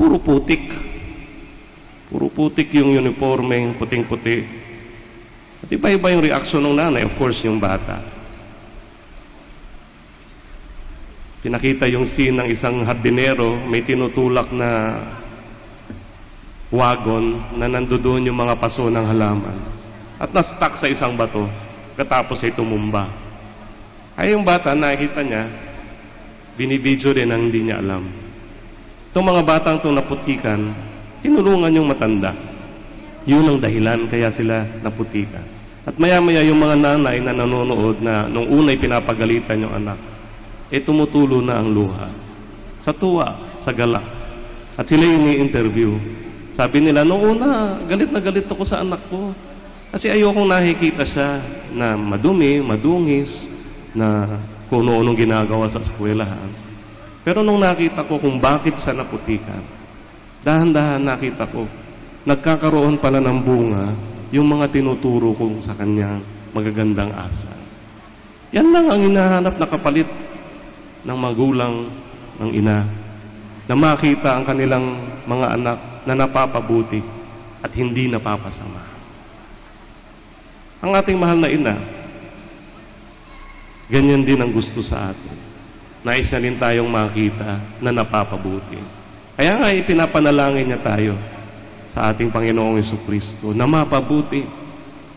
puro putik. Puro putik yung uniforme, yung puting-puti. At iba-iba yung reaksyon ng nanay, of course, yung bata. Pinakita yung scene ng isang hardinero, may tinutulak na wagon na nandoon yung mga paso ng halaman. At na-stuck sa isang bato, katapos ay tumumba. Ay yung bata, nakita niya, binibidyo din ang hindi niya alam. Itong mga batang itong naputikan, tinulungan yung matanda. Yun ang dahilan kaya sila naputikan. At maya-maya yung mga nanay na nanonood na nung unay pinapagalitan yung anak, tumutulo na ang luha. Sa tuwa, sa galak. At sila yung ni-interview. Sabi nila, noong una, galit na galit ako sa anak ko. Kasi ayokong nakikita siya na madumi, madungis, na kung ano-anong ginagawa sa eskwelahan. Pero nung nakita ko kung bakit siya naputikan, dahan-dahan nakita ko, nagkakaroon pala ng bunga yung mga tinuturo ko sa kanyang magagandang asa. Yan lang ang hinahanap na kapalit ng magulang ng ina, na makita ang kanilang mga anak na napapabuti at hindi napapasama. Ang ating mahal na ina, ganyan din ang gusto sa atin. Nais na din tayong makita na napapabuti. Kaya nga ipinapanalangin niya tayo sa ating Panginoong Jesucristo na mapabuti,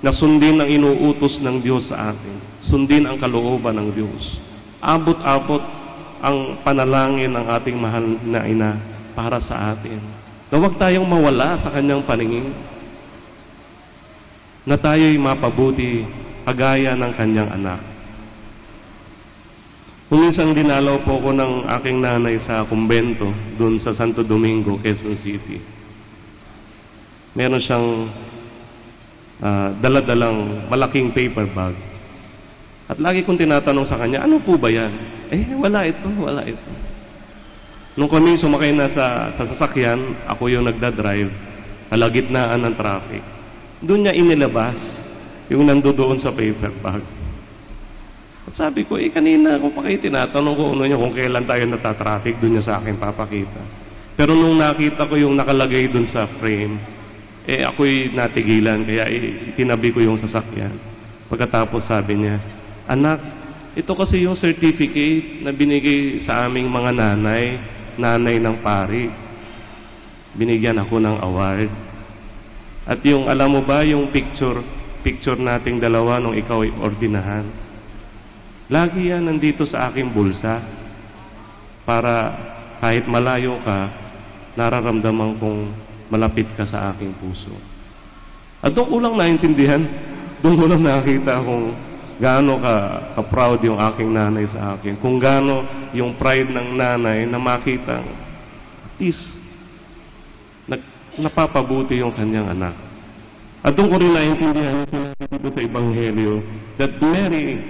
na sundin ang inuutos ng Diyos sa atin, sundin ang kalooban ng Diyos. Abot-abot ang panalangin ng ating mahal na ina para sa atin. Na huwag tayong mawala sa kanyang paningin. Na tayo'y mapabuti kagaya ng kanyang anak. Kung isang dinalaw po ko ng aking nanay sa kumbento doon sa Santo Domingo, Quezon City. Meron siyang dala-dalang malaking paper bag. At lagi kong tinatanong sa kanya, ano po ba yan? Wala ito, wala ito. Nung kami sumakay na sa sasakyan, ako yung nagdadrive, kalagitnaan ng traffic. Doon niya inilabas yung nandoon sa paper bag. At sabi ko, kanina kung pa kayo tinatanong ko ano niya, kung kailan tayo natatraffic, doon niya sa akin papakita. Pero nung nakita ko yung nakalagay doon sa frame, ako'y natigilan, kaya itinabi ko yung sasakyan. Pagkatapos sabi niya, anak, ito kasi yung certificate na binigay sa aming mga nanay ng pari. Binigyan ako ng award. At yung, alam mo ba, yung picture nating dalawa nung ikaw ay ordinahan. Lagi yan nandito sa aking bulsa para kahit malayo ka, nararamdaman kong malapit ka sa aking puso. At doon ko lang naintindihan, doon ko lang nakita kung gaano ka-proud yung aking nanay sa akin, kung gaano yung pride ng nanay na makita at least napapabuti yung kanyang anak. At doon ko rin naintindihan dito sa Ebanghelyo that Mary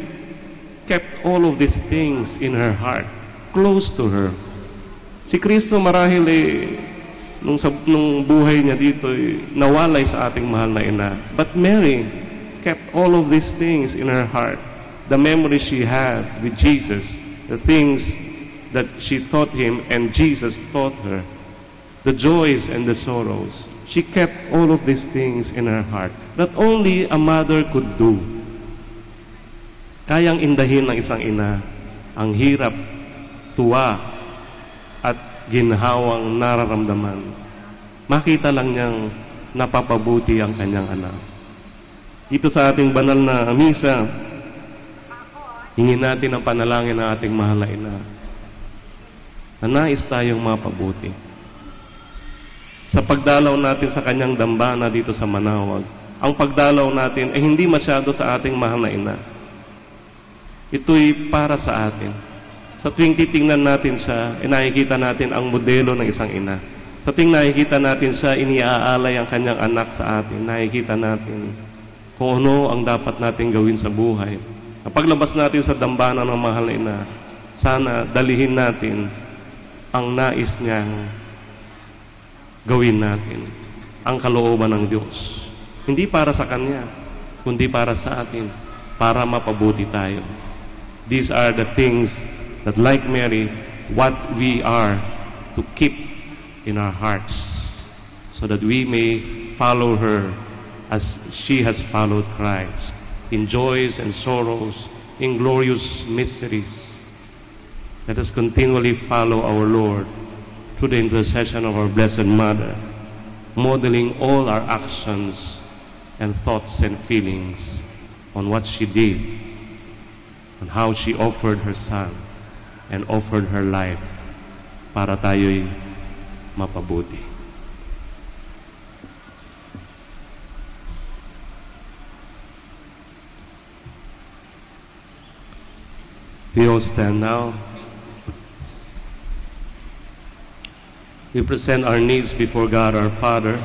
kept all of these things in her heart, close to her. Si Kristo marahil nung buhay niya dito nawalay sa ating mahal na ina. But Mary kept all of these things in her heart. The memories she had with Jesus, the things that she taught him and Jesus taught her, the joys and the sorrows. She kept all of these things in her heart that only a mother could do. Kayang indahin ng isang ina ang hirap, tuwa, at ginhawang nararamdaman. Makita lang niyang napapabuti ang kanyang anak. Dito sa ating banal na misa, hingin natin ang panalangin ng ating mahal na ina. Na nais tayong mapabuti. Sa pagdalaw natin sa kanyang dambana dito sa Manawag, ang pagdalaw natin ay hindi masyado sa ating mahal na ina. Ito'y para sa atin. Sa tuwing titingnan natin siya, nakikita natin ang modelo ng isang ina. Sa tuwing nakikita natin siya, iniaalay ang kanyang anak sa atin. Nakikita natin kung ano ang dapat natin gawin sa buhay. Kapag labas natin sa dambana ng mahal na ina, sana dalihin natin ang nais niyang gawin natin, ang kalooban ng Diyos. Hindi para sa Kanya, kundi para sa atin, para mapabuti tayo. These are the things that, like Mary, what we are to keep in our hearts so that we may follow her as she has followed Christ in joys and sorrows, in glorious mysteries. Let us continually follow our Lord through the intercession of our Blessed Mother, modeling all our actions and thoughts and feelings on what she did, on how she offered her Son and offered her life para tayo'y mapabuti. We all stand now. We present our needs before God our Father,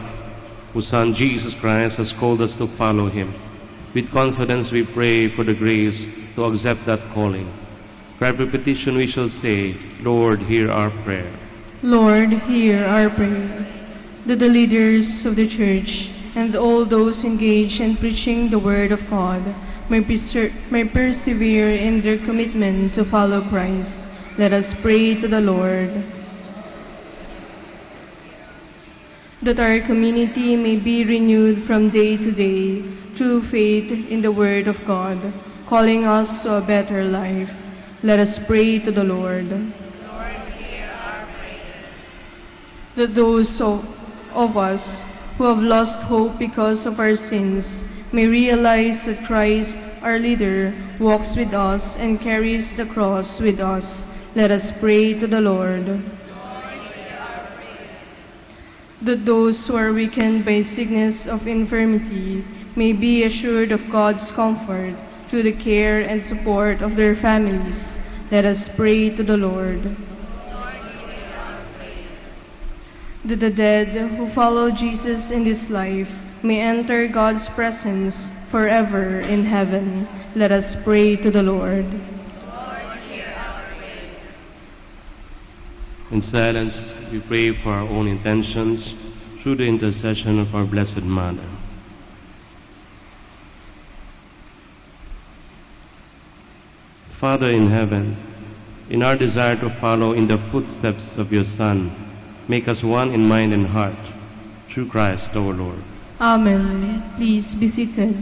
whose Son Jesus Christ has called us to follow Him. With confidence we pray for the grace to accept that calling. For every petition we shall say, Lord, hear our prayer. Lord, hear our prayer. That the leaders of the Church and all those engaged in preaching the Word of God may persevere in their commitment to follow Christ. Let us pray to the Lord. That our community may be renewed from day to day through faith in the Word of God, calling us to a better life. Let us pray to the Lord. Lord, hear our prayer. That those of us who have lost hope because of our sins may realize that Christ, our leader, walks with us and carries the cross with us. Let us pray to the Lord. That those who are weakened by sickness of infirmity may be assured of God's comfort through the care and support of their families. Let us pray to the Lord. That the dead who follow Jesus in this life may enter God's presence forever in heaven. Let us pray to the Lord. In silence, we pray for our own intentions through the intercession of our Blessed Mother. Father in heaven, in our desire to follow in the footsteps of your Son, make us one in mind and heart, through Christ our Lord. Amen. Please be seated.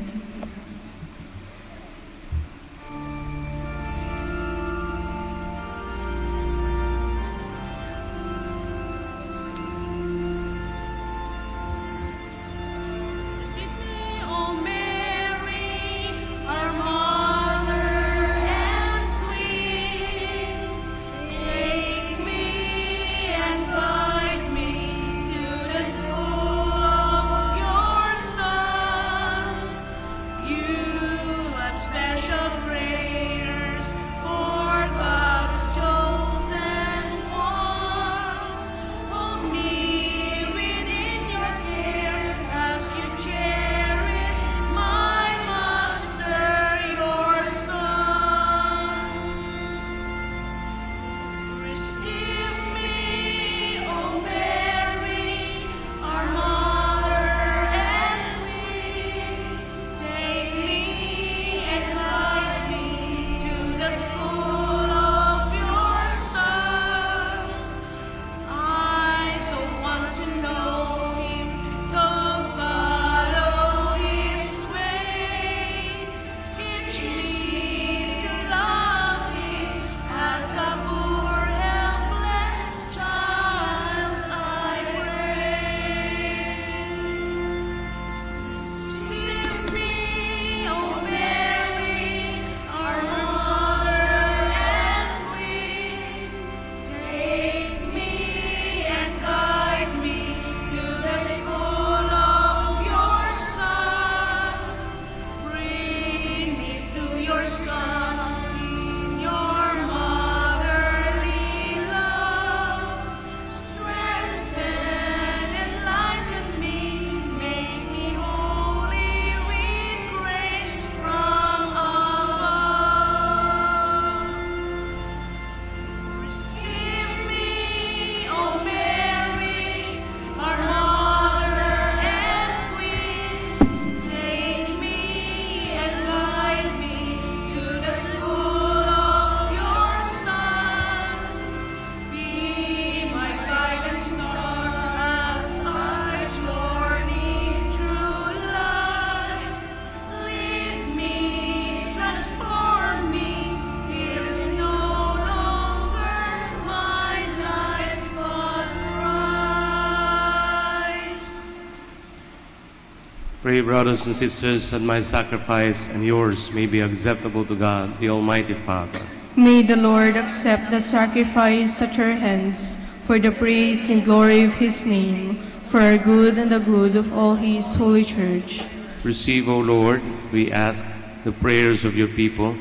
Pray, brothers and sisters, that my sacrifice and yours may be acceptable to God, the Almighty Father. May the Lord accept the sacrifice at your hands for the praise and glory of his name, for our good and the good of all his holy church. Receive, O Lord, we ask, the prayers of your people,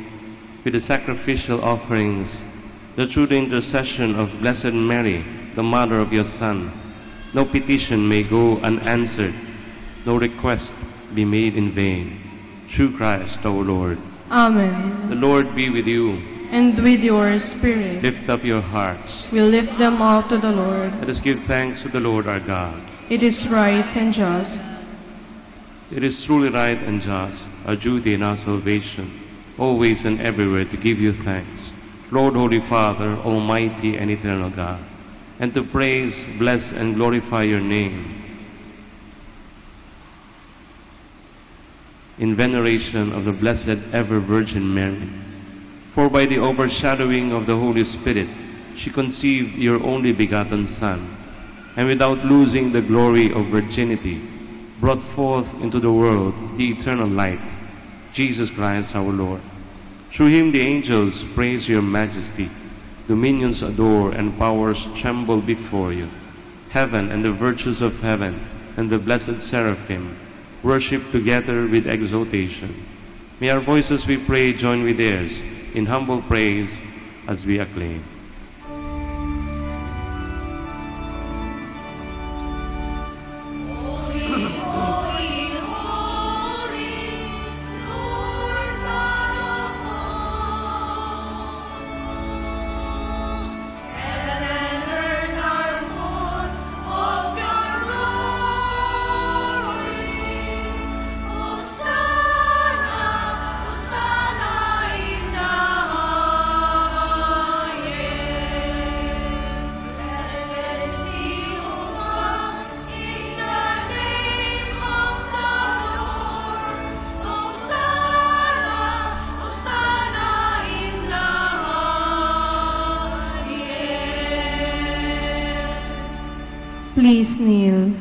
with the sacrificial offerings, that through the intercession of Blessed Mary, the Mother of your Son, no petition may go unanswered, no request be made in vain. Through Christ our Lord. Amen. The Lord be with you. And with your spirit. Lift up your hearts. We lift them up to the Lord. Let us give thanks to the Lord our God. It is right and just. It is truly right and just, our duty and our salvation, always and everywhere to give you thanks, Lord, Holy Father, Almighty and eternal God, and to praise, bless, and glorify your name in veneration of the Blessed Ever Virgin Mary. For by the overshadowing of the Holy Spirit, she conceived your only begotten Son, and without losing the glory of virginity, brought forth into the world the eternal light, Jesus Christ our Lord. Through him the angels praise your majesty, dominions adore, and powers tremble before you. Heaven and the virtues of heaven and the blessed seraphim worship together with exaltation. May our voices, we pray, join with theirs in humble praise as we acclaim. Please kneel.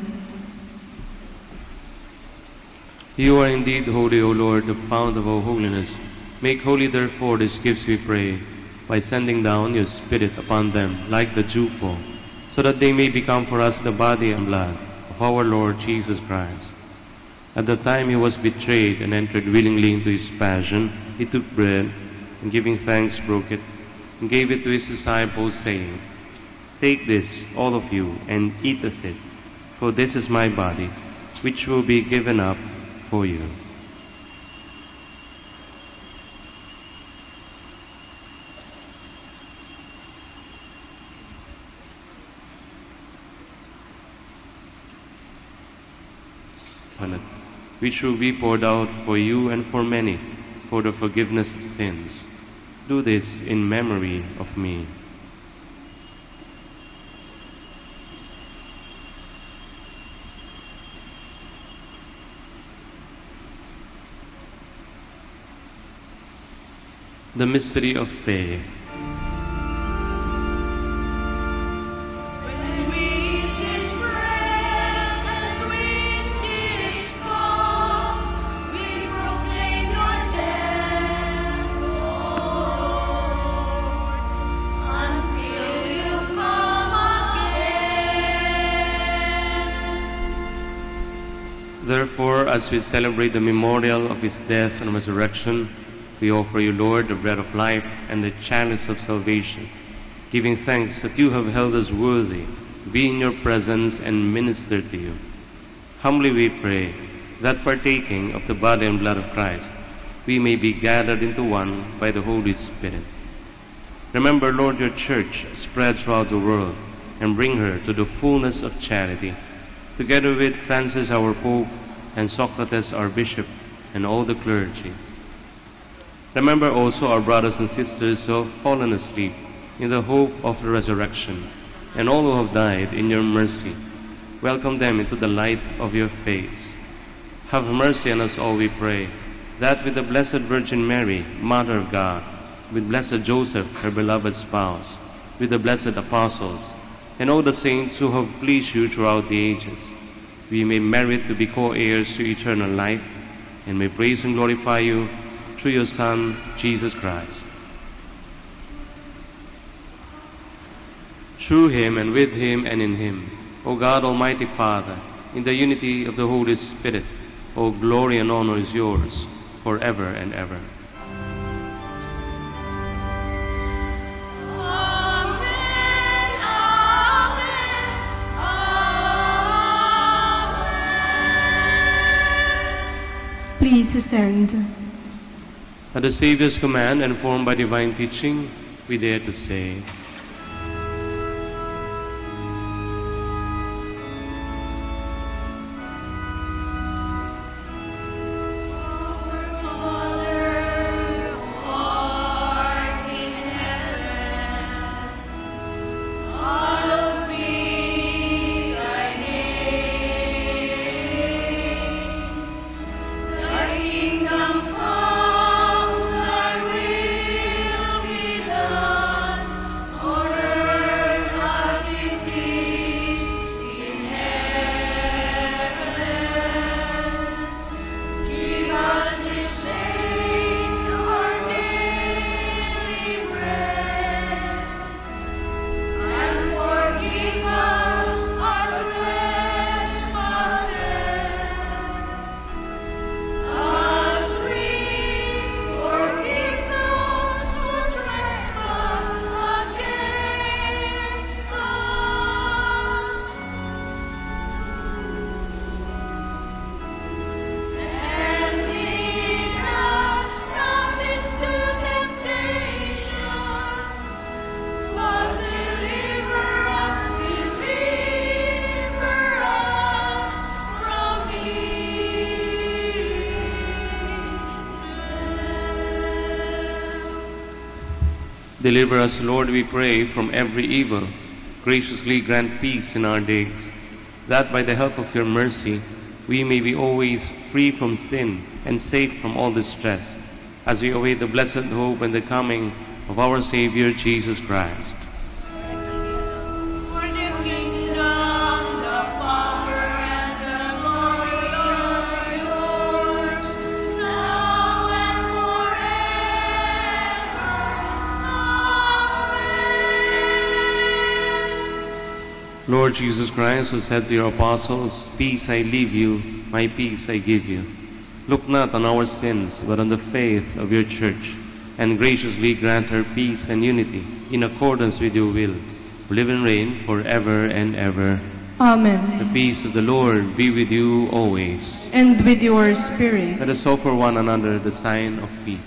You are indeed holy, O Lord, the fount of all holiness. Make holy, therefore, these gifts, we pray, by sending down your Spirit upon them like the dewfall, so that they may become for us the body and blood of our Lord Jesus Christ. At the time he was betrayed and entered willingly into his passion, he took bread, and giving thanks, broke it, and gave it to his disciples, saying, "Take this, all of you, and eat of it, for this is my body, which will be given up for you." Which will be poured out for you and for many, for the forgiveness of sins. Do this in memory of me. The mystery of faith. When we eat this bread and drink this cup, we proclaim your death, Lord, until you come again. Therefore, as we celebrate the memorial of his death and resurrection, we offer you, Lord, the bread of life and the chalice of salvation, giving thanks that you have held us worthy to be in your presence and minister to you. Humbly we pray that partaking of the body and blood of Christ, we may be gathered into one by the Holy Spirit. Remember, Lord, your church spread throughout the world, and bring her to the fullness of charity, together with Francis our Pope, and Socrates our Bishop, and all the clergy. Remember also our brothers and sisters who have fallen asleep in the hope of the resurrection, and all who have died in your mercy. Welcome them into the light of your face. Have mercy on us all, we pray, that with the Blessed Virgin Mary, Mother of God, with Blessed Joseph, her beloved spouse, with the blessed apostles, and all the saints who have pleased you throughout the ages, we may merit to be co-heirs to eternal life, and may praise and glorify you through your Son, Jesus Christ. Through him, and with him, and in him, O God, Almighty Father, in the unity of the Holy Spirit, all glory and honor is yours forever and ever. Amen, amen, amen. Please stand. At the Savior's command and formed by divine teaching, we dare to say, Deliver us, Lord, we pray, from every evil. Graciously grant peace in our days, that by the help of your mercy we may be always free from sin and safe from all distress, as we await the blessed hope and the coming of our Savior Jesus Christ. For the kingdom, the power, and the glory are yours, now and forever. Amen. Lord Jesus Christ, who said to your apostles, "Peace I leave you, my peace I give you," look not on our sins, but on the faith of your church, and graciously grant her peace and unity in accordance with your will, who live and reign forever and ever. Amen. The peace of the Lord be with you always. And with your spirit. Let us offer one another the sign of peace.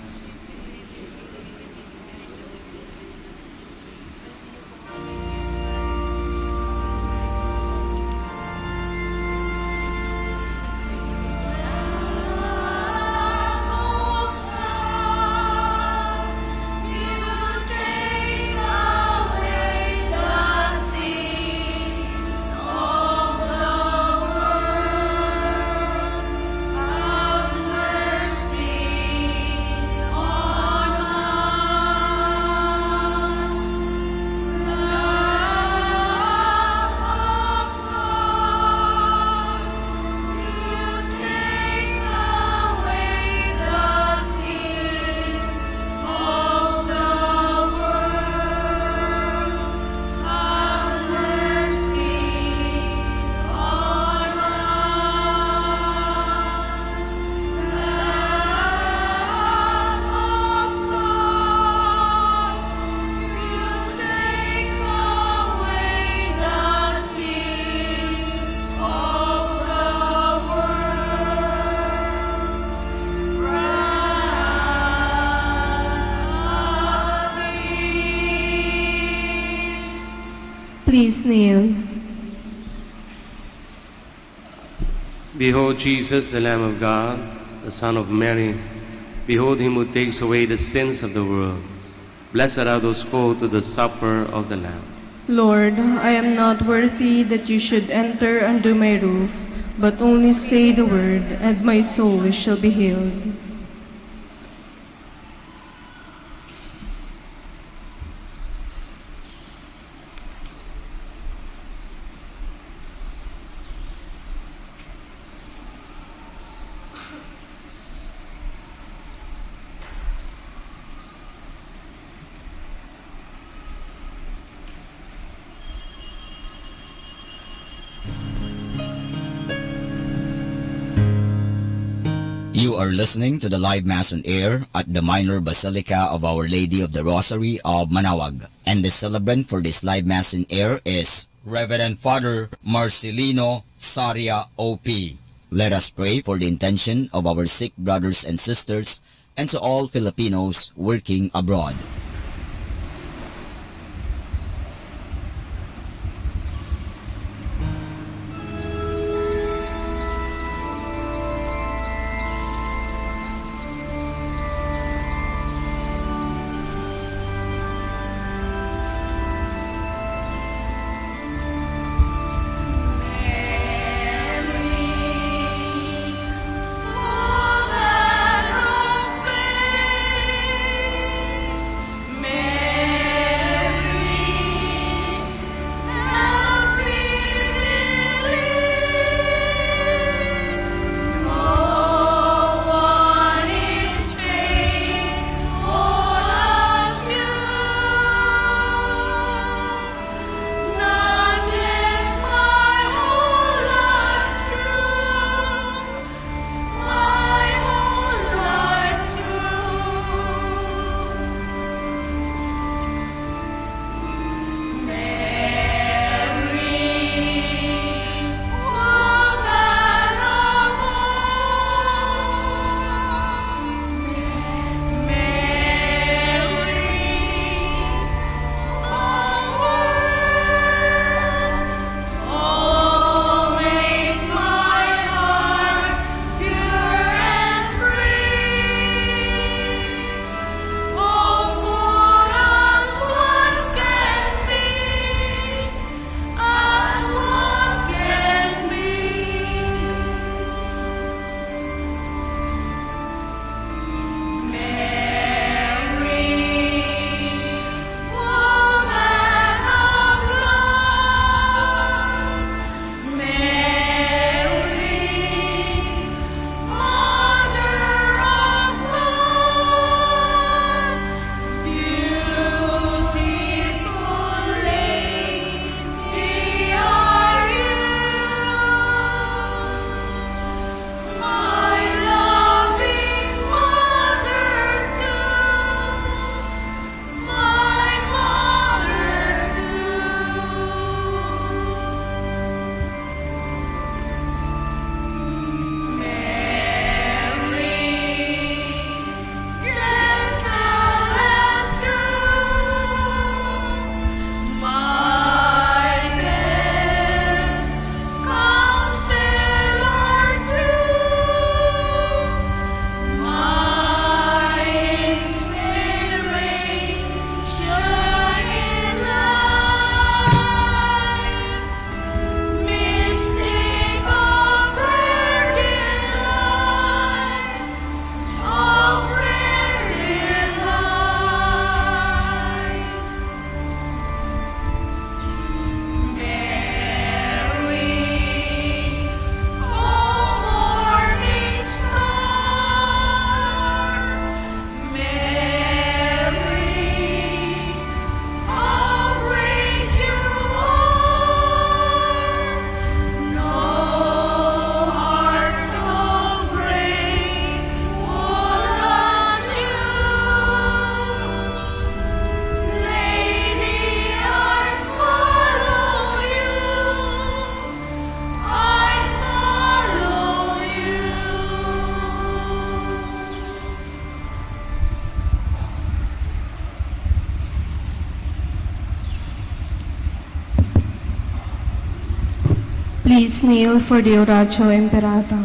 Please kneel. Behold Jesus, the Lamb of God, the Son of Mary. Behold him who takes away the sins of the world. Blessed are those called to the supper of the Lamb. Lord, I am not worthy that you should enter under my roof, but only say the word, and my soul shall be healed. You are listening to the live Mass on air at the Minor Basilica of Our Lady of the Rosary of Manaoag. And the celebrant for this live Mass on air is Reverend Father Marcelino Saria O.P. Let us pray for the intention of our sick brothers and sisters and to all Filipinos working abroad. Please kneel for the Oratio Imperata.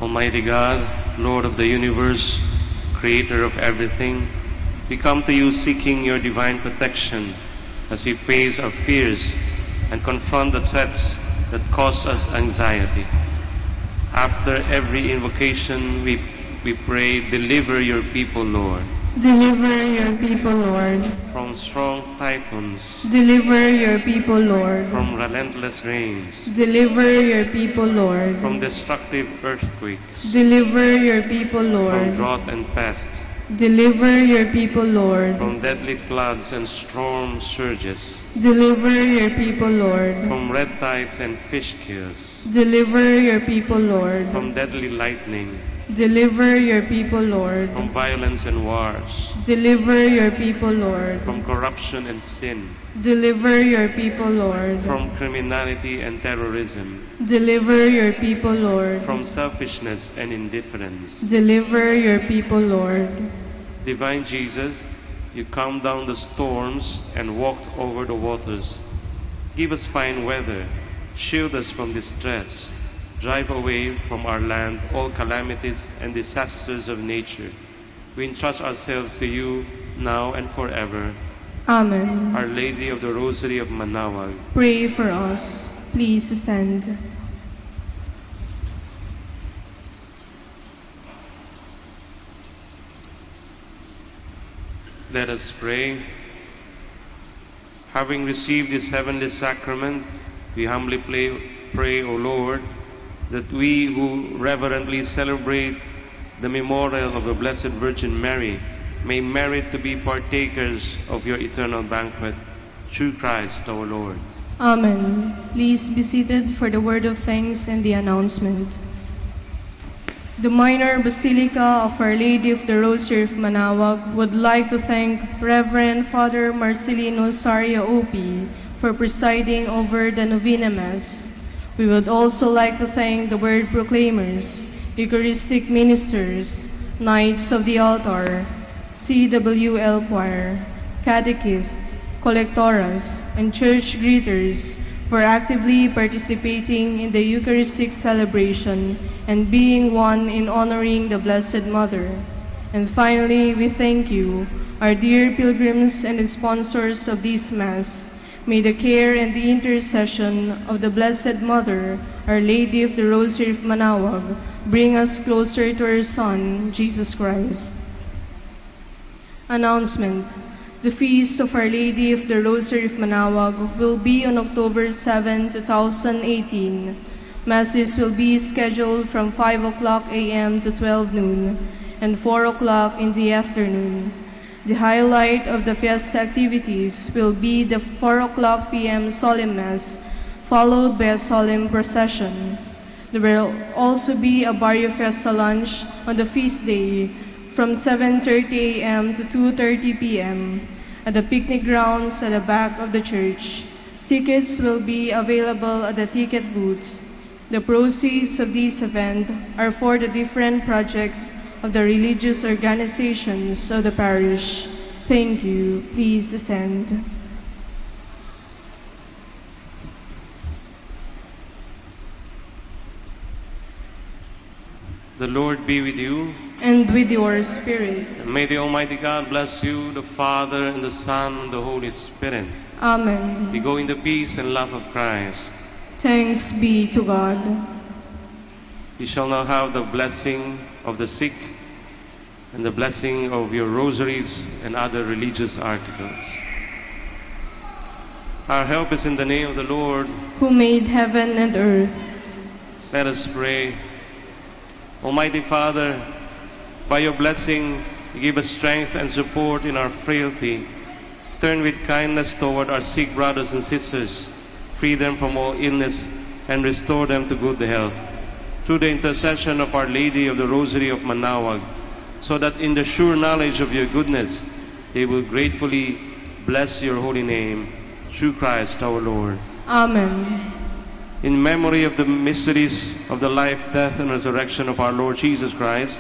Almighty God, Lord of the universe, Creator of everything, we come to you seeking your divine protection as we face our fears and confront the threats that cause us anxiety. After every invocation, we pray, deliver your people, Lord. Deliver your people, Lord. From strong typhoons, Deliver your people, Lord. from relentless rains, Deliver your people, Lord. from destructive earthquakes, Deliver your people, from Lord. drought and pest, Deliver your people, Lord. from deadly floods and storm surges, Deliver your people, Lord. from red tides and fish kills, Deliver your people, Lord. from deadly lightning, Deliver your people, Lord. from violence and wars, Deliver your people, Lord. from corruption and sin, Deliver your people, Lord. from criminality and terrorism, Deliver your people, Lord. from selfishness and indifference. Deliver your people, Lord. Divine Jesus, you calmed down the storms and walked over the waters. Give us fine weather, shield us from distress, drive away from our land all calamities and disasters of nature. We entrust ourselves to you now and forever. Amen. Our Lady of the Rosary of Manaoag, Pray for us. Please stand. let us pray. Having received this heavenly sacrament, we humbly pray, O Lord, that we who reverently celebrate the memorial of the Blessed Virgin Mary may merit to be partakers of your eternal banquet, through Christ our Lord. Amen. Please be seated for the word of thanks and the announcement. The Minor Basilica of Our Lady of the Rosary of Manaoag would like to thank Reverend Father Marcelino Saria Opi for presiding over the Novena Mass. We would also like to thank the Word Proclaimers, Eucharistic Ministers, Knights of the Altar, CWL Choir, Catechists, Collectoras, and Church Greeters for actively participating in the Eucharistic celebration and being one in honoring the Blessed Mother. And finally, we thank you, our dear pilgrims and the sponsors of this Mass. May the care and the intercession of the Blessed Mother, Our Lady of the Rosary of Manaoag, bring us closer to her Son, Jesus Christ. Announcement. The Feast of Our Lady of the Rosary of Manaoag will be on October 7, 2018. Masses will be scheduled from 5 o'clock a.m. to 12 noon and 4 o'clock in the afternoon. The highlight of the fiesta activities will be the 4 o'clock p.m. Solemn Mass, followed by a solemn procession. There will also be a Barrio Fiesta lunch on the feast day from 7:30 a.m. to 2:30 p.m. at the picnic grounds at the back of the church. Tickets will be available at the ticket booths. The proceeds of this event are for the different projects of the religious organizations of the parish. Thank you. Please stand. The Lord be with you. And with your spirit. And may the Almighty God bless you, the Father, and the Son, and the Holy Spirit. Amen. We go in the peace and love of Christ. Thanks be to God. You shall now have the blessing of the sick and the blessing of your rosaries and other religious articles. Our help is in the name of the Lord. Who made heaven and earth. Let us pray. Almighty Father, by your blessing, you give us strength and support in our frailty. Turn with kindness toward our sick brothers and sisters, free them from all illness, and restore them to good health. Through the intercession of Our Lady of the Rosary of Manaoag, so that in the sure knowledge of your goodness, they will gratefully bless your holy name, through Christ our Lord. Amen. In memory of the mysteries of the life, death, and resurrection of our Lord Jesus Christ,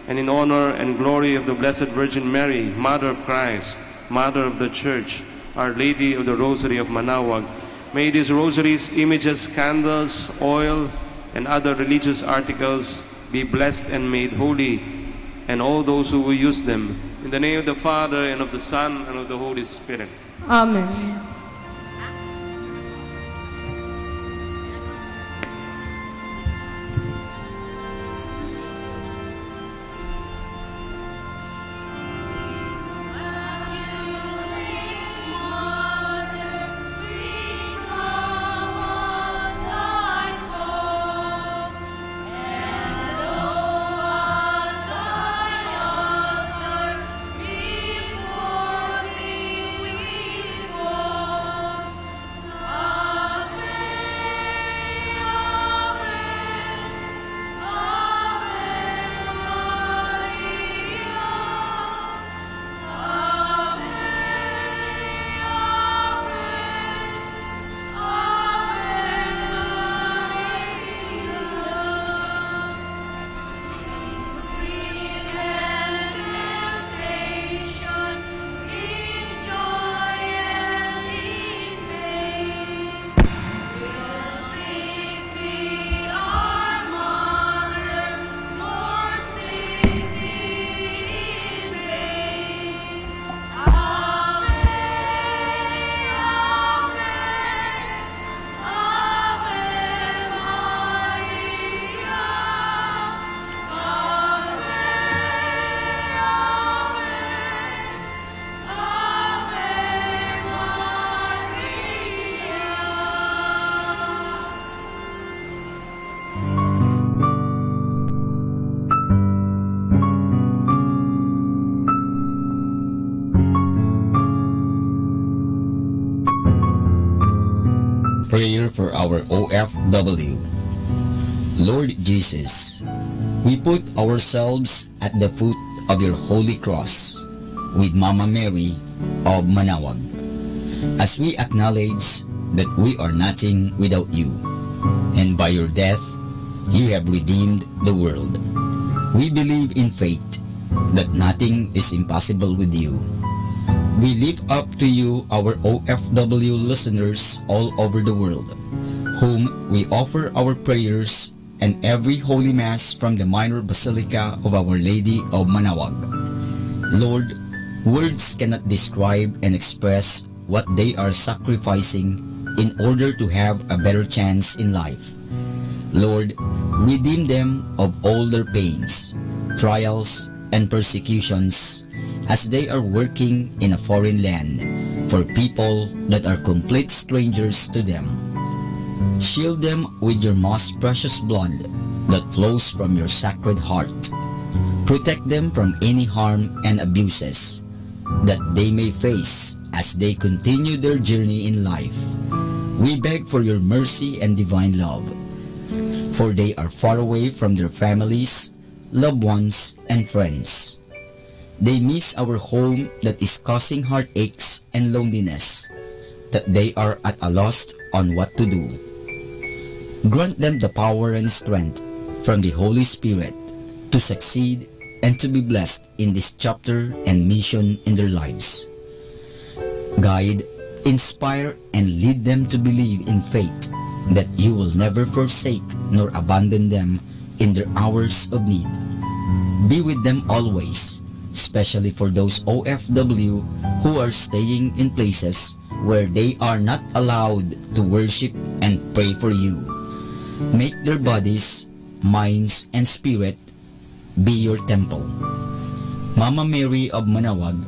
and in honor and glory of the Blessed Virgin Mary, Mother of Christ, Mother of the Church, Our Lady of the Rosary of Manaoag, may these rosaries, images, candles, oil, and other religious articles be blessed and made holy, and all those who will use them. In the name of the Father, and of the Son, and of the Holy Spirit. Amen. Prayer for our OFW. Lord Jesus, we put ourselves at the foot of your holy cross with Mama Mary of Manawag, as we acknowledge that we are nothing without you, and by your death, you have redeemed the world. We believe in faith that nothing is impossible with you. We lift up to you our OFW listeners all over the world, whom we offer our prayers and every Holy Mass from the Minor Basilica of Our Lady of Manawag. Lord, words cannot describe and express what they are sacrificing in order to have a better chance in life. Lord, redeem them of all their pains, trials, and persecutions as they are working in a foreign land for people that are complete strangers to them. Shield them with your most precious blood that flows from your sacred heart. Protect them from any harm and abuses that they may face as they continue their journey in life. We beg for your mercy and divine love, for they are far away from their families, loved ones, and friends. They miss our home that is causing heartaches and loneliness, that they are at a loss on what to do. Grant them the power and strength from the Holy Spirit to succeed and to be blessed in this chapter and mission in their lives. Guide, inspire, and lead them to believe in faith that you will never forsake nor abandon them in their hours of need. Be with them always, especially for those OFW who are staying in places where they are not allowed to worship and pray for you. Make their bodies, minds, and spirit be your temple. Mama Mary of Manawag,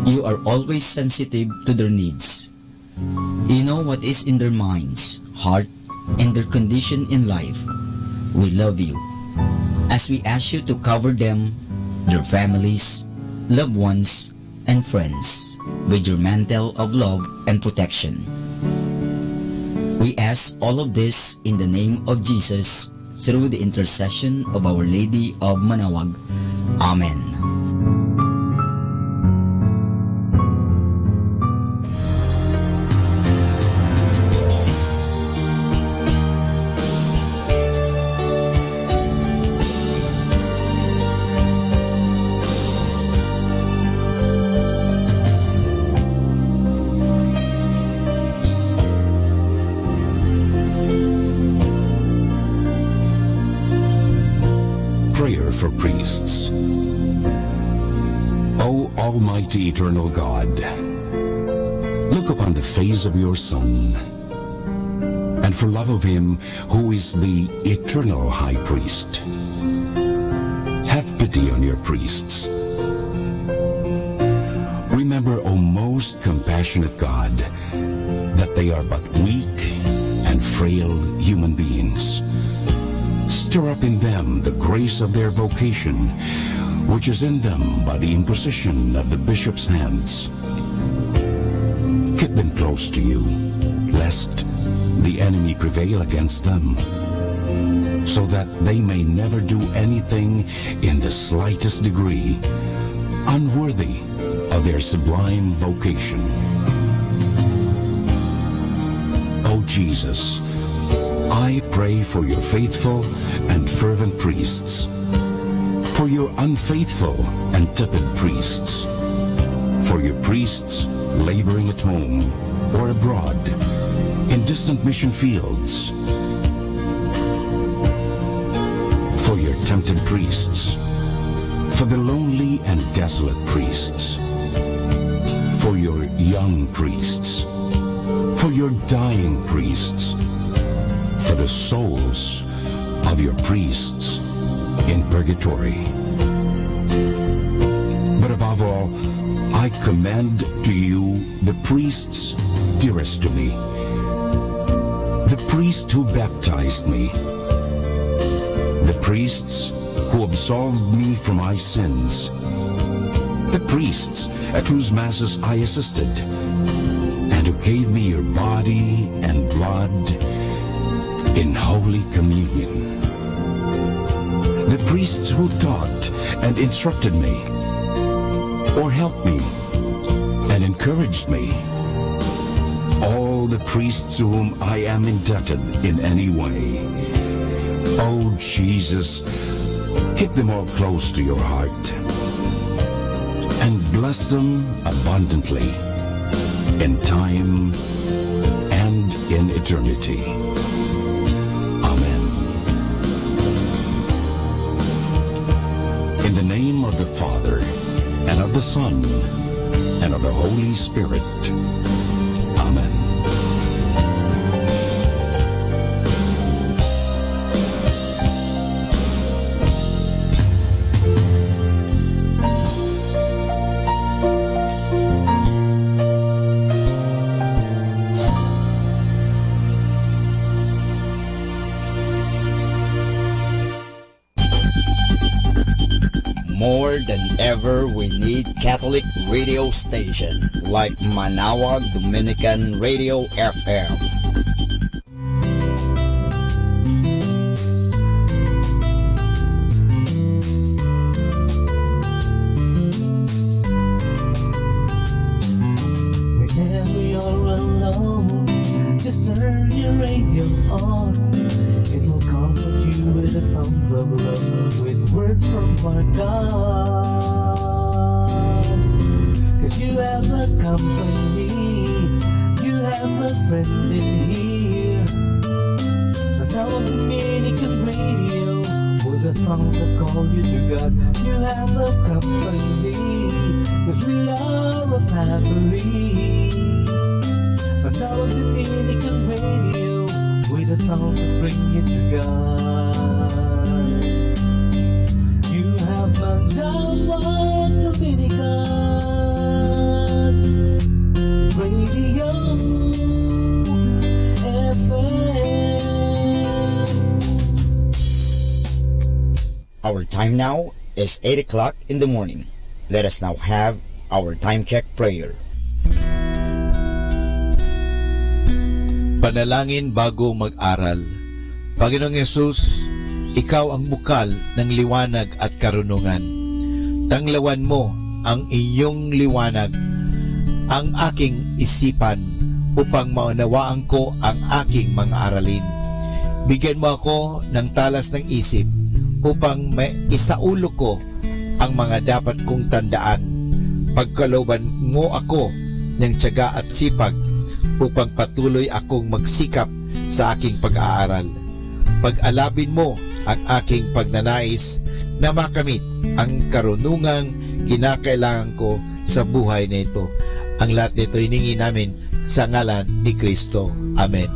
you are always sensitive to their needs. You know what is in their minds, heart, and their condition in life. We love you, as we ask you to cover them, their families, loved ones, and friends with your mantle of love and protection. We ask all of this in the name of Jesus, through the intercession of Our Lady of Manawag. Amen. Prayer for priests. O Almighty Eternal God, look upon the face of your Son, and for love of him who is the eternal High Priest, have pity on your priests. Remember, O most compassionate God, that they are but weak and frail human beings. Stir up in them the grace of their vocation, which is in them by the imposition of the bishop's hands. Keep them close to you, lest the enemy prevail against them, so that they may never do anything in the slightest degree unworthy of their sublime vocation. O Jesus, I pray for your faithful and fervent priests, for your unfaithful and tepid priests, for your priests laboring at home or abroad, in distant mission fields, for your tempted priests, for the lonely and desolate priests, for your young priests, for your dying priests, for the souls of your priests in purgatory. But above all, I commend to you the priests dearest to me, the priest who baptized me, the priests who absolved me from my sins, the priests at whose masses I assisted, and and who gave me your body and blood in Holy Communion. The priests who taught and instructed me, or helped me and encouraged me, all the priests to whom I am indebted in any way. Oh Jesus, keep them all close to your heart and bless them abundantly in time and in eternity. Amen. In the name of the Father, and of the Son, and of the Holy Spirit. Amen. More than ever, we need Catholic radio station like Manawag Dominican Radio FM. Whenever you're alone, just turn your radio on. It will comfort you with the songs of love, with words from our God. 'Cause you have a company, you have a friend in here. Manawag Dominican Radio, with the songs that call you to God. You have a company, 'cause we are a family. Manawag Dominican Radio, with the songs that bring you to God. You have Manawag Dominican Radio FM. Our time now is 8 o'clock in the morning. Let us now have our time check prayer. Panalangin bago mag-aral. Panginoong Yesus, Ikaw ang bukal ng liwanag at karunungan. Tanglawan mo ang iyong liwanag, ang aking isipan, upang maunawaan ko ang aking mga aralin. Bigyan mo ako ng talas ng isip, upang isaulo ko ang mga dapat kong tandaan. Pagkalooban mo ako ng tiyaga at sipag, upang patuloy akong magsikap sa aking pag-aaral. Pag-alabin mo ang aking pagnanais na makamit ang karunungang kinakailangan ko sa buhay na ito. Ang lahat nito hiningi namin sa ngalan ni Kristo. Amen.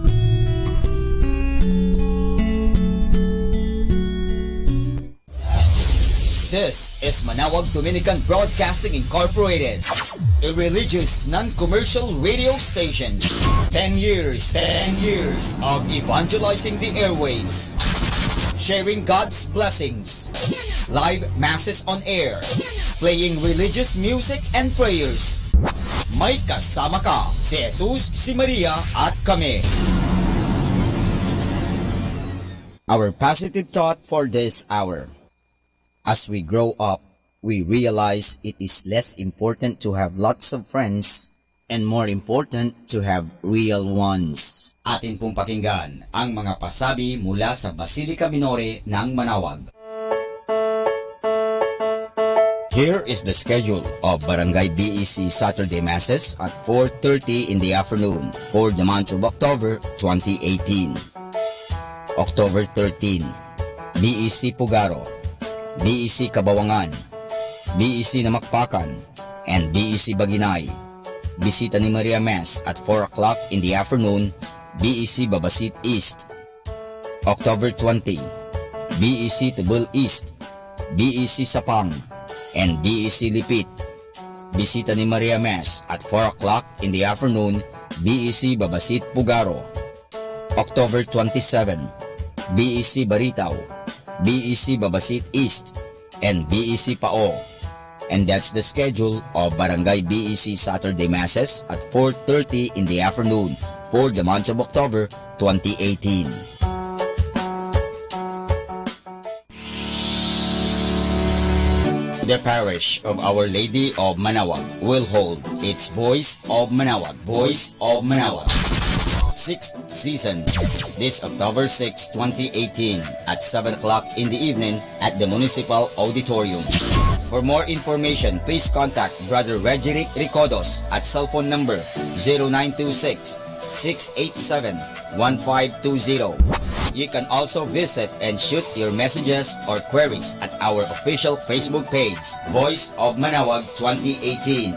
This is Manawag Dominican Broadcasting Incorporated, a religious, non-commercial radio station. 10 years of evangelizing the airwaves, sharing God's blessings, live masses on air, playing religious music and prayers. May kasama ka, si Jesus, si Maria, at kami. Our positive thought for this hour. As we grow up, we realize it is less important to have lots of friends and more important to have real ones. Atin pong pakinggan ang mga pasabi mula sa Basilica Minore ng Manawag. Here is the schedule of Barangay BEC Saturday Masses at 4:30 in the afternoon for the month of October 2018. October 13, BEC Pugaro, BEC Kabawangan, BEC Namakpakan, and BEC Baginay. Bisita ni Maria Mass at 4 o'clock in the afternoon, BEC Babasit East. October 20, BEC Tubul East, BEC Sapang, and BEC Lipit. Bisita ni Maria Mass at 4 o'clock in the afternoon, BEC Babasit Pugaro. October 27, BEC Baritaw, BEC Babasit East, and BEC Pao. And that's the schedule of Barangay BEC Saturday Masses at 4:30 in the afternoon for the month of October 2018. The parish of Our Lady of Manaoag will hold its Voice of Manaoag, 6th season this October 6, 2018 at 7 o'clock in the evening at the Municipal Auditorium. For more information, please contact Brother Regeric Ricodos at cell phone number 0926-687-1520. You can also visit and shoot your messages or queries at our official Facebook page, Voice of Manaoag 2018.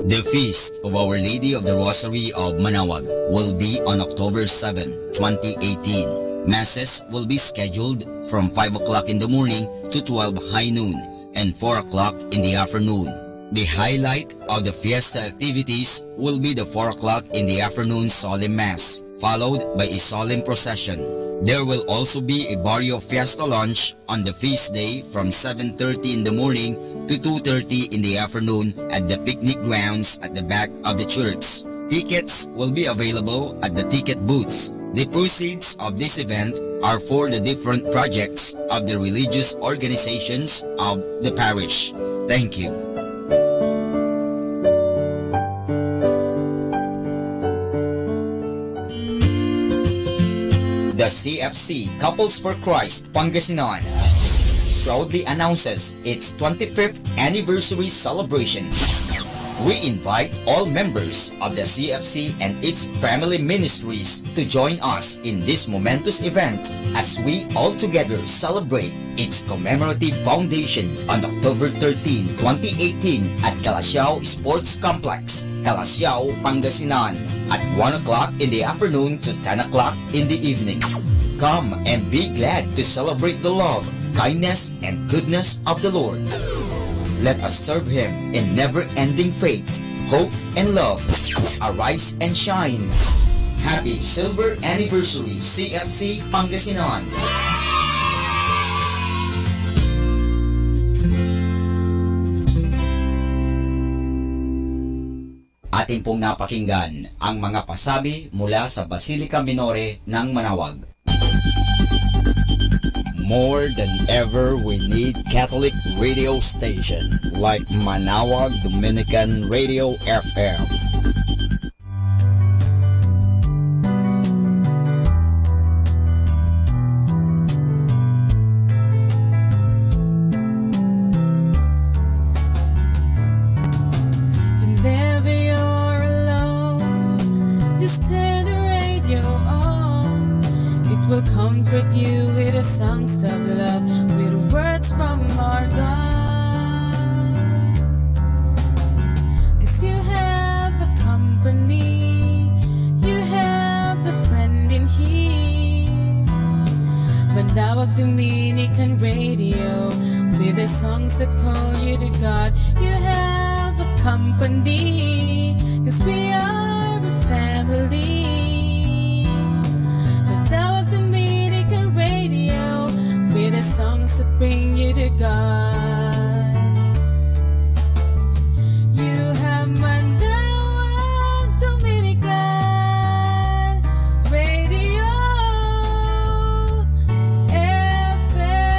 The Feast of Our Lady of the Rosary of Manaoag will be on October 7, 2018. Masses will be scheduled from 5 o'clock in the morning to 12 high noon and 4 o'clock in the afternoon. The highlight of the fiesta activities will be the 4 o'clock in the afternoon solemn mass, followed by a solemn procession. There will also be a Barrio Fiesta lunch on the feast day from 7:30 in the morning to 2:30 in the afternoon at the picnic grounds at the back of the church. Tickets will be available at the ticket booths. The proceeds of this event are for the different projects of the religious organizations of the parish. Thank you. The CFC Couples for Christ Pangasinan proudly announces its 25th anniversary celebration. We invite all members of the CFC and its family ministries to join us in this momentous event as we all together celebrate its commemorative foundation on October 13, 2018 at Calasiao Sports Complex, Calasiao, Pangasinan at 1 o'clock in the afternoon to 10 o'clock in the evening. Come and be glad to celebrate the love, kindness, and goodness of the Lord. Let us serve Him in never-ending faith, hope, and love. Arise and shine. Happy Silver Anniversary, CFC Pangasinan! Atin pong napakinggan ang mga pasabi mula sa Basilica Minore ng Manaoag. More than ever, we need Catholic radio station like Manaoag Dominican Radio FM. Whenever you're alone, just turn the radio on. It will comfort you with the songs of love, with words from our God. 'Cause you have a company, you have a friend in here. Manaoag Dominican Radio, with the songs that call you to God. You have a company, 'cause we are a family. Manaoag Dominican Radio, with the songs that bring you to God. You have Manaoag Dominican Radio FM.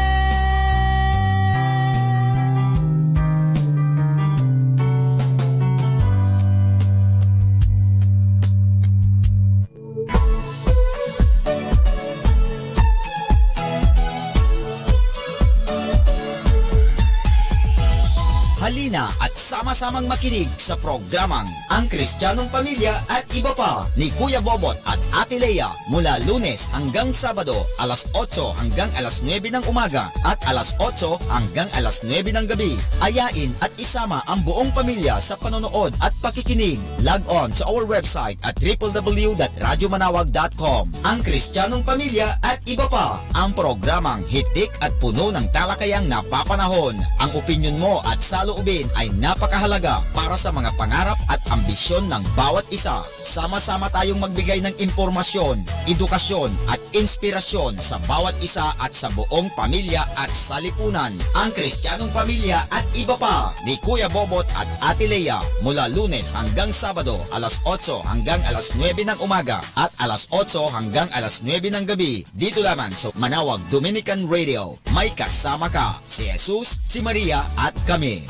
at sama-samang makinig sa programang Ang Kristiyanong Pamilya at Iba Pa ni Kuya Bobot at Ate Lea mula Lunes hanggang Sabado alas 8 hanggang alas 9 ng umaga at alas 8 hanggang alas 9 ng gabi. Ayain at isama ang buong pamilya sa panonood at pakikinig. Log on to our website at www.radyomanawag.com. Ang Kristiyanong Pamilya at Iba Pa, ang programang hitik at puno ng talakayang napapanahon. Ang opinyon mo at saloobin ay napakahalaga para sa mga pangarap at ambisyon ng bawat isa. Sama-sama tayong magbigay ng impormasyon, edukasyon at inspirasyon sa bawat isa at sa buong pamilya at salipunan. Ang Kristiyanong Pamilya at Iba Pa ni Kuya Bobot at Ate Lea mula Lunes hanggang Sabado alas 8 hanggang alas 9 ng umaga at alas 8 hanggang alas 9 ng gabi. Dito lamang sa Manawag Dominican Radio. May kasama ka, si Jesus, si Maria at kami.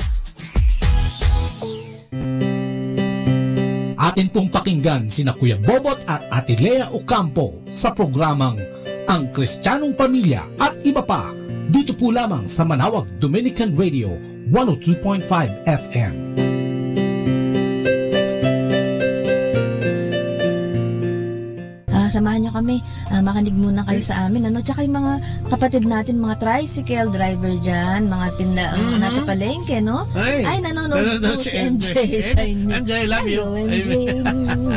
Atin pong pakinggan sina Kuya Bobot at Ate Lea Ocampo sa programang Ang Kristiyanong Pamilya at Iba Pa, dito po lamang sa Manawag Dominican Radio 102.5 FM. Samahan nyo kami, makinig muna kayo sa amin, tsaka yung mga kapatid natin, mga tricycle driver dyan, mga tinda, nasa palengke, no? Ay, nanonood po si MJ sa inyo. MJ, love you. Hello, MJ,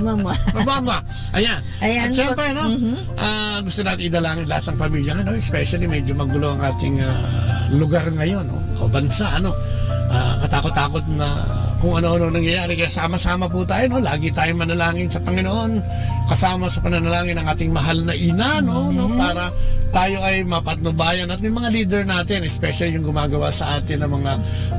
mama. Mama, ayan. Ayan, at syempre, gusto natin idalangin lahat ng pamilya, especially medyo magulo ang ating lugar ngayon, o bansa, katakot-takot na kung ano-ano nangyayari. Kaya sama-sama po tayo, lagi tayong manalangin sa Panginoon, kasama sa pananalangin ng ating mahal na ina, para tayo ay mapatnubayan at yung mga leader natin, especially yung gumagawa sa atin ng mga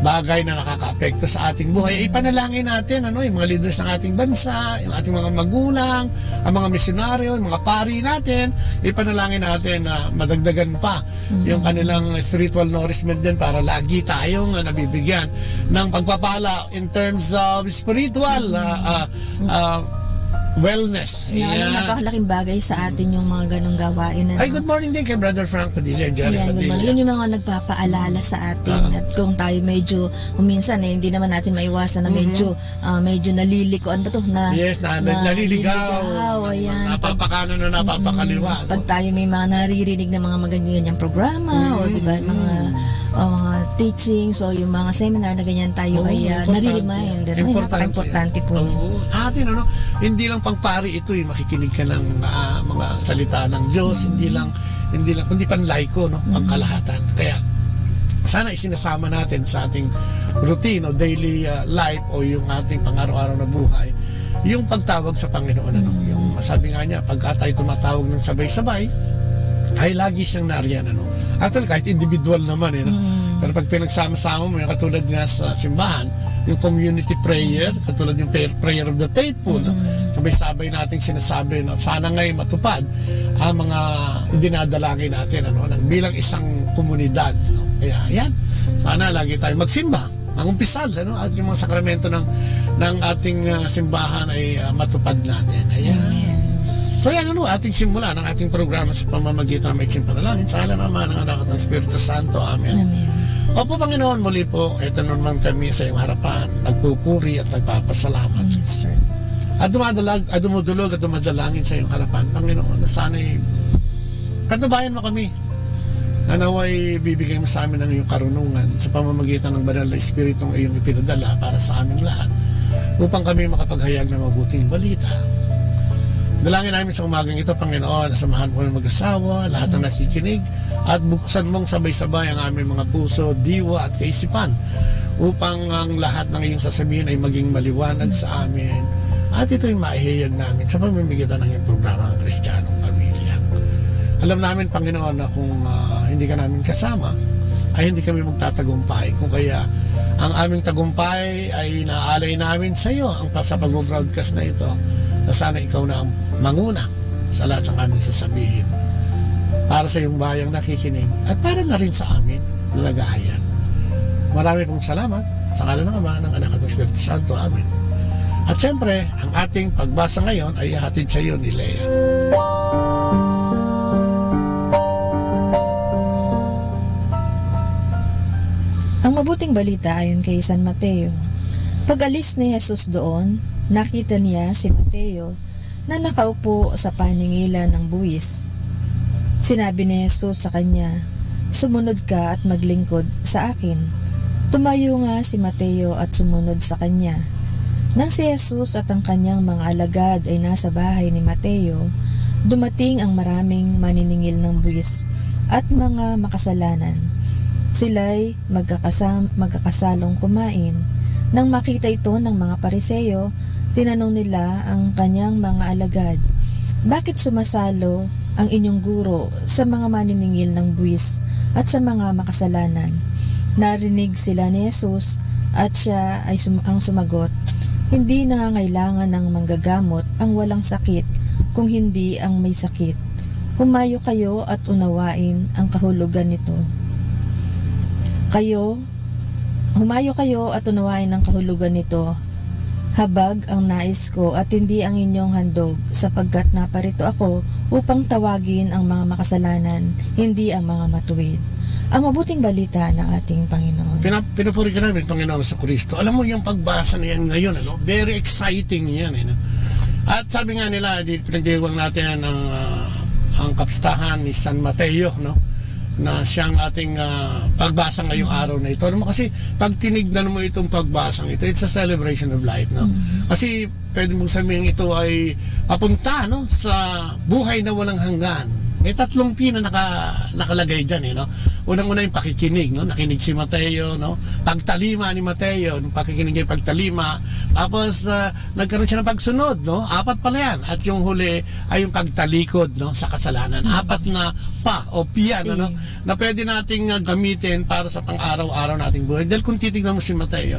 bagay na nakaka-apekto sa ating buhay, ipanalangin natin, yung mga leaders ng ating bansa, yung ating mga magulang, ang mga misyonaryo, yung mga pari natin, ipanalangin natin na madagdagan pa yung kanilang spiritual nourishment din para lagi tayong nabibigyan ng pagpapala in terms of spiritual wellness. Napakalaking bagay sa atin yung mga ganong gawain. Ay, good morning din kay Brother Frank Padilla, Jerry Padilla. Yun yung mga nagpapaalala sa atin. At kung tayo medyo, minsan hindi naman natin maiwasan na medyo naliliko. Ano ba to? Naliligaw. Ayan. Napapakanan na napapakaliwa. Pag tayo may mga naririnig na mga maganyang programa, o diba, mga teachings, o yung mga seminar na ganyan tayo ay nare-remind. Importante po. Atin, hindi lang pangpari ito, makikinig ka ng mga salita ng Diyos, hindi lang kundi panlaiko, pangkalahatan. Kaya sana isinasama natin sa ating routine o daily life o yung ating pang-araw-araw na buhay yung pagtawag sa Panginoon. Yung sabi nga niya, pagka tayo tumatawag ng sabay-sabay, ay lagi siyang nariyan. Actually, kahit individual naman, pero pag pinagsama-sama mo, yung katulad nga sa simbahan, yung community prayer, katulad yung prayer of the faithful, sabay-sabay nating sinasabi na sana ngayon matupad ang mga dinadalangin natin bilang isang komunidad. Kaya yan, sana lagi tayo magsimba, mangumpisal, at yung mga sakramento ng ating simbahan ay matupad natin. Ayan. So yan, ating simula ng ating programa sa pamamagitan ng maiksing panalangin. Sa ngalan naman ng Anak at ng Espiritu Santo. Amen. Opo, Panginoon, muli po, ito naman kami sa iyong harapan, nagpupuri at nagpapasalamat. Yes, sir. At dumudulog at dumadalangin sa iyong harapan, Panginoon, na sana'y katubayan mo kami, na naway bibigay mo sa amin ng iyong karunungan sa pamamagitan ng banal na Espiritong iyong ipinadala para sa aming lahat, upang kami makapaghayag ng mabuting balita. Dalangin namin sa umagang ito, Panginoon, samahan mo ng mag-asawa, lahat ng nakikinig, at buksan mong sabay-sabay ang aming mga puso, diwa at kaisipan, upang ang lahat ng iyong sasabihin ay maging maliwanag sa amin, at ito'y maihayag namin sa pamamagitan ng iyong programa ng Kristiyanong Pamilya. Alam namin, Panginoon, na kung hindi ka namin kasama, ay hindi kami magtatagumpay. Kung kaya ang aming tagumpay ay naaalay namin sa iyo sa pag-broadcast na ito, na sana ikaw na ang manguna sa lahat ng aming sasabihin para sa iyong bayang nakikinig at para na rin sa amin na naghahayan. Marami pong salamat sa ngalan ng Ama, ng Anak at ng Espiritu Santo. Amen. At syempre, ang ating pagbasa ngayon ay ihatid sa iyo ni Lea. Ang mabuting balita ayon kay San Mateo, Pag-alis ni Jesus doon, nakita niya si Mateo na nakaupo sa paningilan ng buwis. Sinabi ni Jesus sa kanya, "Sumunod ka at maglingkod sa akin." Tumayo nga si Mateo at sumunod sa kanya. Nang si Jesus at ang kanyang mga alagad ay nasa bahay ni Mateo, dumating ang maraming maniningil ng buwis at mga makasalanan. Sila'y magkakasalong kumain. Nang makita ito ng mga Pariseo, tinanong nila ang kanyang mga alagad, "Bakit sumasalo ang inyong guro sa mga maniningil ng buwis at sa mga makasalanan?" Narinig sila ni Jesus at siya ay ang sumagot, "Hindi nangangailangan ng manggagamot ang walang sakit, kung hindi ang may sakit. Humayo kayo at unawain ang kahulugan nito. Humayo kayo at unawain ang kahulugan nito. Habag ang nais ko at hindi ang inyong handog, sapagkat naparito ako upang tawagin ang mga makasalanan, hindi ang mga matuwid." Ang mabuting balita ng ating Panginoon. Pinupuri ka namin, Panginoon sa Kristo. Alam mo yung pagbasa na yan ngayon, very exciting yan. At sabi nga nila, pinagdiwang natin ang kapistahan ni San Mateo, na siyang ating pagbasa ngayong araw na ito. Kasi pag tinignan mo itong pagbasang ito, it's a celebration of life. Kasi pwede mong sabihin ito ay papunta sa buhay na walang hanggan. May 3 P na nakalagay dyan. Unang-una yung pakikinig. Nakinig si Mateo. Pagtalima ni Mateo. Pakikinig yung pagtalima. Tapos nagkaroon siya ng pagsunod. 4 pala yan. At yung huli ay yung pagtalikod sa kasalanan. 4 na pa o piyan na pwede nating gamitin para sa pang-araw-araw nating buhay. Dahil kung titignan mo si Mateo,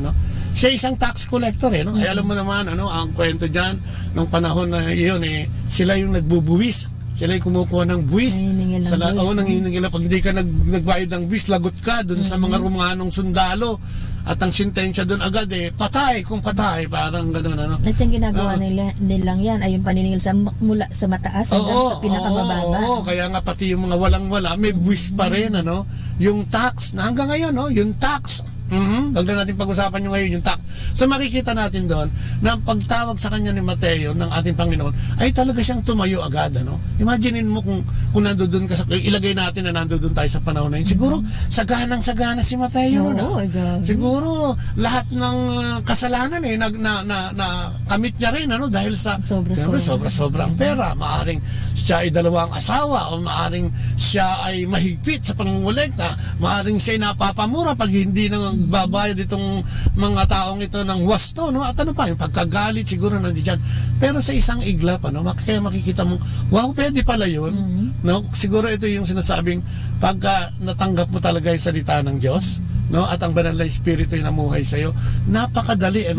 siya isang tax collector. Ay, alam mo naman ang kwento dyan nung panahon na iyon, sila yung nagbubuwis. Sila yung kumukuha ng buwis. Nanginingil na pag hindi ka nagbayad ng buwis, lagot ka dun sa mga Romanong sundalo. At ang sintensya dun agad patay kung patay. Parang gano'n. At yung ginagawa nilang yan ay yung paniningil mula sa mataas hanggang sa pinakamababa. Oo, kaya nga pati yung mga walang-wala, may buwis pa rin. Yung tax, na hanggang ngayon, yung tax. Huwag na natin pag-usapan nyo ngayon yung tax. So makikita natin doon na pagtawag sa kanya ni Mateo ng ating Panginoon ay talaga siyang tumayo agad. Imaginein mo kung nandoon ka ilagay natin na nandoon tayo sa panahon na yun. Siguro saganang-sagana si Mateo. Siguro lahat ng kasalanan na kamit niya rin dahil sa sobra-sobrang pera. Maaring siya ay 2 asawa o maaring siya ay mahigpit sa pangungulekta. Maaring siya ay napapamura pag hindi nang babayad itong mga taong ito ng wasto, at yung pagkagalit siguro nandiyan. Pero sa isang iglap, kaya makikita mo, wow, pwede pala yun. Siguro ito yung sinasabing pagka natanggap mo talaga yung salita ng Diyos, at ang banal na Espiritu yung namuhay sa'yo, napakadali,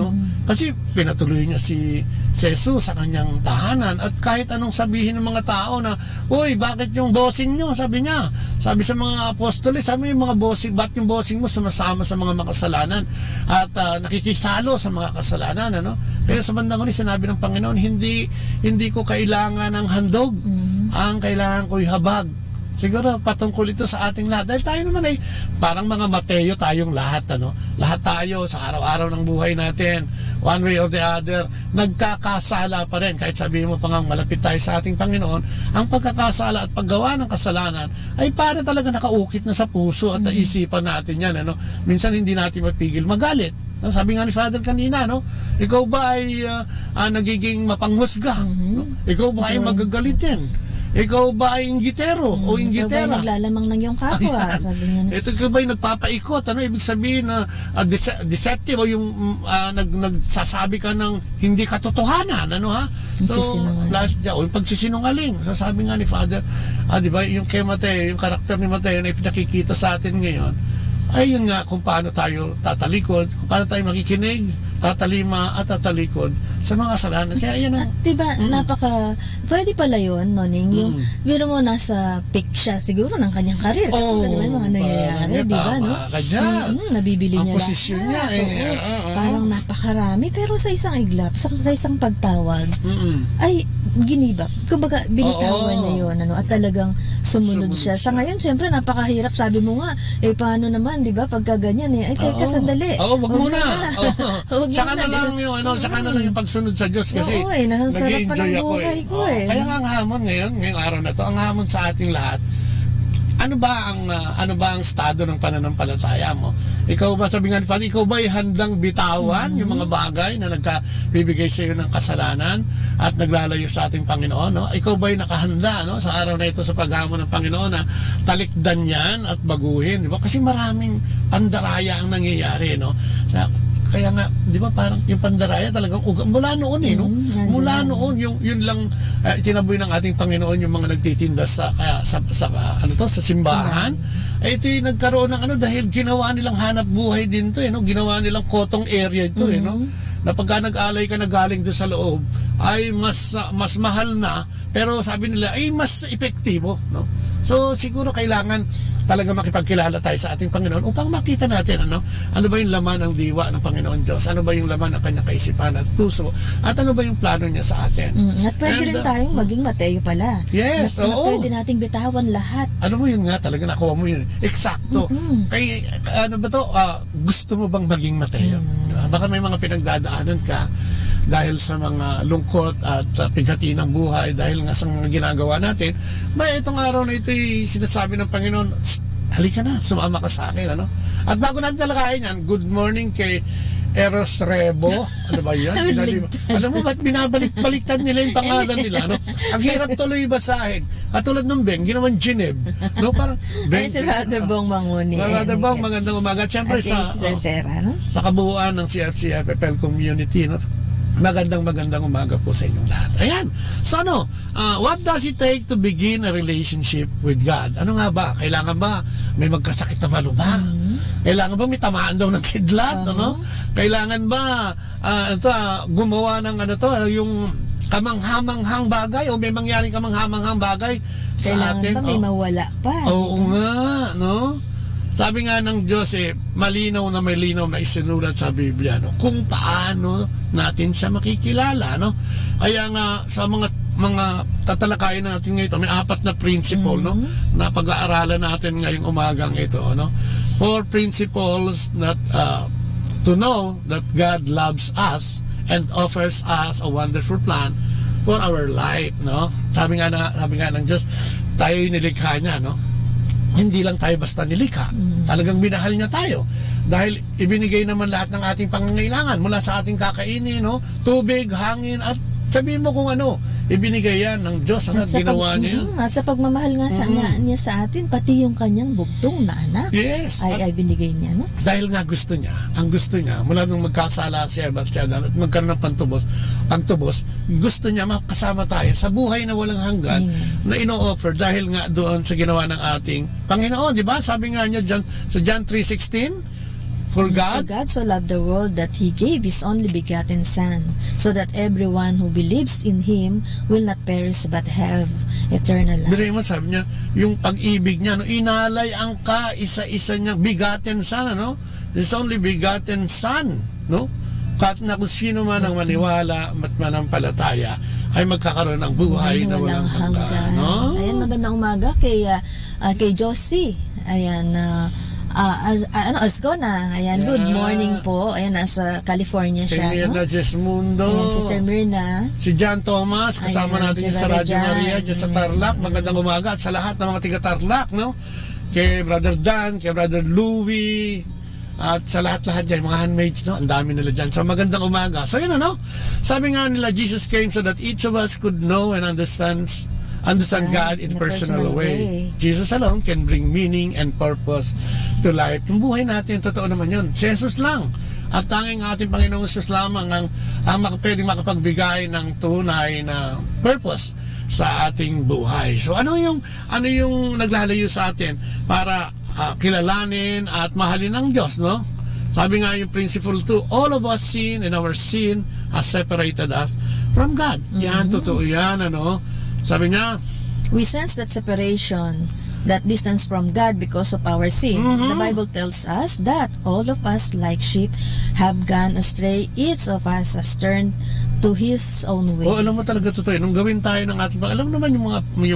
kasi pinatuloy niya si Jesus sa kanyang tahanan, at kahit anong sabihin ng mga tao na, "Uy, bakit yung bossing nyo?" Sabi niya, sabi sa mga apostoles, sabi yung mga bossing, ba't yung bossing mo sumasama sa mga makasalanan at nakikisalo sa mga kasalanan, Kaya sa bandang huli, sinabi ng Panginoon, hindi ko kailangan ng handog, ang kailangan ko'y habag. Siguro patungkol ito sa ating lahat. Dahil tayo naman ay parang mga Mateo tayong lahat. Lahat tayo sa araw-araw ng buhay natin, one way or the other, nagkakasala pa rin. Kahit sabihin mo pa nga malapit tayo sa ating Panginoon, ang pagkakasala at paggawa ng kasalanan ay para talaga nakaukit na sa puso at isipan natin yan. Minsan hindi natin mapigil magalit. Sabi nga ni Father kanina, ikaw ba ay nagiging mapanghusga? Ikaw ba ay magagalitin? Ikaw ba ay inggitero o inggitera? Ikaw ba ay naglalamang ng iyong kapwa? Sabi niya. Ikaw ba ay nagpapaikot? Ibig sabihin na deceptive o yung nagsasabi ka ng hindi katotohanan? So, yung pagsisinungaling. Sasabi nga ni Father, di ba, yung kay Mateo, yung karakter ni Mateo na ipinakikita sa atin ngayon, ay yun nga kung paano tayo tatalikod, kung paano tayo makikinig, tatalima at tatalikod sa mga kasalanan. Kaya yan at diba, pwede pala yun, Noning, yung biro mo nasa peak siya siguro ng kanyang karir. Diba yung mga nangyayari, diba, nabibili niya ang posisyon niya. Parang napakarami, pero sa isang iglap, sa isang pagtawag, ay ginibap. Kumbaga, binitawan Oo. niya yun, ano, at talagang sumunod siya. Sa ngayon, siyempre, napakahirap. Sabi mo nga, paano naman, di ba, pagka ganyan, ay, teka, sandali. Oo, wag muna. Huwag Saka muna, na lang di ba? yung, saka na lang yung pagsunod sa Diyos kasi Oo, nasasarap pa ng nag-i-enjoy ako buhay ko, Oo, eh. Kaya nga ang hamon ngayong araw na to, ang hamon sa ating lahat, ano ba ang estado ng pananampalataya mo? Ikaw ba, sabi nga ni Father, ikaw ba ay handang bitawan yung mga bagay na nagkabibigay sa iyo ng kasalanan at naglalayo sa ating Panginoon? No? Ikaw ba ay nakahanda, no, sa araw na ito sa paghamon ng Panginoon na talikdan yan at baguhin? Di ba? Kasi maraming pandaraya ang nangyayari. No? Kaya nga, di ba, parang yung pandaraya talagang mula noon mula noon yun lang itinaboy ng ating Panginoon yung mga nagtitinda sa simbahan. Ito yung nagkaroon ng dahil ginawa nilang hanap buhay din to, no? Ginawa nilang kotong area ito, no? Na pagka nag-alay ka na galing doon sa loob ay mas mahal na, pero sabi nila ay mas epektibo, no? So siguro kailangan talaga makipagkilala tayo sa ating Panginoon upang makita natin ano ba yung laman ng diwa ng Panginoon Diyos, ano ba yung laman ng kanyang kaisipan at puso, at ano ba yung plano niya sa atin. At pwede rin tayong maging Mateo pala. Yes, oo. Pwede nating bitawan lahat. Ano mo yun nga, talaga nakuha mo yun. Eksakto. Kay, ano ba to, gusto mo bang maging Mateo? Baka may mga pinagdadaanan ka dahil sa mga lungkot at pighati ng buhay, dahil nga sa mga ginagawa natin. Itong araw na ito sinasabi ng Panginoon, halika na, sumama ka sa akin, ano? At bago natin talakayin yan, good morning kay Eros Rebo. Ano ba yan? Alam mo ba't binabalik-baliktad nila yung pangalan nila, no? Ang hirap tuloy basahin. Katulad ng Beng, ginawan Gineb. No? Parang Beng, si Father Bong Manguni. Father Bong, magandang umaga. Siyempre sa kabuuan ng CFCF FL community, no? Magandang umaga po sa inyong lahat. Ayan. So what does it take to begin a relationship with God? Ano nga ba? Kailangan ba may magkasakit na malubha? Kailangan ba may tamaan daw ng kidlat? Kailangan ba gumawa ng yung kamanghamanghang bagay o may mangyaring kamanghamanghang bagay sa atin? Kailangan ba may mawala pa? Oo nga, no? Sabi nga ng Diyos, malinaw na isinulat sa Biblia, no? Kung paano natin siya makikilala, no? Kaya nga sa mga tatalakayin natin ngayon, may 4 na principle, no? Na pag-aaralan natin ngayong umagang ito, no? 4 principles that to know that God loves us and offers us a wonderful plan for our life, no? Sabi nga ng Diyos, tayo nilikha niya, no? Hindi lang tayo basta nilikha. Talagang minahal niya tayo. Dahil ibinigay naman lahat ng ating pangangailangan mula sa ating kakainin, no? Tubig, hangin, at sabihin mo kung ano, ibinigay yan ng Diyos, at ginawa niya yan. At sa pagmamahal nga niya sa atin, pati yung kanyang bugtong na anak, yes, ay binigay niya, no? Dahil nga gusto niya, mula nung magkasala si Eva at si Adan at magkaroon ng pagtubos, gusto niya makasama tayo sa buhay na walang hanggan na ino-offer dahil nga doon sa ginawa ng ating Panginoon, di ba? Sabi nga niya sa John 3:16, For God so loved the world that He gave His only begotten Son, so that everyone who believes in Him will not perish but have eternal life. Pero sabi niya, yung pag-ibig niya, no, inalay ang isa-isa niyang begotten Son, no? His only begotten Son, no? Kahit na kung sino man ang maniwala at manampalataya ay magkakaroon ng buhay na walang hanggan. No? Ayan, magandang umaga kay Josie. Ayan, Asgona. Ayan, good morning po. Ayan, nasa California siya. Kay Mirna Jesmundo. Ayan, Sister Mirna. Si John Thomas, kasama natin sa Radyo Maria, dyan sa Tarlac. Magandang umaga at sa lahat ng mga tiga Tarlac, no? Kay Brother Dan, kay Brother Louie, at sa lahat-lahat dyan, mga handmaids, no? Ang dami nila dyan. So, magandang umaga. So, yun, no? Sabi nga nila, Jesus came so that each of us could know and understand God in a personal way. Jesus alone can bring meaning and purpose to life. Yung buhay natin, totoo naman yun. Si Jesus lang. At tanging ating Panginoong Jesus lamang ang pwedeng makapagbigay ng tunay na purpose sa ating buhay. So ano yung naglalayo sa atin para kilalanin at mahalin ng Diyos, no? Sabi nga yung principle 2, all of us sin and our sin has separated us from God. Yan, totoo yan, ano? Sabi niya, we sense that separation, that distance from God because of our sin. The Bible tells us that all of us like sheep have gone astray. Each of us has turned to His own way. Alam mo talaga totoo. Nung gawin tayo ng ating, alam naman yung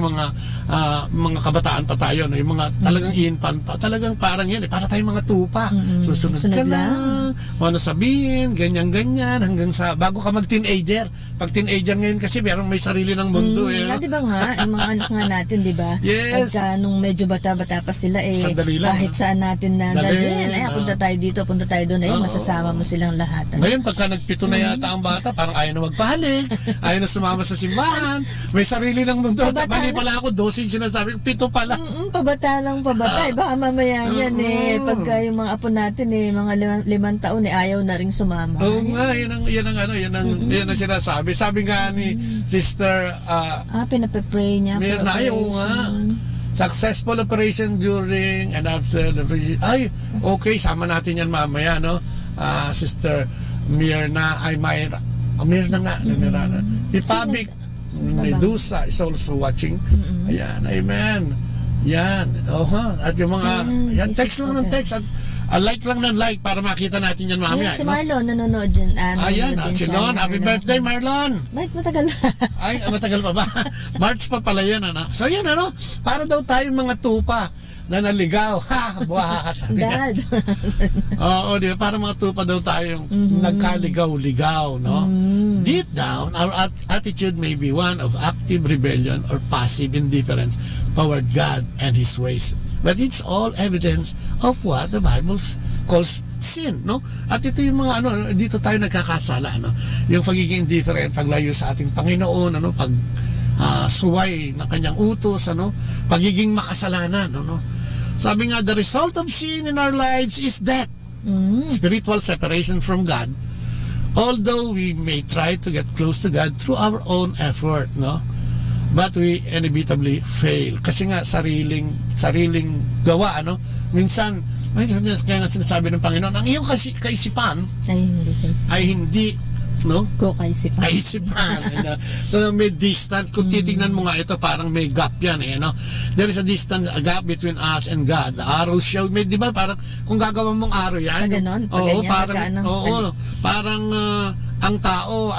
mga kabataan pa tayo, no? Yung mga talagang infant pa, talagang parang yan, para tayong mga tupa. Susunod ka lang, ano sabihin, ganyan-ganyan, hanggang sa, bago ka mag-teenager. Pag teenager ngayon kasi, meron may sarili ng mundo. Di ba nga, yung mga anak nga natin, di ba? Yes. Pagka nung medyo bata-bata pa sila, Sandali lang, kahit saan natin na dalhin, punta tayo dito, punta tayo doon, masasama mo silang lahat. Ngayon, pagka nagpito na yata ang bata, parang ayaw na magpahalik, ayaw na sumama sa simbahan, may sarili ng mundo. Mali pala ako, dosing sinasabi, 7 pala. Pabata lang pabata. Baka mamaya yan pagka yung mga apo natin mga 5 taon ayaw na ring sumama. Oo nga, yan ang sinasabi. Sabi nga ni Sister pinapipray niya. Ayaw nga. Successful operation during and after the ay, okay, sama natin yan mamaya, no? Sister Mirna, Mirna nga, Mirna. Si Pabik Medusa is also watching. Ayan, amen. Yan. At yung mga, yan, text lang ng text. At like lang ng like para makita natin yan mamaya. Si Marlon, nanonood dyan. Ayan, si Lon. Happy birthday, Marlon. Matagal na. Ay, matagal pa ba? March pa pala yan, ano? So yan, ano? Para daw tayong mga tupa na naligaw. Buha ka, sabi niya. Oo, di ba? Para mga tupa daw tayong nagkaligaw-ligaw, no? Deep down, our attitude may be one of active rebellion or passive indifference toward God and His ways. But it's all evidence of what the Bible calls sin, no? At ito yung mga, dito tayo nagkakasala, no? Yung pagiging indifferent, paglayo sa ating Panginoon, pag suway ng kanyang utos, pagiging makasalanan, Sabi nga, the result of sin in our lives is death. Spiritual separation from God. Although we may try to get close to God through our own effort, no? But we inevitably fail. Kasi nga, sariling gawa, Minsan kaya nga sinasabi ng Panginoon, ang iyong kaisipan ay hindi kaisipan. So may distance. Kung titingnan mo nga ito, parang may gap yan, There is a distance, a gap between us and God. The arrow show, di ba, parang kung gagawa mong arrow yan, parang ang tao,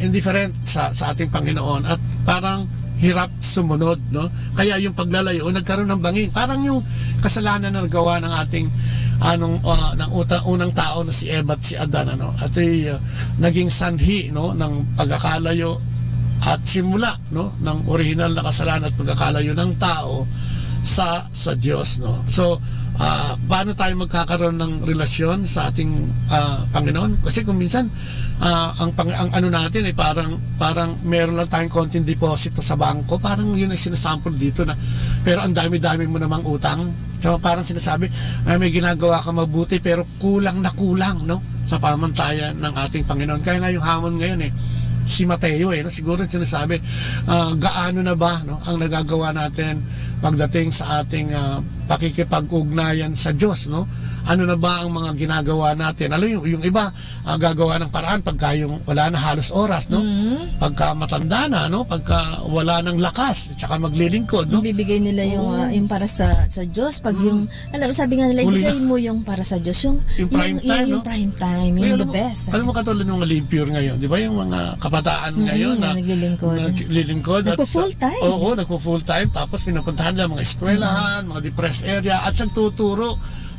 indifferent sa ating Panginoon, at parang hirap sumunod, no? Kaya yung paglalayo, nagkaroon ng bangin. Parang yung kasalanan na nagawa ng ating ng unang tao na si Eva at si Adan, at naging sanhi, ng pagkakalayo at simula, ng original na kasalanan at pagkakalayo ng tao sa Diyos, So paano tayo magkakaroon ng relasyon sa ating Panginoon? Kasi kung minsan ang ano natin parang meron lang tayong konting deposito sa bangko, parang yun ang sinasample dito na, pero ang dami-dami mo namang utang. So parang sinasabi, may ginagawa ka mabuti pero kulang na kulang, sa pamantayan ng ating Panginoon. Kaya nga yung hamon ngayon si Mateo, siguro sinasabi, gaano na ba, ang nagagawa natin pagdating sa ating pakikipag-ugnayan sa Diyos, ano na ba ang mga ginagawa natin? Alam yung iba, gagawa ng paraan pagka yung wala na halos oras, pagka matanda na, pagka wala ng lakas, tsaka maglilingkod, Bibigay nila yung para sa Diyos. Pag yung, sabi nga nila, ibigay mo yung para sa Diyos. Yung prime time, yung prime time, yung the best. Alam mo katulad ng mga limpure ngayon, di ba yung mga kabataan ngayon na naglilingkod. Nagpo-full time. Oo, nagpo-full time. Tapos pinupuntahan nila mga eskwelahan, mga depressed area, at nagtuturo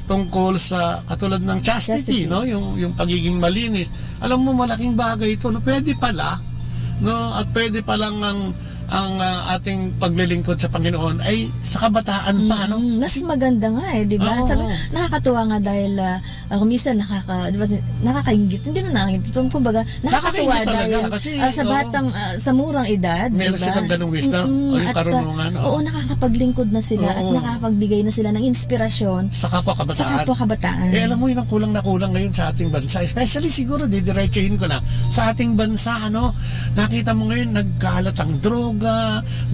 tungkol sa katulad ng chastity, yung pagiging malinis. Alam mo, malaking bagay ito, pwede pala, at pwede palang ang ating paglilingkod sa Panginoon ay sa kabataan pa, Mas maganda nga, di ba? Sabi, nakakatuwa nga dahil minsan nakakaingit. Hindi na nakakaingit. Kumbaga, nakakatuwa dahil kasi, sa batang, sa murang edad, meron silang ganung wisdom o yung karunungan. Oo, nakakapaglingkod na sila at nakakapagbigay na sila ng inspirasyon sa kapwa kabataan. Alam mo, yun ang kulang na kulang ngayon sa ating bansa. Especially siguro, didiretsuhin ko na, sa ating bansa, nakita mo ngayon, nagkalat ang droga,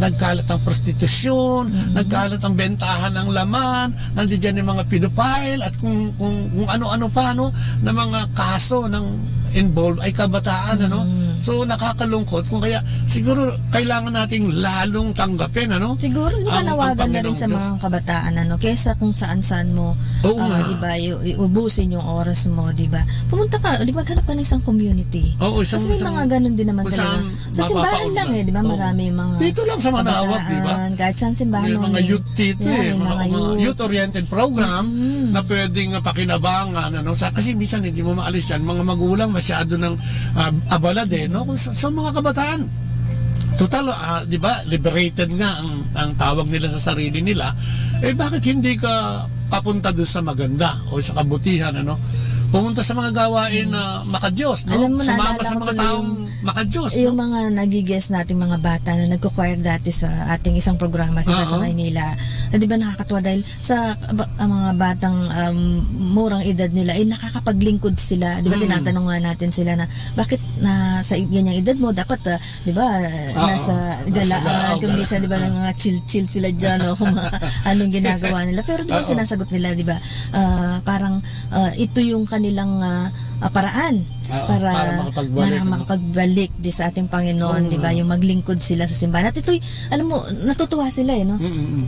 nagkalat ang prostitusyon, nagkalat ang bentahan ng laman, nandiyan yung mga pedophile at kung ano-ano pa, na mga kaso ng involved ay kabataan, So nakakalungkot kung kaya siguro kailangan nating lalong tanggapin Siguro panawagan na rin sa Diyos. mga kabataan kesa kung saan-saan mo Oo nga. di ba ubusin yung oras mo, di ba? Pumunta ka, di ba, ganap ka ng isang community. Oo, Kasi may mga ganun din naman kung talaga. saan Sa simbahan lang mapapaunlad. di ba? Oo. Marami yung mga Dito lang sa Manawag, di ba? kabataan, kahit saan simbahan May mo, mga youth dito may mga youth-oriented program na pwedeng pakinabangan kasi minsan hindi mo maalis yan, mga magulang masyado ng abala din kung sa mga kabataan. Total, di ba, liberated nga ang tawag nila sa sarili nila. Bakit hindi ka papunta doon sa maganda o sa kabutihan, pumunta sa mga gawain na makadiyos, Alam mo, sumama naalala sa ko mga tuloy taong makadiyos, yung mga nagigess nating mga bata na nagko-choir dati sa ating isang programa sa Maynila. Di ba nakakatuwa dahil sa mga batang murang edad nila ay nakakapaglingkod sila. Di ba tinatanong nga natin sila na bakit na sa ganyang edad mo dapat di ba nasa galaan kung minsan di ba mga chill sila diyan kung anong ginagawa nila. Pero di ba sinasagot nila di ba parang ito yung kanilang paraan para makapagbalik di sa ating Panginoon, di ba? Yung maglingkod sila sa simbahan. At ito'y, alam mo, natutuwa sila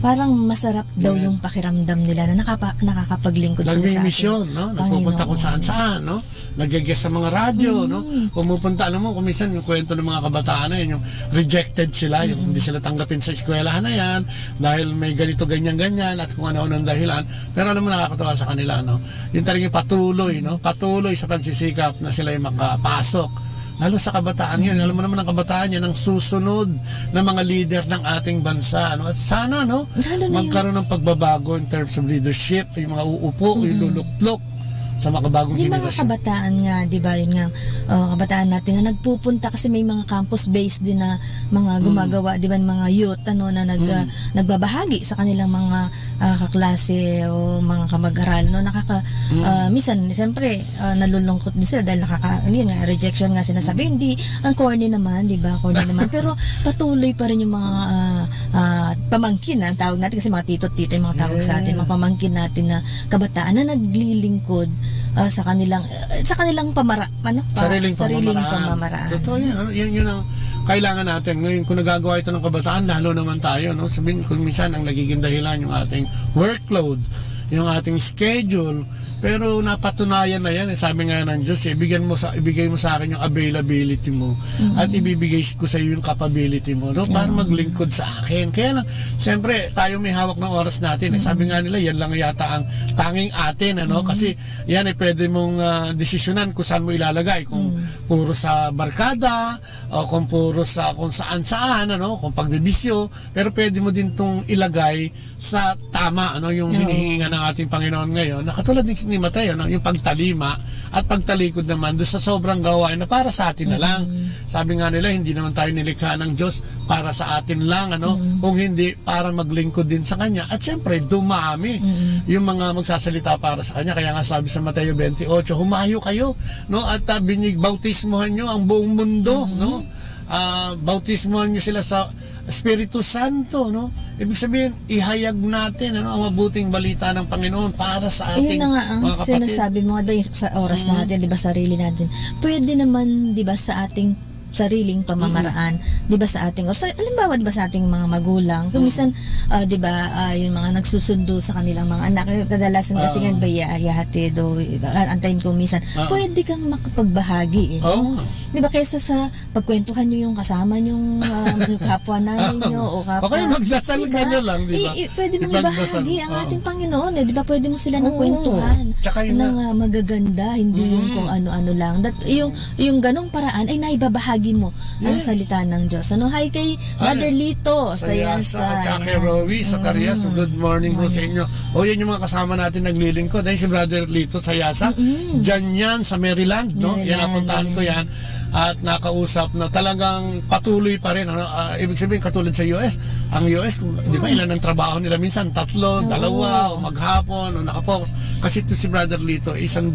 Parang masarap daw yung pakiramdam nila na nakakapaglingkod sila sa ating misyon, nagpupunta kung saan-saan, nag-guest sa mga radyo, pumupunta, alam mo, kumisan yung kwento ng mga kabataan na yun, yung rejected sila, yung hindi sila tanggapin sa eskwelahan na yan, dahil may ganito, ganyan-ganyan, at kung ano-ano ang dahilan. Pero alam mo, nakakatawa sa kanila, yung talagang patuloy sa pagsisikap na sila yung makapasok. Lalo sa kabataan yun. Alam mo naman ang kabataan yan ang susunod na mga leader ng ating bansa. At sana, magkaroon ng pagbabago in terms of leadership, yung mga uupo, yung luluklok sa makabagong yung mga generasyon. kabataan nga, di ba, yun nga, kabataan natin na nagpupunta kasi may mga campus-based din na mga gumagawa, di ba, mga youth, na nagbabahagi sa kanilang mga kaklase o mga kamag-aral, minsan, siyempre, nalulungkot din sila dahil yun nga, rejection nga sinasabi, hindi, ang corny naman, di ba, pero patuloy pa rin yung mga pamangkin, ang tawag natin, kasi mga tito-tita yung mga tawag sa atin, mga pamangkin natin na kabataan na naglilingkod sa kanilang sariling pamamaraan. Totoo yan. Yun ang kailangan natin. Ngayon, kung nagagawa ito ng kabataan, lalo naman tayo. Sabihin, kung minsan ang nagiging dahilan yung ating workload, yung ating schedule, pero napatunayan na yan, sabi nga ng Diyos, ibigay mo sa akin yung availability mo at ibibigay ko sa iyo yung capability mo para maglingkod sa akin. Kaya lang, siyempre, tayo may hawak ng oras natin. Sabi nga nila, yan lang yata ang tanging atin. Kasi yan ay pwede mong desisyonan kung saan mo ilalagay. Kung puro sa barkada, o kung puro sa kung saan-saan, kung pagbibisyo. Pero pwede mo din itong ilagay sa tama, yung hinihinga ng ating Panginoon ngayon. Nakatulad din ni Mateo, yung pagtalima at pagtalikod naman doon sa sobrang gawain na para sa atin na lang. Sabi nga nila, hindi naman tayo nilikha ng Diyos para sa atin lang, kung hindi para maglingkod din sa Kanya. At syempre, dumami yung mga magsasalita para sa Kanya. Kaya nga sabi sa Mateo 28, humayo kayo, at bautismohan nyo ang buong mundo, bautismohan nyo sila sa Espiritu Santo, Ibig sabihin, ihayag natin ang mabuting balita ng Panginoon para sa ating na nga ang mga kapatid. Sinasabi mo nga sa oras natin, di ba, sarili natin. Pwede naman, di ba, sa ating sariling pamamaraan, di ba, sa ating, alimbawa, di ba, sa ating mga magulang, kung minsan, di ba, yung mga nagsusundo sa kanilang mga anak, kadalasan kasi nga, ba, iyahatid o antayin ko minsan, pwede kang makapagbahagi, di ba, kaysa sa pagkwentuhan nyo yung kasama nyong kapwa nanay nyo o kapwa, okay, magdasal ka na lang, di ba? Pwede mong ibahagi ang ating Panginoon, di ba, pwede mo sila ng kwentuhan ng magaganda, hindi yung kung ano-ano lang. Yung ganong paraan ay naibabahagi mo ang salita ng Diyos. Hi kay Mother Lito sa Yasa. At kay Rowie sa Carias. Good morning po sa inyo. Yan yung mga kasama natin naglilingkod. Ay si Brother Lito sa Yasa. Diyan yan sa Maryland. Yan, napuntahan ko yan. At nakausap na talagang patuloy pa rin. Ibig sabihin, katulad sa US, ang US, di ba, ilan ang trabaho nila minsan? 3, 2, o maghapon, o nakapokus. Kasi ito si Brother Lito, isang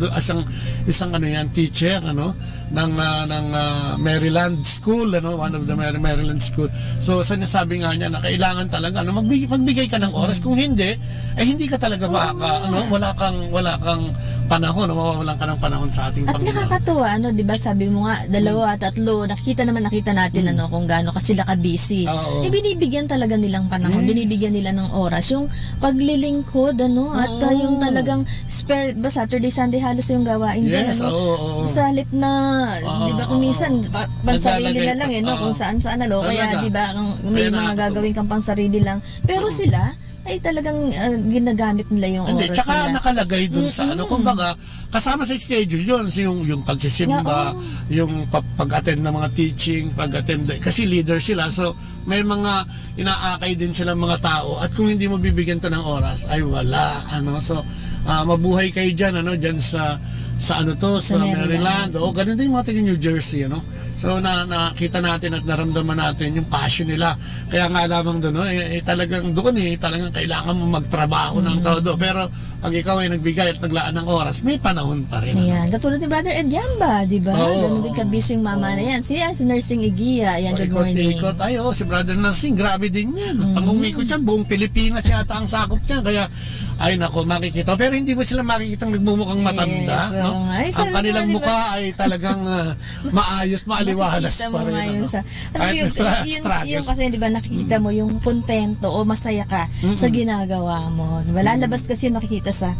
teacher, ng Maryland School, one of the Maryland School. So, sinasabi nga niya na kailangan talaga, magbigay ka ng oras. Kung hindi, hindi ka talaga wala kang panahon, mawawalan ka ng panahon sa ating At Panginoon. nakakatuwa, di ba, sabi mo nga, 2, 3, nakita natin, kung gaano kasi sila ka-busy. Oo. Binibigyan talaga nilang panahon, binibigyan nila ng oras. Yung paglilingkod, at yung talagang spare, ba, Saturday, Sunday, halos yung gawain dyan, Yes, oo. Sa halip na, di ba, kung minsan, pansarili na lang, kung saan-saan, kaya, Talaga. di ba, may Kaya mga gagawin kang pansarili lang. Pero sila, ay talagang ginagamit nila yung Hindi, oras tsaka nila. nakalagay dun sa kumbaga, kasama sa schedule yun, yung pagsisimba, yung pag-attend ng mga teaching, pag-attend, kasi leader sila, so may mga inaakay din silang mga tao, at kung hindi mo bibigyan to ng oras, ay wala, so, mabuhay kayo dyan, dyan sa Maryland, ganun din yung mga taga New Jersey, So nakita natin at naramdaman natin yung passion nila. Kaya nga lamang doon, talagang kailangan mo magtrabaho ng todo. Pero pag ikaw ay nagbigay at naglaan ng oras, may panahon pa rin. Ayan, katulad ni Brother Edyamba, di ba? Ganun din kabisyo yung mama na yan. Si Nursing Igia, ayan, good morning. Ikot, si Brother Nursing, grabe din yan. Pag umikot yan, buong Pilipinas yata ang sakop niya. Kaya, ay nako, makikita. Pero hindi mo sila makikita magmumukhang matanda. Yes, ang kanilang mukha ay talagang maayos, maaliwalas pa rin. Yung kasi, di ba, nakikita mo yung kontento o masaya ka sa ginagawa mo. Lalabas kasi yung nakikita sa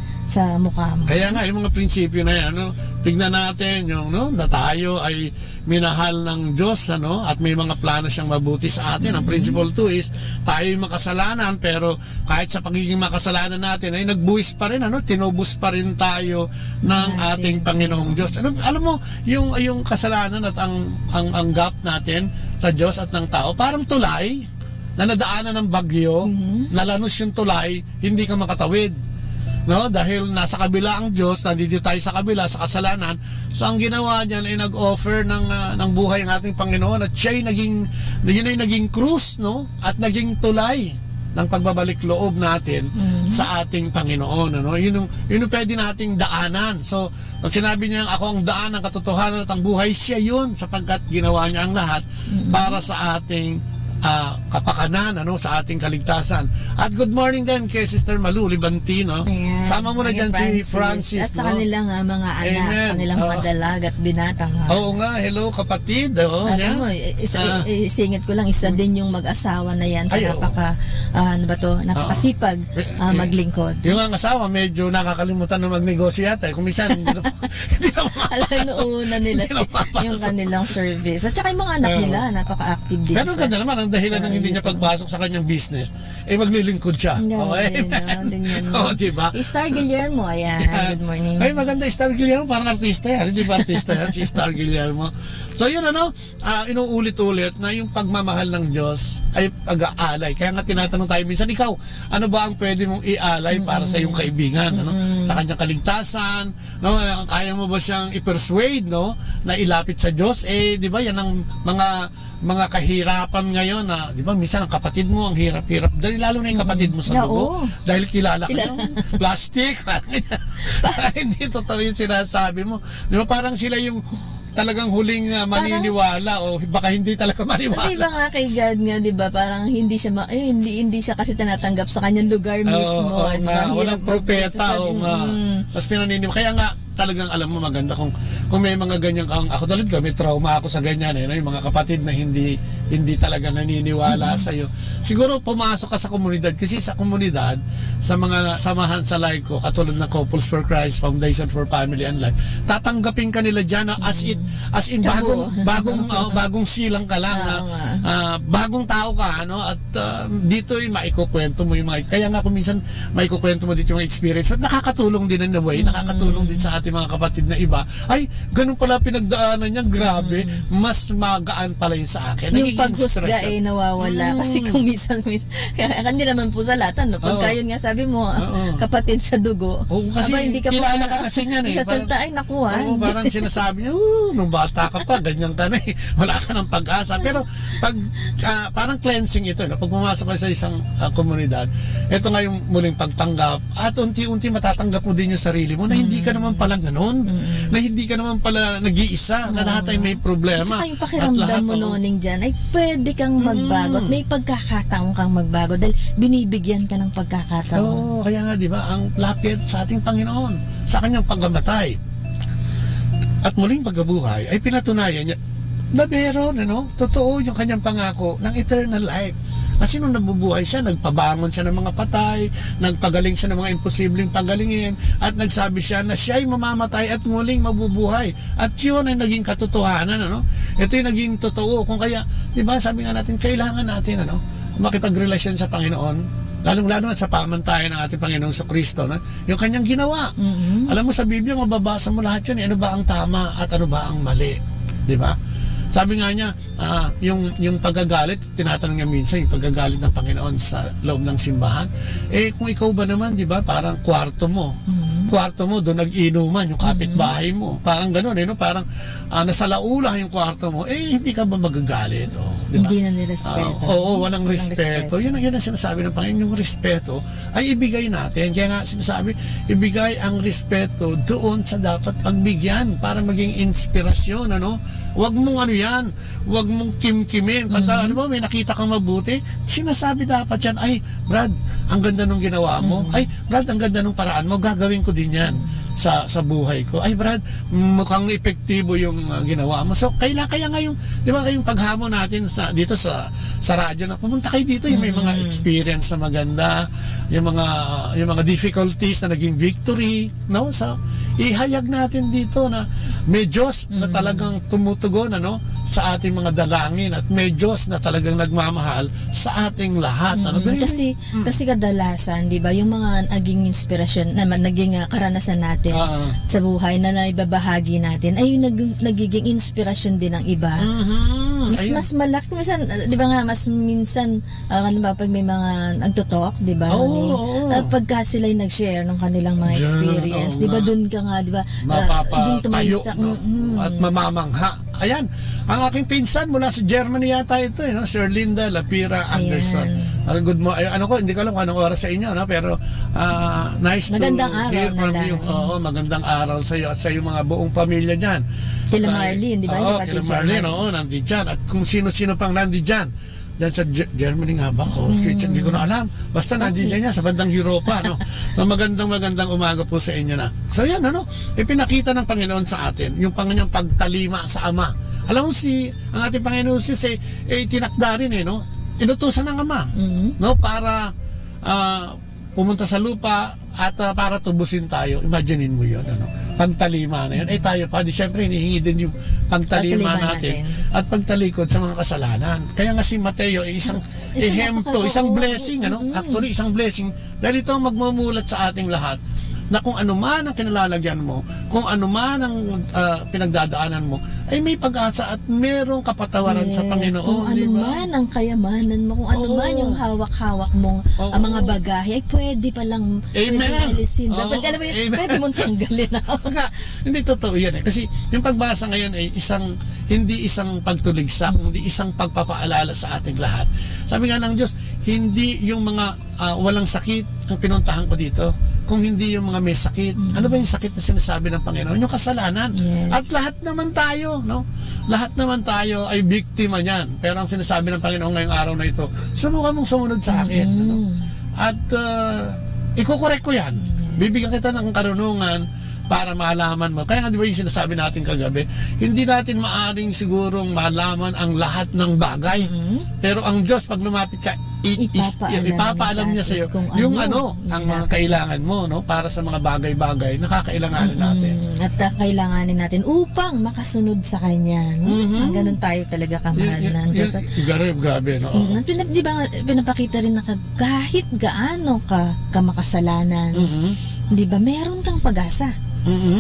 mukha mo. Kaya nga, yung mga prinsipyo na yan, tignan natin yung, na tayo ay minahal ng Diyos, at may mga plano siyang mabuti sa atin. Ang principle 2 is, tayo yung makasalanan, pero kahit sa pagiging makasalanan natin, ay nagbuwis pa rin, tinubos pa rin tayo ng ating Panginoong Diyos. Alam mo, yung kasalanan at ang gap natin sa Diyos at ng tao, parang tulay na nadaanan ng bagyo, nalanos yung tulay, hindi ka makatawid. Dahil nasa kabila ang Diyos, nandito tayo sa kabila, sa kasalanan. So ang ginawa niyan ay nag-offer ng buhay ang ating Panginoon, at siya ay naging krus, at naging tulay ng pagbabalik loob natin sa ating Panginoon. Yun yung pwede nating daanan. So, pag sinabi niya, ako ang daan, ang katotohanan at ang buhay, siya yun, sapagkat ginawa niya ang lahat para sa ating kapakanan, sa ating kaligtasan. At good morning din kay Sister Malu Libantino. Sama mo na dyan si Francis. At sa kanilang mga anak, kanilang madalag at binatang. Oo nga, hello kapatid. Alam mo, isingit ko lang, isa din yung mag-asawa na yan sa napakasipag maglingkod. Yung ang asawa, medyo nakakalimutan na magnegosyo yata. Kung minsan, hindi na alam, noona nila yung kanilang service. At saka yung mga anak nila, napaka-active din. Pero ganda naman, ang dahilan ng hindi niya pagpasok sa kanyang business, maglilingkod siya. Okay? Diba? Star Guillermo, ayan. Good morning. Ay, maganda, Star Guillermo, parang artista yan. Hindi ba artista yan, si Star Guillermo? So yun, inuulit-ulit na yung pagmamahal ng Diyos ay pag-aalay. Kaya nga tinatanong tayo minsan, ikaw, ano ba ang pwede mong ialay para sa iyong kaibigan? Sa kanyang kaligtasan? Kaya mo ba siyang i-persuade, na ilapit sa Diyos? Di ba, yan ang mga kahirapan ngayon na, di ba, minsan ang kapatid mo ang hirap-hirap, dahil lalo na yung kapatid mo sa dugo, dahil kilala ka ng plastic, hindi totoo yung sinasabi mo. Di ba, parang sila yung talagang huling maniniwala o baka hindi talaga maniwala. Di ba nga kay God nga, di ba, parang hindi siya hindi siya kasi tinatanggap sa kanyang lugar mismo. Walang propeta mas pinaniniwala. Kaya nga, talagang alam mo maganda kung may mga ganyan kang ako tulad ko, may trauma ako sa ganyan yung mga kapatid na hindi talaga naniniwala sa iyo. Siguro pumasok ka sa komunidad, kasi sa komunidad, sa mga samahan sa like ko, katulad ng Couples for Christ, Foundation for Family and Life, tatanggapin ka nila diyan as in bagong silang ka lang, bagong tao ka, at dito maikukwento mo yung mga, kaya nga kung minsan maikukwento mo dito yung mga experience, at nakakatulong din in a way, nakakatulong din sa ating mga kapatid na iba, ay ganun pala pinagdaanan niya, grabe, mas magaan pala yun sa akin. Yung paghusga nawawala, kasi kung minsan hindi naman po sa lahat, pagka yun nga sabi mo, kapatid sa dugo, kasi hindi ka kilala ka kasi niyan kasalta, ay nakuha. Parang sinasabi niya, nung bata ka pa, ganyan ka na wala ka ng pag-asa. Pero pag parang cleansing ito, pag pumasok ka sa isang komunidad, ito nga yung muling pagtanggap, at unti-unti matatanggap mo din yung sarili mo na hindi ka naman pala ganun, na hindi ka naman pala nag-iisa, na lahat ay may problema. At saka yung pakiramdam mo noning dyan, ay pwede kang magbago at may pagkakataon kang magbago dahil binibigyan ka ng pagkakataon. Oo, kaya nga, di ba, ang lapit sa ating Panginoon, sa kanyang pagkamatay at muling pagkabuhay, ay pinatunayan niya na meron, totoo yung kanyang pangako ng eternal life. Kasi nung nabubuhay siya, nagpabangon siya ng mga patay, nagpagaling siya ng mga imposibleng pagalingin, at nagsabi siya na siya'y mamamatay at muling mabubuhay. At yun ay naging katotohanan, Ito yung naging totoo. Kung kaya, di ba, sabi nga natin, kailangan natin, makipagrelasyon sa Panginoon, lalong-lalo na sa pamantayan ng ating Panginoong sa Kristo, yung kanyang ginawa. Alam mo, sa Biblia, mababasa mo lahat yun, ano ba ang tama at ano ba ang mali. Di ba? Sabi nga niya, yung pagagalit, tinatanong niya minsan, yung pagagalit ng Panginoon sa loob ng simbahan, kung ikaw ba naman, di ba, parang kwarto mo, doon nag-inuman, yung kapitbahay mo, parang gano'n, parang nasa laulah yung kwarto mo, hindi ka ba magagalit? Diba? Hindi na nirespeto. Oo, walang respeto. Yun ang sinasabi ng Panginoon, yung respeto ay ibigay natin. Kaya nga sinasabi, ibigay ang respeto doon sa dapat pagbigyan para maging inspirasyon, Huwag mong huwag mong kimkimin. Pagka, may nakita kang mabuti, sinasabi dapat yan, ay, Brad, ang ganda nung ginawa mo. Ay, Brad, ang ganda nung paraan mo, gagawin ko din yan sa buhay ko. Ay, Brad, mukhang epektibo yung ginawa mo. So, kaya nga yung, di ba, yung paghamon natin dito sa radyo na pumunta kayo dito, yung may mga experience na maganda, yung mga difficulties na naging victory, So, ihayag natin dito na may Diyos na talagang tumutugon sa ating mga dalangin at may Diyos na talagang nagmamahal sa ating lahat. Kasi kadalasan, di ba, yung mga naging inspirasyon naman, naging karanasan natin sa buhay na naibabahagi natin ay yung nagiging inspirasyon din ng iba. Mas malaki minsan, di ba nga, mas minsan pag may mga nagtotalk, di ba, pagka sila'y nag-share ng kanilang mga experience, di ba, dun ka nga, di ba, mapapatayo at mamamangha. Ayan, ang aking pinsan mula sa Germany yata ito, Sir Linda Lapira Anderson. Good mo, hindi ko alam kung anong oras sa inyo, pero nice magandang to hear from you. Magandang araw sa iyo at sa iyong mga buong pamilya dyan. Kila Marlene, di ba? Kila Marlene, nandito dyan. At kung sino-sino pang nandito dyan. Diyan sa Germany nga ba? Hindi ko na alam. Basta nandito niya sa bandang Europa. So magandang umaga po sa inyo na. So yan, ipinakita ng Panginoon sa atin yung Panginoong pagtalima sa Ama. Alam mo ang ating Panginoon tinakda rin inutusan ng Ama para pumunta sa lupa at para tubusin tayo. Imaginein mo yun, pagtalima na yun. Tayo pa, siyempre hinihingi din yung pagtalima natin at pagtalikod sa mga kasalanan. Kaya nga si Mateo ay isang ehemplo, isang blessing, Actually, isang blessing dahil ito magmumulat sa ating lahat na kung ano man ang kinalalagyan mo, kung ano man ang pinagdadaanan mo, ay may pag-asa at merong kapatawaran sa Panginoon. Kung ano man ang kayamanan mo, kung ano man yung hawak-hawak mong mga bagahe, ay pwede palang alisin. Alam mo yun, pwede mong tanggalin. Hindi totoo yan Kasi yung pagbasa ngayon ay hindi isang pagtuligsa, kundi isang pagpapaalala sa ating lahat. Sabi nga ng Diyos, hindi yung mga walang sakit ang pinuntahan ko dito, kung hindi yung mga may sakit. Ano ba yung sakit na sinasabi ng Panginoon? Yung kasalanan. At lahat naman tayo, lahat naman tayo ay biktima niyan. Pero ang sinasabi ng Panginoon ngayong araw na ito, subukan mong sumunod sa akin. At ikukorek ko yan. Bibigyan kita ng karunungan para malaman mo. Kaya nga di ba yung sinasabi natin kagabi, hindi natin maaring sigurong malaman ang lahat ng bagay. Pero ang Diyos, pag lumapit ka, ipapaalam niya sa iyo yung ang mga kailangan mo para sa mga bagay-bagay na kakailanganin natin. At kailanganin natin upang makasunod sa Kanya. Ganun tayo talaga kamahal ng Diyos. Grabe, Di ba pinapakita rin na kahit gaano ka makasalanan, di ba, meron kang pag-asa.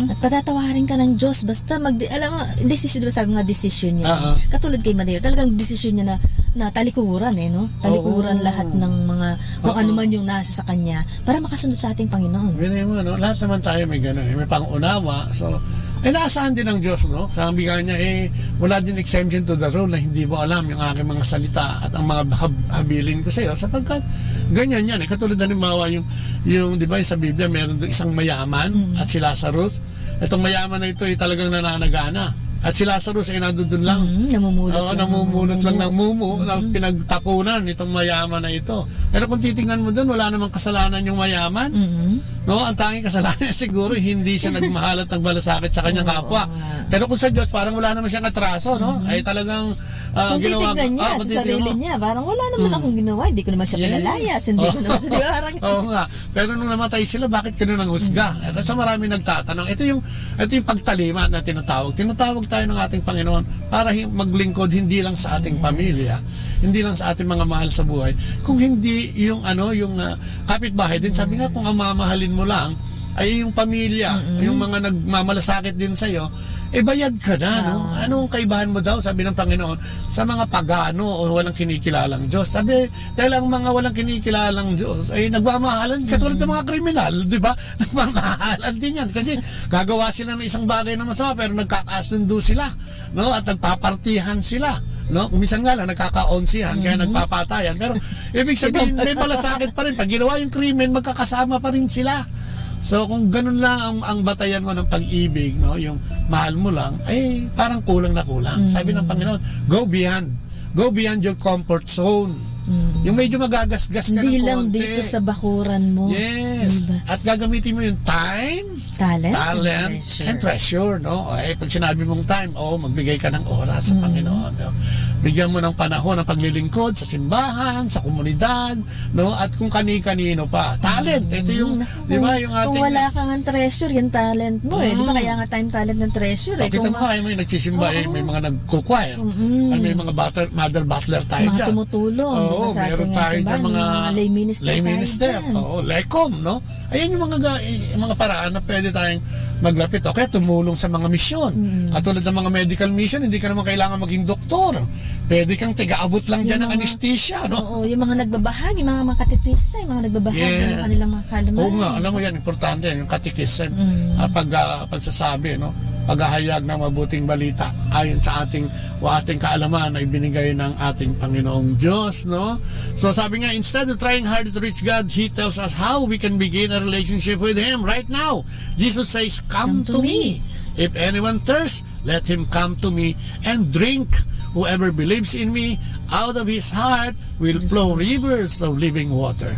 At patatawarin ka ng Diyos basta alam mo, decision, diba sabi nga decision niya, katulad kay Mateo, talagang decision niya na talikuran talikuran lahat ng mga kung ano man yung nasa sa kanya para makasunod sa ating Panginoon. Lahat naman tayo may gano'n, may pang-unawa. So naasahan din ng Diyos, sabi nga niya, wala din exemption to the rule na hindi mo alam yung aking mga salita at ang mga habilin ko sa iyo, sapagkat ganyan yan. Katulad na halimbawa yung di ba sa Biblia, meron doon isang mayaman at si Lazarus. Itong mayaman na ito ay talagang nananagana. At si Lazarus ay nandun lang. Namumulot lang ng mumu na pinagtakunan itong mayaman na ito. Pero kung titingnan mo doon, wala namang kasalanan yung mayaman. No, ang tanging kasalanan siguro hindi siya nagmahalat ng balasakit sa kanyang kapwa. Pero kung sa Diyos, parang wala naman siyang atraso, no? Ay talagang kung ginawa titignan niya sa sarili niya, parang wala naman akong ginawa, hindi ko naman siya pinalayas, hindi ko naman siya parang... Oo nga. Pero nung namatay sila, bakit ka nang husga? Kasi marami nagtatanong. Ito yung pagtalima na tinatawag. Tinatawag tayo ng ating Panginoon para maglingkod hindi lang sa ating pamilya, hindi lang sa ating mga mahal sa buhay, kung hindi yung kapitbahay din. Sabi nga, kung ang mamahalin mo lang ay yung pamilya, yung mga nagmamalasakit din sa iyo, bayad ka na, no? Anong kaibahan mo daw, sabi ng Panginoon, sa mga pagano o walang kinikilalang Diyos? Sabi, dahil ang mga walang kinikilalang Diyos ay nagmamahalan, katulad ng mga kriminal, di ba? Nagmamahalan din yan. Kasi gagawa sila ng isang bagay na masama, pero nagkakasundo sila, no? At nagpapartihan sila. No? Minsan nga lang nagkakaonsihan, kaya nagpapatayan. Pero ibig sabihin, may malasakit pa rin. Pag ginawa yung krimen, magkakasama pa rin sila. So kung ganun lang ang batayan mo ng pag-ibig, no, yung mahal mo lang, ay parang kulang na kulang. Sabi ng Panginoon, go beyond your comfort zone. Yung medyo magagasgas ka hindi ng lang konti. dito sa bakuran mo. Yes. Diba? At gagamitin mo yung time, talent and treasure. No? Ay, pag sinabi mong time, magbigay ka ng oras sa Panginoon. No? Bigyan mo ng panahon ng paglilingkod sa simbahan, sa komunidad, no? At kung kani-kanino pa. Talent, ito yung, di ba, yung ating... Kung wala kang treasure, yung talent mo eh. Di ba kaya nga time, talent, ng treasure eh. Kita mo nga, may nagsisimba, may mga nagkukwire, may mga mother butler tayo dyan. Mga tumutulong. Oo, meron tayo dyan mga lay minister. Oo, lecom, no? Ayan yung mga paraan na pwede tayong maglapit. O kaya tumulong sa mga misyon. Katulad ng mga medical mission, hindi ka naman kailangan maging doktor. Pwede kang tiga-abot lang dyan ng anesthesia, no? Oo, yung mga nagbabahagi, mga katekista, yung mga nagbabahagi ng kanilang mga kaalaman. Oo nga, alam mo yan, importante yan, yung katekism. Pagsasabi, no? Paghahayag ng mabuting balita ayon sa ating kaalaman na ibinigay ng ating Panginoong Diyos, no? So sabi nga, instead of trying hard to reach God, He tells us how we can begin a relationship with Him right now. Jesus says, come to me. If anyone thirsts, let him come to me and drink. Whoever believes in me, out of his heart will flow rivers of living water.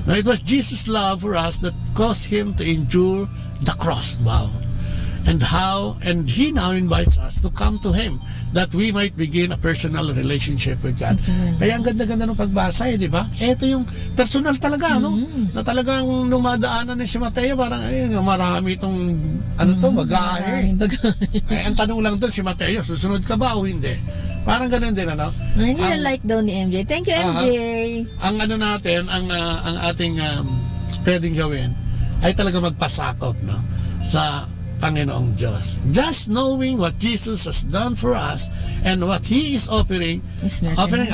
Now, it was Jesus' love for us that caused him to endure the cross bow. And he now invites us to come to him that we might begin a personal relationship with God. Kaya ang ganda-ganda ng pagbasa, di ba? Ito yung personal talaga, no? Na talagang numadaanan ni si Mateo, parang, marami itong, bagahe. Ang tanong lang doon, si Mateo, susunod ka ba o hindi? Parang ganun din, ano? Like daw ni MJ. Thank you, MJ. Ang ating pwedeng gawin ay talaga magpasakop, no? Sa Panginoong Diyos. Just knowing what Jesus has done for us and what He is offering us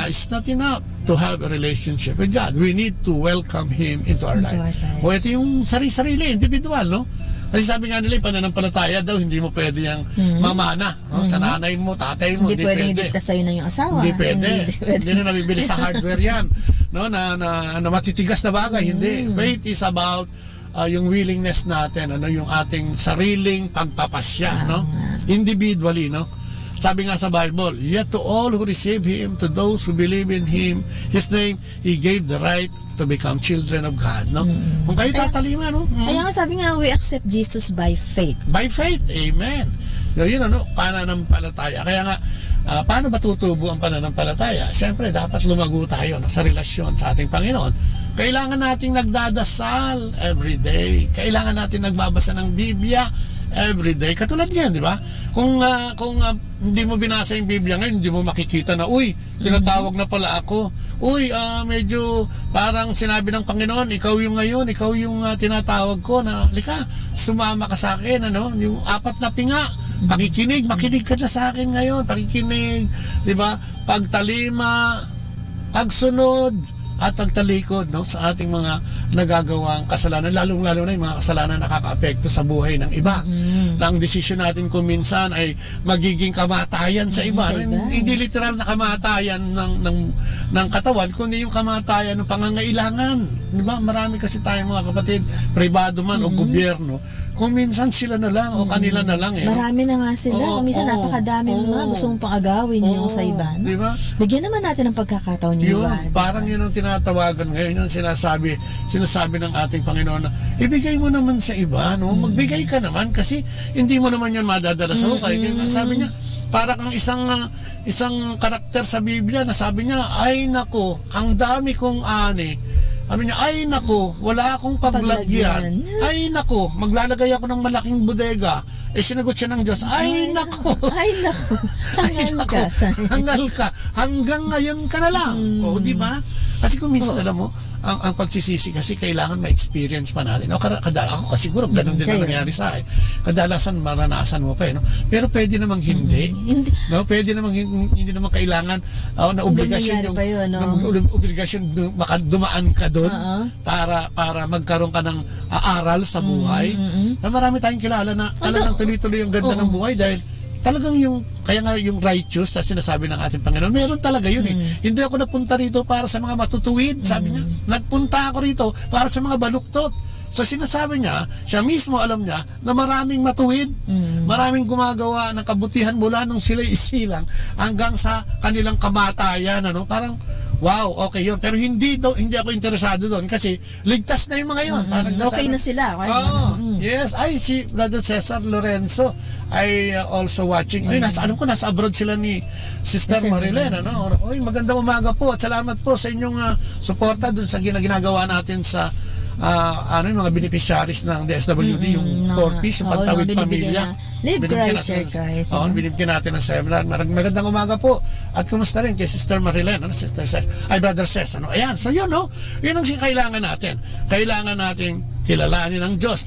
is not enough to have a relationship with God. We need to welcome Him into our life. O ito yung sarili-sarili, individual, no? Kasi sabi nga nila, pananampalataya daw, hindi mo pwede yung mamana. No? Sa nanay mo, tatay mo, hindi pwede. Hindi pwede sa'yo na yung asawa. Hindi pwede. Hindi na nabibili sa hardware yan. No? Na matitigas na bagay. Hindi. Faith is about yung willingness natin, yung ating sariling pagpapasya, no? Individually, no? Sabi nga sa Bible, yet to all who receive Him, to those who believe in Him, His name, He gave the right to become children of God, no? Kung kayo tatalima, no? Kaya nga sabi nga, we accept Jesus by faith. By faith, amen. Yun, pananampalataya. Kaya nga, paano ba tutubo ang pananampalataya? Siyempre, dapat lumago tayo sa relasyon sa ating Panginoon. Kailangan nating nagdadasal everyday. Kailangan natin nagbabasa ng Biblia everyday. Katulad niyan, di ba? Kung hindi mo binasa yung Biblia ngayon, hindi mo makikita na, tinatawag na pala ako. Medyo parang sinabi ng Panginoon, ikaw yung ngayon, ikaw yung tinatawag ko na, lika, sumama ka sa akin, yung 4 na pinga. Makikinig ka na sa akin ngayon. Pakikinig, di ba? Pagtalima, pagsunod, at pagtalikod, no, sa ating mga nagagawang kasalanan, lalong-lalo na yung mga kasalanan na nakaka-apekto sa buhay ng iba. Na ang desisyon natin kung minsan ay magiging kamatayan sa iba. Hindi literal na kamatayan ng katawan, kundi yung kamatayan ng pangangailangan. Di ba? Marami kasi tayong mga kapatid, pribado man o gobyerno, kung minsan sila na lang o kanila na lang. Marami na nga sila. Oo, Kung minsan oo, napakadami oo. mga gusto mong pang-agawin yung sa iba. No? Di ba? Bigyan naman natin ng pagkakataon Yun, yung parang yun ang tinatawagan ngayon, yung sinasabi ng ating Panginoon na ibigay mo naman sa iba, no? Magbigay ka naman kasi hindi mo naman yun madadala sa hukay. Kaya sabi niya, para kang isang karakter sa Biblia na sabi niya, ay nako, ang dami kong ani. Sabi niya, ay nako, wala akong paglagyan. Ay nako, maglalagay ako ng malaking bodega. Sinagot siya ng Diyos, ay nako. Ay nako, hangal ka. Hanggang ngayon ka na lang. O, di ba? Kasi kung minsan, alam mo, ang pagsisisi kasi kailangan ma-experience pa natin. O, ako kasi siguro ganun din ang nangyari sa akin. Kadalasan maranasan mo pa Pero pwede namang hindi. No, pwede namang hindi naman kailangan na obligasyon obligasyon dumaan ka doon para magkaroon ka ng aral sa buhay. Na marami tayong kilala na talagang tuloy-tuloy yung ganda ng buhay dahil talagang kaya nga yung righteous sa sinasabi ng ating Panginoon, meron talaga yun Hindi ako napunta rito para sa mga matutuwid, sabi niya. Nagpunta ako rito para sa mga baluktot. So sinasabi niya, siya mismo alam niya na maraming matuwid, maraming gumagawa ng kabutihan mula nung sila'y isilang hanggang sa kanilang kamatayan. Parang, wow, okay yun. Pero hindi ako interesado doon kasi ligtas na yung mga yun. Okay na sila. Yes, si Brother Cesar Lorenzo ay also watching. Alam ko, nasa abroad sila ni Sister Marilyn. Magandang umaga po at salamat po sa inyong suporta doon sa ginagawa natin sa yung mga beneficiaries ng DSWD, yung 4Ps, yung pagtawid pamilya. Live Christ, share Christ. Binibigyan natin ng seminar. Magandang umaga po. At kumusta rin kay Sister Marilyn, Sister Ces, Brother Ces. Ayan, so yun, yun ang kailangan natin. Kailangan natin kilalanin ng Diyos,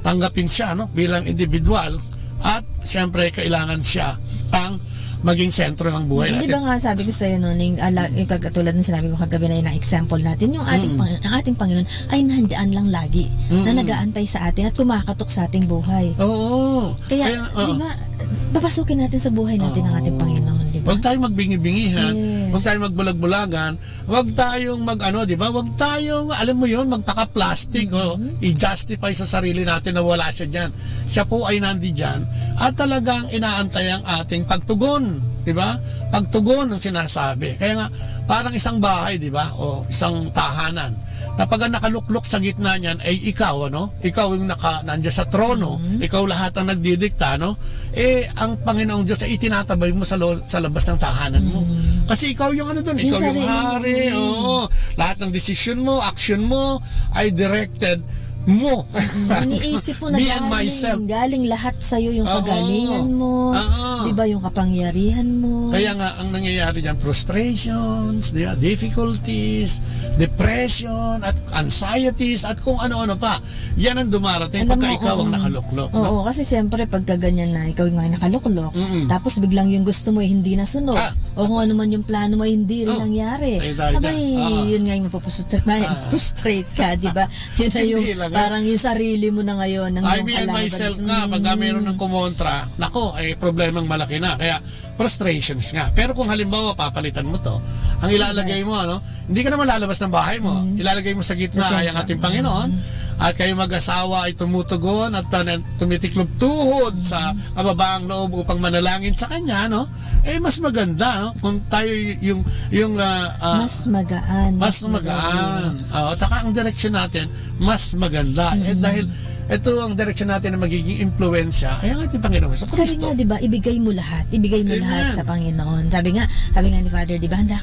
tanggapin siya, bilang individual. At siyempre, kailangan siya ang maging sentro ng buhay natin. Di ba nga sabi ko sa'yo katulad ng sinabi ko kagabi na example natin, yung ating Panginoon ay nandiyan lang lagi, na nag-aantay sa atin at kumakatok sa ating buhay. Oo. Kaya di ba, papasukin natin sa buhay natin ang ating Panginoon, di ba? Huwag tayong magbingi-bingihan, huwag tayong magbulag-bulagan, huwag tayong di ba? Huwag tayong, alam mo yun, magpaka-plastic o i-justify sa sarili natin na wala siya dyan. Siya po ay nandiyan at talagang inaantay ang ating pagtugon, di ba? Pagtugon ang sinasabi. Kaya nga, parang isang bahay, di ba? O isang tahanan. Na pag nakaluklok sa gitna niyan ay ikaw, Ikaw yung nandiyan sa trono, ikaw lahat ang nagdidikta, ang Panginoong Diyos ay itinatabay mo sa labas ng tahanan mo. Kasi ikaw yung doon, ikaw yung hari, lahat ng decision mo, action mo ay directed mo. Iniisip mo na galing lahat sa'yo yung kagalingan mo, di ba, yung kapangyarihan mo. Kaya nga, ang nangyayari dyan, frustrations, difficulties, depression, at anxieties, at kung ano-ano pa. Yan ang dumarating pagka ikaw ang nakaluklok. Oo, kasi siyempre, pagka ganyan na ikaw yung nakaluklok, tapos biglang yung gusto mo hindi nasunod, o kung ano man yung plano mo hindi rin nangyari. Yun nga yung frustrate ka, di ba? Yun na yung parang yung sarili mo na ngayon ng I mean myself nga, pag mayroon ng kumontra, nako, ay problemang malaki na. Kaya frustrations nga. Pero kung halimbawa papalitan mo to, ang ilalagay mo, hindi ka naman lalabas ng bahay mo. Ilalagay mo sa gitna ay ang ating Panginoon. At kayo mag-asawa ay tumutugon at tumitiklop tuhod sa kababaang loob upang manalangin sa Kanya, mas maganda, kung tayo mas magaan. Mas magaan. At saka ang direksyon natin, mas maganda. Dahil ito ang direksyon natin na magiging impluensya ay ang ating Panginoon sa Kristo. Sabi nga, di ba, ibigay mo lahat lahat sa Panginoon. Sabi nga ni Father, di ba, handa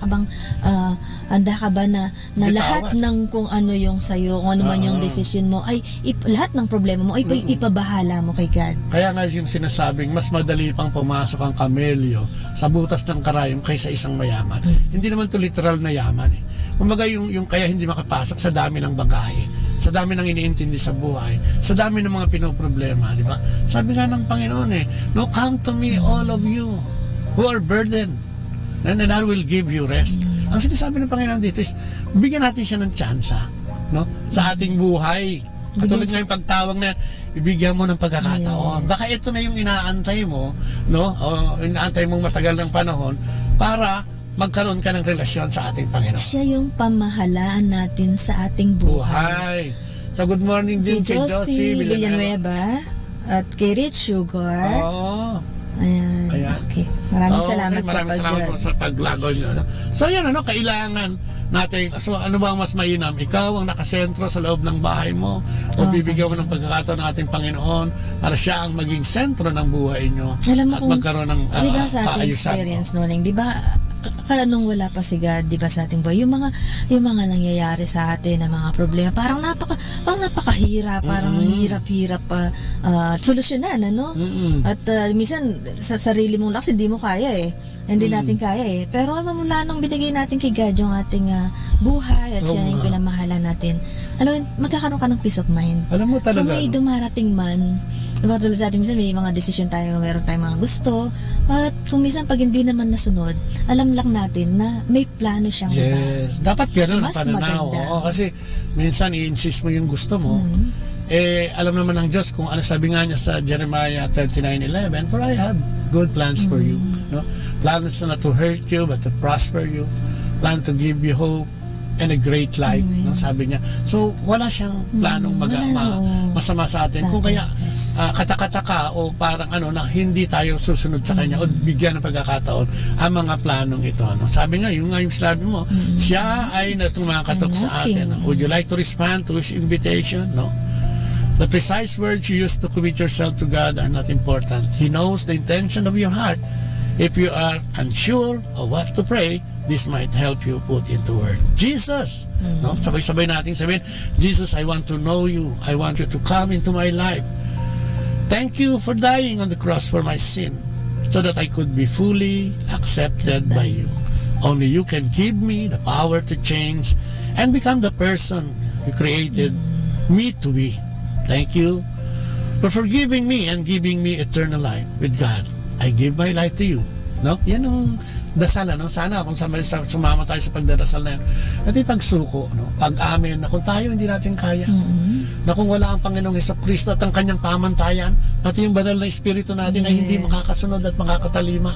ka ba na lahat ng kung ano yung sa'yo, kung ano man yung decision mo, ay lahat ng problema mo ay ipabahala mo kay God. Kaya nga yung sinasabing mas madali pang pumasok ang kamelyo sa butas ng karayom kaysa isang mayaman. Hindi naman to literal na yaman Kumbaga yung kaya hindi makapasok sa dami ng bagahe, sa dami ng iniintindi sa buhay, sa dami ng mga pinoproblema, di ba? Sabi nga ng Panginoon come to me all of you who are burdened, and I will give you rest. Ang sinasabi ng Panginoon dito is, bigyan natin siya ng tsansa, sa ating buhay. Katulad nga yung pagtawag na, ibigyan mo ng pagkakataon. Baka ito na yung inaantay mo, o inaantay mong matagal ng panahon, para magkaroon ka ng relasyon sa ating Panginoon. Siya yung pamahalaan natin sa ating buhay. So, good morning din Kay kay Josie Villanueva at kay Rich Sugar. Oo. Ayan. Ayan. Okay. Maraming salamat maraming salamat po sa paglagon nyo. So, yan, kailangan natin. So, ano ba ang mas mainam? Ikaw ang nakasentro sa loob ng bahay mo o bibigyan mo ng pagkakataon ng ating Panginoon para siya ang maging sentro ng buhay nyo Alam mo at kung, magkaroon ng di ba sa ating kaayusan. experience noon, di ba, nung wala pa si God, di ba sa ating buhay, yung mga nangyayari sa atin na mga problema, parang napakahirap, parang hirap-hirap solusyonan, ano? At minsan, sa sarili mong lakas, hindi mo kaya hindi natin kaya pero mula nung binigay natin kay God yung ating buhay at siya yung pinamahalan natin, alam mo, magkakaroon ka ng peace of mind. Alam mo talaga, kung may dumarating man, diba, tulad sa atin, minsan may mga desisyon tayo, meron tayong mga gusto, at kung minsan pag hindi naman nasunod, alam lang natin na may plano siyang iba. Yes, dapat gano'n ang Mas pananaw. maganda. Oo, kasi minsan i-insist mo yung gusto mo, alam naman ng Diyos kung ano sabi nga niya sa Jeremiah 29:11, for I have good plans for you. No? Plans not to hurt you, but to prosper you. Plan to give you hope and a great life. No? Sabi niya. So, wala siyang planong masama sa atin. Kung kaya katakataka o parang na hindi tayo susunod sa Kanya o bigyan ng pagkakataon ang mga planong ito. No? Sabi nga, yung sinabi mo, siya ay tumakatok sa atin. Would you like to respond to His invitation? No? The precise words you use to commit yourself to God are not important. He knows the intention of your heart. If you are unsure of what to pray, this might help you put into words. Jesus! No? Sabay-sabay natin sabihin, Jesus, I want to know you. I want you to come into my life. Thank you for dying on the cross for my sin so that I could be fully accepted by you. Only you can give me the power to change and become the person you created me to be. Thank you for forgiving me and giving me eternal life with God. I give my life to you. No? Yan ang dasal, sana kung sumama tayo sa pagdarasal na yan. At yung pagsuko, pag-amin na kung tayo hindi natin kaya, na kung wala ang Panginoong Jesucristo at ang kanyang pamantayan, pati yung banal na espiritu natin ay hindi makakasunod at makakatalima.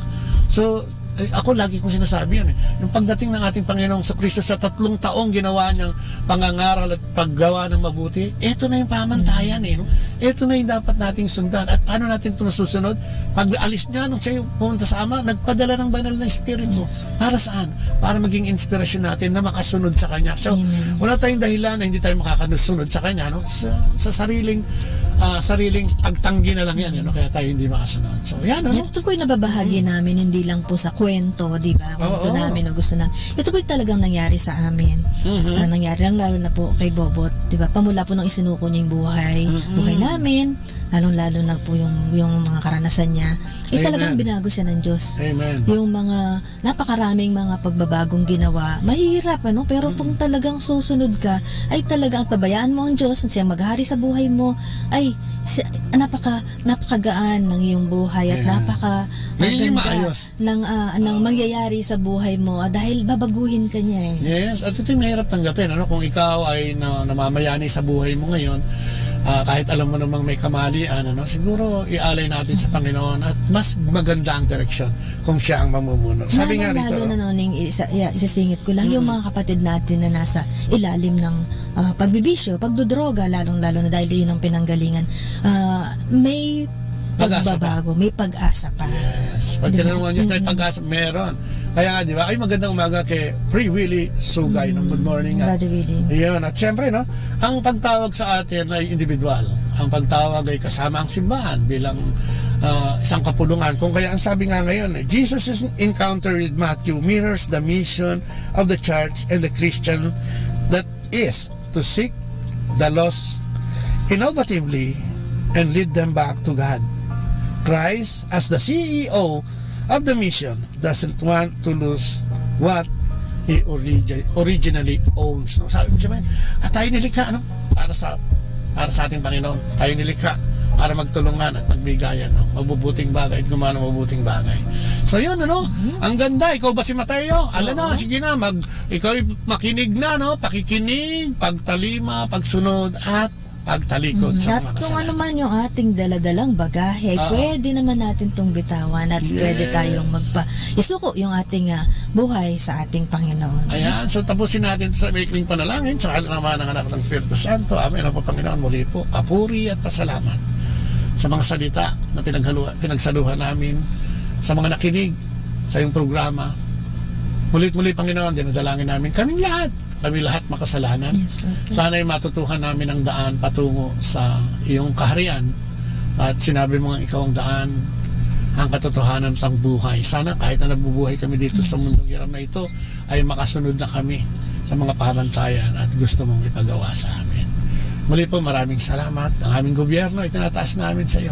So, ako lagi kong sinasabi yan yung pagdating ng ating Panginoong Jesucristo sa 3 taong ginawa niyang pangangaral at paggawa ng mabuti, eto na yung pamantayan no? Eto na yung dapat nating sundan. At paano natin ito masusunod? Pag alis niya nung siya pumunta sa Ama, nagpadala ng banal na espiritu. Para saan? Para maging inspirasyon natin na makasunod sa Kanya. So, wala tayong dahilan na hindi tayo makakasunod sa Kanya, no? Sa sariling pagtanggi na lang yan, kaya tayo hindi makasunod. So, yan, Ito po'y nababahagi namin, hindi lang po sa kwento, di ba? Kwento namin o gusto na. Ito po'y talagang nangyari sa amin. Nangyari lang lalo na po kay Bobot, di ba? Pamula po nung isinuko niya yung buhay namin, lalong-lalo na po yung mga karanasan niya. Talagang binago siya ng Diyos. Amen. Yung mga napakaraming mga pagbabagong ginawa, mahirap, pero kung talagang susunod ka, ay talagang pabayaan mo ang Diyos, siya maghari sa buhay mo, ay napakagaan ng iyong buhay at napakaganda ng mangyayari sa buhay mo dahil babaguhin ka niya. Yes, at ito yung mahirap tanggapin. Kung ikaw ay namamayani sa buhay mo ngayon, kahit alam mo namang may kamalian, siguro ialay natin sa Panginoon at mas maganda ang direksyon kung siya ang mamumuno. Sabi nga rito, lalo na isasingit ko lang yung mga kapatid natin na nasa ilalim ng pagbibisyo, pagdodroga, lalong-lalo na dahil yun ang pinanggalingan, may pagbabago, may pag-asa pa. Yes, pag tinanong mo Diyos, may pag-asa, meron. Kaya di ba, ay magandang umaga kay Free Willie Sugay ng Good Morning. Brother Willie. Iyon, at syempre, ang pagtawag sa atin ay individual. Ang pagtawag ay kasama ang simbahan bilang isang kapulungan. Kung kaya ang sabi nga ngayon, Jesus' encounter with Matthew mirrors the mission of the church and the Christian, that is to seek the lost innovatively and lead them back to God. Christ, as the CEO of the mission, doesn't want to lose what he originally owns. Sabi mo siya, tayo nilikha para sa ating Panginoon. Tayo nilikha para magtulungan at magbigayan mabubuting bagay at gumawa ng mabubuting bagay. So yun, ang ganda. Ikaw ba si Mateo? Sige na, ikaw makinig na, pakikinig, pagtalima, pagsunod, at pagtalikod sa At mga kung ano kasalanan. man yung ating daladalang bagahe, Oo. pwede naman natin itong bitawan at pwede tayong isuko yung ating buhay sa ating Panginoon. Ayan, so tapusin natin sa maikling panalangin sa naman ng anak ng Espiritu Santo. Amen. Ang Panginoon, muli po, papuri at pasalamat sa mga salita na pinagsaluhan namin, sa mga nakinig sa iyong programa. Muli-muli, Panginoon, dinadalangin namin kami lahat makasalanan. Yes, Lord. Sana'y matutuhan namin ang daan patungo sa iyong kaharian. At sinabi mo nga ikaw ang daan, ang katotohanan at ang buhay. Sana kahit na nabubuhay kami dito sa mundong hiram na ito, ay makasunod na kami sa mga pamantayan at gusto mong ipagawa sa amin. Muli po, maraming salamat. Ang aming gobyerno ay tinataas namin sa iyo.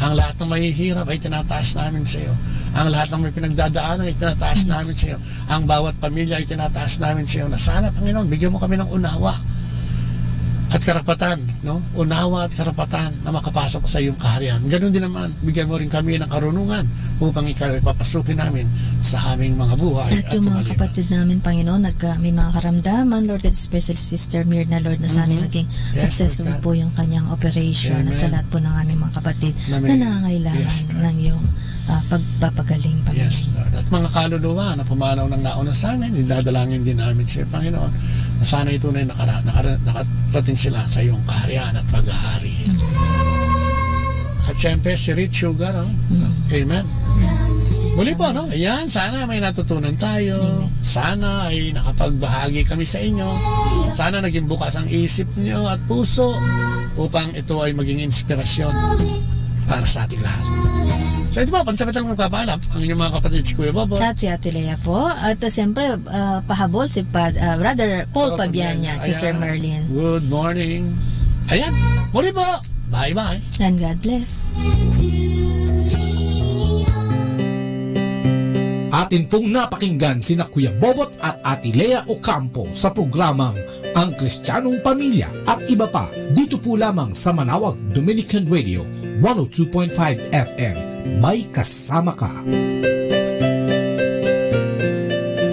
Ang lahat ng mahihirap ay tinataas namin sa iyo. Ang lahat ng may pinagdadaanan ay tinataas namin sa iyo. Ang bawat pamilya ay tinataas namin sa iyo. Na sana, Panginoon, bigyan mo kami ng unawa at karapatan, no? Unawa at karapatan na makapasok sa iyong kaharian. Ganun din naman, bigyan mo rin kami ng karunungan upang ikaw ay papasukin namin sa aming mga buhay At yung mga tumaliban. kapatid namin, Panginoon, may mga karamdaman, Lord, at especially Sister Mirna, Lord, na sana maging Yes, successful Lord God. po yung kanyang operation at sa Amen. lahat po ng aming mga kapatid Na na may- nangangailangan Yes, Lord. ng iyong pagpapagaling, Panginoon. Yes, Lord. At mga kaluluwa na pumanaw ng nauna sa amin, idadalangin din namin sa iyo, Panginoon, na sana ito na nakarating sila sa iyong kaharian at paghahari. At syempre, si Rich Sugar, Amen. Muli po, no? Ayan, sana may natutunan tayo. Sana ay nakapagbahagi kami sa inyo. Sana naging bukas ang isip niyo at puso upang ito ay maging inspirasyon para sa ating lahat. So ito po, pansamantalang magpapaalam ang inyong mga kapatid, si Kuya Bobo. At si Ate Lea po. At siyempre, pahabol si Brother Paul Pabianya, si Sir Ayan. Merlin. Good morning. Ayan, muli po. Bye-bye. And God bless. Atin pong napakinggan sina Kuya Bobot at Ate Lea Ocampo sa programang Ang Kristiyanong Pamilya at iba pa dito po lamang sa Manawag Dominican Radio 102.5 FM. May kasama ka.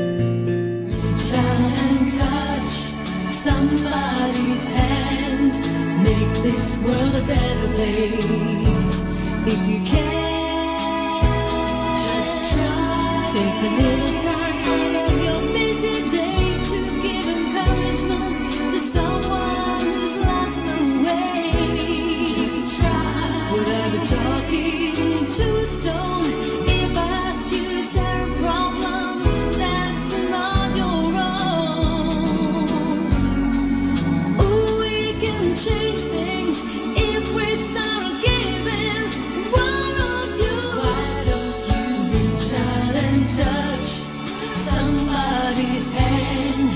Reach out and touch somebody's hand. Make this world a better place. If you can, just try. Take a little time out of your busy day to give encouragement to someone who's lost the way. Just try. Whatever talking to a stone, if I asked you to share a problem that's not your own. Ooh, we can change things if we start giving. Why don't you reach out and touch somebody's hand?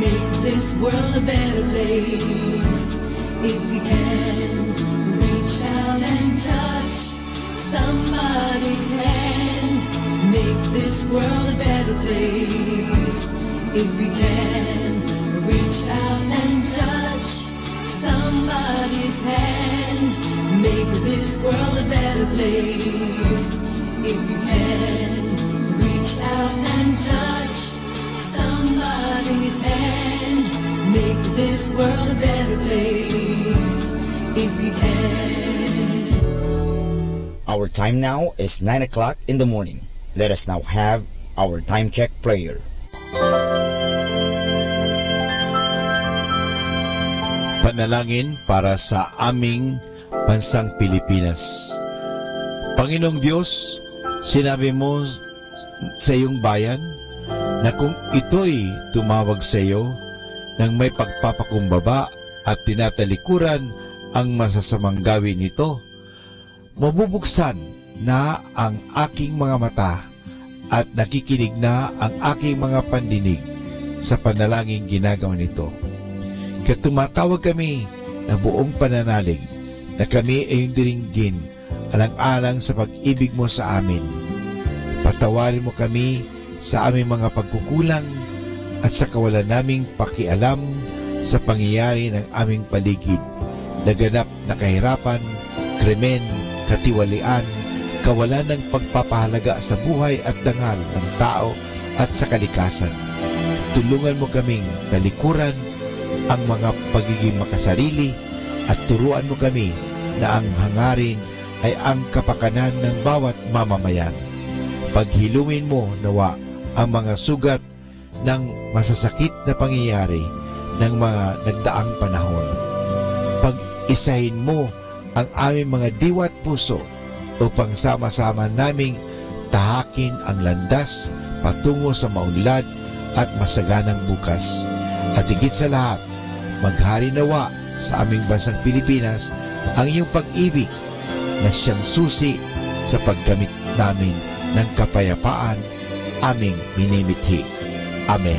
Make this world a better place. If you can, reach out and touch somebody's hand. Make this world a better place. If we can, reach out and touch somebody's hand. Make this world a better place. If you can, reach out and touch somebody's hand. Make this world a better place. If you can. Our time now is 9 o'clock in the morning. Let us now have our time check prayer. Panalangin para sa aming bansang Pilipinas. Panginoong Diyos, sinabi mo sa iyong bayan na kung ito'y tumawag sa iyo ng may pagpapakumbaba at tinatalikuran ang masasamang gawin nito, mabubuksan na ang aking mga mata at nakikinig na ang aking mga pandinig sa panalangin ginagawa nito. Kaya tumatawag kami na buong pananalig na kami ay yung diringgin alang-alang sa pag-ibig mo sa amin. Patawarin mo kami sa aming mga pagkukulang at sa kawalan naming pakialam sa pangyayari ng aming paligid. Naganap na kahirapan, krimen, katiwalian, kawalan ng pagpapahalaga sa buhay at dangal ng tao at sa kalikasan. Tulungan mo kaming talikuran ang mga pagiging makasarili at turuan mo kami na ang hangarin ay ang kapakanan ng bawat mamamayan. Paghilungin mo nawa ang mga sugat ng masasakit na pangyayari ng mga nagdaang panahon. Pag-isahin mo ang aming mga diwa at puso upang sama-sama naming tahakin ang landas patungo sa maunlad at masaganang bukas. At higit sa lahat, maghari nawa sa aming bansang Pilipinas ang iyong pag-ibig na siyang susi sa paggamit namin ng kapayapaan aming minimithi. Amen.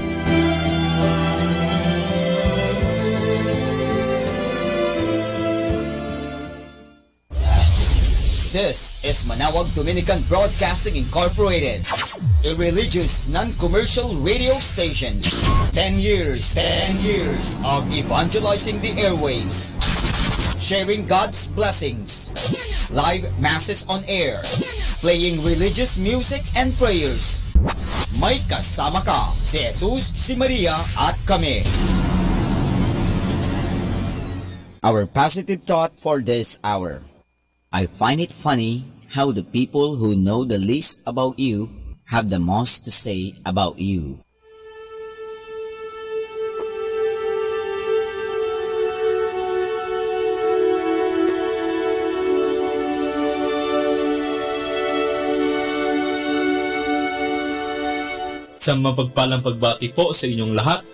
This is Manawag Dominican Broadcasting Incorporated, a religious, non-commercial radio station. 10 years of evangelizing the airwaves, sharing God's blessings, live masses on air, playing religious music and prayers. May kasama ka, si Jesus, si Maria, at kami. Our positive thought for this hour. I find it funny how the people who know the least about you have the most to say about you. Isang mapagpalang pagbati po sa inyong lahat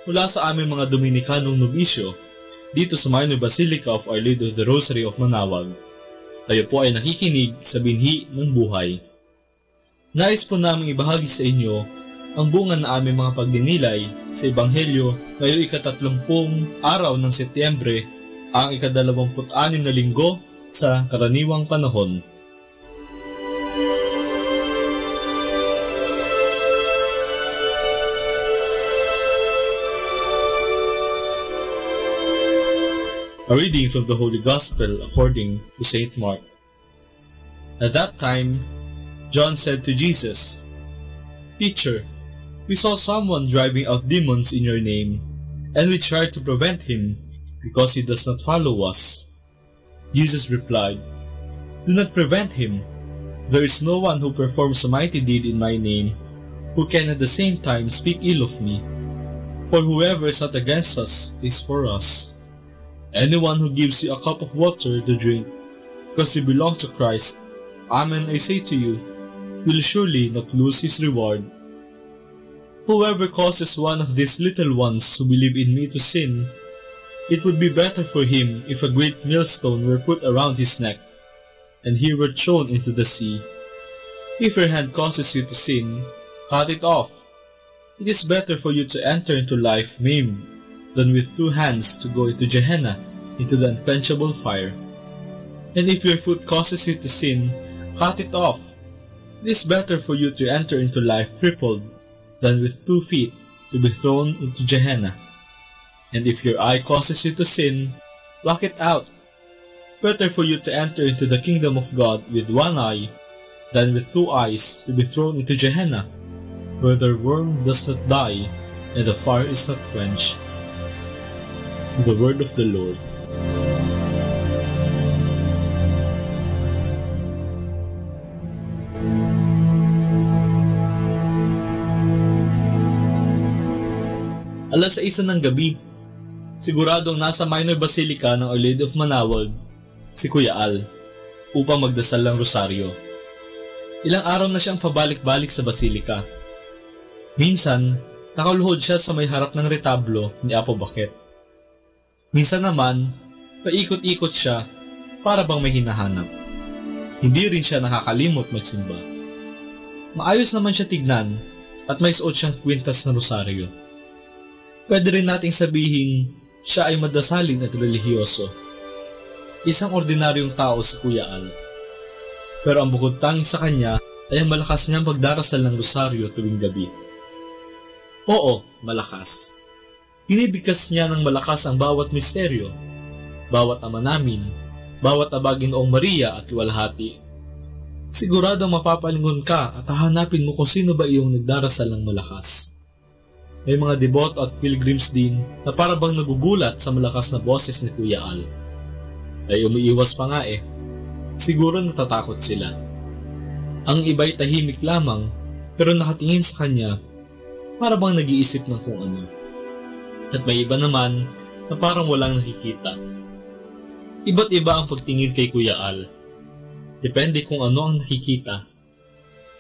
mula sa aming mga Dominikanong nobisyo dito sa Minor Basilica of Our Lady of the Rosary of Manawag. Tayo po ay nakikinig sa binhi ng buhay. Nais po namin ibahagi sa inyo ang bunga na aming mga pagdinilay sa Ebanghelyo ngayong ika-30 araw ng Setyembre, ang ika-26 na linggo sa karaniwang panahon. A reading from the Holy Gospel according to St. Mark. At that time, John said to Jesus, "Teacher, we saw someone driving out demons in your name, and we tried to prevent him because he does not follow us." Jesus replied, "Do not prevent him. There is no one who performs a mighty deed in my name who can at the same time speak ill of me. For whoever is not against us is for us. Anyone who gives you a cup of water to drink because you belong to Christ, amen, I say to you, will surely not lose his reward. Whoever causes one of these little ones who believe in me to sin, it would be better for him if a great millstone were put around his neck, and he were thrown into the sea. If your hand causes you to sin, cut it off. It is better for you to enter into life maimed than with 2 hands to go into Gehenna, into the unquenchable fire. And if your foot causes you to sin, cut it off. It is better for you to enter into life crippled than with 2 feet to be thrown into Gehenna. And if your eye causes you to sin, pluck it out. Better for you to enter into the kingdom of God with 1 eye than with 2 eyes to be thrown into Gehenna, where the worm does not die and the fire is not quenched." The word of the Lord. Alas 6 ng gabi, siguradong nasa Minor Basilica ng Our Lady of Manawag si Kuya Al upang magdasal ng rosaryo. Ilang araw na siyang pabalik-balik sa Basilica. Minsan, nakaluhod siya sa may harap ng retablo ni Apo Bakit. Minsan naman, paikot-ikot siya para bang may hinahanap. Hindi rin siya nakakalimot magsimba. Maayos naman siya tignan at may suot siyang kwintas na rosaryo. Pwede rin nating sabihin siya ay madasalin at relihiyoso. Isang ordinaryong tao si Kuya Al. Pero ang bukod tanging sa kanya ay ang malakas niyang pagdarasal ng rosaryo tuwing gabi. Oo, malakas. Binibigkas niya ng malakas ang bawat misteryo, bawat Ama Namin, bawat Abagin Noong Maria at Luwalhati. Siguradong mapapalingon ka at hahanapin mo kung sino ba iyong nagdarasal ng malakas. May mga deboto at pilgrims din na para bang nagugulat sa malakas na boses ni Kuya Al. ay umiiwas pa nga eh. Siguro natatakot sila. Ang iba'y tahimik lamang pero nakatingin sa kanya para bang nag-iisip ng kung ano. At may iba naman na parang walang nakikita. Iba't iba ang pagtingin kay Kuya Al. Depende kung ano ang nakikita.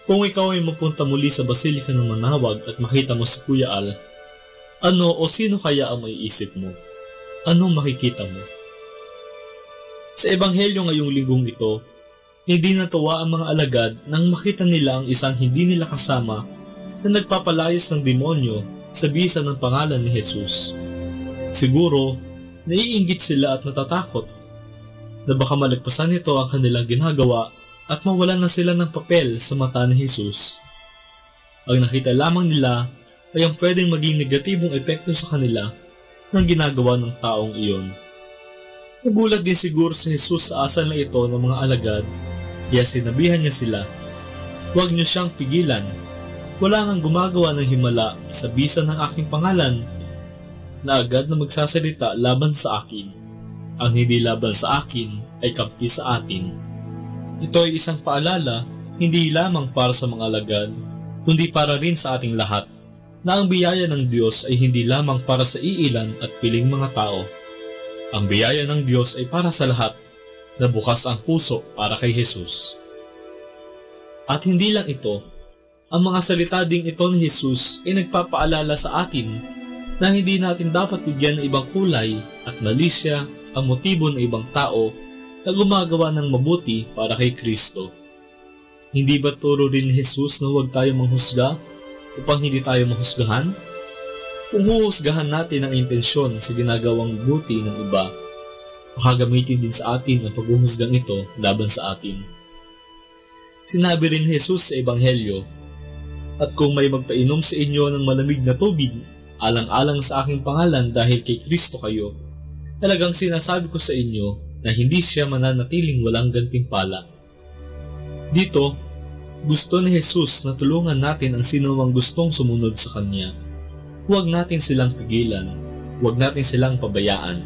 Kung ikaw ay mapunta muli sa Basilika ng Manawag at makita mo si Kuya Al, ano o sino kaya ang maiisip mo? Anong makikita mo? Sa Ebanghelyo ngayong linggong ito, hindi natuwa ang mga alagad nang makita nila ang isang hindi nila kasama na nagpapalayas ng demonyo sa bisa ng pangalan ni Jesus. Siguro, naiinggit sila at natatakot na baka malagpasan nito ang kanilang ginagawa at mawalan na sila ng papel sa mata ni Jesus. Ang nakita lamang nila ay ang pwedeng maging negatibong epekto sa kanila ng ginagawa ng taong iyon. Nagulat din siguro si Jesus sa asal na ito ng mga alagad, kaya sinabihan niya sila, "Huwag niyo siyang pigilan. Wala ngang gumagawa ng himala sa bisa ng aking pangalan na agad na magsasalita laban sa akin. Ang hindi laban sa akin ay kampi sa atin." Ito ay isang paalala hindi lamang para sa mga alagad, kundi para rin sa ating lahat, na ang biyaya ng Diyos ay hindi lamang para sa iilan at piling mga tao. Ang biyaya ng Diyos ay para sa lahat na bukas ang puso para kay Jesus. At hindi lang ito, ang mga salita ding ito ni Jesus ay nagpapaalala sa atin na hindi natin dapat bigyan ng ibang kulay at malisya ang motibo ng ibang tao na gumagawa ng mabuti para kay Kristo. Hindi ba turo rin ni Jesus na huwag tayo manghusga upang hindi tayo mahusgahan? Kung huhusgahan natin ang intensyon sa ginagawang buti ng iba, makagamitin din sa atin ang paghuhusgang ito laban sa atin. Sinabi rin ni Jesus sa Ebanghelyo, "At kung may magpainom sa inyo ng malamig na tubig, alang-alang sa aking pangalan dahil kay Kristo kayo, talagang sinasabi ko sa inyo na hindi siya mananatiling walang gantimpala." Dito, gusto ni Jesus na tulungan natin ang sinumang gustong sumunod sa Kanya. Huwag natin silang pigilan, huwag natin silang pabayaan.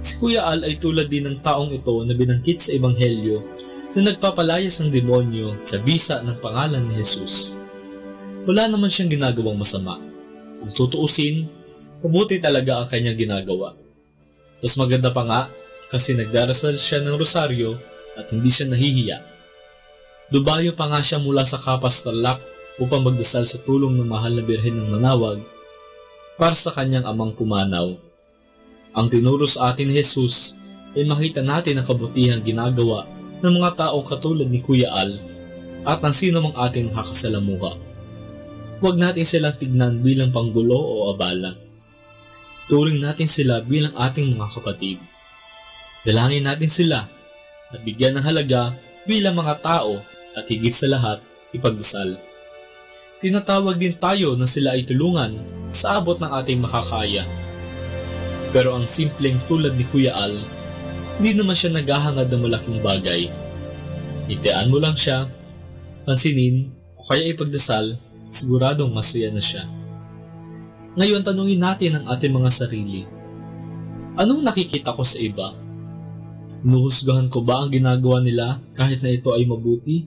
Si Kuya Al ay tulad din ng taong ito na binangkit sa Ebanghelyo na nagpapalayas ng demonyo sa bisa ng pangalan ni Jesus. Wala naman siyang ginagawang masama. Kung tutuusin, mabuti talaga ang kanyang ginagawa. Mas maganda pa nga kasi nagdarasal siya ng rosaryo at hindi siya nahihiya. Dubayo pa nga siya mula sa Kapas Tarlac upang magdasal sa tulong ng mahal na Birhen ng Manawag para sa kanyang amang pumanaw. Ang tinuro sa atin ni Jesus ay makita natin ang kabutihang ginagawa ng mga taong katulad ni Kuya Al at ng sino mang ating nakakasalamuha. Huwag natin silang tignan bilang panggulo o abala. Turing natin sila bilang ating mga kapatid. Dalangin natin sila at bigyan ng halaga bilang mga tao at higit sa lahat, ipagdasal. Tinatawag din tayo na sila ay tulungan sa abot ng ating makakaya. Pero ang simpleng tulad ni Kuya Al, hindi naman siya naghahangad ng malaking bagay. Itian mo lang siya, pansinin o kaya ipagdasal, siguradong masaya na siya. Ngayon tanungin natin ang ating mga sarili. Anong nakikita ko sa iba? Hinuhusgahan ko ba ang ginagawa nila kahit na ito ay mabuti?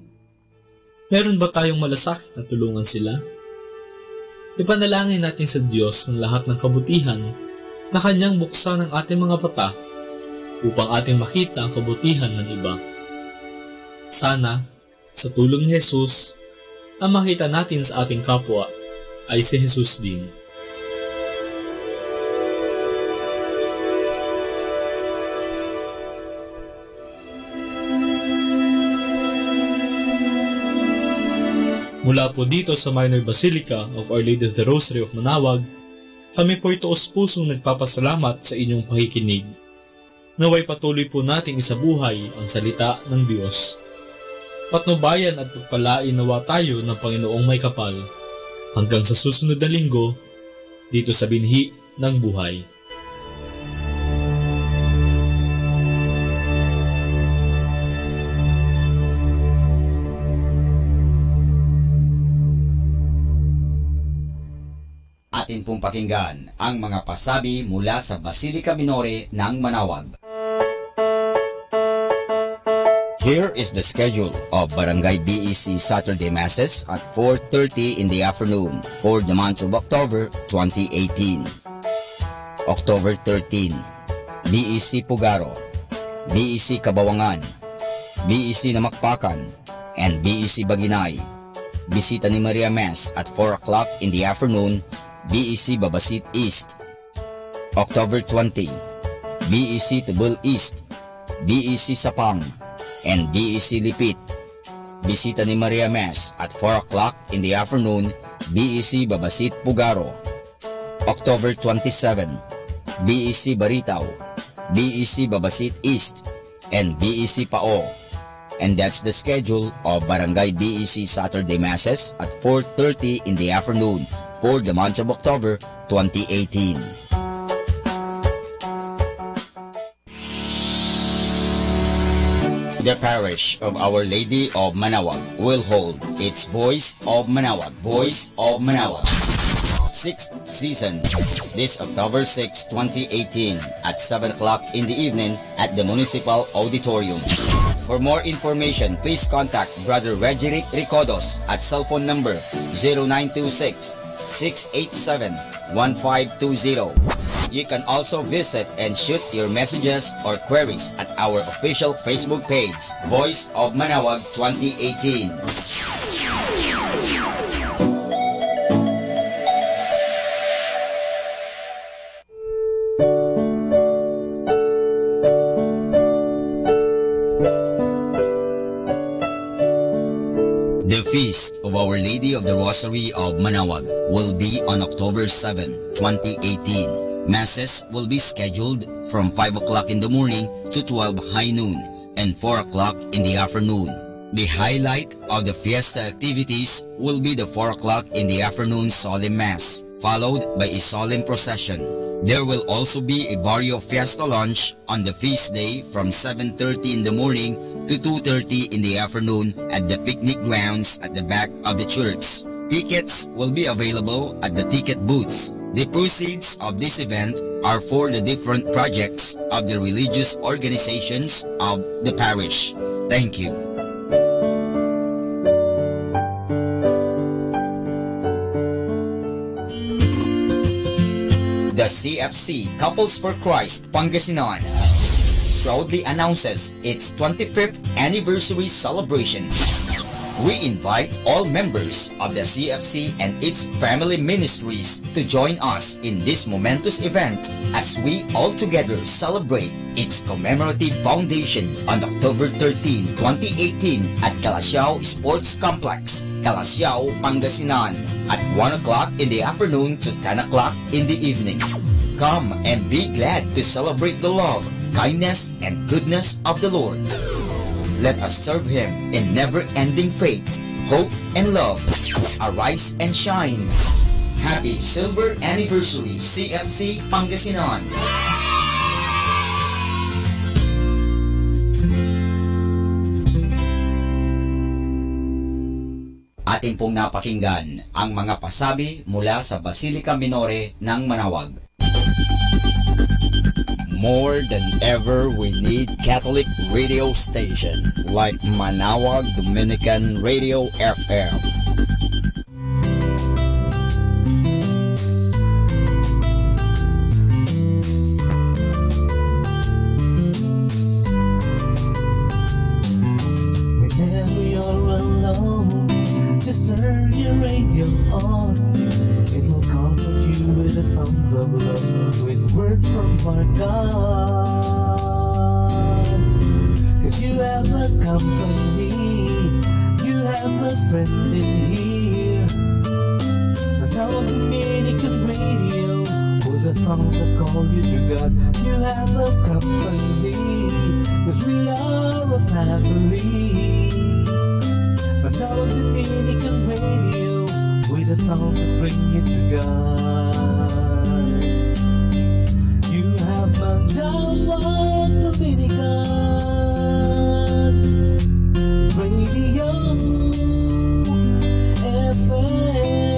Meron ba tayong malasakit na tulungan sila? Ipanalangin natin sa Diyos ng lahat ng kabutihan na Kanyang buksan ang ating mga mata upang ating makita ang kabutihan ng iba. Sana, sa tulong ni Jesus, ang makita natin sa ating kapwa ay si Jesus din. Mula po dito sa Minor Basilica of Our Lady of the Rosary of Manawag, kami po'y taos-pusong nagpapasalamat sa inyong pakikinig. Naway patuloy po nating isabuhay ang salita ng Diyos. Patnubayan at pagpalain nawa tayo ng Panginoong may kapal hanggang sa susunod na linggo dito sa binhi ng buhay. Atin pong pakinggan ang mga pasabi mula sa Basilica Minore ng Manawag. Here is the schedule of Barangay BEC Saturday Masses at 4:30 in the afternoon for the month of October 2018. October 13, BEC Pugaro, BEC Kabawangan, BEC Namakpakan, and BEC Baginay. Bisita ni Maria Mass at 4 o'clock in the afternoon, BEC Babasit East. October 20, BEC Tubul East, BEC Sapang, and BEC Lipit. Bisita ni Maria Mass at 4 o'clock in the afternoon, BEC Babasit Pugaro. October 27, BEC Baritaw, BEC Babasit East, and BEC Pao. And that's the schedule of Barangay BEC Saturday Masses at 4:30 in the afternoon for the month of October 2018. The parish of Our Lady of Manaoag will hold its Voice of Manaoag, 6th season this October 6, 2018 at 7 o'clock in the evening at the Municipal Auditorium. For more information, please contact Brother Regeric Ricodos at cellphone number 0926-687-1520. You can also visit and shoot your messages or queries at our official Facebook page, Voice of Manaoag 2018. The Feast of Our Lady of the Rosary of Manaoag will be on October 7, 2018. Masses will be scheduled from 5 o'clock in the morning to 12 high noon and 4 o'clock in the afternoon. The highlight of the fiesta activities will be the 4 o'clock in the afternoon solemn mass, followed by a solemn procession. There will also be a Barrio Fiesta lunch on the feast day from 7:30 in the morning to 2:30 in the afternoon at the picnic grounds at the back of the church. Tickets will be available at the ticket booths. The proceeds of this event are for the different projects of the religious organizations of the parish. Thank you. The CFC Couples for Christ Pangasinan proudly announces its 25th anniversary celebration. We invite all members of the CFC and its family ministries to join us in this momentous event as we all together celebrate its commemorative foundation on October 13, 2018 at Calasiao Sports Complex, Calasiao, Pangasinan at 1 o'clock in the afternoon to 10 o'clock in the evening. Come and be glad to celebrate the love, kindness, and goodness of the Lord. Let us serve Him in never-ending faith, hope, and love. Arise and shine. Happy Silver Anniversary, CFC Pangasinan! Ating pong napakinggan ang mga pasabi mula sa Basilica Minore ng Manaoag. More than ever, we need Catholic radio station like Manaoag Dominican Radio FM. Whenever you're alone, just turn your radio on. It will comfort you with the songs of love, with words from our God. 'Cause you have a company, you have a friend in here. Manaoag Dominican Radio, with the songs that call you to God. You have a company, 'cause we are a family. Manaoag Dominican Radio, with the songs that bring you to God. You have Manaoag Dominican Radio FM.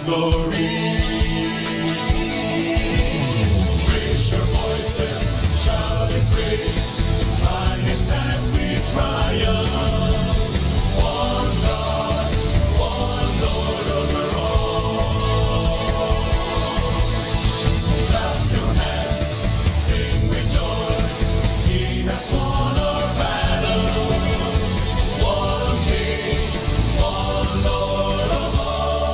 glory. Raise your voices, shout and praise. By His hands we triumph. One God, one Lord over all. Clap your hands, sing with joy. He has won our battles. One King, one Lord of all.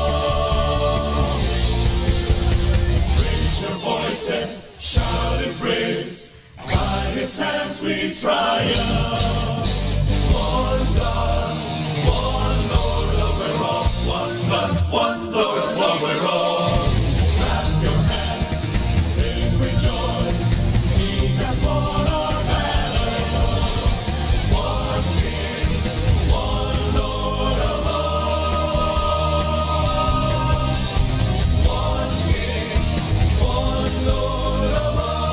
Raise your voices, shout and praise. By His hands we triumph. One God, one Lord over all. One God, one Lord over all. Clap your hands, sing with joy. He has won our battles. One King, one Lord of all. One King, one Lord of all.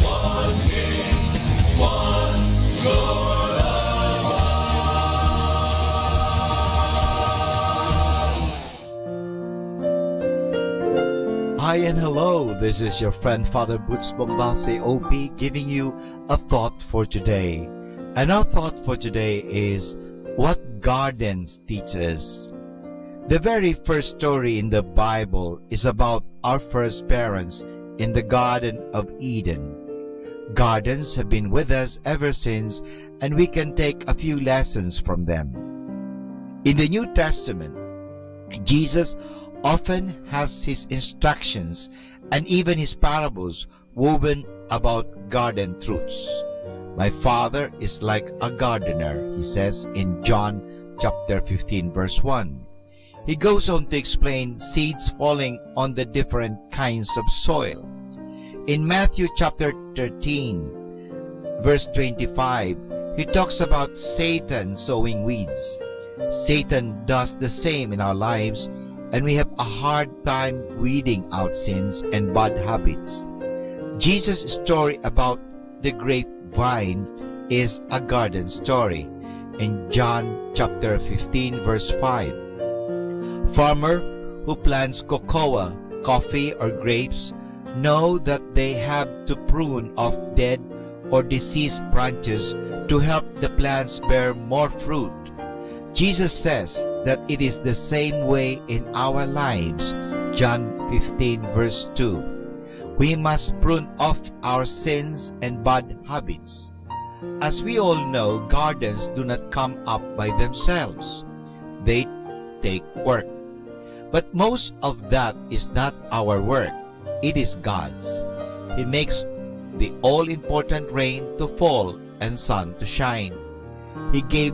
One King, one Lord of all. Hi and hello, this is your friend Father Butch Bombase OP giving you a thought for today. And our thought for today is what gardens teach us. The very first story in the Bible is about our first parents in the Garden of Eden. Gardens have been with us ever since, and we can take a few lessons from them. In the New Testament, Jesus often has his instructions and even his parables woven about garden truths. My father is like a gardener, he says in John chapter 15 verse 1. He goes on to explain seeds falling on the different kinds of soil. In Matthew chapter 13 verse 25, he talks about Satan sowing weeds. Satan does the same in our lives, and we have a hard time weeding out sins and bad habits. Jesus' story about the grapevine is a garden story in John chapter 15 verse 5. Farmer who plants cocoa, coffee, or grapes know that they have to prune off dead or diseased branches to help the plants bear more fruit. Jesus says that it is the same way in our lives. John 15 verse 2. We must prune off our sins and bad habits. As we all know, gardens do not come up by themselves. They take work. But most of that is not our work. It is God's. He makes the all-important rain to fall and sun to shine. He gave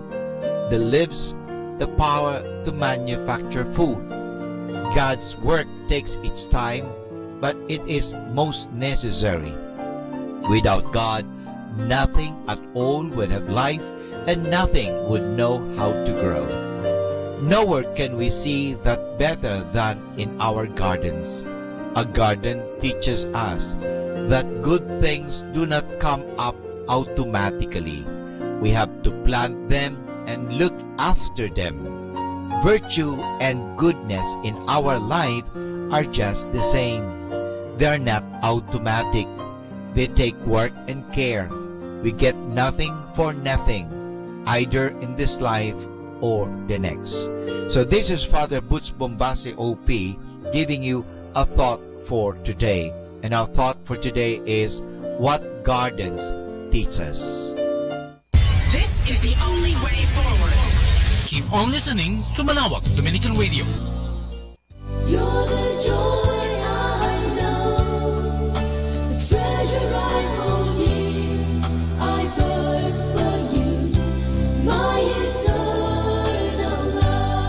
the leaves the power to manufacture food. God's work takes its time, but it is most necessary. Without God, nothing at all would have life, and nothing would know how to grow. Nowhere can we see that better than in our gardens. A garden teaches us that good things do not come up automatically. We have to plant them and look after them. Virtue and goodness in our life are just the same. They are not automatic. They take work and care. We get nothing for nothing, either in this life or the next. So this is Father Butch Bombase OP giving you a thought for today. And our thought for today is what gardens teach us. This is the only way forward. Keep on listening to Manawag Dominican Radio. You're the joy I know, the treasure I hold dear. I burn for you, my eternal love.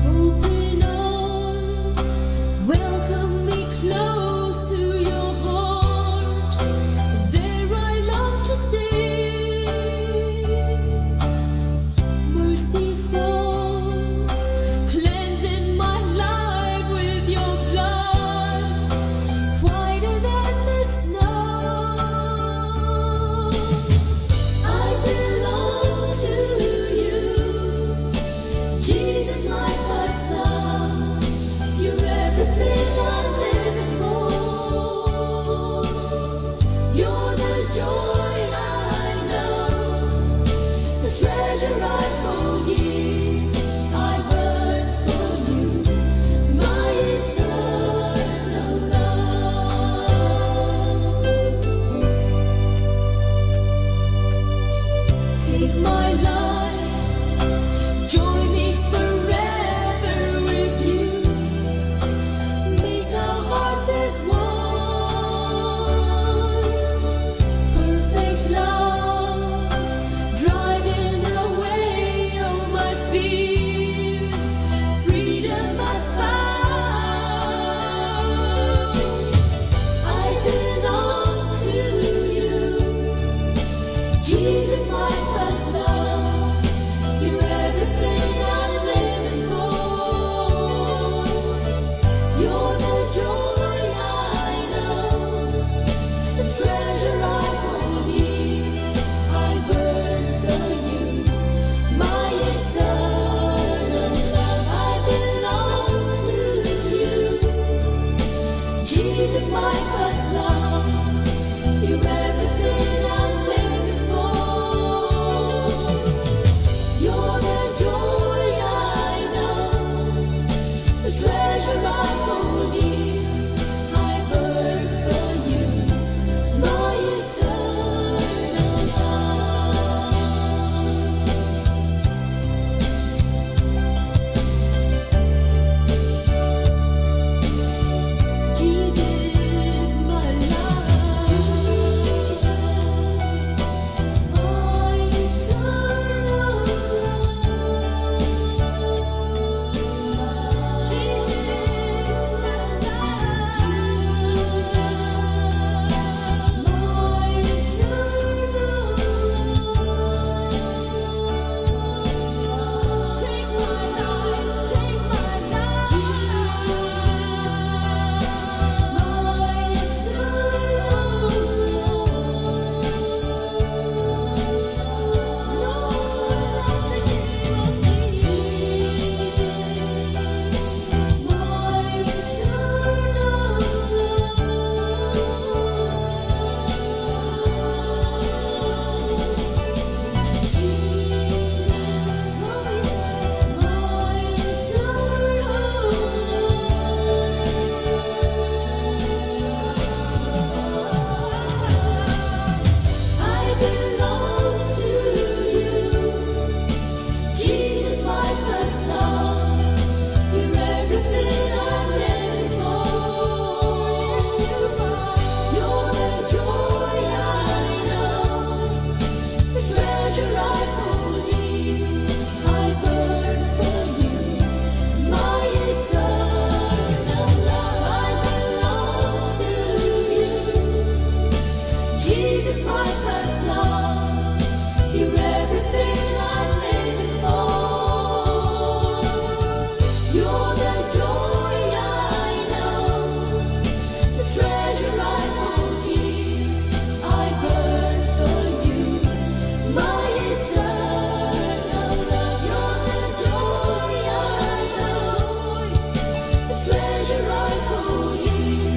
Open arms, welcome me close to your heart. There I long to stay. my first love. You're everything I'm living for. You're the joy I know, the treasure I hold dear. I burn for you, my eternal love. I belong to you, Jesus, my first love. You're everything I'm living for. You're the joy I know, the treasure I hold dear. I burn for you, my eternal love. Jesus, my love. Jesus, my eternal love. Take my life, take my I belong to you, Jesus, my first love. You're everything I'm living for. You're the joy I know, the treasure I hold dear. I burn for you, my eternal love. I belong to you, Jesus, my first love. You're everything I'm living for. You're the joy I know, the treasure I hold dear. I burn for you, my eternal love. You're the joy I know, the treasure I hold dear.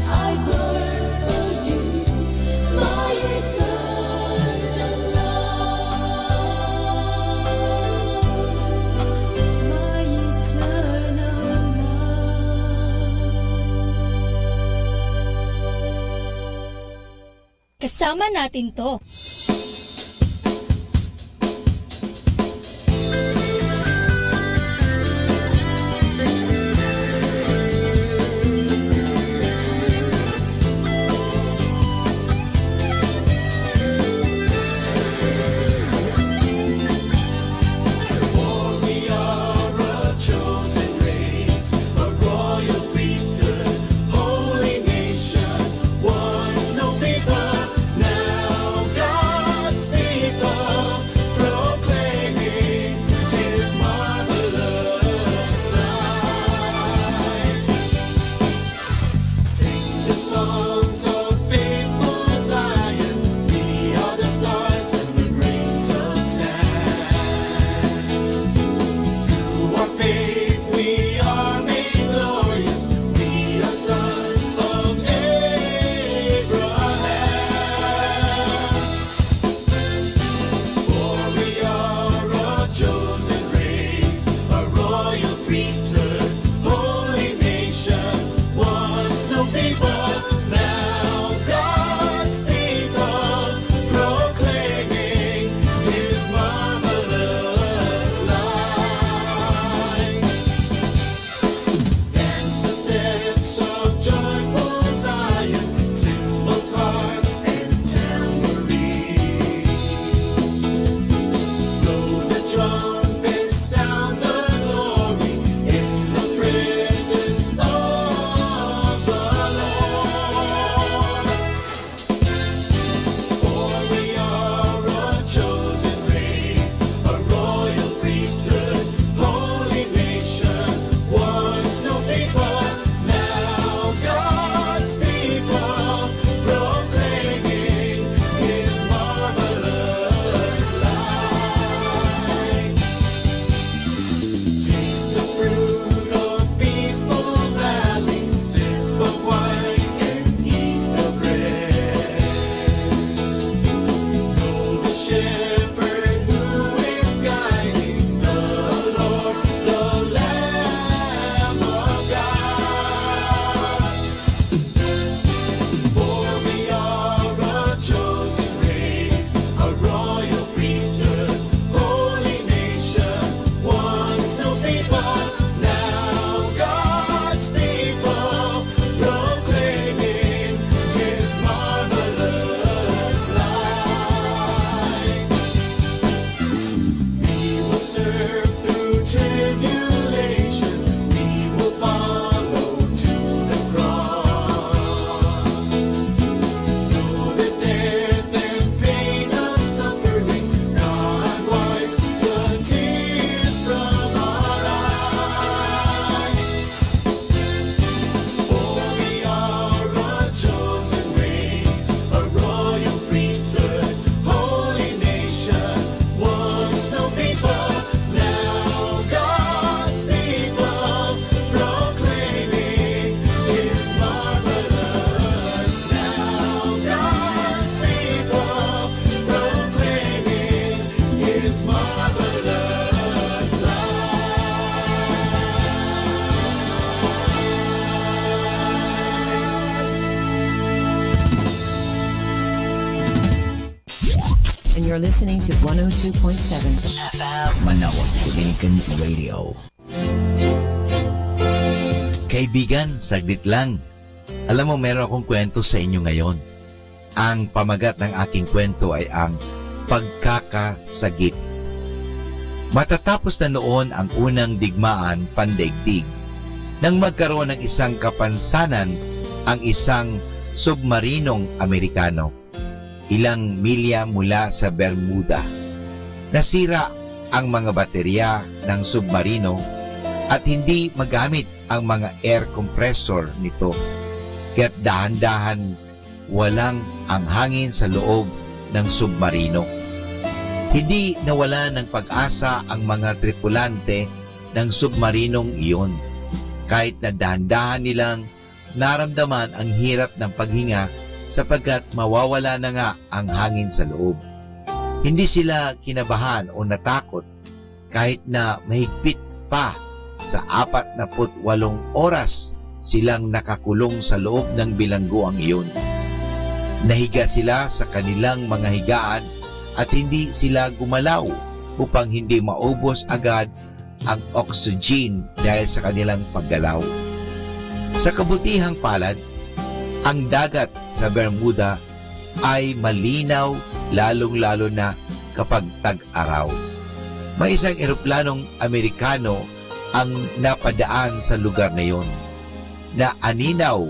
I burn for you, my eternal love. My eternal Kasama natin to. For we are a chosen race, a royal priesthood, holy nation, once no people, now God and you're listening to 102.7 FM. Manawag Dominican Radio. Kaibigan, saglit lang. Alam mo, meron akong kwento sa inyo ngayon. Ang pamagat ng aking kwento ay ang pagkakasagip. Matatapos na noon ang unang digmaan pandaigdig, nang magkaroon ng isang kapansanan ang isang submarinong Amerikano, ilang milya mula sa Bermuda. Nasira ang mga baterya ng submarino at hindi magamit ang mga air compressor nito, kaya't dahan-dahan walang ang hangin sa loob ng submarino. Hindi nawala ng pag-asa ang mga tripulante ng submarinong iyon, kahit na dahan-dahan nilang naramdaman ang hirap ng paghinga sapagkat mawawala na nga ang hangin sa loob. Hindi sila kinabahan o natakot kahit na mahigpit pa sa 48 oras silang nakakulong sa loob ng bilangguang iyon. Nahiga sila sa kanilang mga higaan at hindi sila gumalaw upang hindi maubos agad ang oxygen dahil sa kanilang paggalaw. Sa kabutihang palad, ang dagat sa Bermuda ay malinaw, lalong-lalo na kapag tag-araw. May isang eroplanong Amerikano ang napadaan sa lugar na yon, na aninaw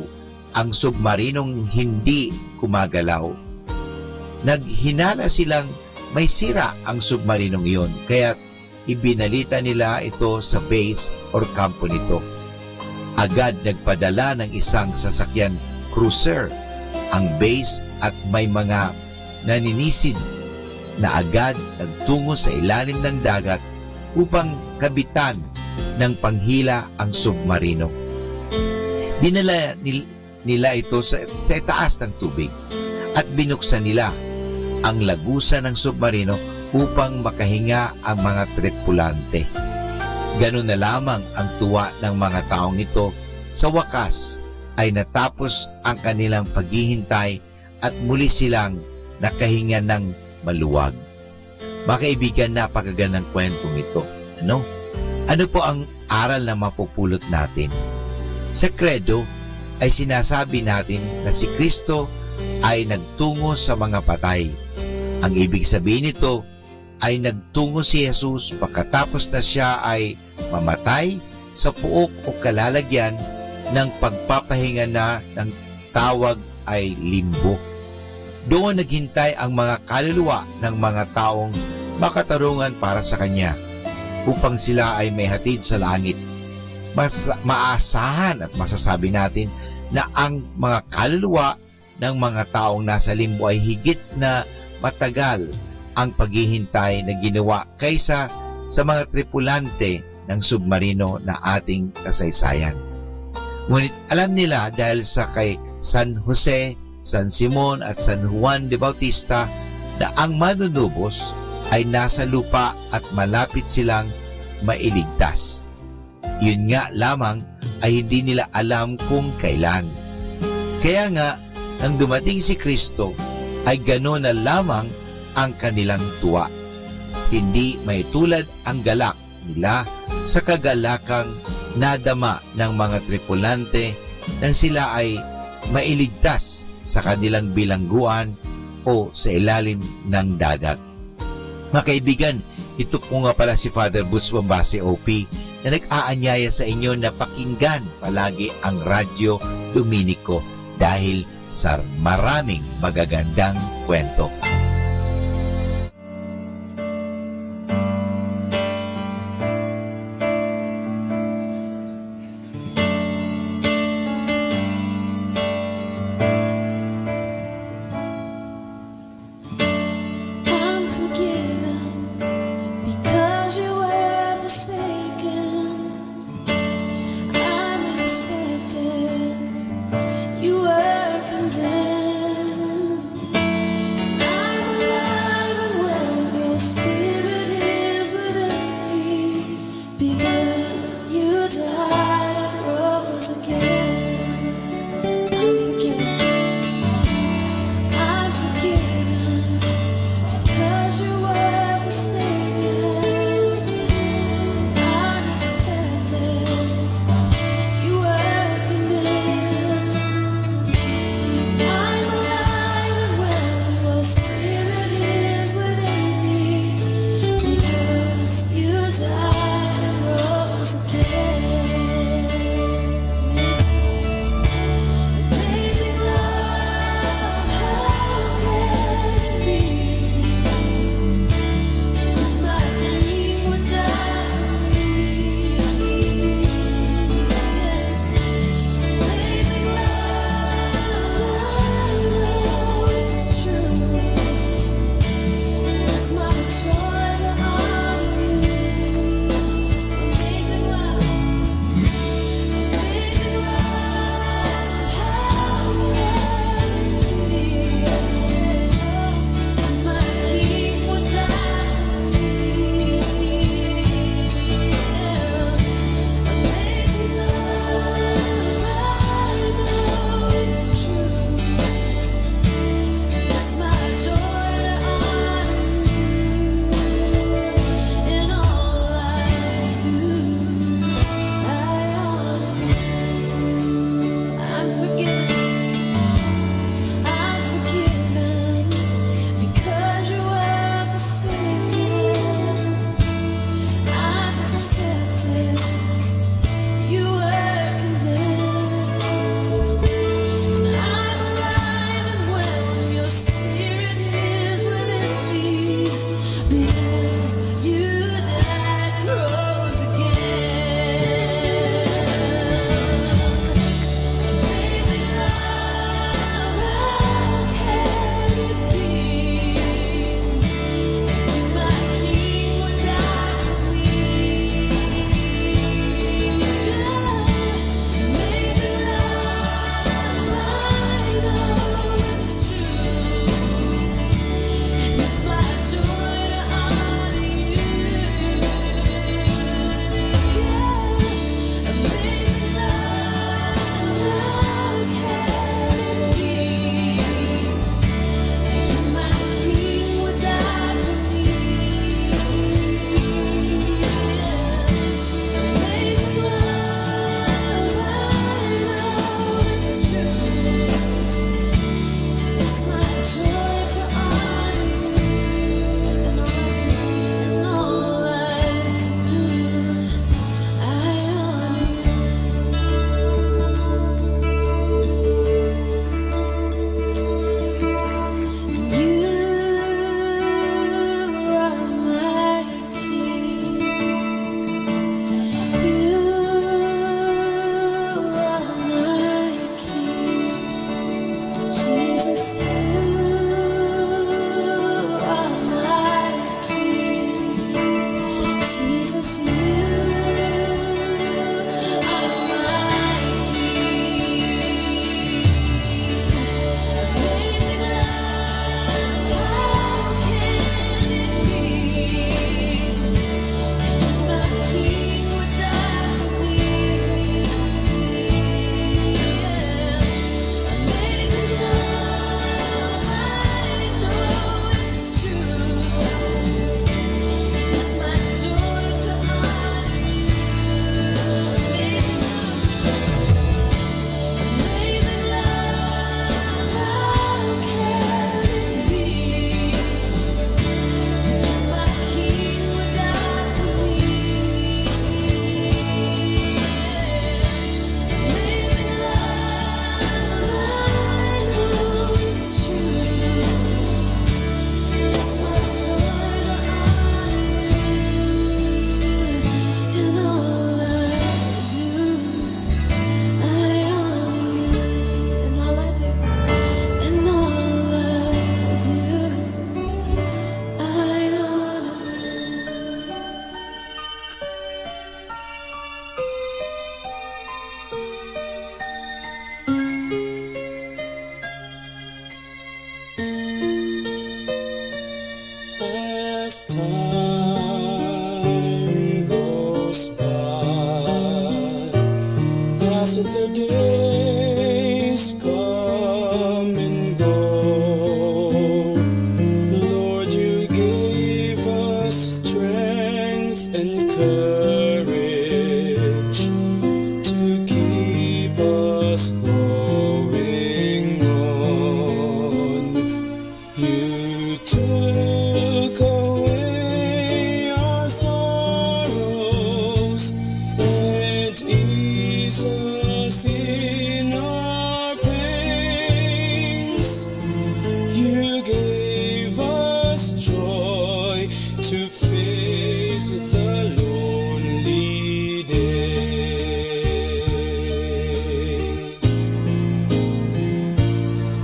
ang submarinong hindi kumagalaw. Naghinala silang may sira ang submarinong iyon, kaya ibinalita nila ito sa base or kampo nito. Agad nagpadala ng isang sasakyan cruiser ang base at may mga naninisid na agad nagtungo sa ilalim ng dagat upang kabitan ng panghila ang submarino. Dinala nila ito sa itaas ng tubig at binuksan nila ang lagusan ng submarino upang makahinga ang mga tripulante. Ganun na lamang ang tuwa ng mga taong ito. Sa wakas ay natapos ang kanilang paghihintay at muli silang nakahinga ng maluwag. Mga kaibigan, napakagandang kwentong ito. Ano po ang aral na mapupulot natin? Sa credo ay sinasabi natin na si Kristo ay nagtungo sa mga patay. Ang ibig sabihin nito ay nagtungo si Jesus pagkatapos na siya ay mamatay sa puok o kalalagyan ng pagpapahinga na ng tawag ay limbo. Doon naghintay ang mga kaluluwa ng mga taong makatarungan para sa Kanya upang sila ay may hatid sa langit. Maasahan at masasabi natin na ang mga kaluluwa ng mga taong nasa limbo ay higit na matagal ang paghihintay na ginawa kaysa sa mga tripulante ng submarino na ating kasaysayan. Ngunit alam nila dahil sa kay San Jose, San Simon at San Juan de Bautista na ang manunubos ay nasa lupa at malapit silang mailigtas. Yun nga lamang ay hindi nila alam kung kailan. Kaya nga, nang dumating si Kristo, ay gano'n na lamang ang kanilang tuwa. Hindi may tulad ang galak nila sa kagalakang nadama ng mga tripulante nang sila ay mailigtas sa kanilang bilangguan o sa ilalim ng dagat. Mga kaibigan, ito po nga pala si Father Butch Bombase OP na nag-aanyaya sa inyo na pakinggan palagi ang Radyo Dominico dahil sa maraming magagandang kwento. You were condemned. as time goes by, as the days come and go, Lord, you gave us strength and courage to keep us going on. You took away our sorrows and eased us in our pains. You gave us joy to face the lonely day.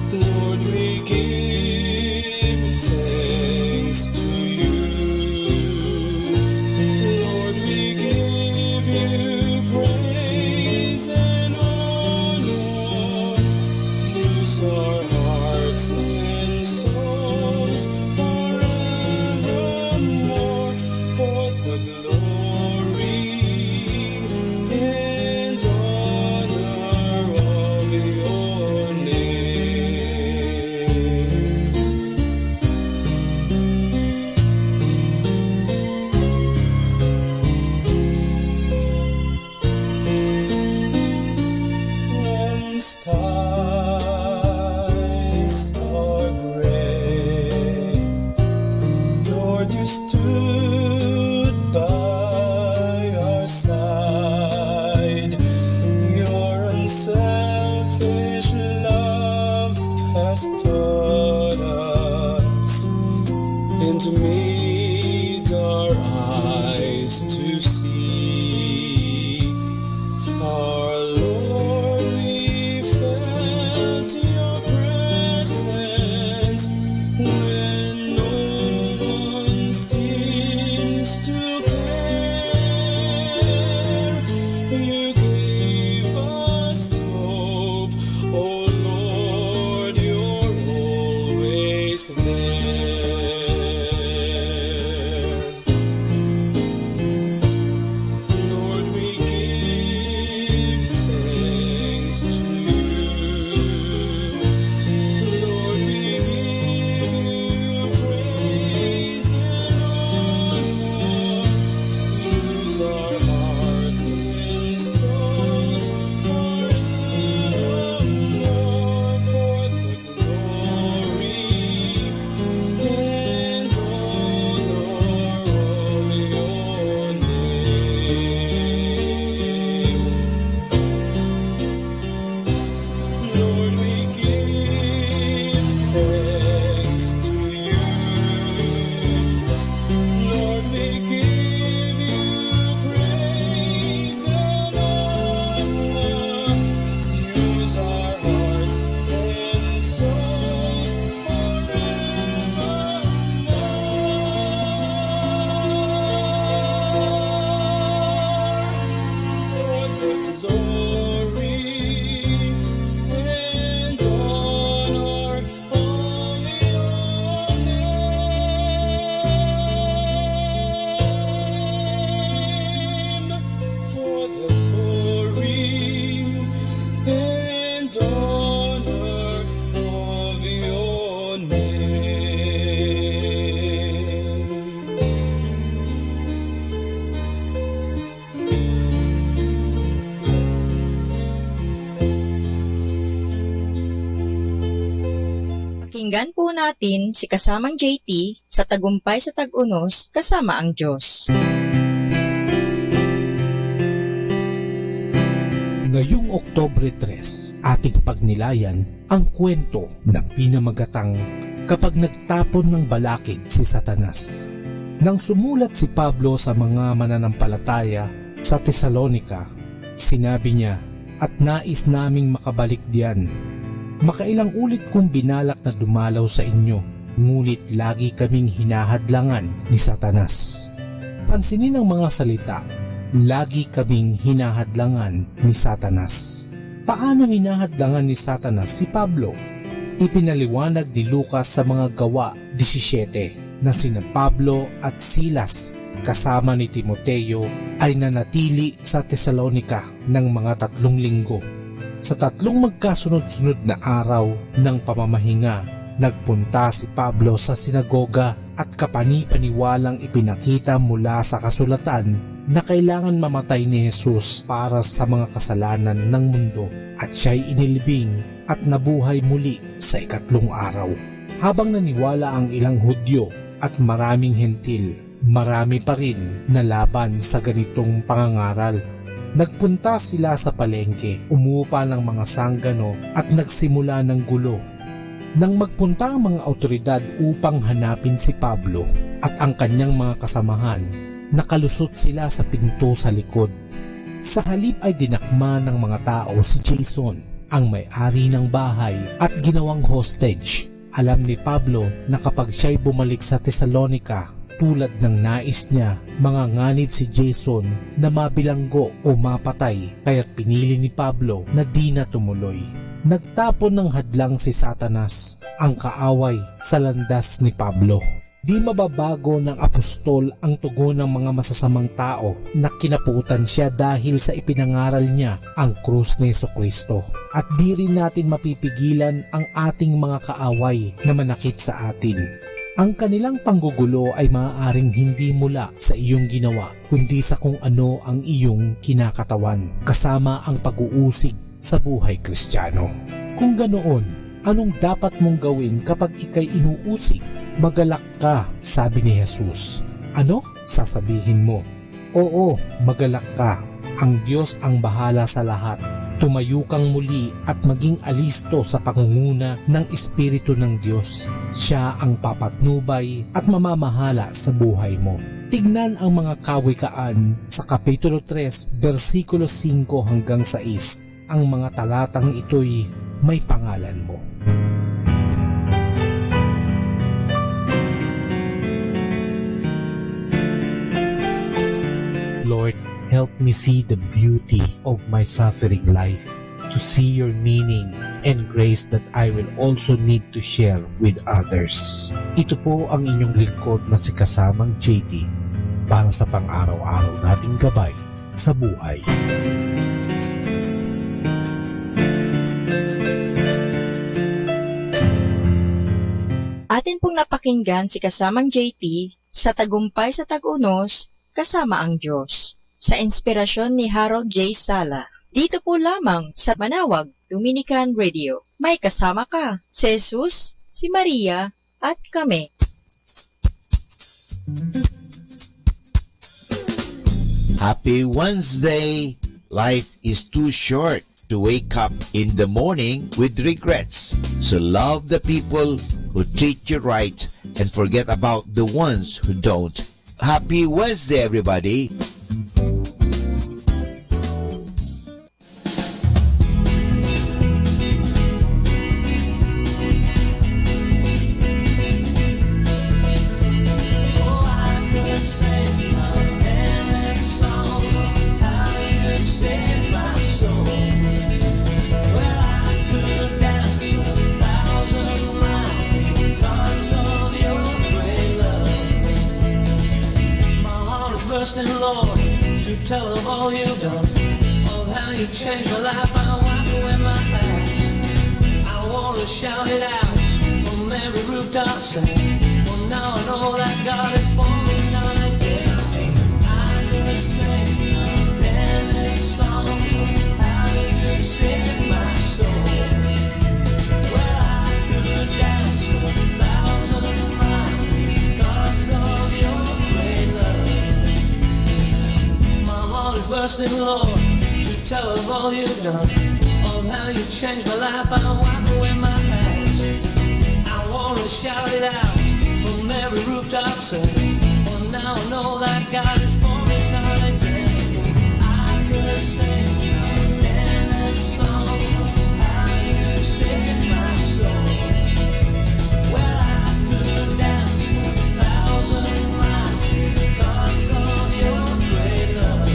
Lord, we give thanks to you. Lord, we give you praise and honor. Use our hearts and souls forevermore for the glory and honor of your name. When skies are gray, Lord, you stood by our side. Your unselfish love has taught us and made our eyes to see. Our Lord, we felt your presence when no one seems to care. You gave us hope, oh Lord, you're always there. Lord, we give thanks to you. Lord, we give you praise and honor. Use our hearts and souls forevermore for the glory and honor of your name. Lord, we give thanks to you. Lord, we give you praise and honor. Use our hearts and souls forevermore for the glory and honor of your name. For the glory and honor of your Pakinggan po natin si kasamang JT sa Tagumpay sa Tag-Unos kasama ang Diyos. Ngayong Oktubre 3, ating pagnilayan ang kwento ng pinamagatang kapag nagtapon ng balakid si Satanas. Nang sumulat si Pablo sa mga mananampalataya sa Tesalonika, sinabi niya, "At nais naming makabalik diyan. Makailang ulit kong binalak na dumalaw sa inyo, ngunit lagi kaming hinahadlangan ni Satanas." Pansinin ang mga salita, lagi kaming hinahadlangan ni Satanas. Paano hinahadlangan ni Satanas si Pablo? Ipinaliwanag ni Lucas sa mga Gawa 17. na sina Pablo at Silas kasama ni Timoteo ay nanatili sa Tesalonika ng mga 3 linggo. Sa 3 magkasunod-sunod na araw ng pamamahinga, nagpunta si Pablo sa sinagoga at kapani-paniwalang ipinakita mula sa kasulatan na kailangan mamatay ni Jesus para sa mga kasalanan ng mundo at siya'y inilibing at nabuhay muli sa 3 araw. Habang naniwala ang ilang Hudyo at maraming Hentil, marami pa rin na laban sa ganitong pangangaral. Nagpunta sila sa palengke, umupa ng mga sanggano at nagsimula ng gulo. Nang magpunta ang mga awtoridad upang hanapin si Pablo at ang kanyang mga kasamahan, nakalusot sila sa pinto sa likod. Sa halip ay dinakma ng mga tao si Jason, ang may-ari ng bahay at ginawang hostage. Alam ni Pablo na kapag siya'y bumalik sa Tesalonika, tulad ng nais niya, manganganib si Jason na mabilanggo o mapatay, kaya't pinili ni Pablo na di na tumuloy. Nagtapon ng hadlang si Satanas, ang kaaway, sa landas ni Pablo. Di mababago ng apostol ang tugon ng mga masasamang tao na kinaputan siya dahil sa ipinangaral niya ang krus ni Jesucristo. At di rin natin mapipigilan ang ating mga kaaway na manakit sa atin. Ang kanilang panggugulo ay maaaring hindi mula sa iyong ginawa, kundi sa kung ano ang iyong kinakatawan, kasama ang pag-uusig sa buhay Kristiyano. Kung ganoon, anong dapat mong gawin kapag ikay inuusig? Magalak ka, sabi ni Jesus. Ano? Sasabihin mo, oo, magalak ka. Ang Diyos ang bahala sa lahat. Tumayo kang muli at maging alisto sa pangunguna ng Espiritu ng Diyos. Siya ang papatnubay at mamamahala sa buhay mo. Tignan ang mga kawikaan sa Kapitulo 3, versikulo 5 hanggang 6. Ang mga talatang ito'y may pangalan mo. Lord, help me see the beauty of my suffering life, to see your meaning and grace that I will also need to share with others. Ito po ang inyong lingkod na si Kasamang JT para sa pang-araw-araw nating gabay sa buhay. Atin pong napakinggan si Kasamang JT sa Tagumpay sa Tag-Unos, Kasama ang Diyos, sa inspirasyon ni Harold J. Sala. Dito po lamang sa Manawag Dominican Radio. May kasama ka, si Jesus, si Maria, at kami. Happy Wednesday! Life is too short to wake up in the morning with regrets. So love the people who treat you right and forget about the ones who don't. Happy Wednesday, everybody! Tell of all you've done, of how you changed my life. I wipe away my past. I want to shout it out from every rooftop, say, well, now I know that God is for me, now I get me. I could sing a million songs of how you saved my soul. Well, I could dance 1,000 miles because of your great love. Bursting, Lord, to tell of all you've done, of how you changed my life. I wipe away my past. I want to shout it out from every rooftop, say, well, now I know that God is for me, not against me. I could sing a million songs of how you saved my soul. Well, I could dance 1,000 miles because of your great love.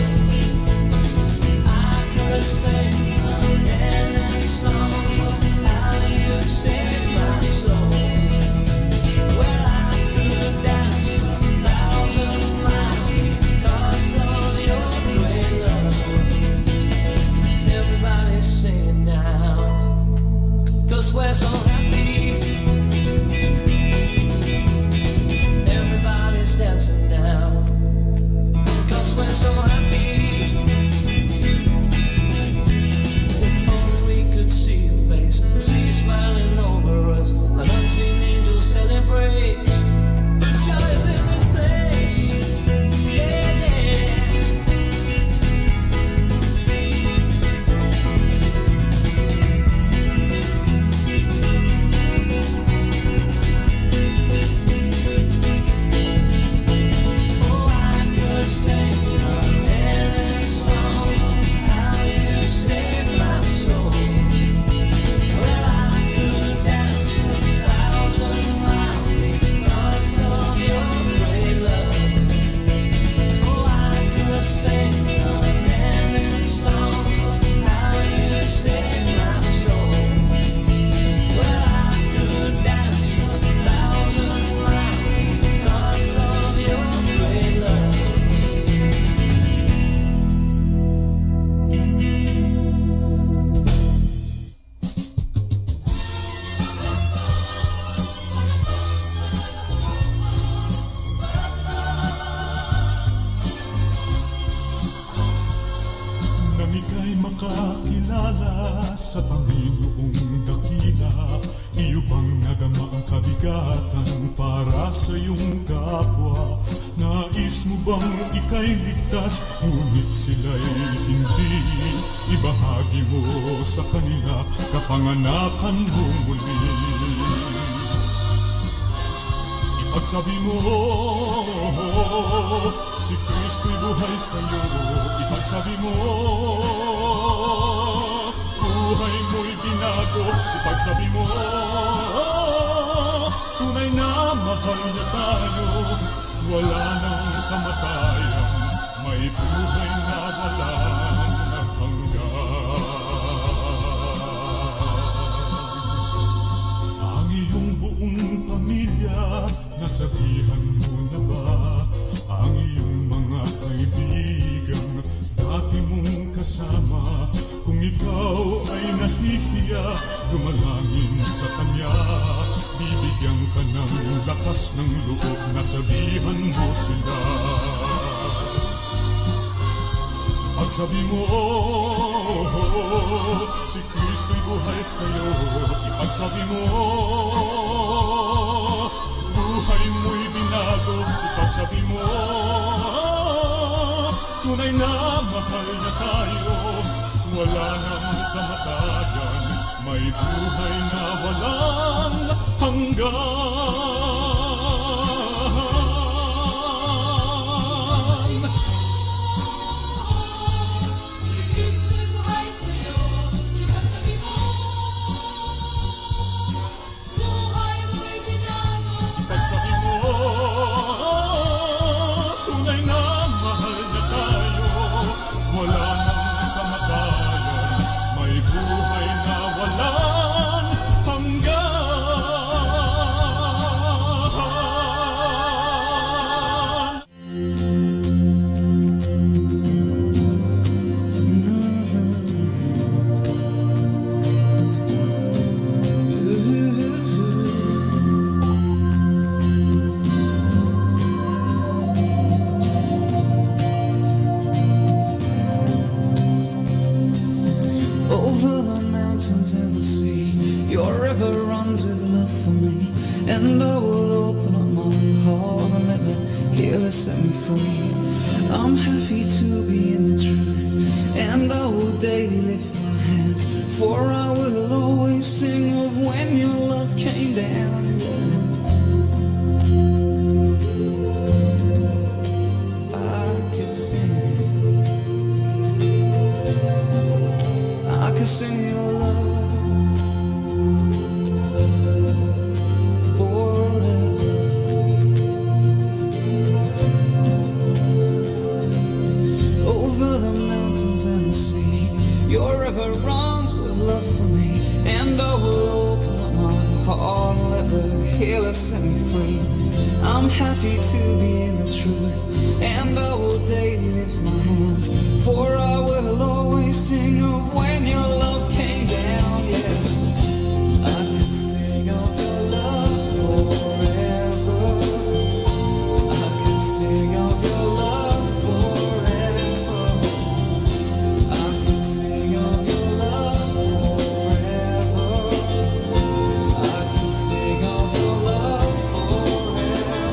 Sing a million songs of how you saved my soul. Well, I could die. makakilala sa Panginoong dakila. Iyo bang nadama ang kabigatan para sa iyong kapwa? Nais mo bang ika'y ligtas, ngunit sila'y hindi? Ibahagi mo sa kanila kapanganakan mo muli. Ipagsabi mo, si Kristo'y buhay sa'yo. Ipagsabi mo, buhay mo'y binago. Ipagsabi mo, tunay na mahal niya tayo. Wala nang kamatayan, may buhay na walang hanggan. Ang iyong buong pamilya, nasabihan mo na ba? Ang iyong mga kaibigan, dati mong kasama. Kung ikaw ay nahihiya, dumalangin sa Kanya. Bibigyan ka ng lakas ng loob, nasabihan mo sila. Pagsabi mo, si Kristo'y buhay sa'yo. Ipagsabi mo, buhay mo'y binago. Ipagsabi mo, tunay na mahal niya tayo. Wala nang kamatayan, may buhay na walang hanggan. Pagsabi mo, tunay na mahal niya tayo. Wala nang kamatayan, may buhay na walang hanggan. Over the mountains and the sea, your river runs with love for me. And I will open up my heart and let the healer set me free. I'm happy to be in the truth, and I will daily lift my hands, for I will always sing of when your love came down. I could sing, I could sing your love forever. Over the mountains and the sea, your river runs with love for me. And I will open up my heart and let the healer set me free. I'm happy to be in the truth, and I will daily lift my hands, for I will always sing of when your love came down. Yeah, I could sing of your love forever. I could sing of your love forever. I could sing of your love forever. I could sing of your love forever.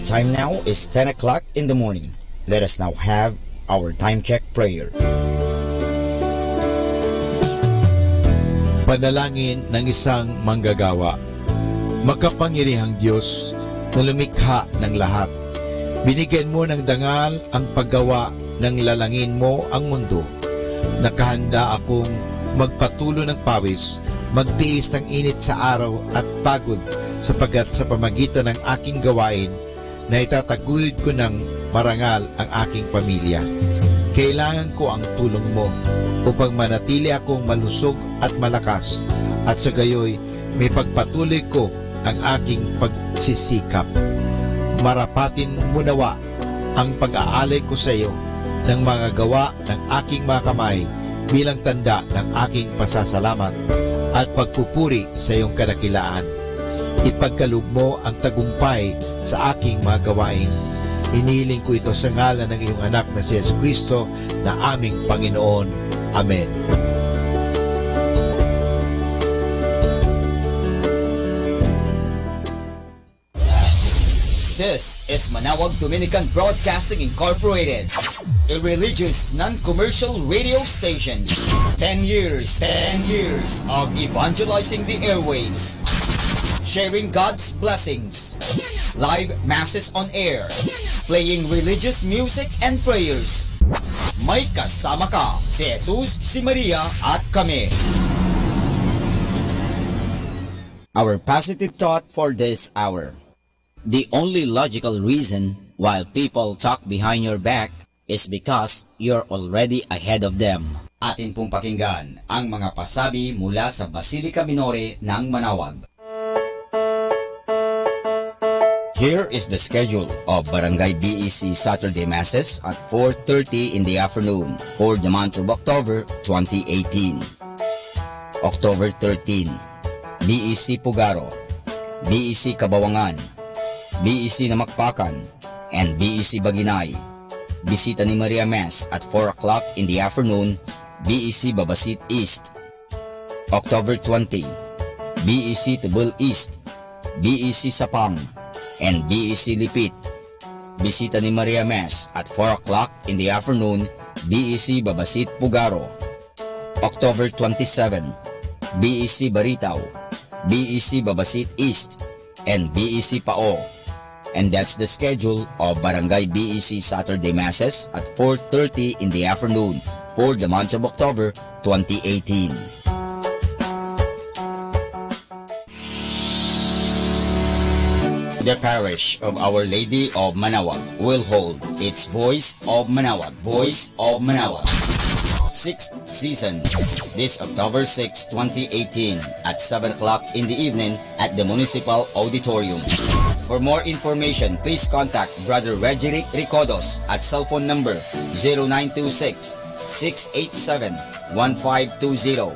time now is 10 o'clock in the morning. Let us now have our time check prayer. Panalangin ng isang manggagawa. Makapangyarihang Diyos na lumikha ng lahat, binigyan mo ng dangal ang paggawa ng lalangin mo ang mundo. Nakahanda akong magpatulo ng pawis, magtiis ng init sa araw at pagod, sapagkat sa pamagitan ng aking gawain na itataguyod ko ng marangal ang aking pamilya. Kailangan ko ang tulong mo upang manatili akong malusog at malakas, at sa gayoy may pagpatuloy ko ang aking pagsisikap. Marapatin mo nawa ang pag-aalay ko sa iyo ng mga gawa ng aking mga kamay bilang tanda ng aking pasasalamat at pagpupuri sa iyong kadakilaan. Ipagkaloob mo ang tagumpay sa aking mga gawain. Inihiling ko ito sa ngalan ng iyong anak na si Jesucristo na aming Panginoon. Amen. This is Manawag Dominican Broadcasting Incorporated, a religious, non-commercial radio station. 10 years of evangelizing the airwaves, sharing God's blessings, live masses on air, playing religious music and prayers. May kasama ka, si Jesus, si Maria, at kami. Our positive thought for this hour. The only logical reason why people talk behind your back is because you're already ahead of them. Atin pong pakinggan ang mga pasabi mula sa Basilica Minore ng Manawag. Here is the schedule of Barangay BEC Saturday Masses at 4:30 in the afternoon for the month of October 2018. October 13, BEC Pugaro, BEC Kabawangan, BEC Namakpakan, and BEC Baginay. Bisita ni Maria Mass at 4 o'clock in the afternoon, BEC Babasit East. October 20, BEC Tubul East, BEC Sapang, and BEC Lipit. Bisita ni Maria Mass at 4 o'clock in the afternoon, BEC Babasit Pugaro. October 27, BEC Baritaw, BEC Babasit East, and BEC Pao. And that's the schedule of Barangay BEC Saturday Masses at 4:30 in the afternoon for the month of October 2018. The parish of Our Lady of Manawag will hold its Voice of Manawag, Voice of Manawag 6th season this October 6, 2018 at 7 o'clock in the evening at the Municipal Auditorium. For more information, please contact Brother Regeric Ricodos at cell phone number 0926-687-1520.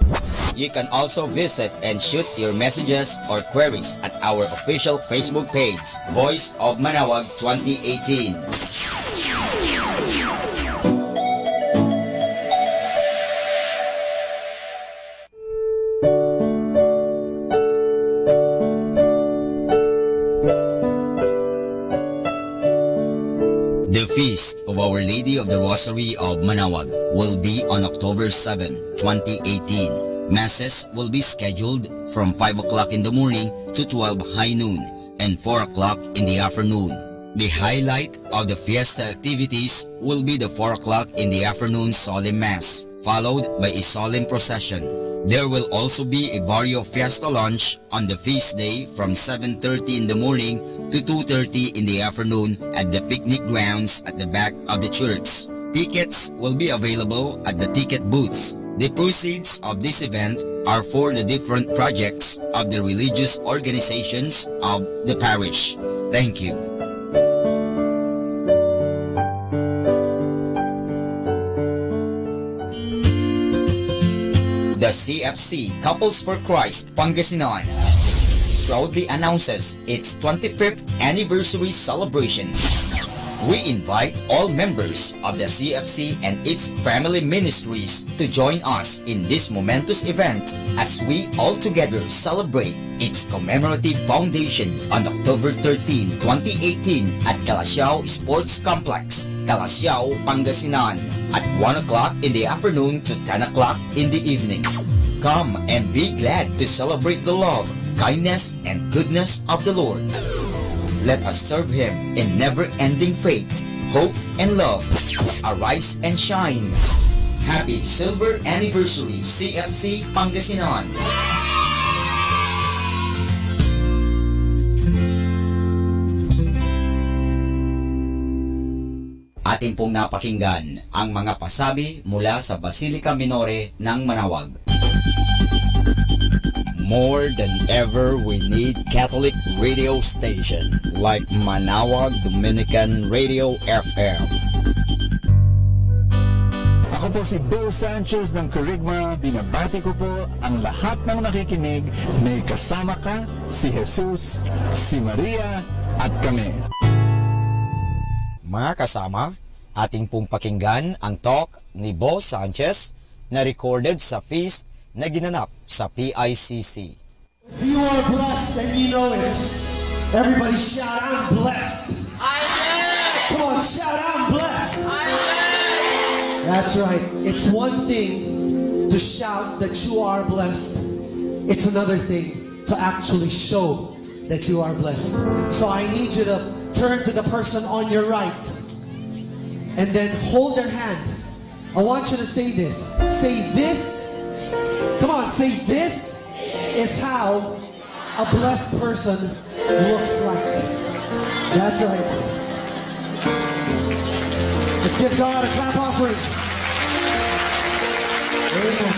You can also visit and shoot your messages or queries at our official Facebook page, Voice of Manawag 2018. The Feast of Our Lady of the Rosary of Manawag will be on October 7, 2018. Masses will be scheduled from 5 o'clock in the morning to 12 high noon and 4 o'clock in the afternoon. The highlight of the fiesta activities will be the 4 o'clock in the afternoon solemn mass, followed by a solemn procession. There will also be a Barrio Fiesta lunch on the feast day from 7:30 in the morning to 2:30 in the afternoon at the picnic grounds at the back of the church. Tickets will be available at the ticket booths. The proceeds of this event are for the different projects of the religious organizations of the parish. Thank you. The CFC Couples for Christ Pangasinan proudly announces its 25th anniversary celebration. We invite all members of the CFC and its family ministries to join us in this momentous event as we all together celebrate its commemorative foundation on October 13, 2018 at Calasiao Sports Complex, Calasiao, Pangasinan at 1 o'clock in the afternoon to 10 o'clock in the evening. Come and be glad to celebrate the love, kindness, and goodness of the Lord. Let us serve Him in never-ending faith, hope, and love. Arise and shine. Happy Silver Anniversary, CFC Pangasinan! Atin pong napakinggan ang mga pasabi mula sa Basilica Minore ng Manawag. More than ever, we need Catholic radio station like Manawag Dominican Radio FM. Ako po si Bill Sanchez ng Kerygma. Binabati ko po ang lahat ng nakikinig. May kasama ka, si Jesus, si Maria, at kami. Mga kasama, ating pong pakinggan ang talk ni Bo Sanchez na recorded sa feast na ginanap sa PICC. If you are blessed and you know it, everybody shout, I'm blessed. Come on, shout, I'm blessed. That's right. It's one thing to shout that you are blessed. It's another thing to actually show that you are blessed. So I need you to turn to the person on your right and then hold their hand. I want you to say this. Say this. Come on, say this is how a blessed person looks like. That's right. Let's give God a clap offering. Amen.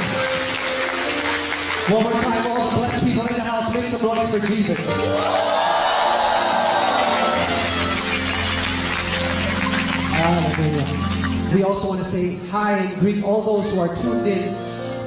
One more time, all the blessed people in the house, make some noise for Jesus. Hallelujah. We also want to say hi and greet all those who are tuned in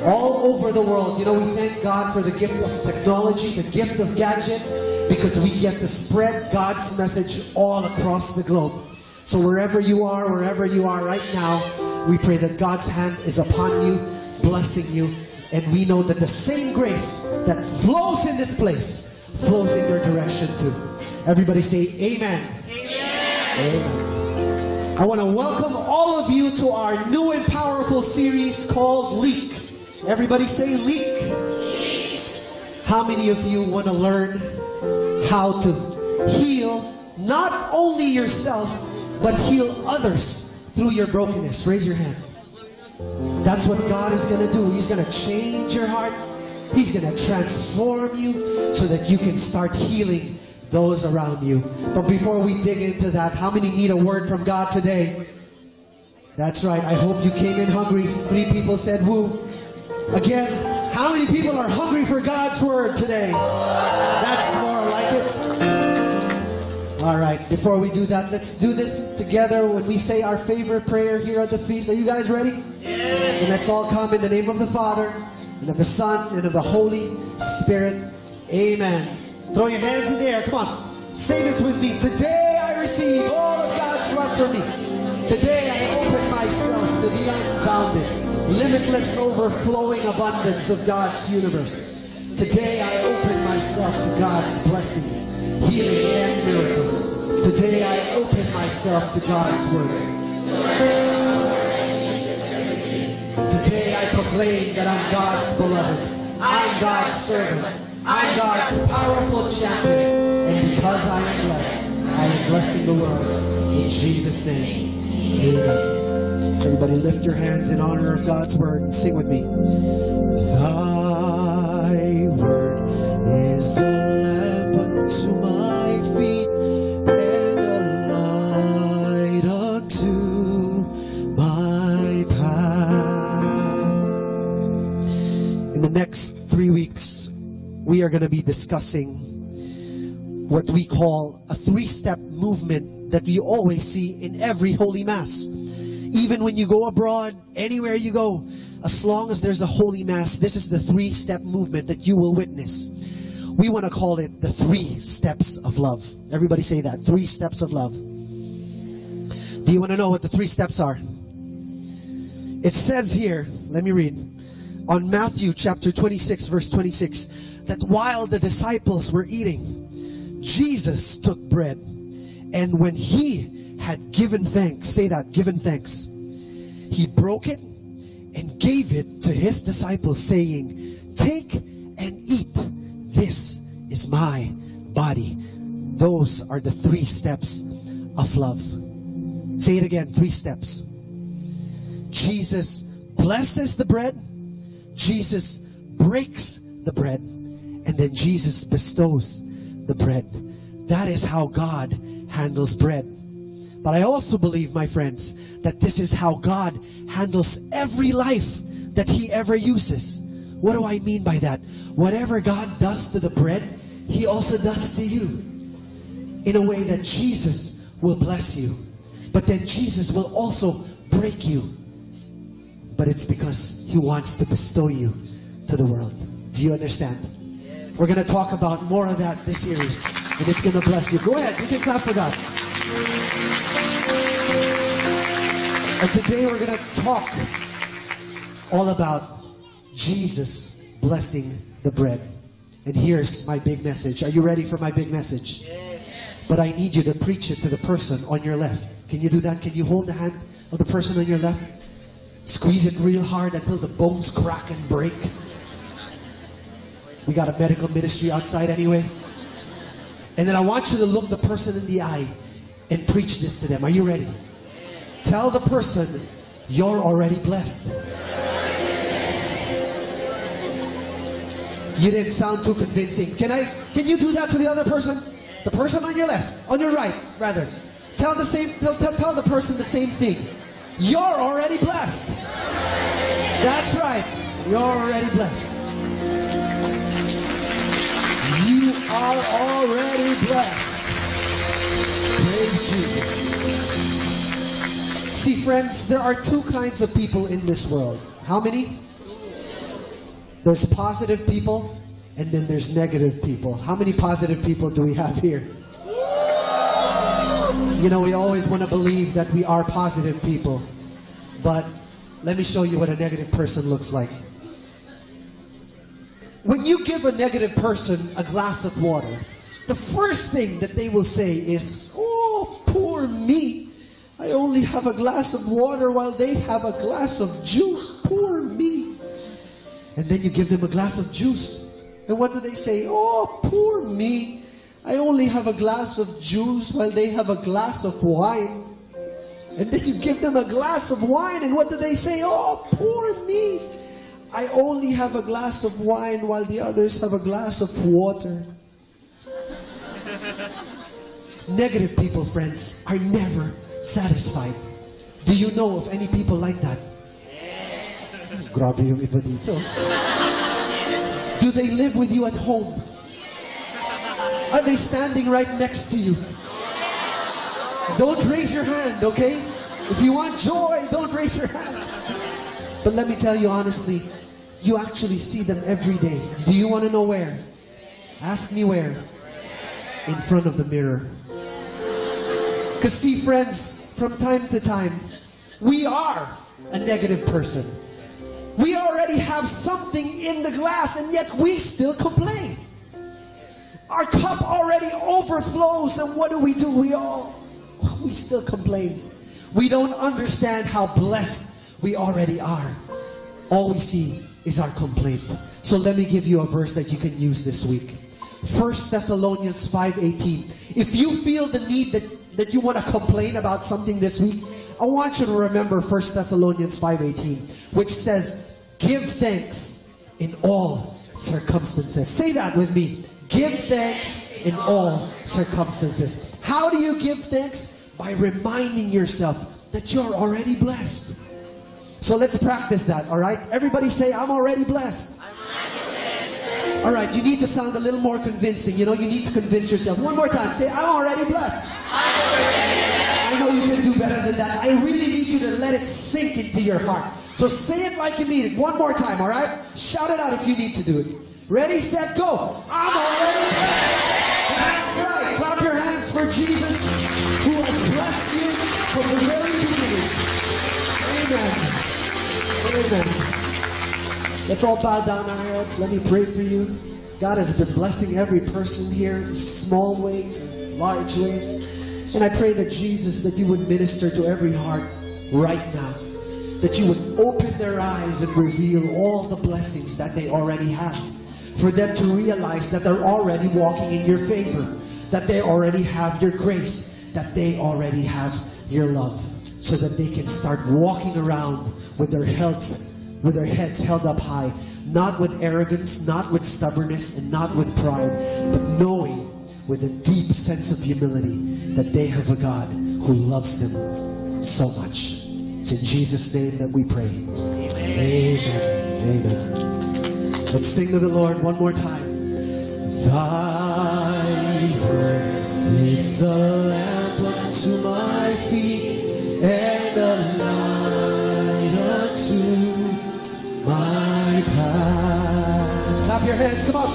all over the world. You know, we thank God for the gift of technology, the gift of gadget, because we get to spread God's message all across the globe. So wherever you are right now, we pray that God's hand is upon you, blessing you, and we know that the same grace that flows in this place flows in your direction too. Everybody say amen. Amen. I want to welcome all of you to our new and powerful series called Leak. Everybody say leak. How many of you want to learn how to heal not only yourself, but heal others through your brokenness? Raise your hand. That's what God is going to do. He's going to change your heart. He's going to transform you so that you can start healing those around you. But before we dig into that, how many need a word from God today? That's right. I hope you came in hungry. 3 people said woo. Again, how many people are hungry for God's word today? That's more like it. All right, before we do that, let's do this together when we say our favorite prayer here at the feast. Are you guys ready? Yes. And let's all come in the name of the Father, and of the Son, and of the Holy Spirit. Amen. Throw your hands in the air. Come on. Say this with me. Today I receive all of God's love for me. Today I open myself to the unbounded, limitless, overflowing abundance of God's universe. Today I open myself to God's blessings, healing, and miracles. Today I open myself to God's word. Today I proclaim that I'm God's beloved. I'm God's servant. I'm God's powerful champion. And because I am blessed, I am blessing the world. In Jesus' name, amen. Everybody lift your hands in honor of God's word and sing with me. Thy word is a lamp unto my feet and a light unto my path. In the next 3 weeks, we are going to be discussing what we call a 3-step movement that we always see in every Holy Mass. Even when you go abroad, anywhere you go, as long as there's a Holy Mass, this is the 3-step movement that you will witness. We want to call it the 3 steps of love. Everybody say that, 3 steps of love. Do you want to know what the 3 steps are? It says here, let me read, on Matthew chapter 26, verse 26, that while the disciples were eating, Jesus took bread, and when he had given thanks, say that, given thanks, he broke it and gave it to his disciples, saying, take and eat. This is my body. Those are the 3 steps of love. Say it again, 3 steps. Jesus blesses the bread, Jesus breaks the bread, and then Jesus bestows the bread. That is how God handles bread. But I also believe, my friends, that this is how God handles every life that He ever uses. What do I mean by that? Whatever God does to the bread, He also does to you. In a way that Jesus will bless you. But then Jesus will also break you. But it's because He wants to bestow you to the world. Do you understand? We're going to talk about more of that this series. And it's going to bless you. Go ahead. You can clap for God. And today we're going to talk all about Jesus blessing the bread. And here's my big message. Are you ready for my big message? Yes. But I need you to preach it to the person on your left. Can you do that? Can you hold the hand of the person on your left? Squeeze it real hard until the bones crack and break. We got a medical ministry outside anyway. And then I want you to look the person in the eye and preach this to them. Are you ready? Tell the person, you're already blessed. You didn't sound too convincing. Can you do that to the other person? The person on your left, on your right, rather. Tell the person the same thing. You're already blessed. That's right. You're already blessed. You are already blessed. Praise Jesus. See, friends, there are 2 kinds of people in this world. How many? There's positive people, and then there's negative people. How many positive people do we have here? You know, we always want to believe that we are positive people. But let me show you what a negative person looks like. When you give a negative person a glass of water, the first thing that they will say is, oh, poor me. I only have a glass of water while they have a glass of juice. Poor me. And then you give them a glass of juice. And what do they say? Oh, poor me. I only have a glass of juice while they have a glass of wine. And then you give them a glass of wine, and what do they say? Oh, poor me. I only have a glass of wine while the others have a glass of water. Negative people, friends, are never satisfied. Do you know of any people like that? Yes. Grabe yung iba dito. Do they live with you at home? Are they standing right next to you? Don't raise your hand, okay? If you want joy, don't raise your hand. But let me tell you honestly, you actually see them every day. Do you want to know where? Ask me where. In front of the mirror. Because see, friends, from time to time, we are a negative person. We already have something in the glass, and yet we still complain. Our cup already overflows, and what do? We still complain. We don't understand how blessed we already are. All we see is our complaint. So let me give you a verse that you can use this week. 1 Thessalonians 5:18. If you feel the need that you want to complain about something this week, I want you to remember 1 Thessalonians 5:18, which says, give thanks in all circumstances. Say that with me. Give thanks in all circumstances. How do you give thanks? By reminding yourself that you're already blessed. So let's practice that, all right? Everybody say, I'm already blessed. All right, you need to sound a little more convincing. You know, you need to convince yourself. One more time. Say, I'm already blessed. I know you can do better than that. I really need you to let it sink into your heart. So say it like you mean it. One more time, all right? Shout it out if you need to do it. Ready, set, go. I'm already blessed. That's right. Clap your hands for Jesus, who has blessed you from the very Amen. Amen. Let's all bow down our heads. Let me pray for you. God has been blessing every person here in small ways and large ways. And I pray that Jesus, that you would minister to every heart right now. That you would open their eyes and reveal all the blessings that they already have. For them to realize that they're already walking in your favor. That they already have your grace. That they already have your love. So that they can start walking around with their heads held up high. Not with arrogance, not with stubbornness, and not with pride. But knowing with a deep sense of humility that they have a God who loves them so much. It's in Jesus' name that we pray. Amen. Amen. Let's sing to the Lord one more time. Thy word is a lamp unto my feet and a light unto my path. Clap your hands, come on.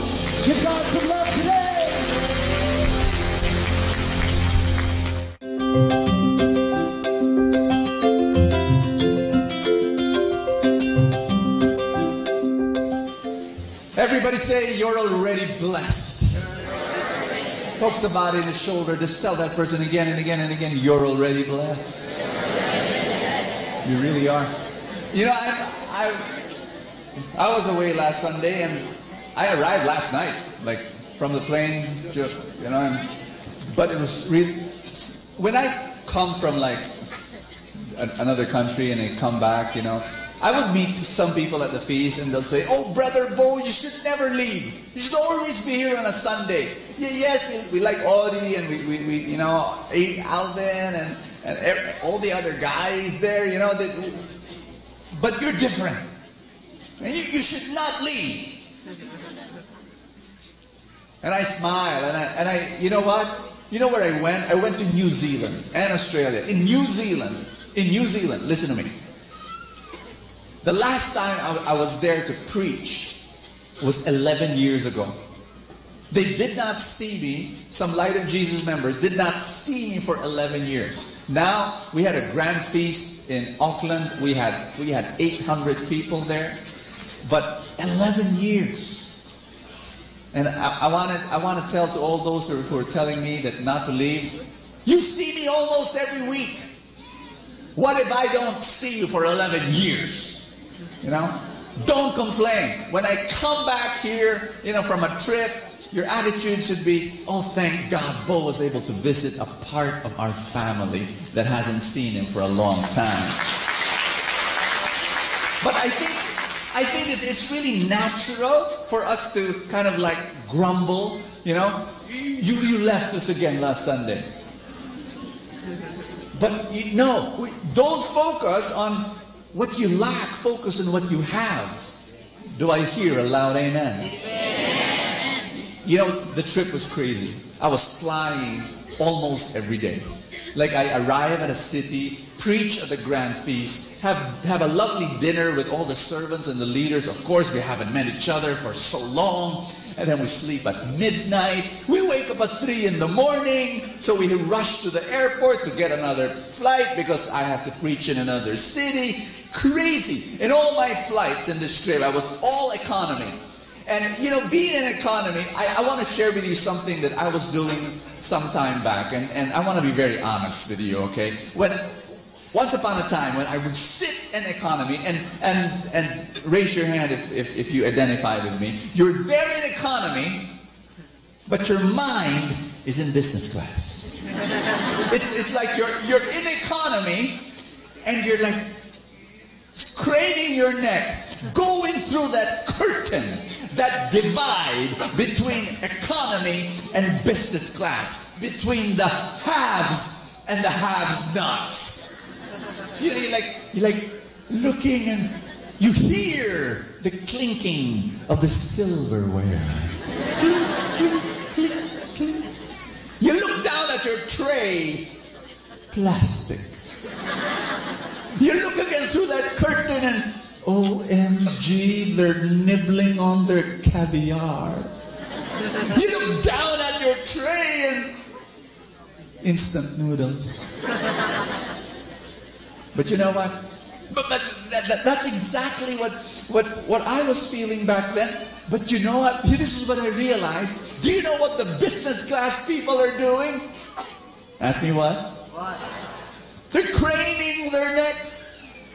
Give God some love today. Everybody say, you're already blessed. Poke somebody in the shoulder. Just tell that person again and again and again, you're already blessed. You really are. You know, I was away last Sunday and I arrived last night, like from the plane, you know, but it was really, when I come from like another country and I come back, you know, I would meet some people at the feast and they'll say, oh, Brother Bo, you should never leave. You should always be here on a Sunday. Yeah, yes, we like Audie and we you know, Alvin and all the other guys there, you know, but you're different. And you should not leave. And I smile and I you know what? You know where I went? I went to New Zealand and Australia. In New Zealand, listen to me. The last time I was there to preach was 11 years ago. They did not see me, some Light of Jesus members did not see me for 11 years. Now, we had a grand feast in Auckland. We had 800 people there. But 11 years. And I want to tell to all those who are telling me that not to leave, you see me almost every week. What if I don't see you for 11 years? You know? Don't complain. When I come back here, you know, from a trip, your attitude should be, oh, thank God Bo was able to visit a part of our family that hasn't seen him for a long time. But I think it's really natural for us to kind of like grumble, you know. You left us again last Sunday. But no, don't focus on what you lack, focus on what you have. Do I hear a loud amen? Amen. You know, the trip was crazy. I was flying almost every day. Like I arrive at a city, preach at the grand feast, have a lovely dinner with all the servants and the leaders. Of course, we haven't met each other for so long. And then we sleep at midnight. We wake up at 3 in the morning. So we rush to the airport to get another flight because I have to preach in another city. Crazy. In all my flights in this trip, I was all economy. And, you know, being in economy, I want to share with you something that I was doing some time back. And I want to be very honest with you, okay? Once upon a time, when I would sit in economy, and raise your hand if you identify with me, you're there in economy, but your mind is in business class. It's like you're in economy, and you're like craning your neck, going through that curtain, that divide between economy and business class, between the haves and the have-nots. You're like looking and you hear the clinking of the silverware. You look down at your tray, plastic. You look again through that curtain and OMG, they're nibbling on their caviar. You look down at your tray and instant noodles. But you know what? But that's exactly what I was feeling back then. But you know what? This is what I realized. Do you know what the business class people are doing? Ask me what? What? They're craning their necks,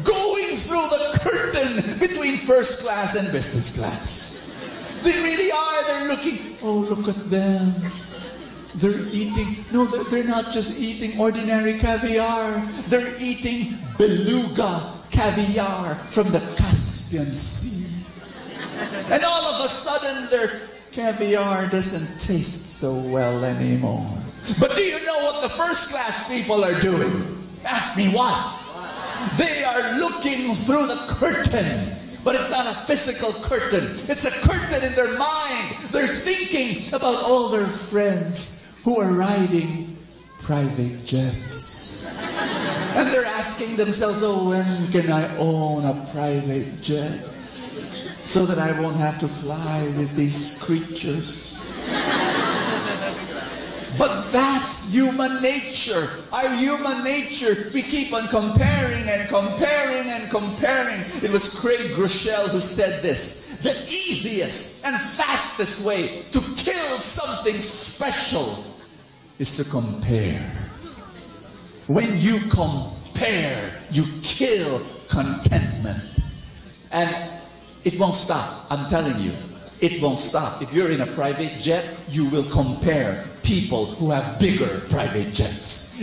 going through the curtain between first class and business class. They really are. They're looking. Oh, look at them. They're eating. No, they're not just eating ordinary caviar. They're eating beluga caviar from the Caspian Sea. And all of a sudden, their caviar doesn't taste so well anymore. But do you know what the first class people are doing? Ask me what? They are looking through the curtain. But it's not a physical curtain. It's a curtain in their mind. They're thinking about all their friends who are riding private jets. And they're asking themselves, oh, when can I own a private jet? So that I won't have to fly with these creatures. But that's human nature. Our human nature, we keep on comparing and comparing and comparing. It was Craig Groeschel who said this: the easiest and fastest way to kill something special is to compare. When you compare, you kill contentment. And it won't stop. I'm telling you, it won't stop. If you're in a private jet, you will compare people who have bigger private jets.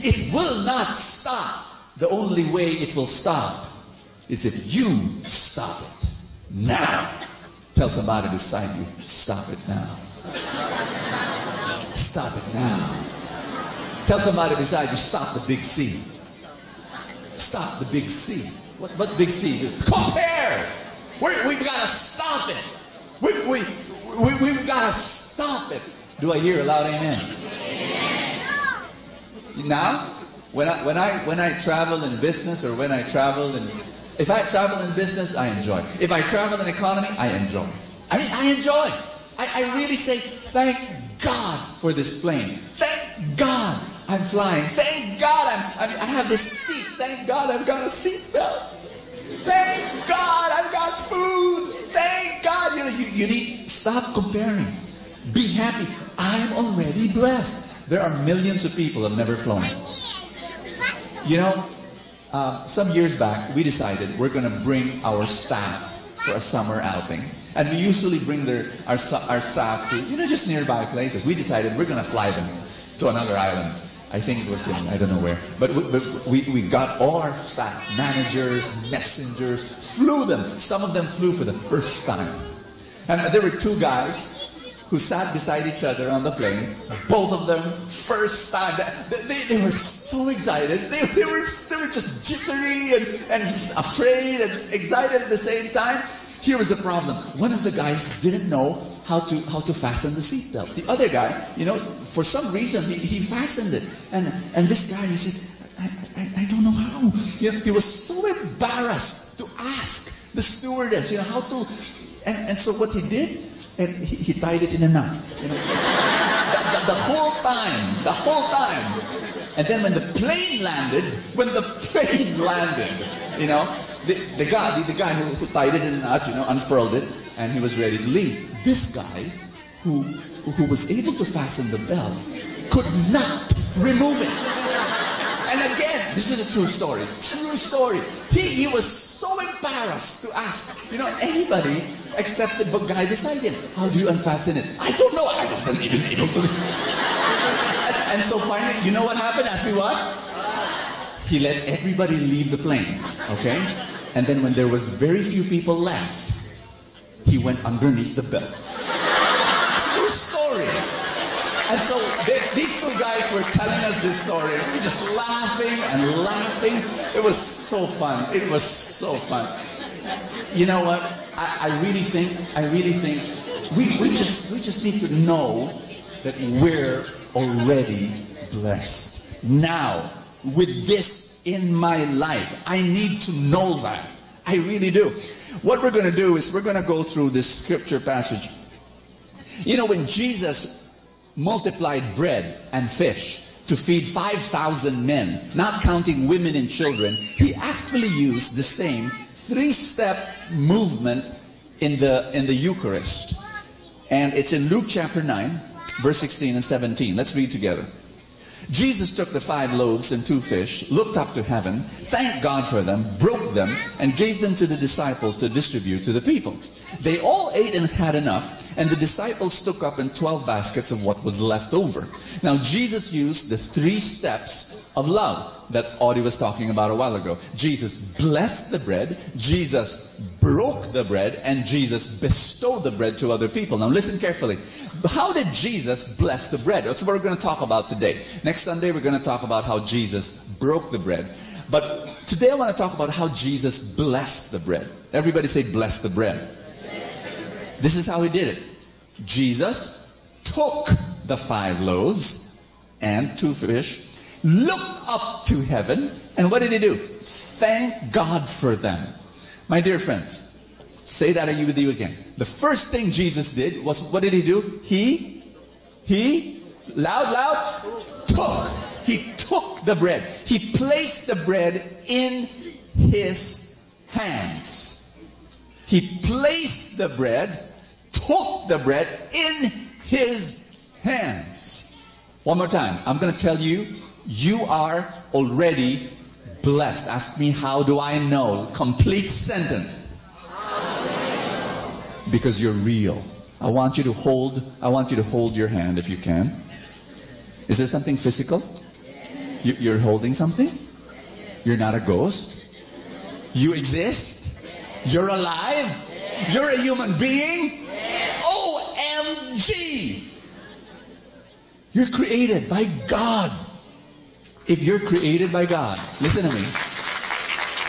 It will not stop. The only way it will stop is if you stop it now. Tell somebody beside you, stop it now. Stop it now. Tell somebody beside you, stop the big C. Stop the big C. What big C? Compare. We've got to stop it. We've got to stop it. Do I hear a loud amen? Now, when I travel in business, or when I travel in, if I travel in business, I enjoy. If I travel in economy, I enjoy. I mean, I enjoy. I really say, thank God for this plane. Thank God I'm flying. Thank God I have this seat. Thank God I've got a seat belt. Thank God I've got food. Thank God. You need, stop comparing. Be happy. I'm already blessed. There are millions of people who have never flown. You know, some years back, we decided we're going to bring our staff for a summer outing. And we usually bring our staff to, just nearby places. We decided we're going to fly them to another island. I think it was in, I don't know where. But we got all our staff, managers, messengers, flew them. Some of them flew for the first time. And there were two guys who sat beside each other on the plane. Both of them, first time. They were so excited. They were just jittery and afraid and excited at the same time. Here was the problem. One of the guys didn't know how to fasten the seatbelt. The other guy, for some reason, he fastened it. And this guy, he said, I don't know how. He was so embarrassed to ask the stewardess, how to. And so what he did, and he tied it in a knot. The whole time. And then when the plane landed, the guy who tied it in a knot, unfurled it, and he was ready to leave. This guy, who was able to fasten the belt, could not remove it. And again, this is a true story. True story. He was so embarrassed to ask, anybody except the guy beside him. How do you unfasten it? I don't know. I wasn't even able to. And so finally, you know what happened? Ask me what? He let everybody leave the plane. Okay? And then when there was very few people left, he went underneath the belt. True story. And so these two guys were telling us this story. We were just laughing and laughing. It was so fun. It was so fun. You know what? I really think we just need to know that we're already blessed. Now, with this in my life, I need to know that. I really do. What we're going to do is we're going to go through this scripture passage. When Jesus multiplied bread and fish to feed 5,000 men, not counting women and children, he actually used the same 3-step movement in the Eucharist. And it's in Luke chapter 9, verse 16 and 17. Let's read together. Jesus took the 5 loaves and 2 fish, looked up to heaven, thanked God for them, broke them, and gave them to the disciples to distribute to the people. They all ate and had enough, and the disciples took up in 12 baskets of what was left over. Now Jesus used the 3 steps of love that Audie was talking about a while ago. Jesus blessed the bread, Jesus broke the bread, and Jesus bestowed the bread to other people. Now listen carefully. How did Jesus bless the bread? That's what we're going to talk about today. Next Sunday we're going to talk about how Jesus broke the bread. But today I want to talk about how Jesus blessed the bread. Everybody say bless the bread. This is how he did it. Jesus took the 5 loaves and 2 fish, looked up to heaven, and what did he do? Thank God for them. My dear friends, say that with you again. The first thing Jesus did was, what did he do? He loud, took. He took the bread. He placed the bread in his hands. He placed the bread, took the bread in his hands. One more time. I'm going to tell you, you are already blessed. Ask me, how do I know? Complete sentence. Because you're real. I want you to hold your hand if you can. Is there something physical? You're holding something? You're not a ghost? You exist? You're alive? You're a human being? OMG! You're created by God. If you're created by God, listen to me.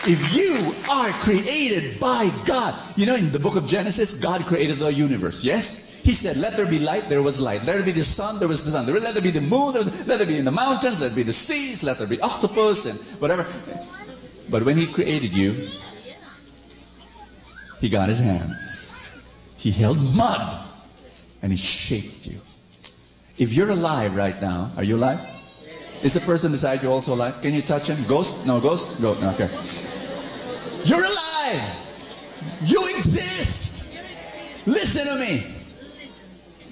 If you are created by God, you know, in the book of Genesis, God created the universe, yes? He said, let there be light, there was light. Let there be the sun, there was the sun. Let there be the moon, let there be in the mountains, let there be the seas, let there be octopus and whatever. But when he created you, he got his hands. He held mud and he shaped you. If you're alive right now, are you alive? Is the person beside you also alive? Can you touch him? Ghost? No, ghost? Go. No, okay. You're alive. You exist. Listen to me.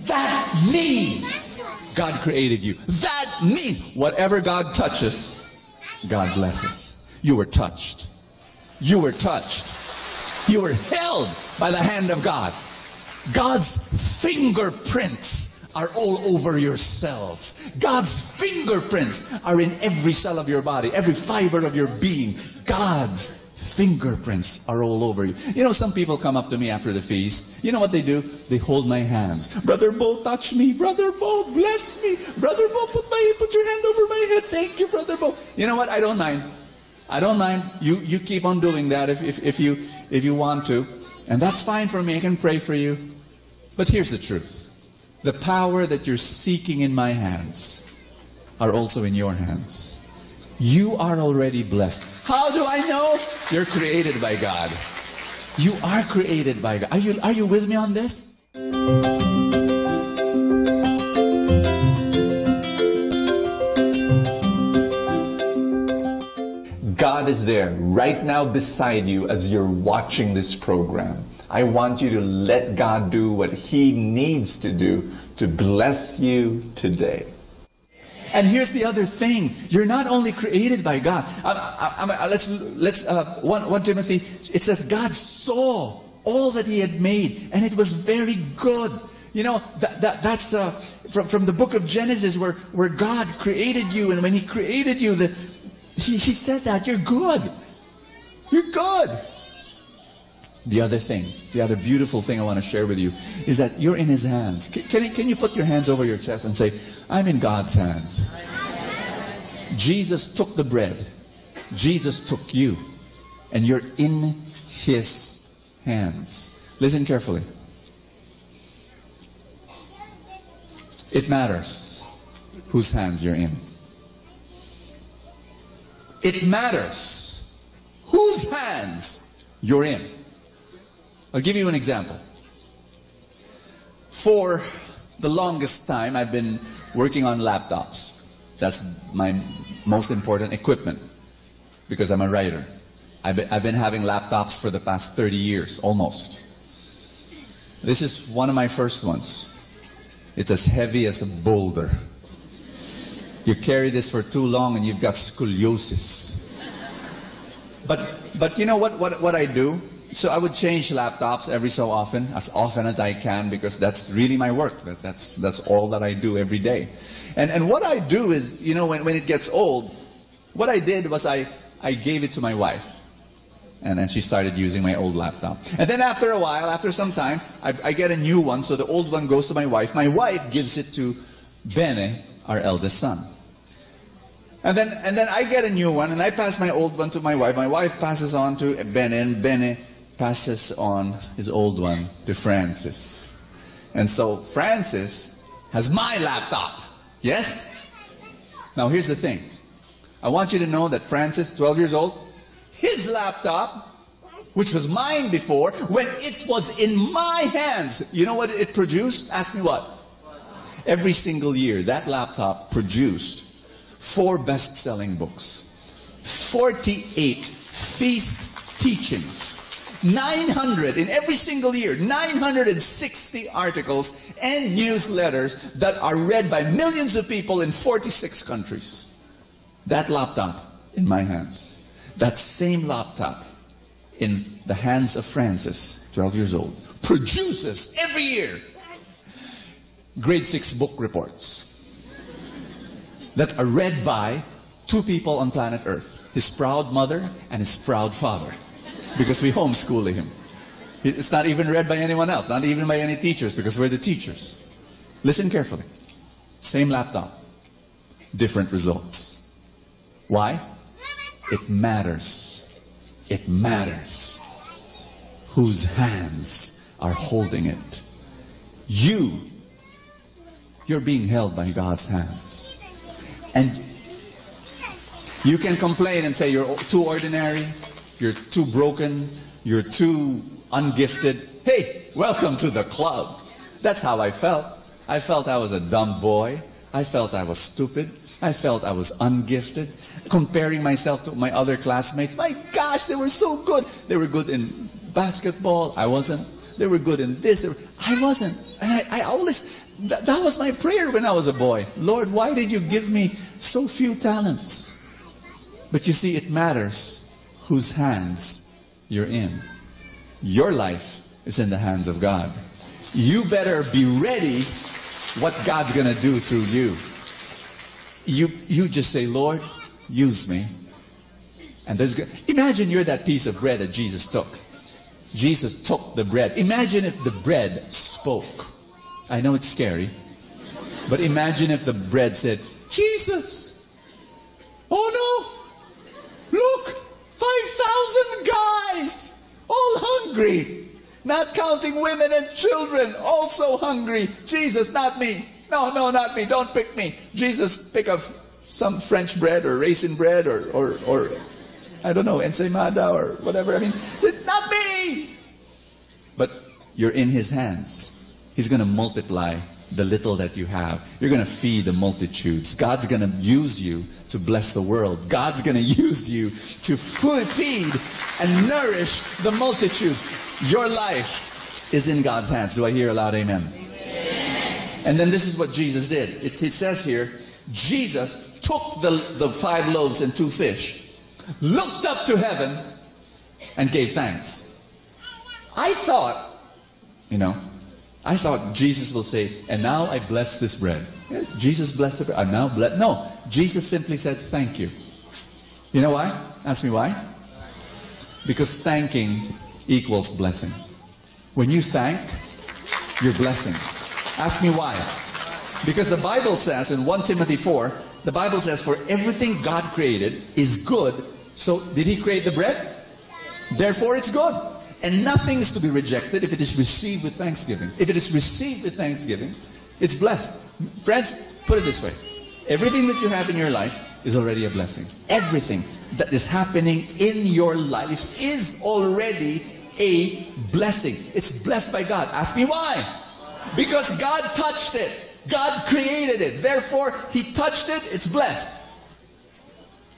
That means God created you. That means whatever God touches, God blesses. You were touched. You were touched. You were held by the hand of God. God's fingerprints are all over your cells. God's fingerprints are in every cell of your body, every fiber of your being. God's fingerprints are all over you. You know, some people come up to me after the feast. You know what they do? They hold my hands. Brother Bo, touch me. Brother Bo, bless me. Brother Bo, put your hand over my head. Thank you, Brother Bo. You know what? I don't mind. I don't mind. You keep on doing that if you want to. And that's fine for me. I can pray for you. But here's the truth. The power that you're seeking in my hands are also in your hands. You are already blessed. How do I know? You're created by God. You are created by God. Are you with me on this? God is there right now beside you as you're watching this program. I want you to let God do what He needs to do to bless you today. And here's the other thing. You're not only created by God. Let's 1 Timothy, it says God saw all that He had made, and it was very good. You know, that's from the book of Genesis where God created you, and when He created you, He said that you're good. You're good. The other beautiful thing I want to share with you is that you're in His hands. Can you put your hands over your chest and say, I'm in God's hands. Jesus took the bread. Jesus took you. And you're in His hands. Listen carefully. It matters whose hands you're in. It matters whose hands you're in. I'll give you an example. For the longest time, I've been working on laptops. That's my most important equipment because I'm a writer. I've been having laptops for the past 30 years, almost. This is one of my first ones. It's as heavy as a boulder. You carry this for too long and you've got scoliosis. But you know what I do? So I would change laptops every so often as I can, because that's really my work. That's all that I do every day. And what I do is, you know, when it gets old, what I did was I gave it to my wife. And then she started using my old laptop. And then after a while, after some time, I get a new one. So the old one goes to my wife. My wife gives it to Bene, our eldest son. And then I get a new one, and I pass my old one to my wife. My wife passes on to Bene, and Bene passes on his old one to Francis. And so Francis has my laptop. Yes? Now here's the thing. I want you to know that Francis, 12 years old, his laptop, which was mine before, when it was in my hands, you know what it produced? Ask me what? Every single year, that laptop produced 4 best-selling books, 48 feast teachings, 900 in every single year, 960 articles and newsletters that are read by millions of people in 46 countries. That laptop in my hands. That same laptop in the hands of Francis, 12 years old, produces every year grade 6 book reports that are read by 2 people on planet Earth, his proud mother and his proud father, because we homeschool him. It's not even read by anyone else, not even by any teachers, because we're the teachers. Listen carefully. Same laptop, different results. Why? It matters. It matters whose hands are holding it. You're being held by God's hands. And you can complain and say you're too ordinary, you're too broken, you're too ungifted. Hey, welcome to the club. That's how I felt. I felt I was a dumb boy. I felt I was stupid. I felt I was ungifted. Comparing myself to my other classmates. My gosh, they were so good. They were good in basketball. I wasn't. They were good in this. I wasn't. And I always, that was my prayer when I was a boy. Lord, why did you give me so few talents? But you see, it matters whose hands you're in. Your life is in the hands of God. You better be ready what God's going to do through you. You just say, Lord, use me. And imagine you're that piece of bread that Jesus took. Jesus took the bread. Imagine if the bread spoke. I know it's scary, but imagine if the bread said, Jesus, oh no, look, 5,000 guys, all hungry, not counting women and children, also hungry. Jesus, not me. No, not me. Don't pick me. Jesus, pick up some French bread or raisin bread or I don't know, ensaimada or whatever. I mean, not me. But you're in His hands. He's going to multiply the little that you have. You're going to feed the multitudes. God's going to use you to bless the world. God's going to use you to feed and nourish the multitude. Your life is in God's hands. Do I hear a loud amen? And then this is what Jesus did. It says here, Jesus took the 5 loaves and 2 fish, looked up to heaven, and gave thanks. I thought Jesus will say, and now I bless this bread. Yeah, Jesus blessed the bread. I'm now blessed. No, Jesus simply said, thank you. You know why? Ask me why. Because thanking equals blessing. When you thank, you're blessing. Ask me why. Because the Bible says in 1 Timothy 4, the Bible says, for everything God created is good. So did He create the bread? Therefore it's good. And nothing is to be rejected if it is received with thanksgiving. If it is received with thanksgiving, it's blessed. Friends, put it this way. Everything that you have in your life is already a blessing. Everything that is happening in your life is already a blessing. It's blessed by God. Ask me why. Because God touched it. God created it. Therefore, He touched it. It's blessed.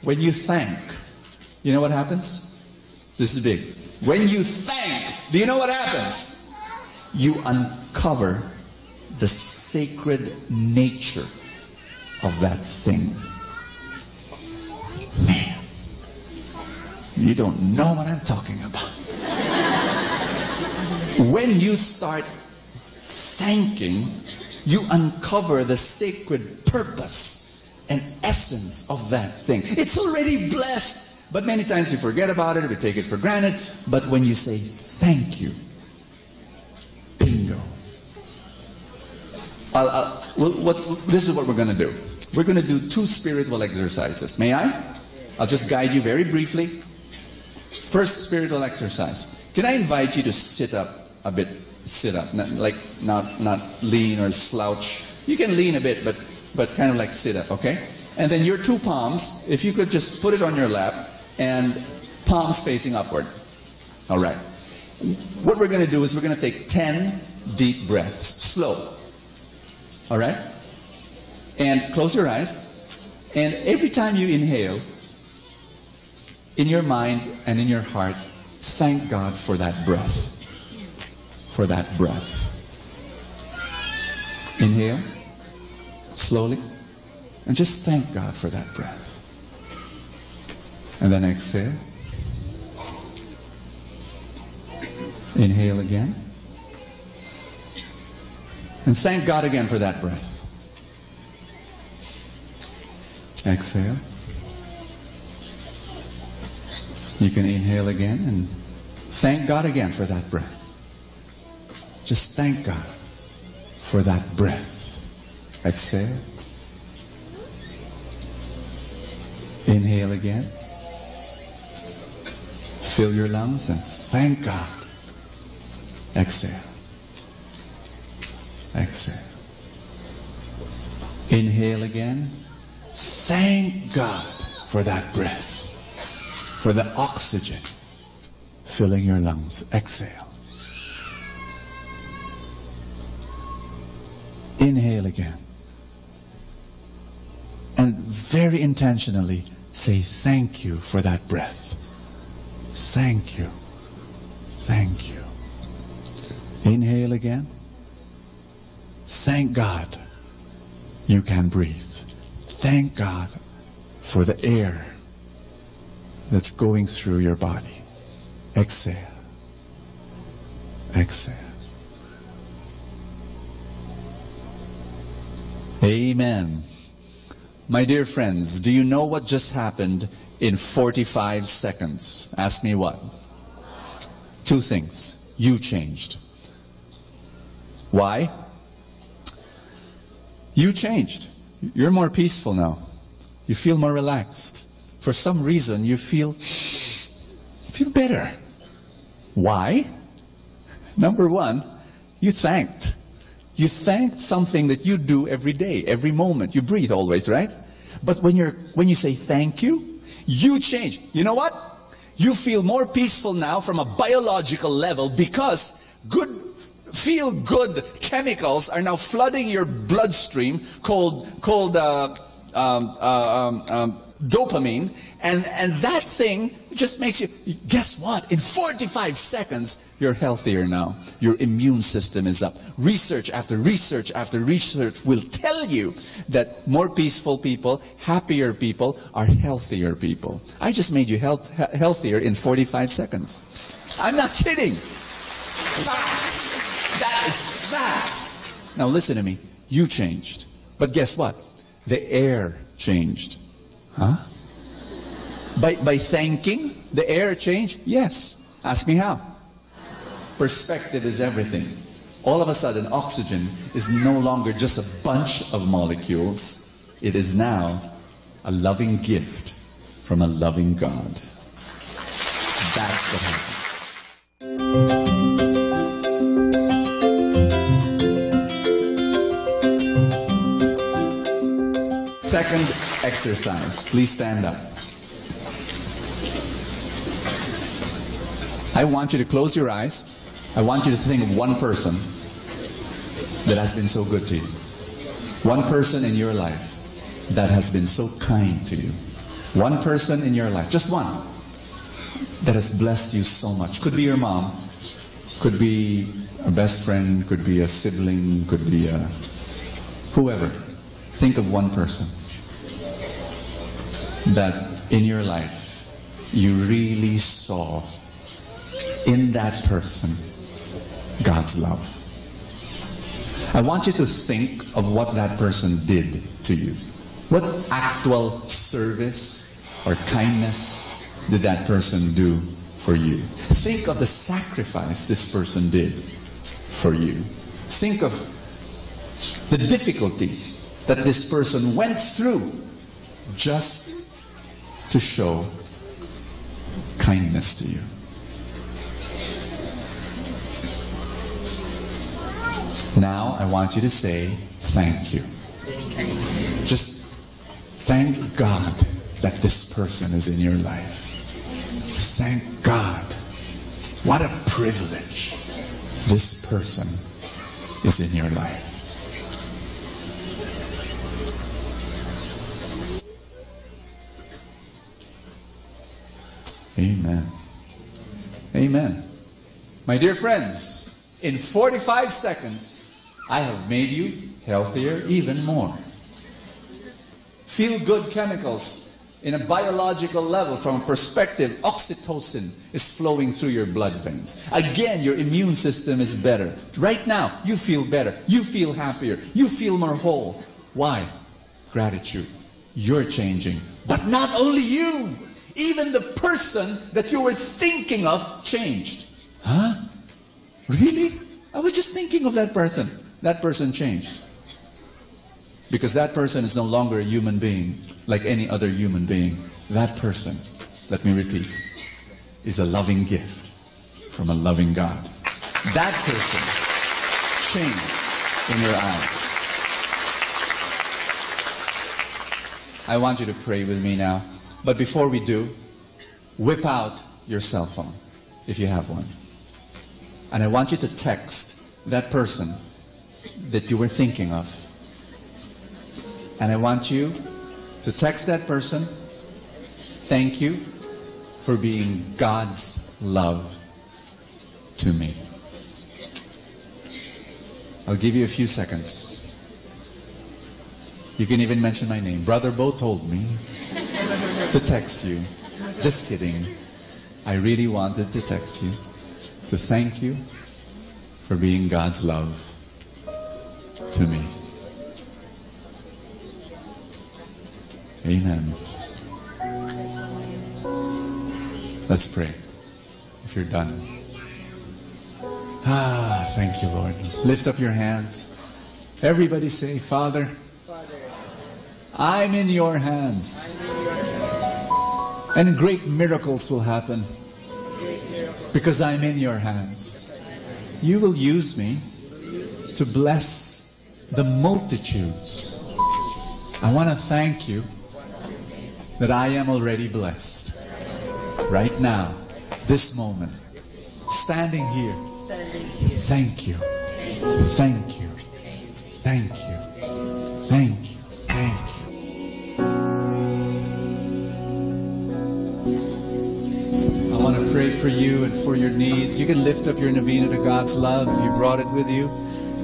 When you thank, you know what happens? This is big. When you thank, do you know what happens? You uncover the sacred nature of that thing. Man, you don't know what I'm talking about. When you start thanking, you uncover the sacred purpose and essence of that thing. It's already blessed, but many times we forget about it, we take it for granted. But when you say thank you, bingo. This is what we're going to do. We're going to do 2 spiritual exercises. May I? I'll just guide you very briefly. First spiritual exercise. Can I invite you to sit up a bit? Sit up, not lean or slouch. You can lean a bit, but kind of like sit up, okay? And then your 2 palms, if you could just put it on your lap and palms facing upward. All right. What we're going to do is we're going to take 10 deep breaths, slow. All right? And close your eyes. And every time you inhale, in your mind and in your heart, thank God for that breath. For that breath. Inhale, slowly, and just thank God for that breath. And then exhale. Inhale again. And thank God again for that breath. Exhale. You can inhale again and thank God again for that breath. Just thank God for that breath. Exhale. Inhale again. Fill your lungs and thank God. Exhale. Exhale. Inhale again. Thank God for that breath. For the oxygen filling your lungs. Exhale. Inhale again. And very intentionally say thank you for that breath. Thank you. Thank you. Inhale again. Thank God you can breathe. Thank God for the air that's going through your body. Exhale. Exhale. Amen. My dear friends, do you know what just happened in 45 seconds? Ask me what? 2 things. You changed. Why? You changed. You're more peaceful now. You feel more relaxed. For some reason, you feel better. Why? Number 1, you thanked. You thanked something that you do every day, every moment. You breathe always, right? But when you say thank you, you change. You know what? You feel more peaceful now from a biological level because feel-good chemicals are now flooding your bloodstream called dopamine, and that thing just makes you, guess what? In 45 seconds, you're healthier now. Your immune system is up. Research after research after research will tell you that more peaceful people, happier people, are healthier people. I just made you healthier in 45 seconds. I'm not kidding. Fact. That is fact. Now listen to me. You changed. But guess what? The air changed. Huh? By thanking, the air changed? Yes. Ask me how. Perspective is everything. All of a sudden, oxygen is no longer just a bunch of molecules. It is now a loving gift from a loving God. That's what happened. Second exercise. Please stand up. I want you to close your eyes. I want you to think of one person that has been so good to you. One person in your life that has been so kind to you. One person in your life, just one, that has blessed you so much. Could be your mom, could be a best friend, could be a sibling, could be a whoever. Think of one person that in your life you really saw in that person God's love. I want you to think of what that person did to you. What actual service or kindness did that person do for you? Think of the sacrifice this person did for you. Think of the difficulty that this person went through just to show kindness to you. Now I want you to say thank you. Just thank God that this person is in your life. Thank God. What a privilege this person is in your life. Amen. Amen. My dear friends, in 45 seconds, I have made you healthier even more. Feel-good chemicals in a biological level, from a perspective, oxytocin is flowing through your blood veins. Again, your immune system is better. Right now, you feel better. You feel happier. You feel more whole. Why? Gratitude. You're changing. But not only you. Even the person that you were thinking of changed. Huh? Really? I was just thinking of that person. That person changed. Because that person is no longer a human being like any other human being. That person, let me repeat, is a loving gift from a loving God. That person changed in your eyes. I want you to pray with me now. But before we do, whip out your cell phone, if you have one. And I want you to text that person that you were thinking of. And I want you to text that person, thank you for being God's love to me. I'll give you a few seconds. You can even mention my name. Brother Bo told me to text you. Just kidding. I really wanted to text you to thank you for being God's love to me. Amen. Let's pray. If you're done. Thank you, Lord. Lift up your hands. Everybody say, Father, I'm in your hands. And great miracles will happen because I'm in your hands. You will use me to bless the multitudes. I want to thank you that I am already blessed. Right now, this moment, standing here. Thank you. Thank you. Thank you. Thank you. Thank you. I want to pray for you and for your needs. You can lift up your novena to God's love if you brought it with you.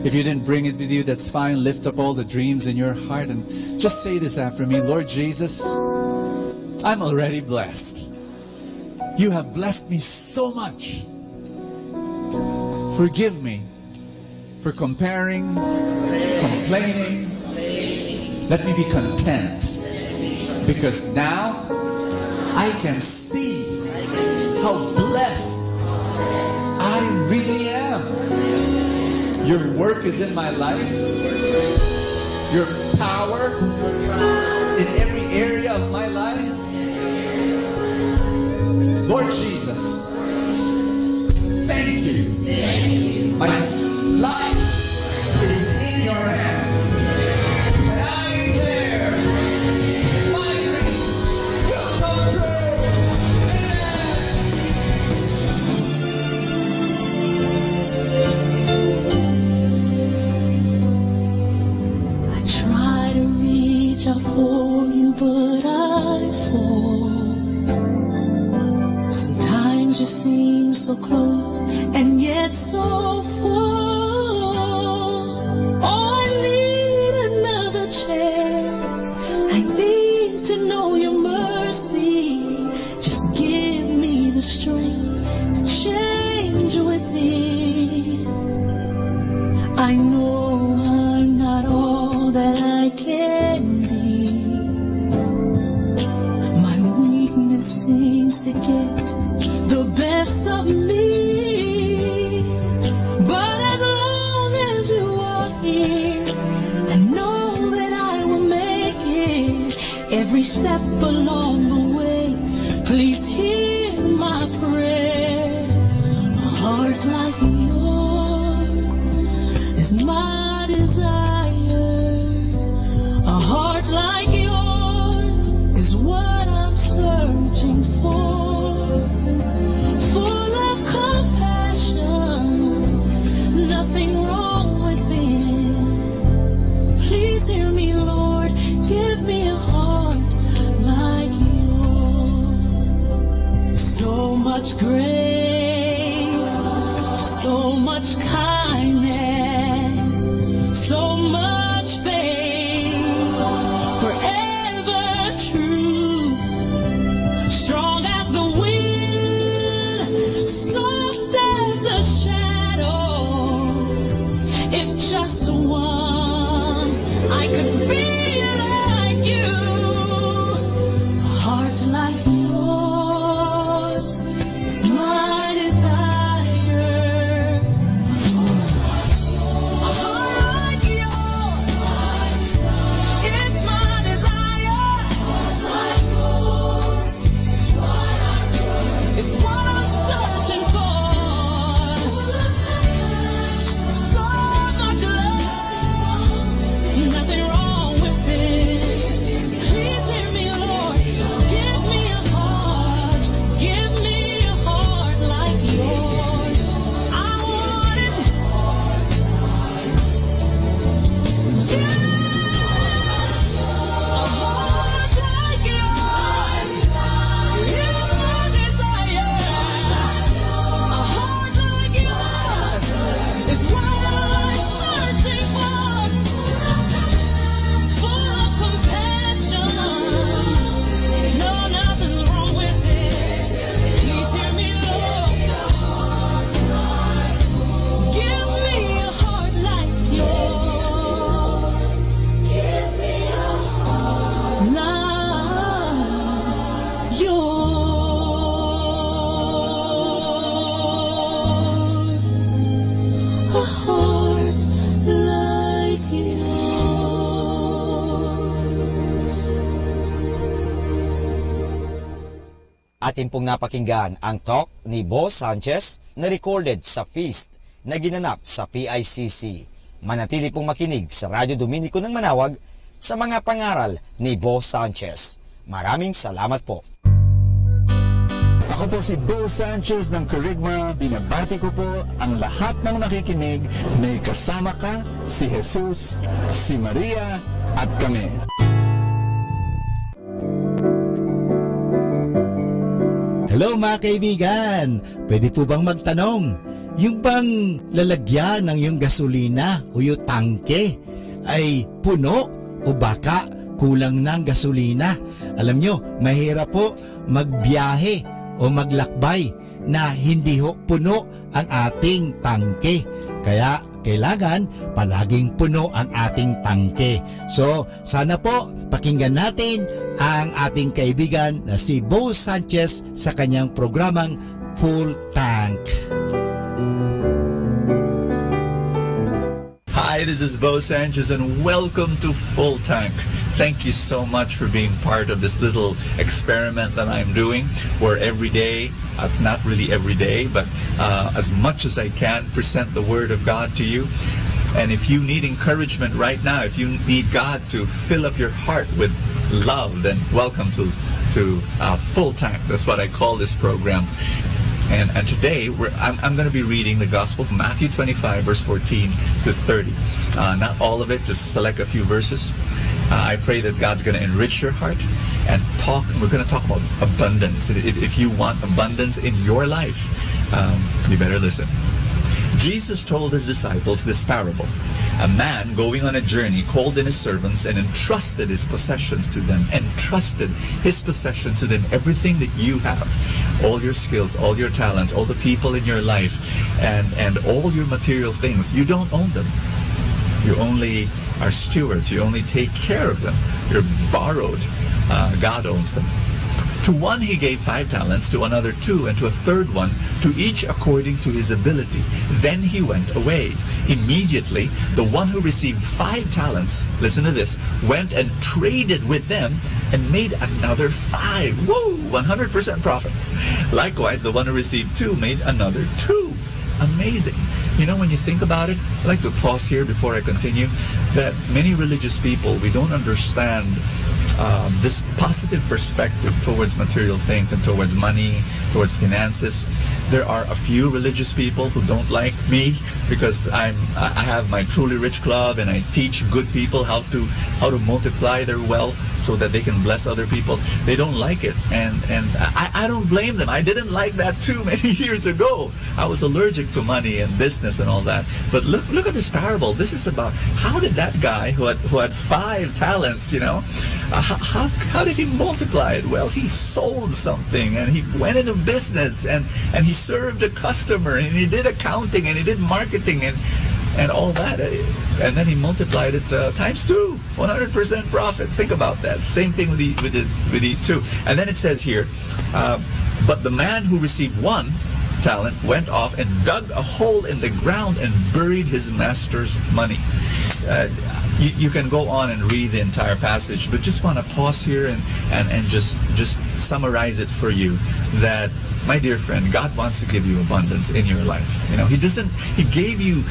If you didn't bring it with you, that's fine. Lift up all the dreams in your heart and just say this after me. Lord Jesus, I'm already blessed. You have blessed me so much. Forgive me for comparing, complaining. Let me be content. Because now I can see how blessed I really am. Your work is in my life. Your power in every area of my life. Lord Jesus, thank you. My life is in your hands. And I declare my dreams will come true. I try I know I'm not all that I can be. My weakness seems to get the best of me. But as long as you are here, I know that I will make it. Every step along the way, please hear my prayer. A heart like yours is my desire. A heart like yours is what I'm searching for. Full of compassion, nothing wrong within. Please hear me, Lord, give me a heart like yours. So much grace, so much kindness, so much faith, forever true, strong as the wind, soft as the shadows. If just once I could be like you, a heart like yours is my desire. A heart like yours, it's my desire. It's what I'm searching for. So much love, nothing wrong with it. Please hear me, Lord. Give me a heart. Give me a heart like yours. I want it. A heart like yours. It's my desire. A heart like yours is what I'm searching for. Full of compassion. No, nothing's wrong with it. Please hear me, Lord. Give me a heart like yours. Give me a heart like yours. A heart like Atin pong napakinggan ang talk ni Bo Sanchez na recorded sa feast na ginanap sa PICC. Manatili pong makinig sa Radyo Dominico ng Manawag sa mga pangaral ni Bo Sanchez. Maraming salamat po. Ako po si Bo Sanchez ng Kerygma. Binabati ko po ang lahat ng nakikinig. May kasama ka, si Jesus, si Maria, at kami. Hello mga kaibigan! Pwede po bang magtanong? Yung bang lalagyan ng yung gasolina o yung tangke ay puno o baka kulang ng gasolina? Alam nyo, mahirap po magbiyahe o maglakbay na hindi ho puno ang ating tangke. Kaya kailangan palaging puno ang ating tangke. So sana po pakinggan natin ang ating kaibigan na si Bo Sanchez sa kanyang programang Full Tank. Hi, this is Bo Sanchez and welcome to Full Tank. Thank you so much for being part of this little experiment that I'm doing where every day, not really every day, but as much as I can, present the Word of God to you. And if you need encouragement right now, if you need God to fill up your heart with love, then welcome to Full Tank. That's what I call this program. And today, I'm going to be reading the Gospel from Matthew 25, verse 14 to 30. Not all of it, just select a few verses. I pray that God's going to enrich your heart and we're going to talk about abundance. If you want abundance in your life, you better listen. Jesus told his disciples this parable. A man going on a journey called in his servants and entrusted his possessions to them. Entrusted his possessions to them. Everything that you have, all your skills, all your talents, all the people in your life, and all your material things, you don't own them. You only are stewards. You only take care of them. You're borrowed. God owns them. To one he gave 5 talents, to another 2, and to a third one, to each according to his ability. Then he went away. Immediately, the one who received 5 talents, listen to this, went and traded with them and made another 5. Woo! 100% profit. Likewise, the one who received 2 made another 2. Amazing. You know, when you think about it, I'd like to pause here before I continue, that many religious people, we don't understand this positive perspective towards material things and towards money, towards finances. There are a few religious people who don't like me because I have my Truly Rich Club and I teach good people how to multiply their wealth so that they can bless other people. They don't like it, and I don't blame them. I didn't like that too many years ago. I was allergic to money and business and all that. But look at this parable. This is about how did that guy who had 5 talents, you know, how did he multiply it? Well, he sold something and he went into business and he served a customer and he did accounting and he did marketing and all that. And then he multiplied it times 2, 100% profit. Think about that. Same thing with the 2. And then it says here, but the man who received 1 talent went off and dug a hole in the ground and buried his master's money. You can go on and read the entire passage, but just want to pause here and just summarize it for you that, my dear friend, God wants to give you abundance in your life. You know, He gave you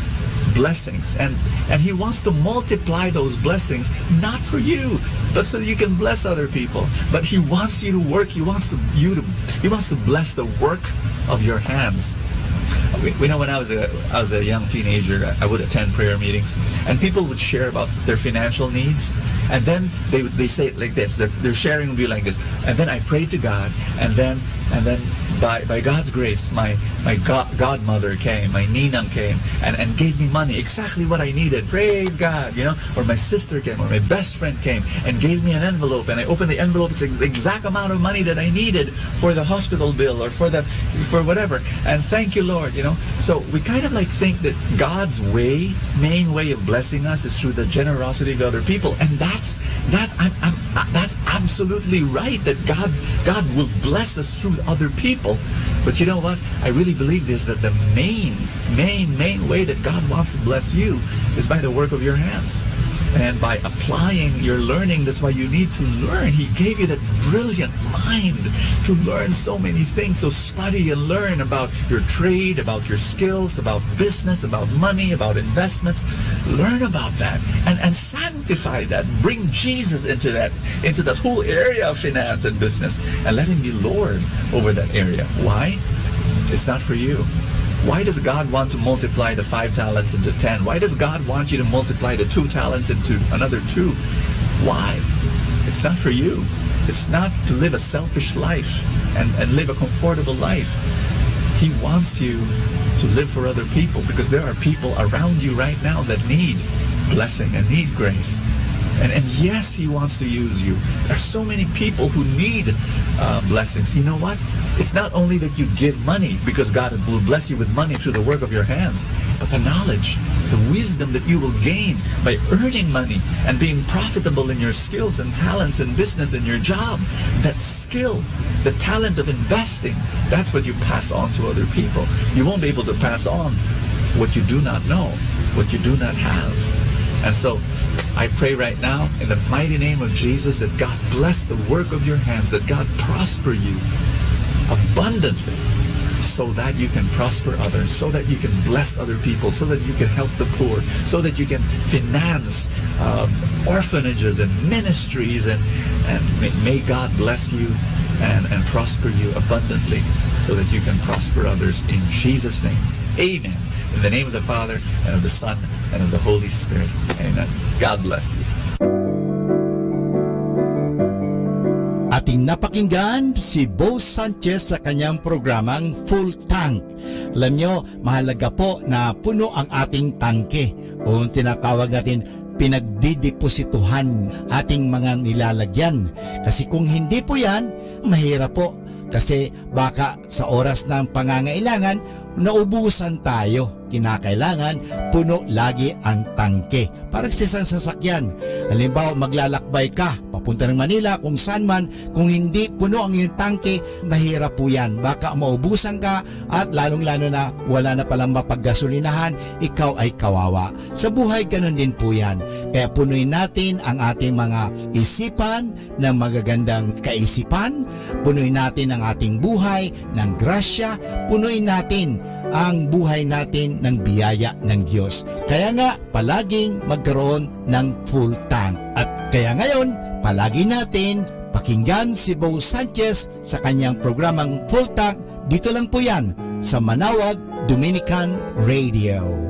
blessings and He wants to multiply those blessings, not for you, but so you can bless other people. But He wants you to work. He wants to bless the work of your hands. We know when I was a young teenager, I would attend prayer meetings, and people would share about their financial needs, and then they say it like this. Their sharing would be like this. And then I prayed to God, and then by God's grace, my godmother came, my ninang came, and gave me money, exactly what I needed. Praise God, you know. Or my sister came, or my best friend came, and gave me an envelope, and I opened the envelope. It's the exact amount of money that I needed for the hospital bill or for whatever. And thank you, Lord, you know. So we kind of like think that God's main way of blessing us is through the generosity of other people, and that's absolutely right. That God will bless us through other people. But you know what? I really believe this, that the main way that God wants to bless you is by the work of your hands. And by applying your learning. That's why you need to learn. He gave you that brilliant mind to learn so many things. So study and learn about your trade, about your skills, about business, about money, about investments. Learn about that and sanctify that. Bring Jesus into that whole area of finance and business, and let Him be Lord over that area. Why? It's not for you. Why does God want to multiply the 5 talents into 10? Why does God want you to multiply the 2 talents into another 2? Why? It's not for you. It's not to live a selfish life and live a comfortable life. He wants you to live for other people, because there are people around you right now that need blessing and need grace. And yes, He wants to use you. There are so many people who need blessings. You know what? It's not only that you give money, because God will bless you with money through the work of your hands, but the knowledge, the wisdom that you will gain by earning money and being profitable in your skills and talents and business and your job. That skill, the talent of investing, that's what you pass on to other people. You won't be able to pass on what you do not know, what you do not have. And so I pray right now in the mighty name of Jesus that God bless the work of your hands, that God prosper you abundantly, so that you can prosper others, so that you can bless other people, so that you can help the poor, so that you can finance orphanages and ministries, and may God bless you and prosper you abundantly, so that you can prosper others in Jesus' name. Amen. In the name of the Father, and of the Son, and of the Holy Spirit. Amen. God bless you. At ating napakinggan si Bo Sanchez sa kanyang programang Full Tank. Alam nyo, mahalaga po na puno ang ating tangke o tinatawag natin pinagdideposituhan ating mga nilalagyan. Kasi kung hindi po yan, mahirap po. Kasi baka sa oras ng pangangailangan, naubusan tayo. Kinakailangan, puno lagi ang tangke. Parang sa isang sasakyan. Halimbawa, maglalakbay ka, papunta ng Manila, kung saan man, kung hindi puno ang iyong tangke, mahirap po yan. Baka maubusan ka at lalong-lalo na wala na palang mapaggasolinahan, ikaw ay kawawa. Sa buhay, ganun din po yan. Kaya punuin natin ang ating mga isipan ng magagandang kaisipan, punuin natin ang ating buhay ng grasya, punuin natin ang buhay natin ng biyaya ng Diyos. Kaya nga, palaging magkaroon ng full tank. At kaya ngayon, palagi natin pakinggan si Bo Sanchez sa kanyang programang Full Tank. Dito lang po yan sa Manawag Dominican Radio.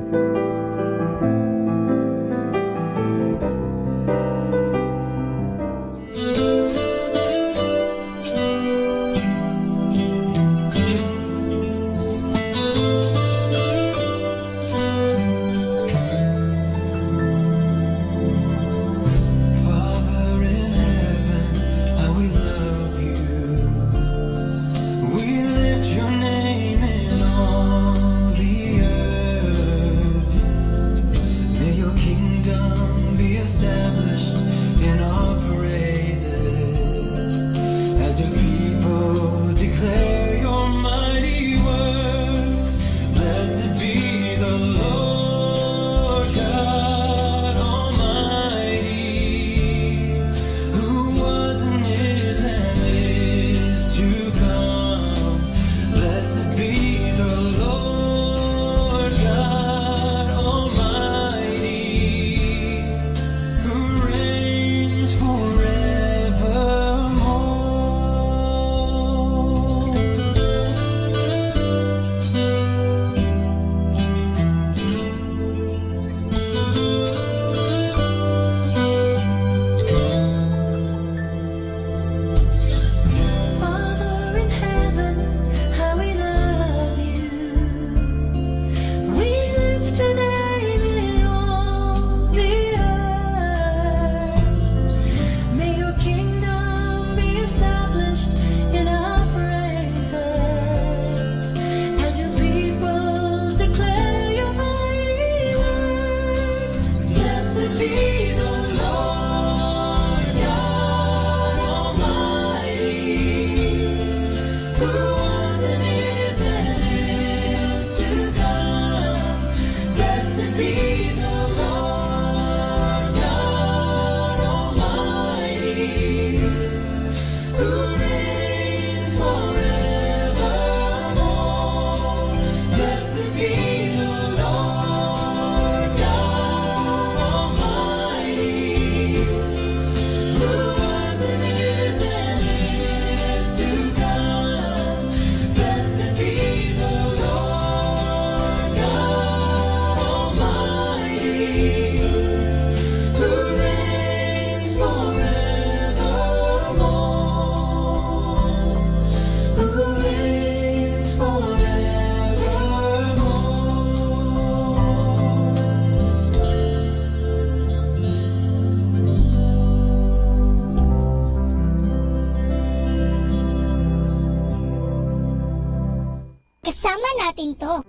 natin to.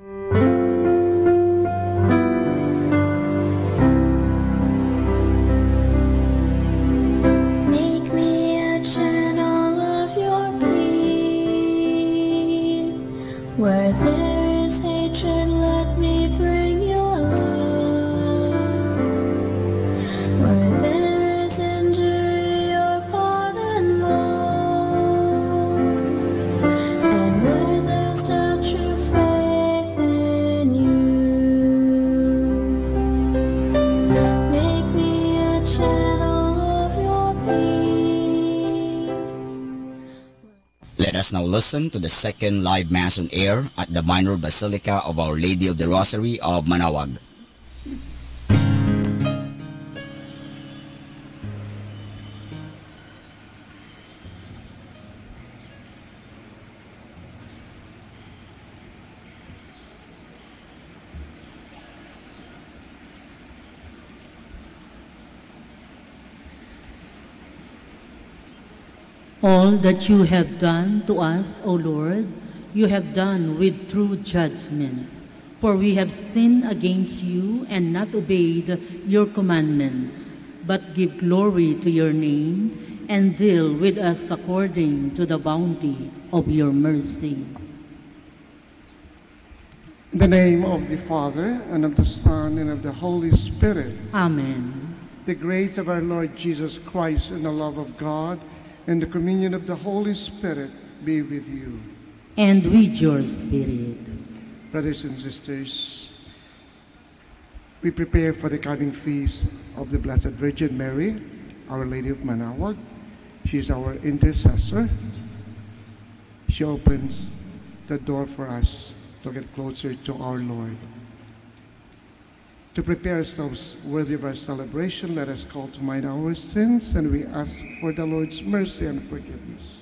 Make me a channel of your peace. Where there is hatred, let me bring your love. Where there is injury, your pardon, Lord. And where there's not true faith in you, make me a channel of your peace. Let us now listen to the second live Mass on air at the Minor Basilica of Our Lady of the Rosary of Manawag. All that you have done to us, O Lord, you have done with true judgment. For we have sinned against you and not obeyed your commandments, but give glory to your name and deal with us according to the bounty of your mercy. In the name of the Father, and of the Son, and of the Holy Spirit. Amen. The grace of our Lord Jesus Christ and the love of God and the communion of the Holy Spirit be with you. And with your spirit. Brothers and sisters, we prepare for the coming feast of the Blessed Virgin Mary, Our Lady of Manaoag. She is our intercessor. She opens the door for us to get closer to our Lord. To prepare ourselves worthy of our celebration, let us call to mind our sins, and we ask for the Lord's mercy and forgiveness.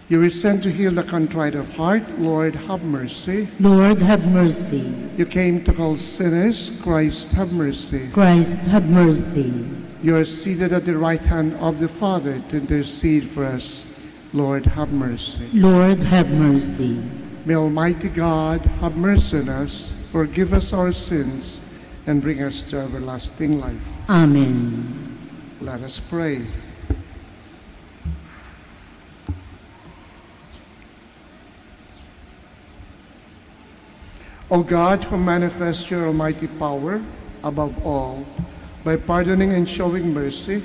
You were sent to heal the contrite of heart. Lord, have mercy. Lord, have mercy. You came to call sinners. Christ, have mercy. Christ, have mercy. You are seated at the right hand of the Father to intercede for us. Lord, have mercy. Lord, have mercy. May Almighty God have mercy on us, forgive us our sins, and bring us to everlasting life. Amen. Let us pray. O God, who manifest your almighty power above all, by pardoning and showing mercy,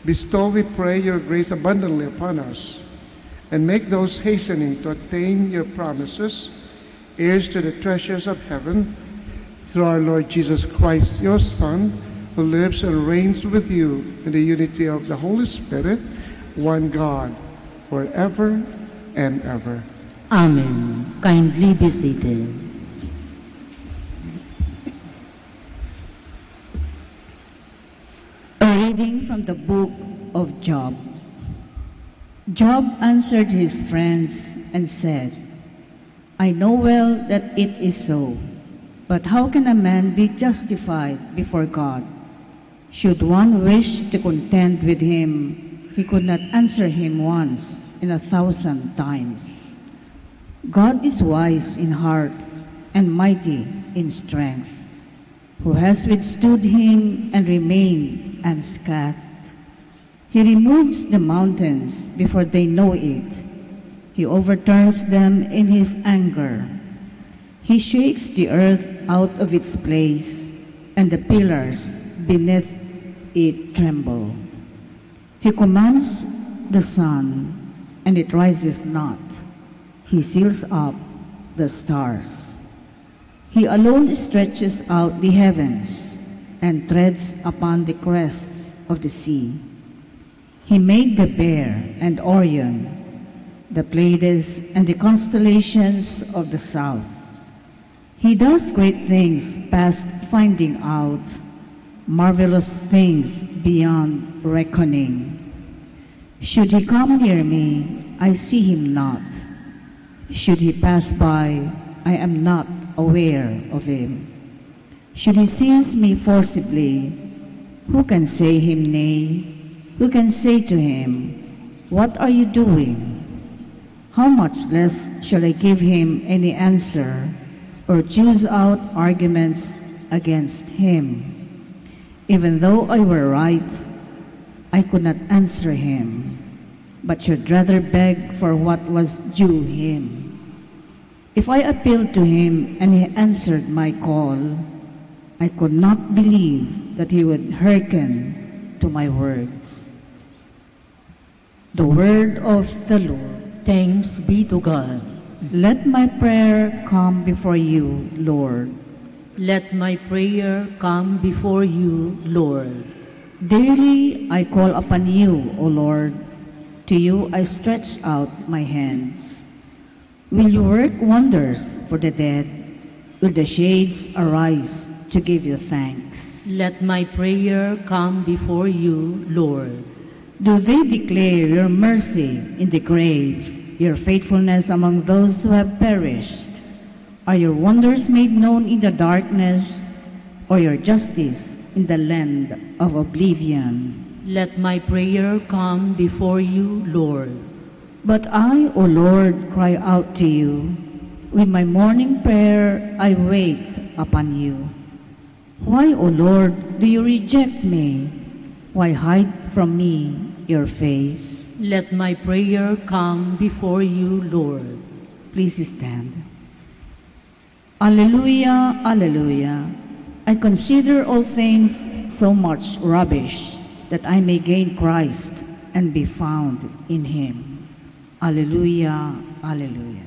bestow, we pray, your grace abundantly upon us, and make those hastening to attain your promises heirs to the treasures of heaven, through our Lord Jesus Christ, your Son, who lives and reigns with you in the unity of the Holy Spirit, one God, forever and ever. Amen. Kindly be seated. A reading from the book of Job. Job answered his friends and said, I know well that it is so, but how can a man be justified before God? Should one wish to contend with him, he could not answer him once in 1,000 times. God is wise in heart and mighty in strength, who has withstood him and remained unscathed. He removes the mountains before they know it. He overturns them in his anger. He shakes the earth out of its place, and the pillars beneath it tremble. He commands the sun, and it rises not. He seals up the stars. He alone stretches out the heavens and treads upon the crests of the sea. He made the Bear and Orion, the Pleiades and the constellations of the south. He does great things past finding out, marvelous things beyond reckoning. Should he come near me, I see him not. Should he pass by, I am not aware of him. Should he seize me forcibly, who can say him nay? Who can say to him, what are you doing? How much less shall I give him any answer, or choose out arguments against him? Even though I were right, I could not answer him, but should rather beg for what was due him. If I appealed to him and he answered my call, I could not believe that he would hearken to my words. The word of the Lord. Thanks be to God. Let my prayer come before you, Lord. Let my prayer come before you, Lord. Daily I call upon you, O Lord. To you I stretch out my hands. Will you work wonders for the dead? Will the shades arise to give you thanks? Let my prayer come before you, Lord. Do they declare your mercy in the grave, your faithfulness among those who have perished? Are your wonders made known in the darkness, or your justice in the land of oblivion? Let my prayer come before you, Lord. But I, O Lord, cry out to you. With my morning prayer, I wait upon you. Why, O Lord, do you reject me? Why hide from me your face? Let my prayer come before you, Lord. Please stand. Alleluia, alleluia. I consider all things so much rubbish, that I may gain Christ and be found in him. Alleluia, alleluia.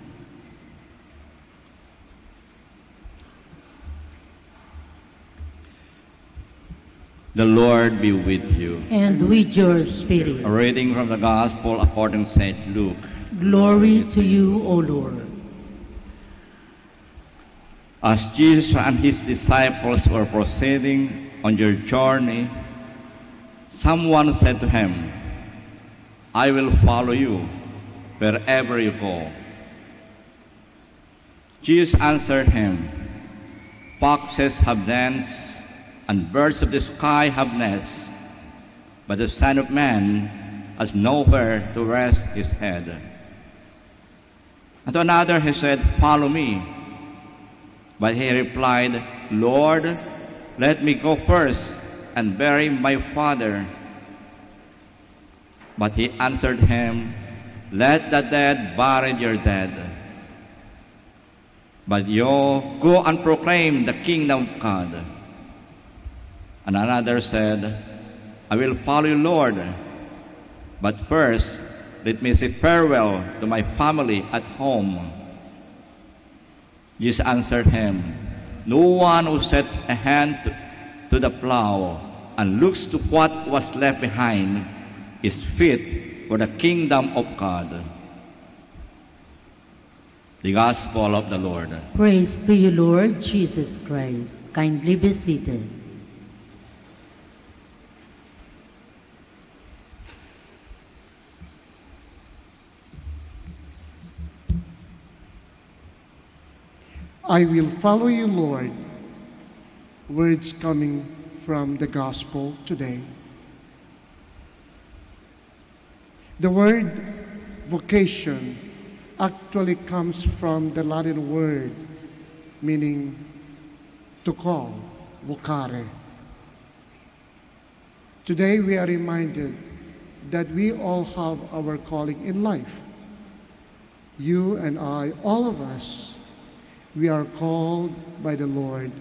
The Lord be with you. And with your spirit. A reading from the Gospel according to St. Luke. Glory to you, O Lord. As Jesus and his disciples were proceeding on their journey, someone said to him, I will follow you wherever you go. Jesus answered him, Foxes have dens, and birds of the sky have nests, but the Son of Man has nowhere to rest his head. And to another he said, Follow me. But he replied, Lord, let me go first and bury my father. But he answered him, Let the dead bury their dead. But you go and proclaim the kingdom of God. And another said, I will follow you, Lord, but first let me say farewell to my family at home. Jesus answered him, No one who sets a hand to the plow and looks to what was left behind is fit for the kingdom of God. The Gospel of the Lord. Praise to you, Lord Jesus Christ. Kindly be seated. I will follow you, Lord. Words coming from the gospel today. The word vocation actually comes from the Latin word meaning to call, vocare. Today we are reminded that we all have our calling in life. You and I, all of us, we are called by the Lord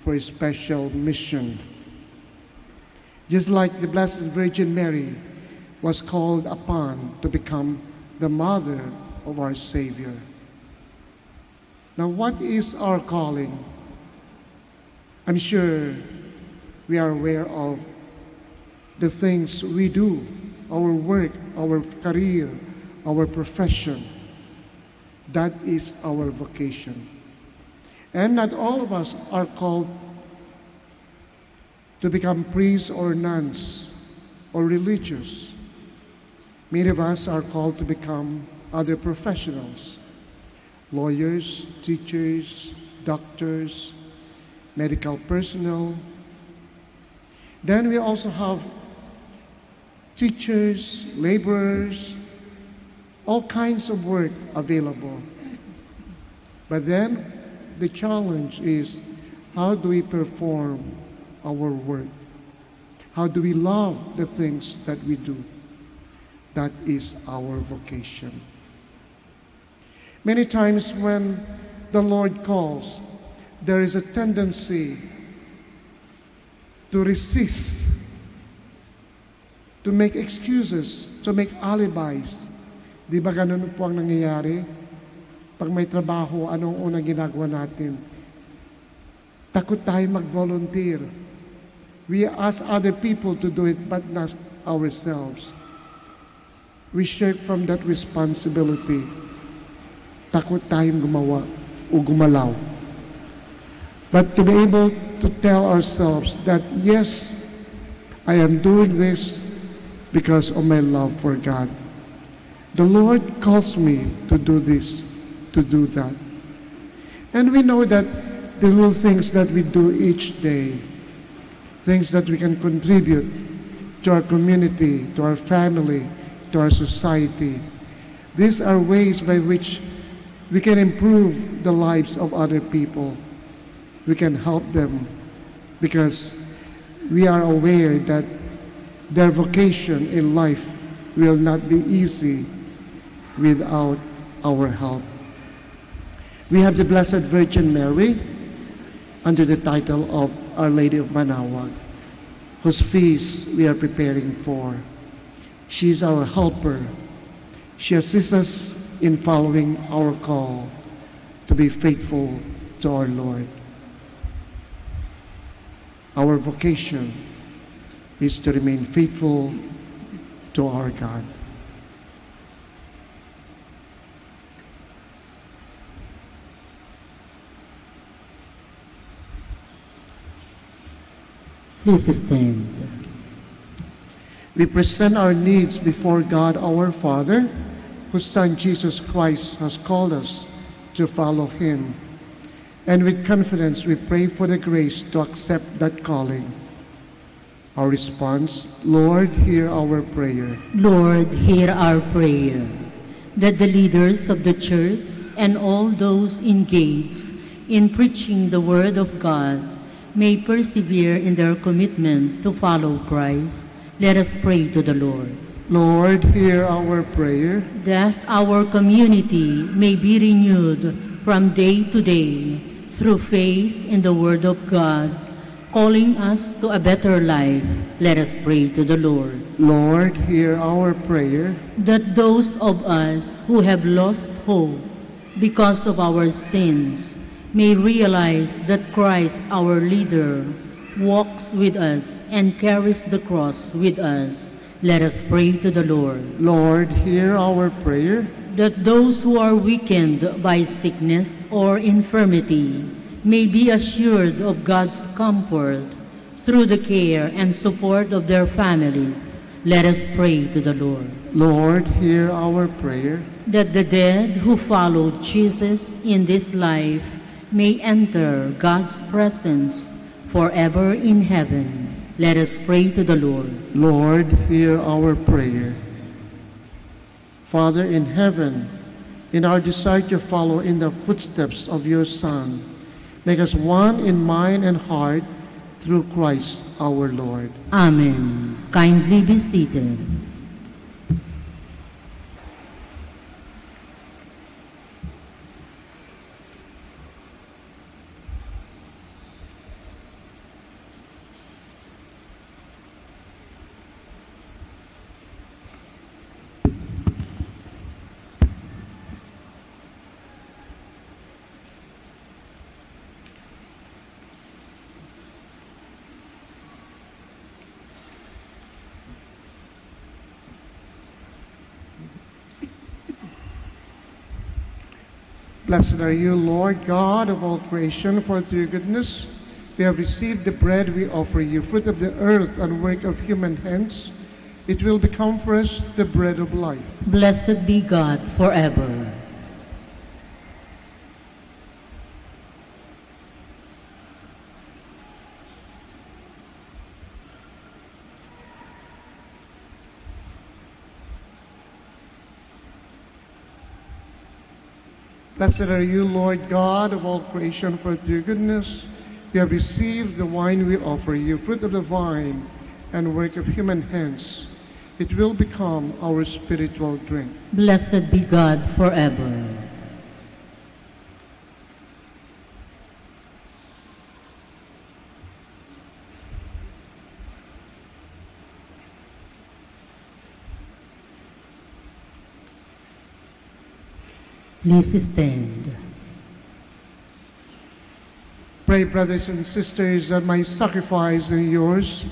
for a special mission. Just like the Blessed Virgin Mary was called upon to become the mother of our Savior. Now, what is our calling? I'm sure we are aware of the things we do, our work, our career, our profession. That is our vocation. And not all of us are called to become priests or nuns or religious. Many of us are called to become other professionals, lawyers, teachers, doctors, medical personnel. Then we also have teachers, laborers, all kinds of work available. But then the challenge is, how do we perform our work? How do we love the things that we do? That is our vocation. Many times when the Lord calls, there is a tendency to resist, to make excuses, to make alibis. Di ba ganun po ang nangyayari? Pag may trabaho, anong unang ginagawa natin? Takot tayo mag-volunteer. We ask other people to do it, but not ourselves. We shirk from that responsibility. Takot tayong gumawa o gumalaw. But to be able to tell ourselves that, yes, I am doing this because of my love for God. The Lord calls me to do this, to do that. And we know that the little things that we do each day, things that we can contribute to our community, to our family, to our society. These are ways by which we can improve the lives of other people. We can help them because we are aware that their vocation in life will not be easy without our help. We have the Blessed Virgin Mary under the title of Our Lady of Manaoag, whose feast we are preparing for. She is our helper. She assists us in following our call to be faithful to our Lord. Our vocation is to remain faithful to our God. Please stand. We present our needs before God our Father, whose Son Jesus Christ has called us to follow Him. And with confidence we pray for the grace to accept that calling. Our response, Lord, hear our prayer. Lord, hear our prayer. That the leaders of the church and all those engaged in preaching the word of God may persevere in their commitment to follow Christ. Let us pray to the Lord. Lord, hear our prayer. That our community may be renewed from day to day through faith in the Word of God, calling us to a better life. Let us pray to the Lord. Lord, hear our prayer. That those of us who have lost hope because of our sins may realize that Christ, our leader, walks with us and carries the cross with us. Let us pray to the Lord. Lord, hear our prayer. That those who are weakened by sickness or infirmity may be assured of God's comfort through the care and support of their families. Let us pray to the Lord. Lord, hear our prayer. That the dead who followed Jesus in this life may enter God's presence forever in heaven. Let us pray to the Lord. Lord, hear our prayer. Father in heaven, in our desire to follow in the footsteps of your Son, make us one in mind and heart through Christ our Lord. Amen. Kindly be seated. Blessed are you, Lord God of all creation, for through your goodness we have received the bread we offer you, fruit of the earth and work of human hands. It will become for us the bread of life. Blessed be God forever. Blessed are you, Lord God of all creation, for through your goodness we have received the wine we offer you, fruit of the vine and work of human hands. It will become our spiritual drink. Blessed be God forever. Please stand. Pray, brothers and sisters, that my sacrifice and yours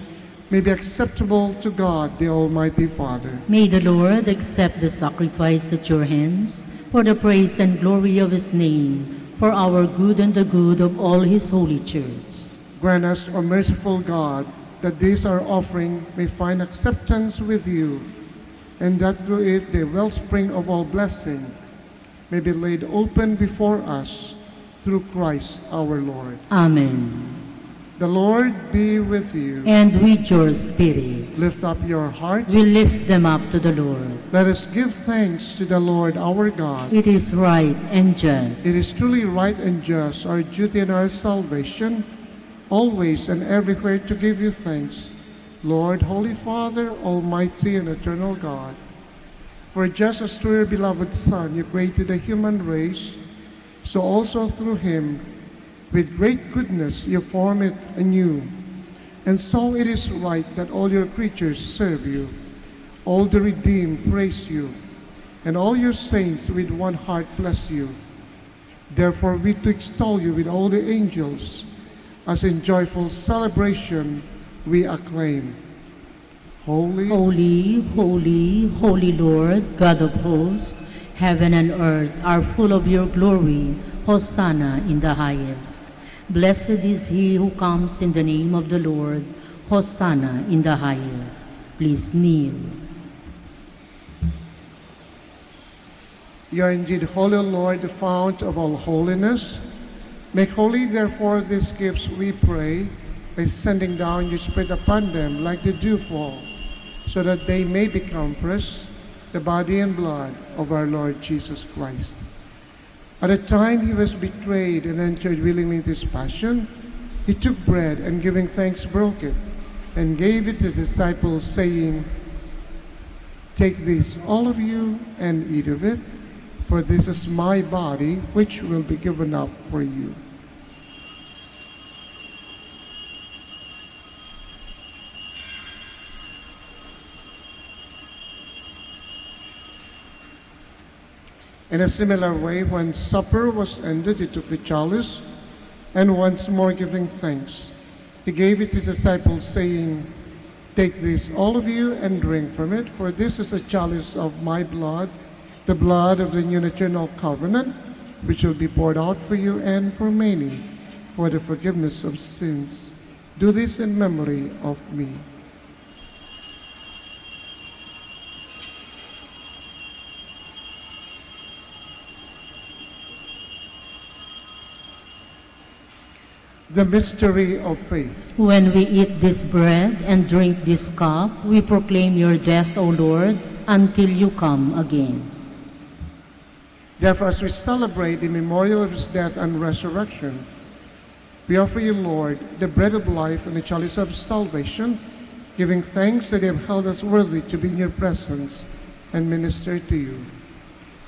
may be acceptable to God, the Almighty Father. May the Lord accept the sacrifice at your hands for the praise and glory of his name, for our good and the good of all his holy church. Grant us, O merciful God, that this our offering may find acceptance with you, and that through it the wellspring of all blessing may be laid open before us through Christ our Lord. Amen. The Lord be with you. And with your spirit. Lift up your heart. We lift them up to the Lord. Let us give thanks to the Lord our God. It is right and just. It is truly right and just, our duty and our salvation, always and everywhere to give you thanks, Lord, Holy Father, Almighty and Eternal God. For just as through your beloved Son you created the human race, so also through him, with great goodness you form it anew. And so it is right that all your creatures serve you, all the redeemed praise you, and all your saints with one heart bless you. Therefore we to extol you with all the angels, as in joyful celebration we acclaim. Holy, holy, holy, holy Lord, God of hosts, heaven and earth are full of your glory. Hosanna in the highest. Blessed is he who comes in the name of the Lord. Hosanna in the highest. Please kneel. You are indeed holy, O Lord, the fount of all holiness. Make holy, therefore, these gifts, we pray, by sending down your Spirit upon them like the dewfall, so that they may become fresh, the body and blood of our Lord Jesus Christ. At the time he was betrayed and entered willingly into his passion, he took bread and giving thanks broke it, and gave it to his disciples, saying, "Take this, all of you, and eat of it, for this is my body, which will be given up for you." In a similar way, when supper was ended, he took the chalice, and once more giving thanks, he gave it to his disciples, saying, "Take this, all of you, and drink from it, for this is a chalice of my blood, the blood of the new and eternal covenant, which will be poured out for you and for many, for the forgiveness of sins. Do this in memory of me." The mystery of faith. When we eat this bread and drink this cup, we proclaim your death, O Lord, until you come again. Therefore, as we celebrate the memorial of his death and resurrection, we offer you, Lord, the bread of life and the chalice of salvation, giving thanks that you have held us worthy to be in your presence and minister to you.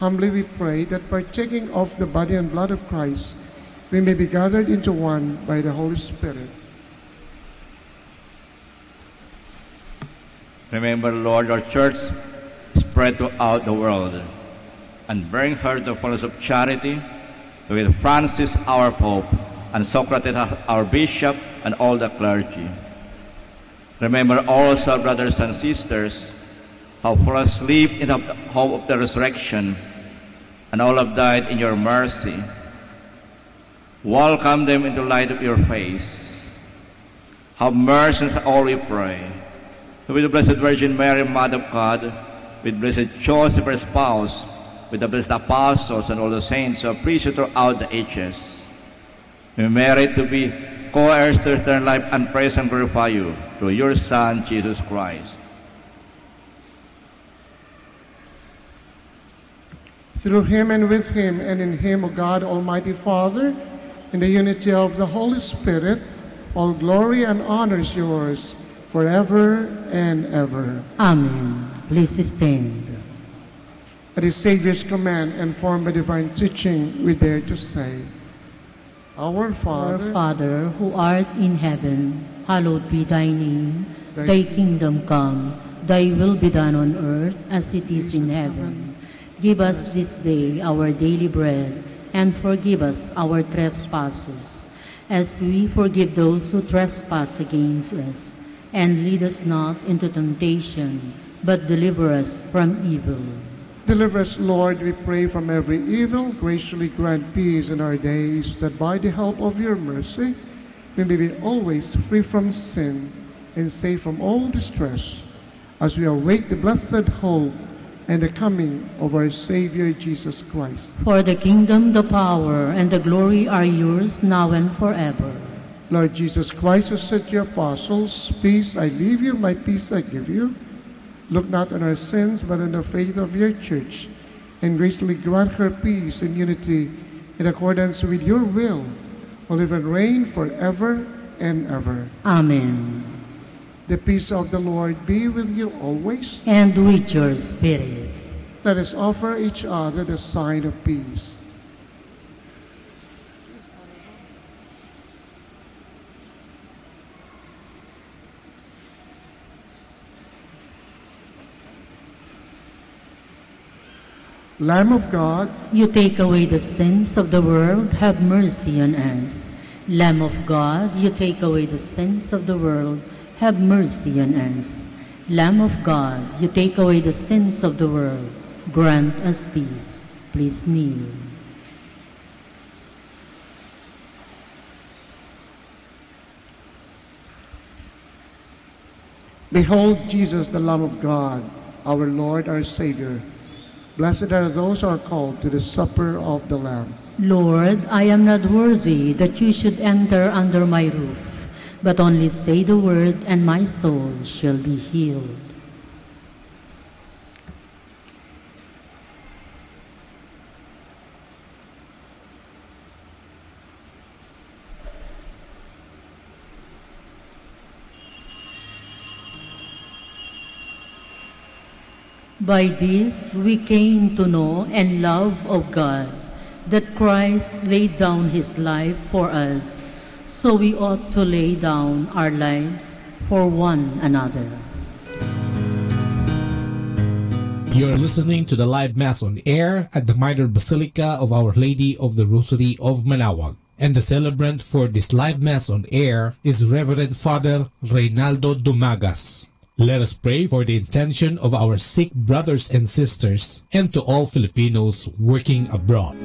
Humbly we pray that partaking of the body and blood of Christ, we may be gathered into one by the Holy Spirit. Remember, Lord, your church spread throughout the world, and bring her to fullness of charity, with Francis our Pope, and Socrates our Bishop, and all the clergy. Remember also, brothers and sisters, how full of sleep in the hope of the resurrection, and all have died in your mercy. Welcome them into the light of your face. Have mercy on all, we pray. With the Blessed Virgin Mary, Mother of God, with Blessed Joseph, her spouse, with the blessed apostles and all the saints who have preached throughout the ages, we merit to be co-heirs to eternal life and praise and glorify you through your Son, Jesus Christ. Through him and with him and in him, O God, Almighty Father, in the unity of the Holy Spirit, all glory and honor is yours forever and ever. Amen. Please stand. At his Savior's command and formed by divine teaching, we dare to say, Our Father, Our Father, who art in heaven, hallowed be thy name. Thy kingdom come, thy will be done on earth as it is in heaven. Give us this day our daily bread, and forgive us our trespasses, as we forgive those who trespass against us. And lead us not into temptation, but deliver us from evil. Deliver us, Lord, we pray, from every evil. Graciously grant peace in our days, that by the help of your mercy we may be always free from sin and safe from all distress, as we await the blessed hope and the coming of our Savior Jesus Christ. For the kingdom, the power, and the glory are yours now and forever. Lord Jesus Christ, who said to your apostles, "Peace I leave you, my peace I give you," look not on our sins, but on the faith of your church, and graciously grant her peace and unity in accordance with your will, who live and reign forever and ever. Amen. The peace of the Lord be with you always. And with your spirit. Let us offer each other the sign of peace. Lamb of God, you take away the sins of the world, have mercy on us. Lamb of God, you take away the sins of the world, have mercy on us. Lamb of God, you take away the sins of the world, grant us peace. Please kneel. behold Jesus, the Lamb of God, our Lord, our Savior. Blessed are those who are called to the supper of the Lamb. Lord, I am not worthy that you should enter under my roof, but only say the word, and my soul shall be healed. By this we came to know and love of God, that Christ laid down his life for us, so we ought to lay down our lives for one another. You're listening to the live Mass on air at the Minor Basilica of Our Lady of the Rosary of Manaoag. And the celebrant for this live Mass on air is Reverend Father Reynaldo Dumagas. Let us pray for the intention of our sick brothers and sisters and to all Filipinos working abroad.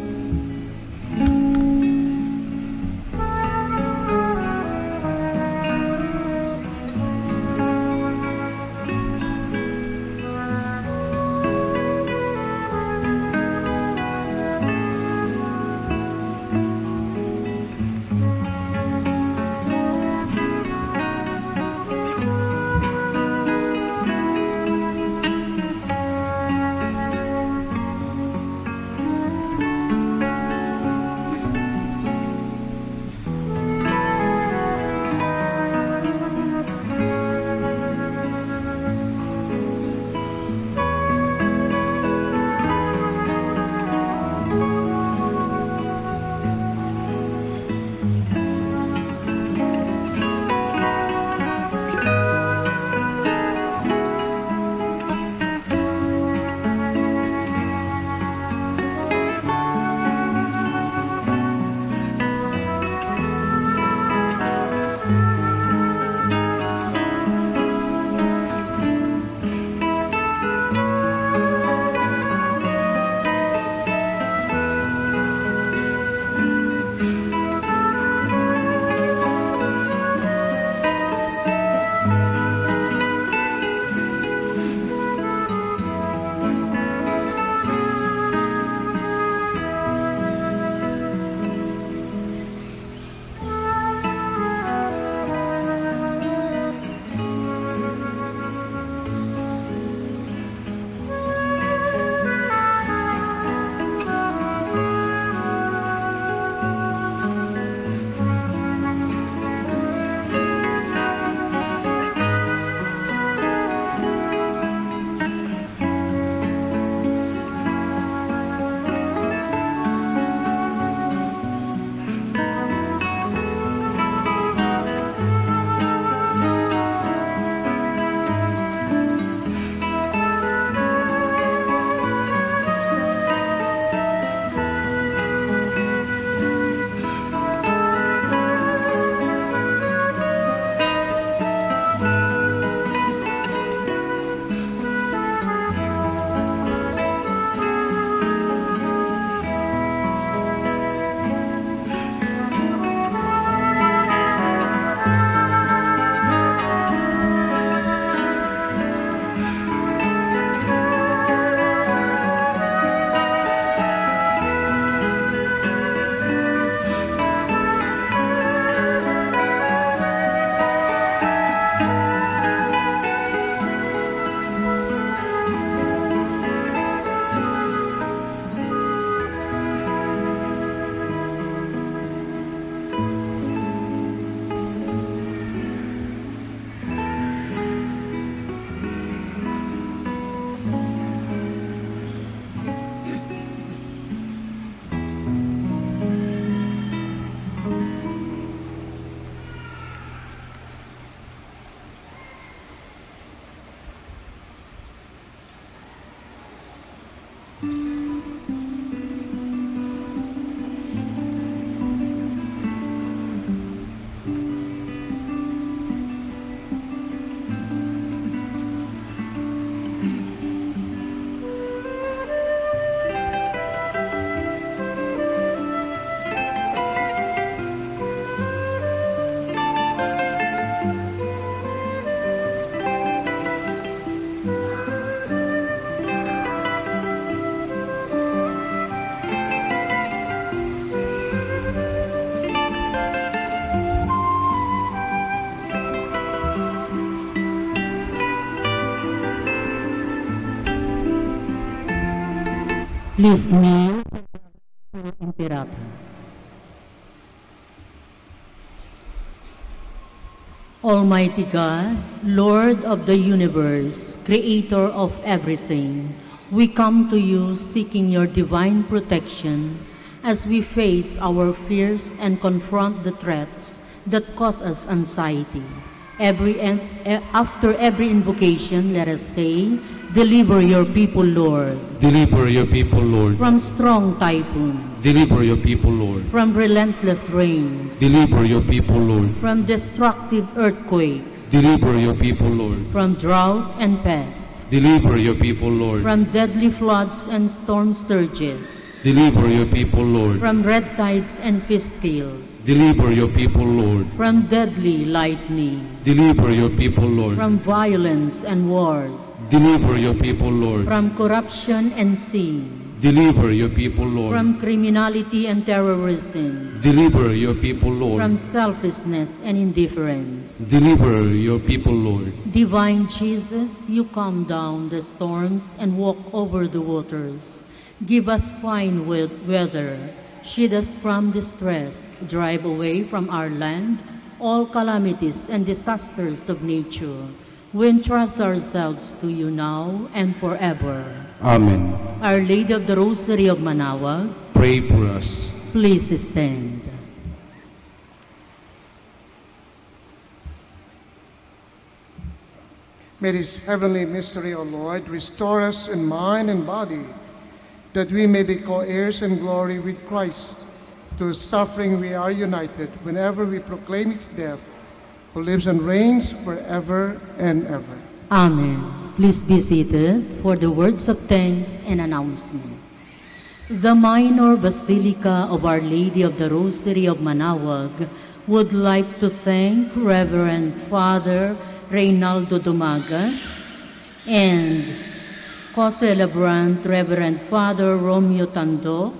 Please kneel for Imperator. Almighty God, Lord of the universe, Creator of everything, we come to you seeking your divine protection as we face our fears and confront the threats that cause us anxiety. After every invocation, let us say, deliver your people, Lord. Deliver your people, Lord. From strong typhoons. Deliver your people, Lord. From relentless rains. Deliver your people, Lord. From destructive earthquakes. Deliver your people, Lord. From drought and pest. Deliver your people, Lord. From deadly floods and storm surges. Deliver your people, Lord. From red tides and fish scales. Deliver your people, Lord. From deadly lightning. Deliver your people, Lord. From violence and wars. Deliver your people, Lord. From corruption and sin. Deliver your people, Lord. From criminality and terrorism. Deliver your people, Lord. From selfishness and indifference. Deliver your people, Lord. Divine Jesus, you calm down the storms and walk over the waters. Give us fine weather. Shield us from distress. Drive away from our land all calamities and disasters of nature. We entrust ourselves to you now and forever. Amen. Our Lady of the Rosary of Manaoag, Pray for us. please stand. May this heavenly mystery, O Lord, restore us in mind and body, that we may be co-heirs in glory with Christ. To his suffering we are united whenever we proclaim his death, who lives and reigns forever and ever. Amen. Please be seated for the words of thanks and announcement. The Minor Basilica of Our Lady of the Rosary of Manaoag would like to thank Reverend Father Reynaldo Dumagas and co-celebrant Reverend Father Romeo Tandok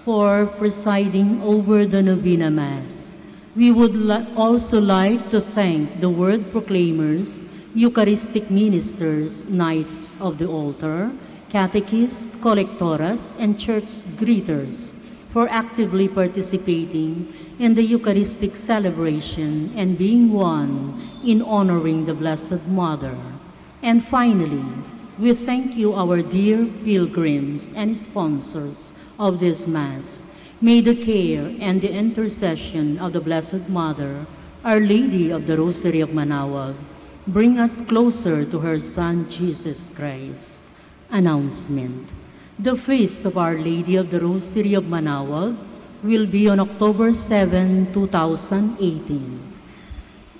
for presiding over the Novena Mass. We would also like to thank the Word Proclaimers, Eucharistic Ministers, Knights of the Altar, Catechists, Collectoras, and Church Greeters for actively participating in the Eucharistic celebration and being one in honoring the Blessed Mother. And finally, we thank you, our dear pilgrims and sponsors of this Mass. May the care and the intercession of the Blessed Mother, Our Lady of the Rosary of Manaoag, bring us closer to her Son, Jesus Christ. Announcement. The feast of Our Lady of the Rosary of Manaoag will be on October 7, 2018.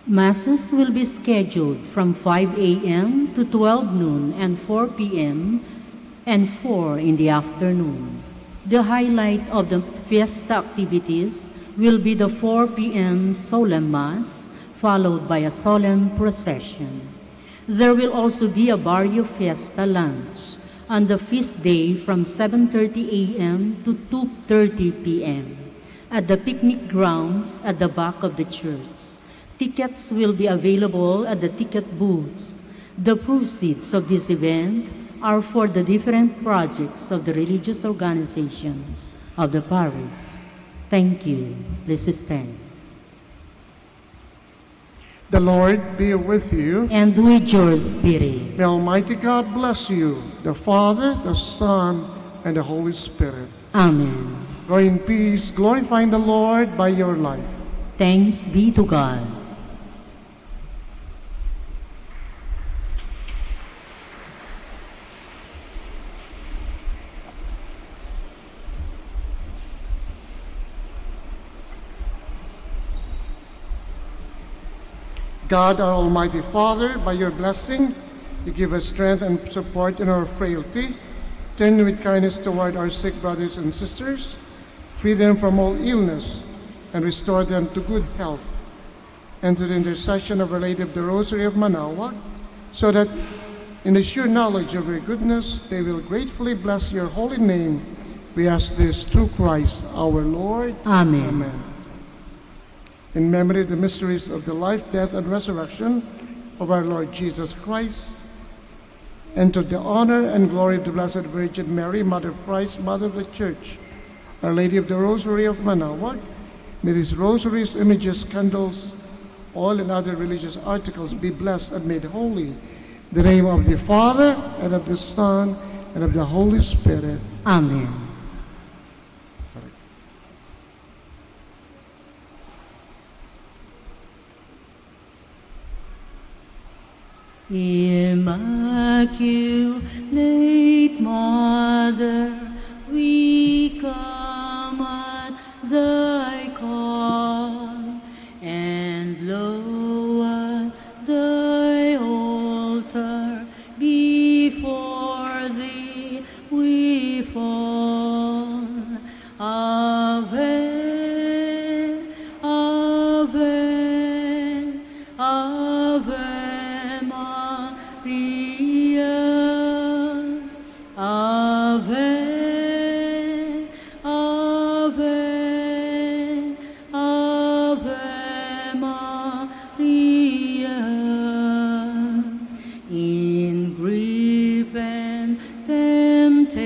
Masses will be scheduled from 5 a.m. to 12 noon and 4 p.m. and 4 in the afternoon. The highlight of the fiesta activities will be the 4 p.m. solemn Mass, followed by a solemn procession. There will also be a Barrio Fiesta lunch on the feast day from 7:30 a.m. to 2:30 p.m. at the picnic grounds at the back of the church. Tickets will be available at the ticket booths. The proceeds of this event are for the different projects of the religious organizations of the parish. Thank you. Please stand. The Lord be with you. And with your spirit. May Almighty God bless you, the Father, the Son, and the Holy Spirit. Amen. Go in peace, glorifying the Lord by your life. Thanks be to God. God, our Almighty Father, by your blessing, you give us strength and support in our frailty. Turn with kindness toward our sick brothers and sisters. Free them from all illness and restore them to good health. And through the intercession of Our Lady of the Rosary of Manaoag, so that in the sure knowledge of your goodness, they will gratefully bless your holy name. We ask this through Christ our Lord. Amen. Amen. In memory of the mysteries of the life, death, and resurrection of our Lord Jesus Christ, and to the honor and glory of the Blessed Virgin Mary, Mother of Christ, Mother of the Church, Our Lady of the Rosary of Manaoag, may these rosaries, images, candles, oil, and other religious articles be blessed and made holy. In the name of the Father, and of the Son, and of the Holy Spirit. Amen. Immaculate Mother, we come at thy call, and lo, at thy altar before thee we fall. Ave, Ave, Ave Maria, Ave, Ave, Ave Maria. In grief and temptation,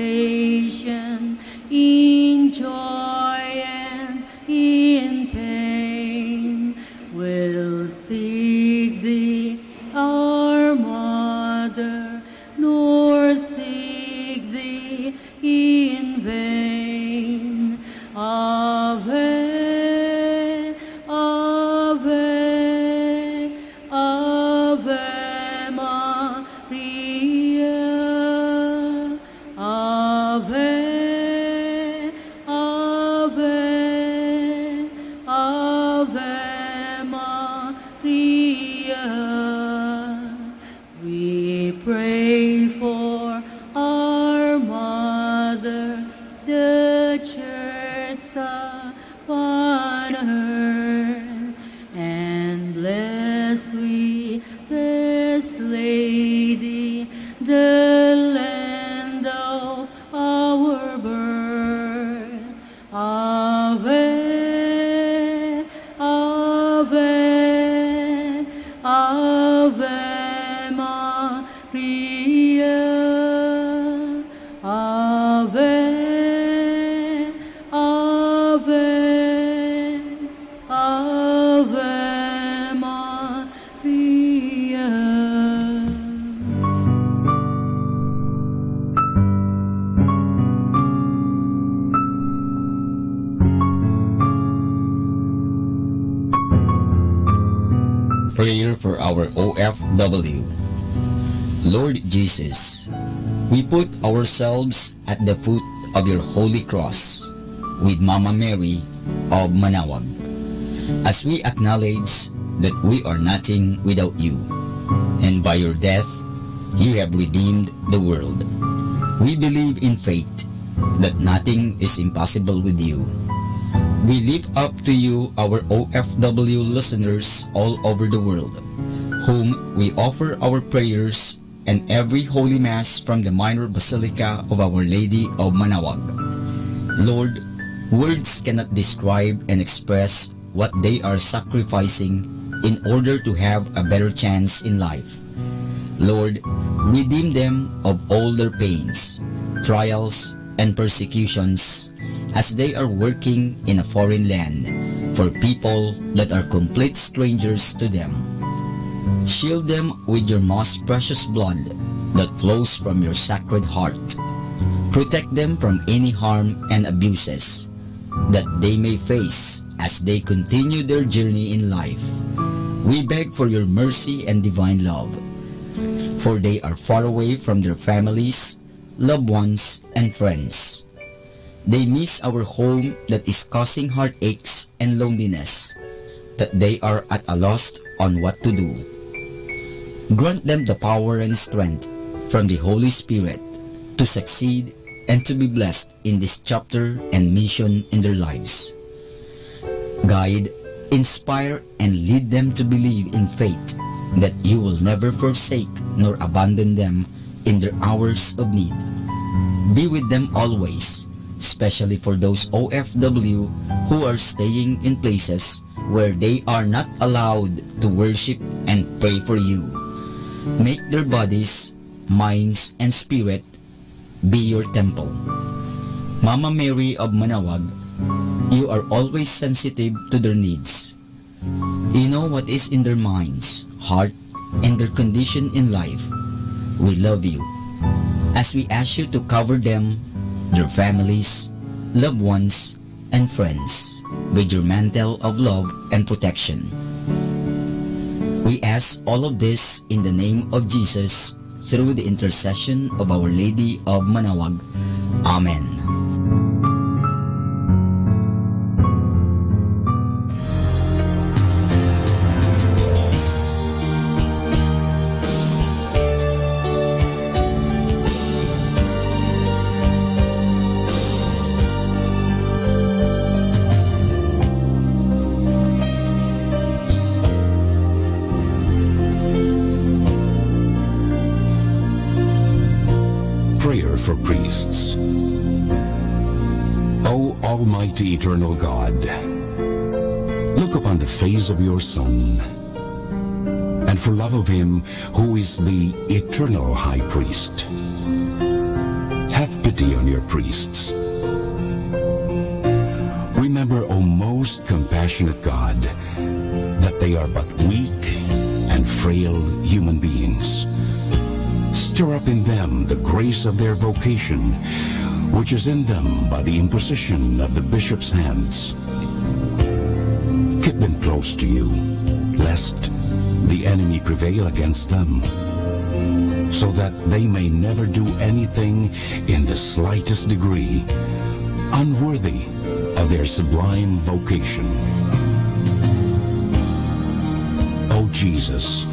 in joy and in pain, we'll seek thee, our Mother, nor seek thee in vain. Ave, Ave, Ave Maria, Ave, Ave, Ave Maria. We pray for our Mother, the Church upon earth, and bless sweetest Lady, the land of our birth. Ave, Ave, Ave Maria, Ave, Ave, Ave Maria. Prayer for our OFW. Lord Jesus, we put ourselves at the foot of your holy cross with Mama Mary of Manaoag, as we acknowledge that we are nothing without you, and by your death you have redeemed the world. We believe in faith that nothing is impossible with you. We lift up to you our OFW listeners all over the world, whom we offer our prayers and every Holy Mass from the Minor Basilica of Our Lady of Manaoag. Lord, words cannot describe and express what they are sacrificing in order to have a better chance in life. Lord, redeem them of all their pains, trials, and persecutions as they are working in a foreign land for people that are complete strangers to them. Shield them with your most precious blood that flows from your sacred heart. Protect them from any harm and abuses that they may face as they continue their journey in life. We beg for your mercy and divine love, for they are far away from their families, loved ones, and friends. They miss our home that is causing heartaches and loneliness, that they are at a loss on what to do. Grant them the power and strength from the Holy Spirit to succeed and to be blessed in this chapter and mission in their lives. Guide, inspire, and lead them to believe in faith that you will never forsake nor abandon them in their hours of need. Be with them always, especially for those OFW who are staying in places where they are not allowed to worship and pray for you. Make their bodies, minds, and spirit be your temple. Mama Mary of Manawag, you are always sensitive to their needs. You know what is in their minds, heart, and their condition in life. We love you. As we ask you to cover them, their families, loved ones, and friends with your mantle of love and protection. We ask all of this in the name of Jesus through the intercession of Our Lady of Manawag. Amen. Prayer for priests. O Almighty Eternal God, look upon the face of your Son, and for love of him who is the eternal High Priest, have pity on your priests. Remember, O most compassionate God, that they are but weak and frail human beings. Stir up in them the grace of their vocation, which is in them by the imposition of the bishop's hands. Keep them close to you, lest the enemy prevail against them, so that they may never do anything in the slightest degree unworthy of their sublime vocation. O Jesus,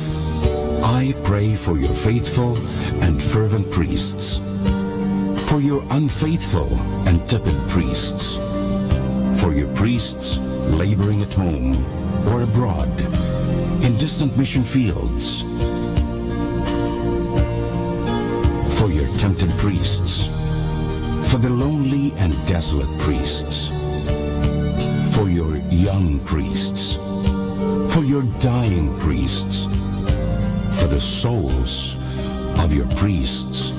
I pray for your faithful and fervent priests, for your unfaithful and tepid priests, for your priests laboring at home or abroad in distant mission fields, for your tempted priests, for the lonely and desolate priests, for your young priests, for your dying priests, for the souls of your priests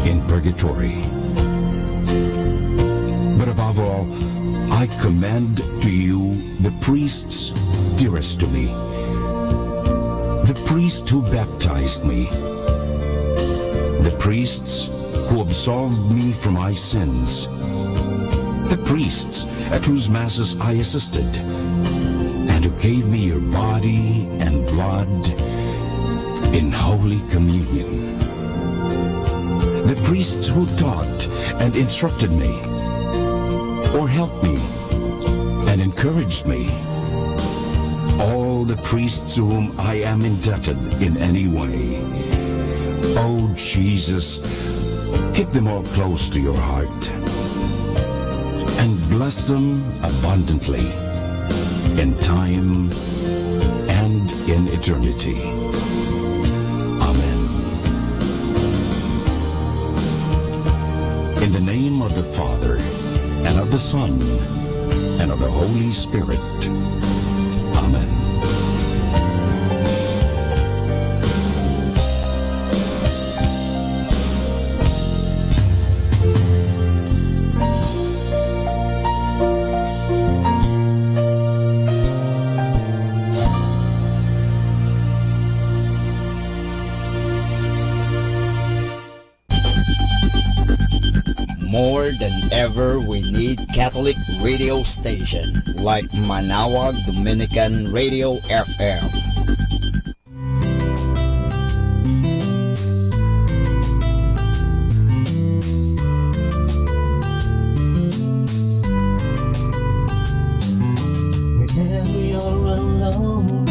in purgatory. But above all, I commend to you the priests dearest to me, the priest who baptized me, the priests who absolved me from my sins, the priests at whose masses I assisted, and who gave me your body and blood in Holy Communion, the priests who taught and instructed me, or helped me and encouraged me, all the priests to whom I am indebted in any way. Oh Jesus, keep them all close to your heart, and bless them abundantly in time and in eternity. In the name of the Father, and of the Son, and of the Holy Spirit. Amen. More than ever, we need Catholic radio station like Manawag Dominican Radio FM. Whenever you're alone,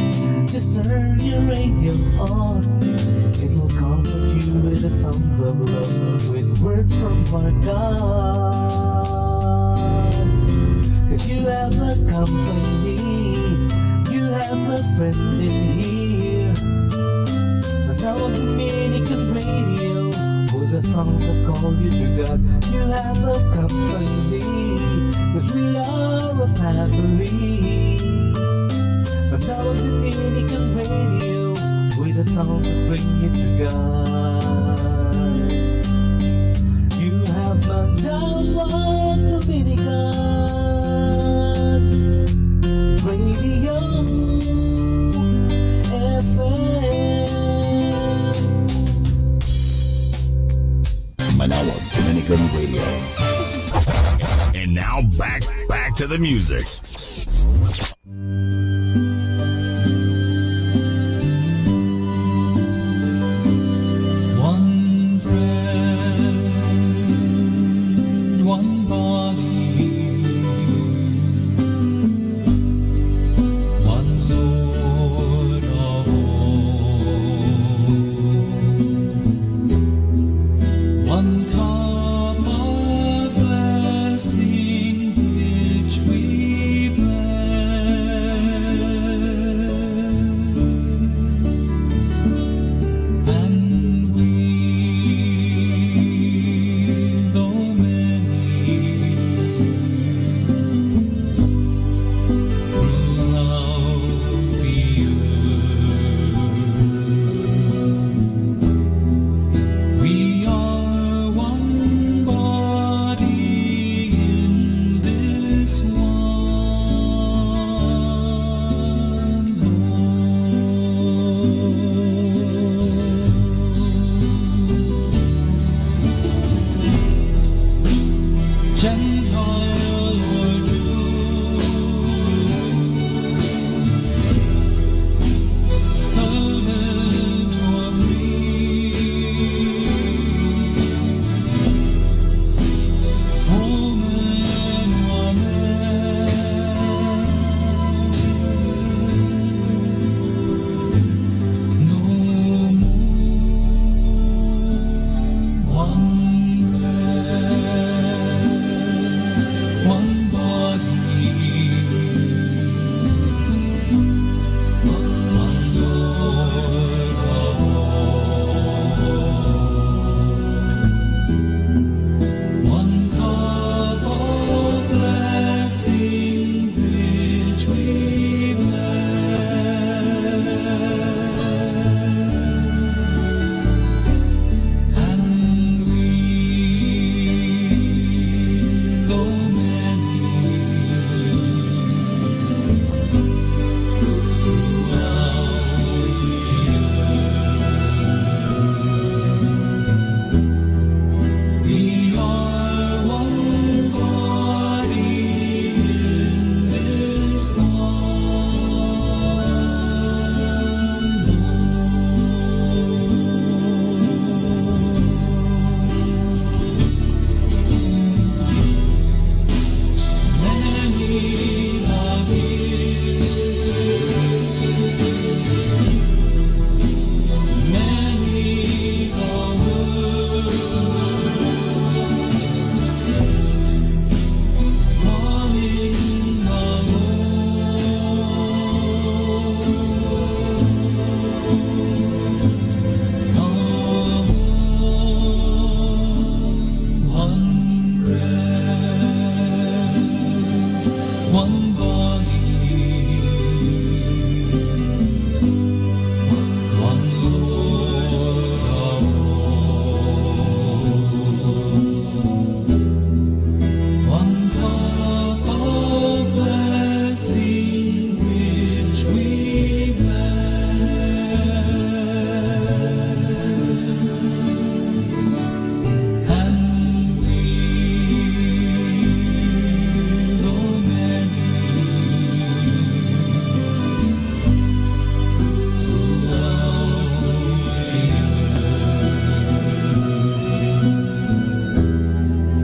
just turn your radio on. It will comfort you with the songs of love, with words from our God. 'Cause you have a company, you have a friend in here. Manawag Dominican Radio, with the songs that call you to God. You have a company, 'cause we are a family. Manawag Dominican Radio, with These are songs that bring you to God. You have Manawag Dominican Radio FM. Manawag Dominican Radio. And now back to the music. One friend, one body, one Lord of all, one cup of blessing which we bless, and we, though many, throughout the earth, we are one body in this one Lord. Gentile or Jew, servant or free, woman or man, no more. One breath, one body, one Lord of all, one cup of blessing which we bless, and we, though many, throughout the earth, we are one body in this Many love many the word, one in the one breath, one body, one Lord of all, one cup of blessing which we bless, and we, though many, throughout the earth,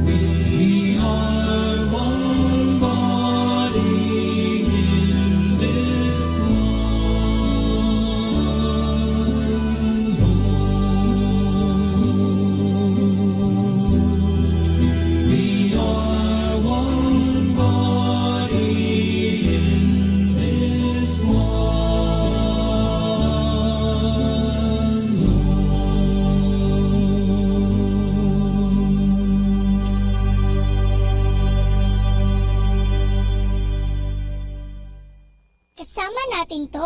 we are one body in this one Lord. We are one body in this one Kasama natin to.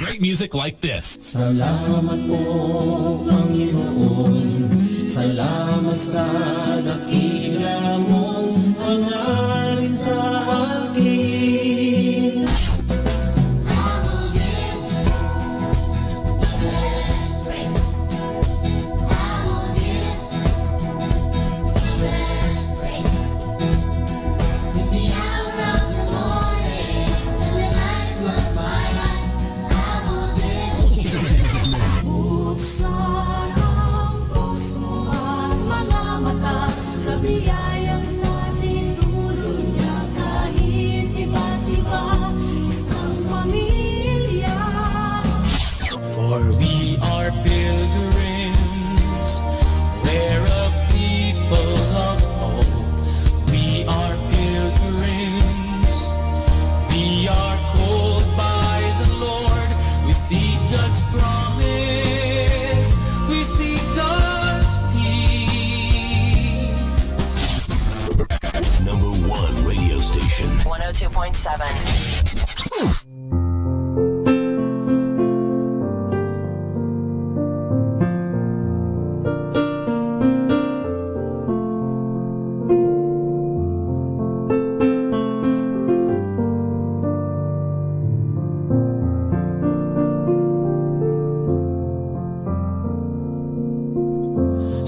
great music like this. Salamat po, Panginoon. Salamat sa dakila mong hangarin sa akin. Buksan ang puso at mga mata sa biyayang sa ating tulong niya, kahit iba't iba, isang pamilya. For we are pilgrims, we're a people of hope. We are pilgrims, we are called by the Lord. We seek God's promise, we seek God's peace. Number one radio station. 102.7.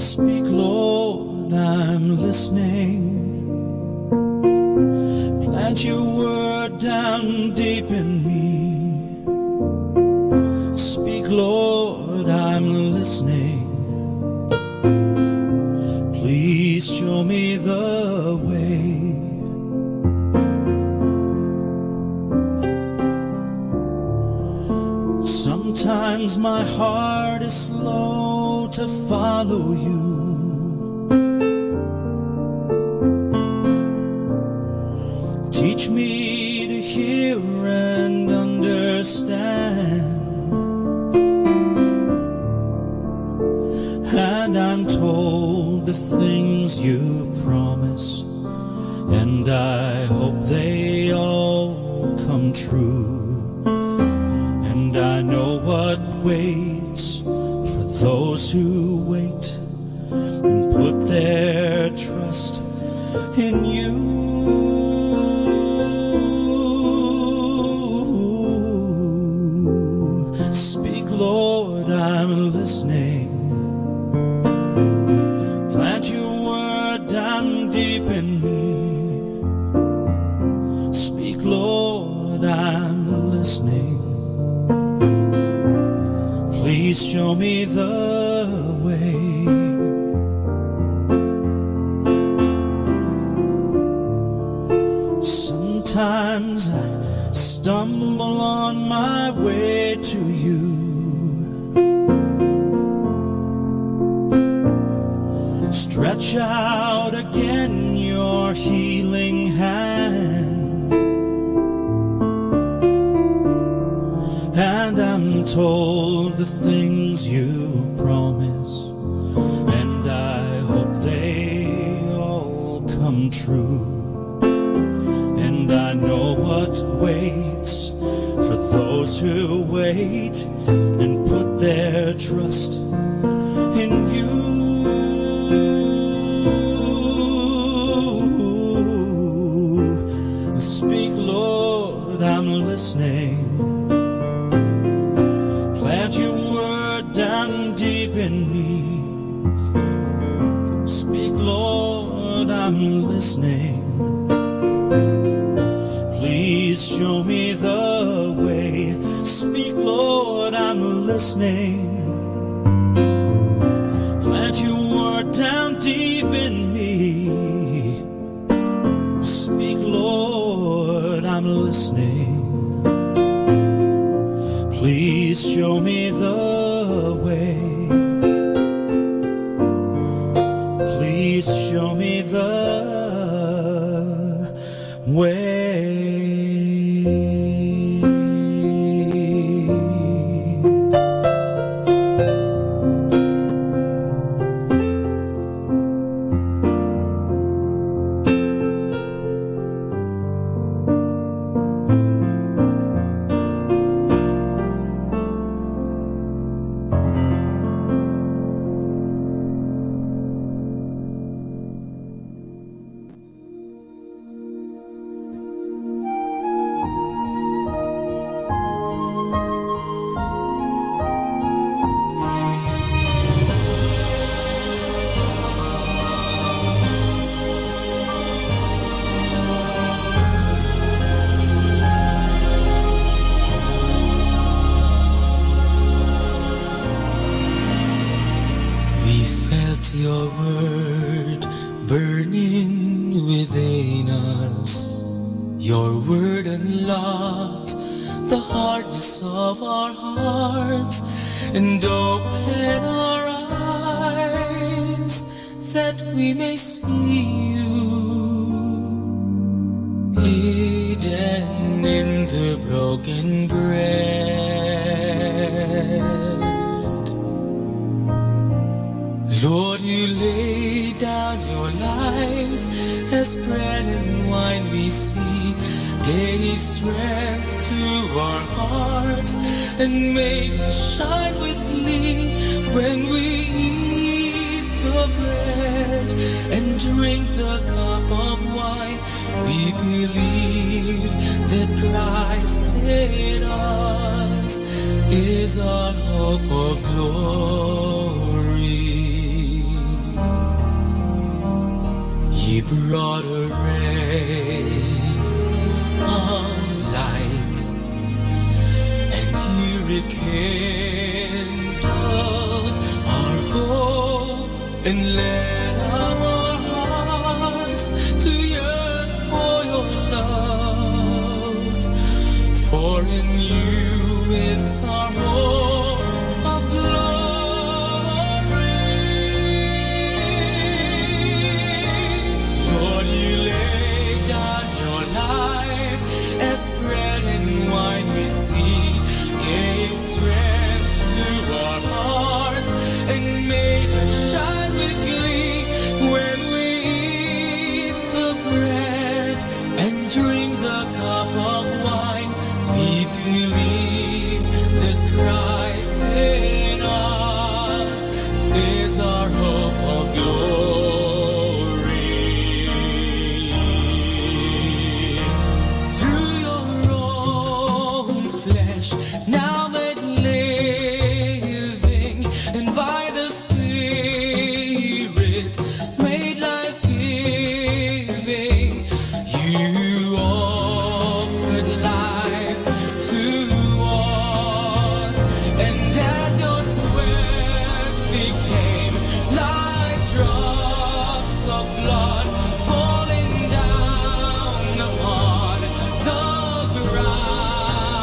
Speak, Lord, I'm listening. Plant your word down deep in me. Speak, Lord, I'm listening. Please show me the way. Sometimes my heart is slow to follow you. Teach me to hear and understand. And I'm told the things you promise, and I hope they all come true. And I know what waits for those who wait and put their trust in you. Speak, Lord, I'm listening. Plant your word down deep in me. Speak, Lord, I'm listening. Please show me the way. Sometimes I stumble on my way to you. Stretch out again your healing hand, and I'm told the things you promise, and I hope they all come true. And I know what waits for those who wait and put their trust in you. Speak, Lord, I'm listening. Plant your word down deep in me. Speak, Lord, I'm listening. Please show me the way. Speak, Lord, I'm listening. Plant your word down deep in me. Speak, Lord, I'm listening. Please show me the way. Please show me the way. the hardness of our hearts and open our eyes that we may see you hidden in the broken bread. Lord, you lay down your life as bread and wine we see, gave strength to our hearts and made us shine with glee. When we eat the bread and drink the cup of wine, we believe that Christ in us is our hope of glory. He brought a ray of light, and He rekindled our hope and led our hearts to yearn for your love. For in you is our hope of glory. Lord, you lay down your life as bread and wine we see, gave strength to our hearts and made us shine with glee. When we eat the bread and drink the cup of wine, we believe that Christ in us is our hope of glory. Through your own flesh, now made living, and by the Spirit made life-giving, you offered life to us. And as your sweat became like drops of blood falling down upon the ground,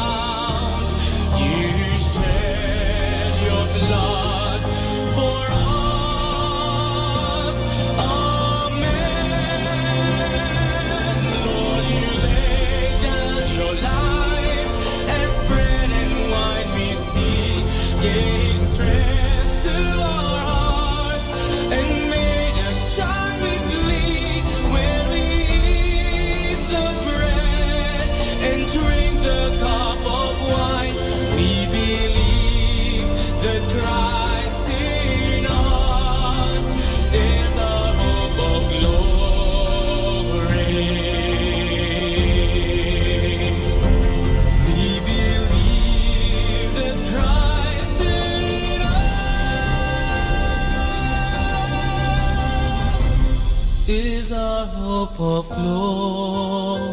you shed your blood for us. Amen. Lord, you laid down your life as bread and wine we see, gave strength to our hearts and made us shine with glee. When we eat the bread and drink the cup of wine, we believe that Christ in us is our hope of glory. We believe that Christ in us is our hope of glory.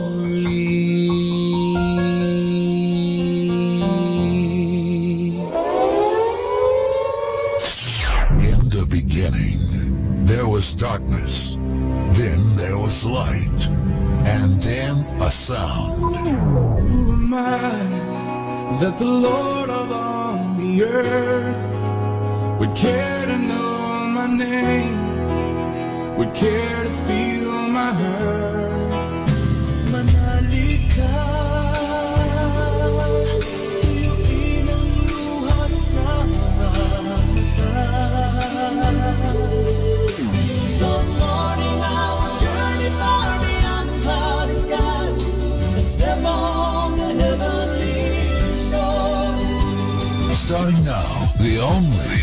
In the beginning, there was darkness, then there was light, and then a sound. Who am I that the Lord of all the earth would care to know my name, would care to feel my hurt? Manali ka, iiwan luha sa mata. So morning I will journey far beyond the cloudy sky and step on the heavenly shore. Starting now, the only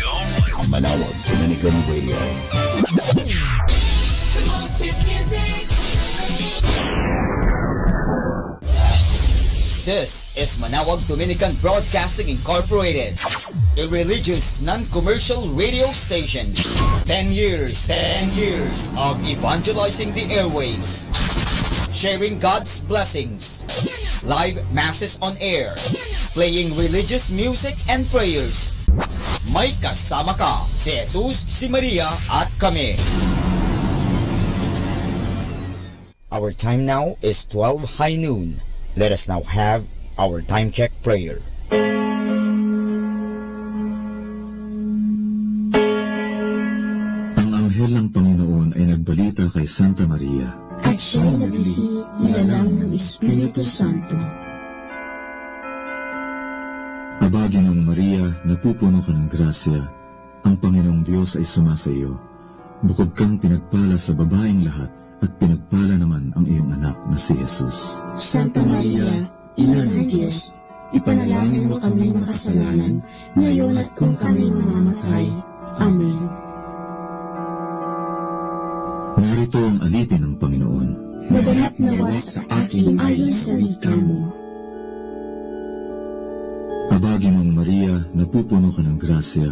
Manawag Dominican Radio. The most hit music. This is Manawag Dominican Broadcasting Incorporated, a religious, non-commercial radio station. 10 years of evangelizing the airwaves, sharing God's blessings, live masses on air, playing religious music and prayers. May kasama ka, si Jesus, si Maria, at kami. Our time now is 12 high noon. Let us now have our time check prayer. Ang anghel ng Panginoon ay nagbalita kay Santa Maria, at siya'y naglihi nilalang ng Espiritu Santo. Aba, Ginoong Maria, napupuno ka ng grasya, ang Panginoong Diyos ay sumasa iyo. Bukod kang pinagpala sa babaeng lahat, at pinagpala naman ang iyong anak na si Jesus. Santa Maria, Ina ng Diyos, ipanalangin mo kami makasalanan, ngayon at kung kami mamamatay. Amen. Narito ang alipin ng Panginoon. Maganap nawa sa akin ayon sa wika mo. Aba, Ginoong Maria, napupuno ka ng grasya,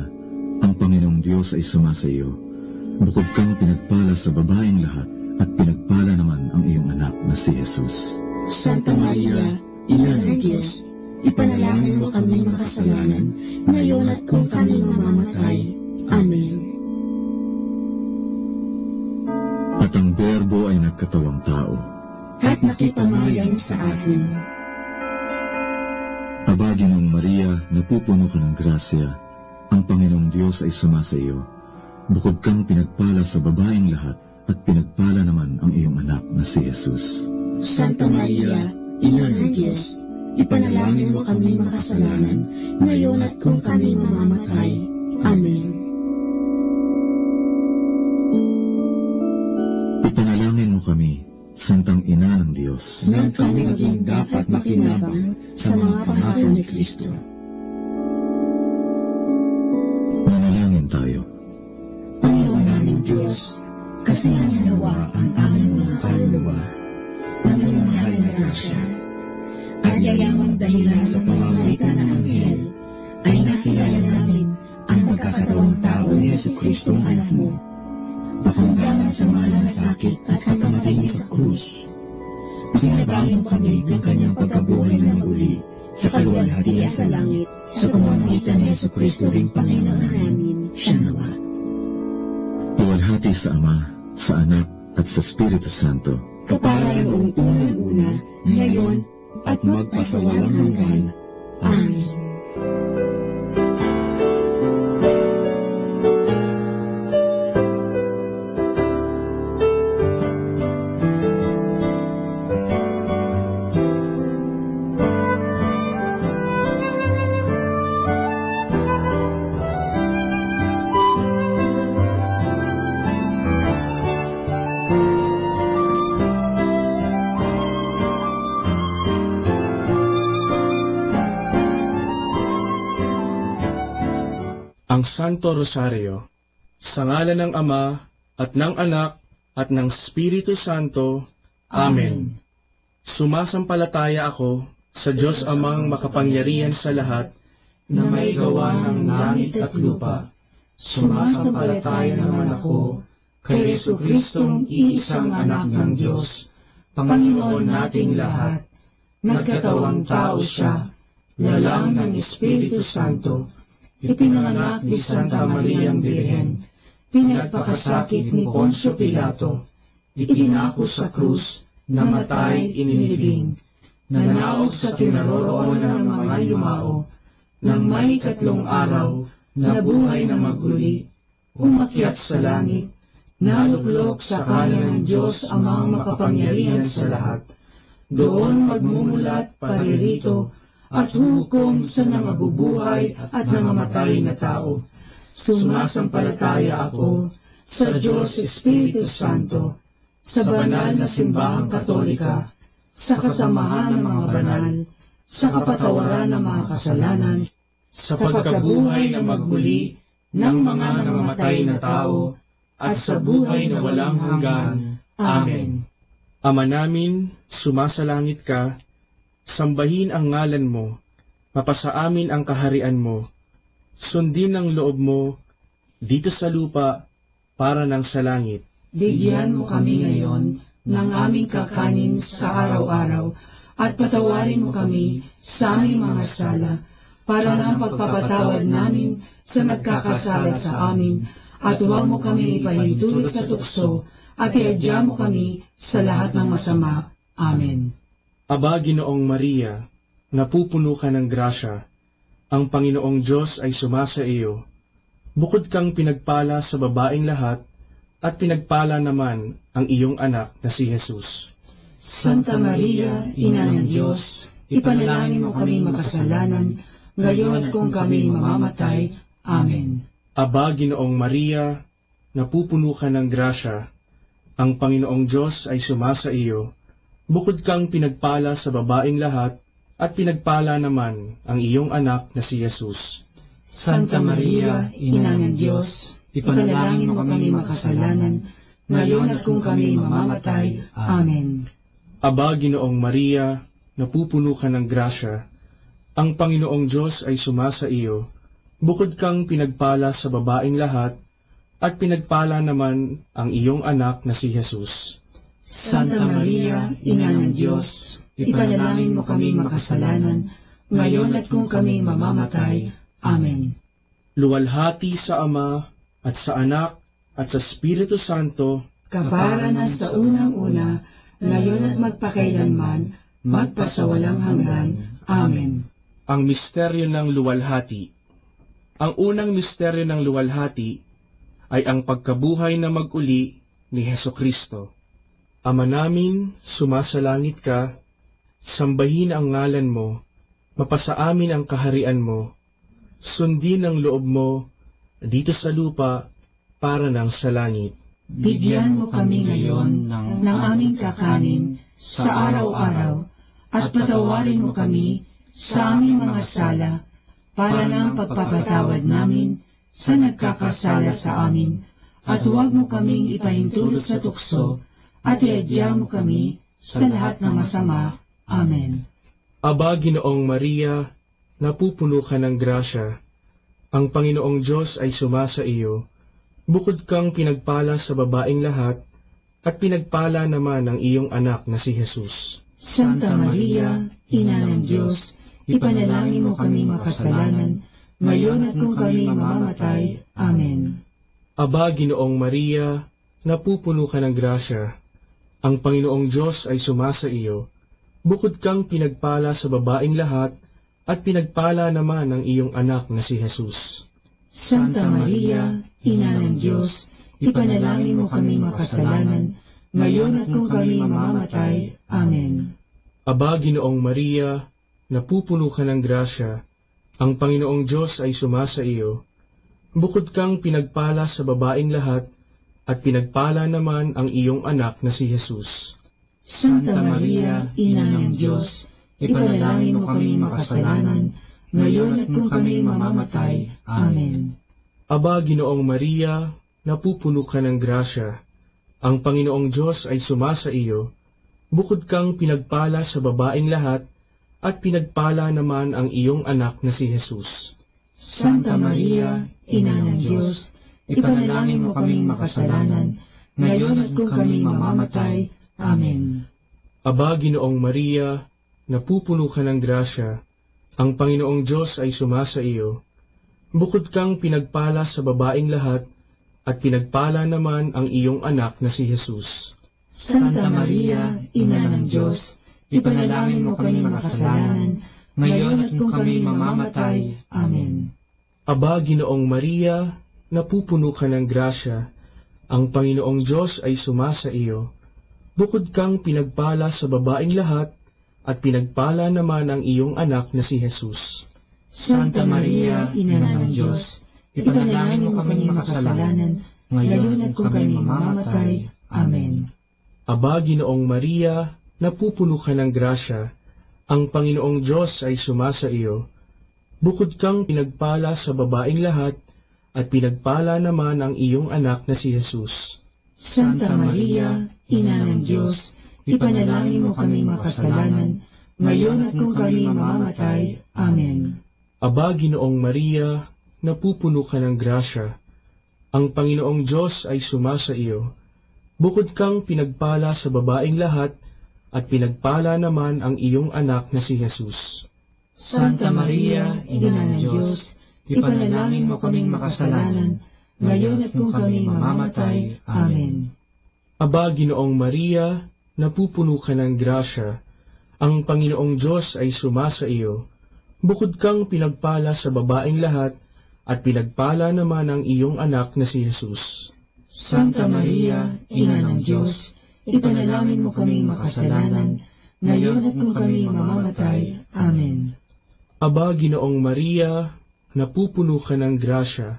ang Panginoong Diyos ay sumasa iyo. Bukod kang pinagpala sa babaeng lahat, at pinagpala naman ang iyong anak na si Jesus. Santa Maria, Ina ng Diyos, ipanalangin mo kami makasalanan, ngayon at kung kami mamamatay. Amen. At ang Berbo ay nagkatawang tao, at nakipamayan sa atin. Aba, Ginoong Maria, napupuno ka ng grasya, ang Panginoong Diyos ay sumasa iyo. Bukod kang pinagpala sa babaeng lahat, at pinagpala naman ang iyong anak na si Jesus. Santa Maria, Ina ng Diyos, ipanalangin mo kami makasalanan, ngayon at kung kami mamamatay. Amen. Ipanalangin mo kami, Santang Ina ng Diyos, nang kami maging dapat makinabang sa mga pangako ni Kristo. Manalangin tayo. Panginoon naming Diyos, kasi nawa ang aming mga kaluluwa ng iyong mahal na grasya, at yayamang dahilan sa pamamagitan ng anghel, ay nakilala namin ang magkakatawang tao ni Jesucristo ang anak mo, pakundangan sa mahal na sakit at pagkamatay niya sa krus. Pakinabangin mo kami ng kanyang pagkabuhay ng muli sa kaluwalhatian sa langit, sa pamamagitan ni Jesucristo ring Panginoon namin, siya nawa. Luwalhati sa Ama, sa Anak, at sa Espiritu Santo, kapara noong unang-una, ngayon, at magpasawalang hanggan. Amen. Ang Santo Rosario, sa ngalan ng Ama, at ng Anak, at ng Espiritu Santo. Amen. Sumasampalataya ako sa Diyos Amang makapangyarihan sa lahat, na may gawa ng langit at lupa. Sumasampalataya naman ako kay Jesucristong iisang anak ng Diyos, Panginoon nating lahat. Nagkatawang tao siya, lalang ng Espiritu Santo, ipinanganak ni Santa Mariang Birhen, pinagpakasakit ni Poncio Pilato, ipinako sa krus, namatay, inilibing, nanaog sa kinaroroonan ng mga yumao, nang may 3 araw, nabuhay na maguli, umakyat sa langit, naluklok sa kanan ng Diyos Amang makapangyarihan sa lahat, doon magmumulat paririto, at hukom sa nangabubuhay at nangamatay na tao. Sumasampalataya ako sa Diyos Espiritu Santo, sa banal na simbahang katolika, sa kasamahan ng mga banal, sa kapatawaran ng mga kasalanan, sa pagkabuhay na magmuli ng mga nangamatay na tao, at sa buhay na walang hanggan. Amen. Ama namin, sumasalangit ka, sambahin ang ngalan mo, mapasa amin ang kaharian mo, sundin ang loob mo, dito sa lupa, para ng sa langit. Bigyan mo kami ngayon ng aming kakanin sa araw-araw, at patawarin mo kami sa aming mga sala, para ng pagpapatawad namin sa nagkakasala sa amin, at huwag mo kami ipahintulot sa tukso, at iadya mo kami sa lahat ng masama. Amen. Aba, Ginoong Maria, napupuno ka ng grasya. Ang Panginoong Diyos ay sumasa iyo. Bukod kang pinagpala sa babaeng lahat, at pinagpala naman ang iyong anak na si Jesus. Santa Maria, Ina ng Diyos, ipanalangin mo kami makasalanan, ngayon at kung kami mamamatay. Amen. Aba, Ginoong Maria, napupuno ka ng grasya. Ang Panginoong Diyos ay sumasa iyo. Bukod kang pinagpala sa babaeng lahat, at pinagpala naman ang iyong anak na si Jesus. Santa Maria, Ina ng Diyos, ipanalangin mo kami makasalanan, ngayon at kung kami mamamatay. Amen. Aba, Ginoong Maria, napupuno ka ng grasya. Ang Panginoong Diyos ay sumasa iyo. Bukod kang pinagpala sa babaeng lahat, at pinagpala naman ang iyong anak na si Jesus. Santa Maria, Ina ng Diyos, ipanalangin mo kami makasalanan, ngayon at kung kami mamamatay. Amen. Luwalhati sa Ama, at sa Anak, at sa Espiritu Santo, kapara na sa unang-una, ngayon at magpakailanman, magpasawalang hanggan. Amen. Ang misteryo ng luwalhati. Ang unang misteryo ng luwalhati ay ang pagkabuhay na mag-uli ni Hesukristo. Ama namin, sumasalangit ka, sambahin ang ngalan mo, mapasa amin ang kaharian mo, sundin ang loob mo dito sa lupa para ng sa langit. Bigyan mo kami ngayon ng aming kakanin sa araw-araw at patawarin mo kami sa aming mga sala para ng pagpapatawad namin sa nagkakasala sa amin, at huwag mo kaming ipahintulot sa tukso at iadya mo kami sa lahat ng masama. Amen. Aba, Ginoong Maria, napupuno ka ng grasya. Ang Panginoong Diyos ay sumasa iyo. Bukod kang pinagpala sa babaeng lahat, at pinagpala naman ang iyong anak na si Jesus. Santa Maria, Ina ng Diyos, ipanalangin mo kami makasalanan, ngayon at kung kami mamamatay. Amen. Aba, Ginoong Maria, napupuno ka ng grasya. Ang Panginoong Diyos ay sumasa iyo. Bukod kang pinagpala sa babaeng lahat, at pinagpala naman ang iyong anak na si Jesus. Santa Maria, Ina ng Diyos, ipanalangin mo kami makasalanan, ngayon at kung kami mamamatay. Amen. Aba, Ginoong Maria, napupuno ka ng grasya. Ang Panginoong Diyos ay sumasa iyo. Bukod kang pinagpala sa babaeng lahat, at pinagpala naman ang iyong anak na si Jesus. Santa Maria, Ina ng Diyos, ipanalangin mo kami makasalanan, ngayon at kung kami mamamatay. Amen. Aba, Ginoong Maria, napupuno ka ng grasya. Ang Panginoong Diyos ay sumasa iyo. Bukod kang pinagpala sa babaeng lahat, at pinagpala naman ang iyong anak na si Jesus. Santa Maria, Ina ng Diyos, ipanalangin mo kaming makasalanan, ngayon at kung kami mamamatay. Amen. Aba, Ginoong Maria, napupuno ka ng grasya. Ang Panginoong Diyos ay sumasa iyo. Bukod kang pinagpala sa babaeng lahat, at pinagpala naman ang iyong anak na si Jesus. Santa Maria, Ina ng Diyos, ipanalangin mo kami makasalanan, ngayon at kung kami mamamatay. Amen. Aba, Ginoong Maria, napupuno ka ng grasya. Ang Panginoong Diyos ay sumasa iyo. Bukod kang pinagpala sa babaeng lahat, at pinagpala naman ang iyong anak na si Jesus. Santa Maria, Ina ng Diyos, ipanalangin mo kami makasalanan, ngayon at kung kami mamamatay. Amen. Aba, Ginoong Maria, napupuno ka ng grasya. Ang Panginoong Diyos ay sumasa iyo. Bukod kang pinagpala sa babaeng lahat, at pinagpala naman ang iyong anak na si Jesus. Santa Maria, Ina ng Diyos, ipanalangin mo kami makasalanan, ngayon at kung kami mamamatay. Amen. Aba, Ginoong Maria, napupuno ka ng grasya. Ang Panginoong Diyos ay sumasa iyo. Bukod kang pinagpala sa babaeng lahat, at pinagpala naman ang iyong anak na si Jesus. Santa Maria, Ina ng Diyos, ipanalangin mo kaming makasalanan, ngayon at kung kami mamamatay. Amen. Aba, Ginoong Maria, napupuno ka ng grasya. Ang Panginoong Diyos ay sumasa iyo. Bukod kang pinagpala sa babaeng lahat, at pinagpala naman ang iyong anak na si Jesus. Santa Maria, Ina ng Diyos, ipanalangin mo kaming makasalanan, ngayon at kung kami mamamatay. Amen. Aba, Ginoong Maria, napupuno ka ng grasya.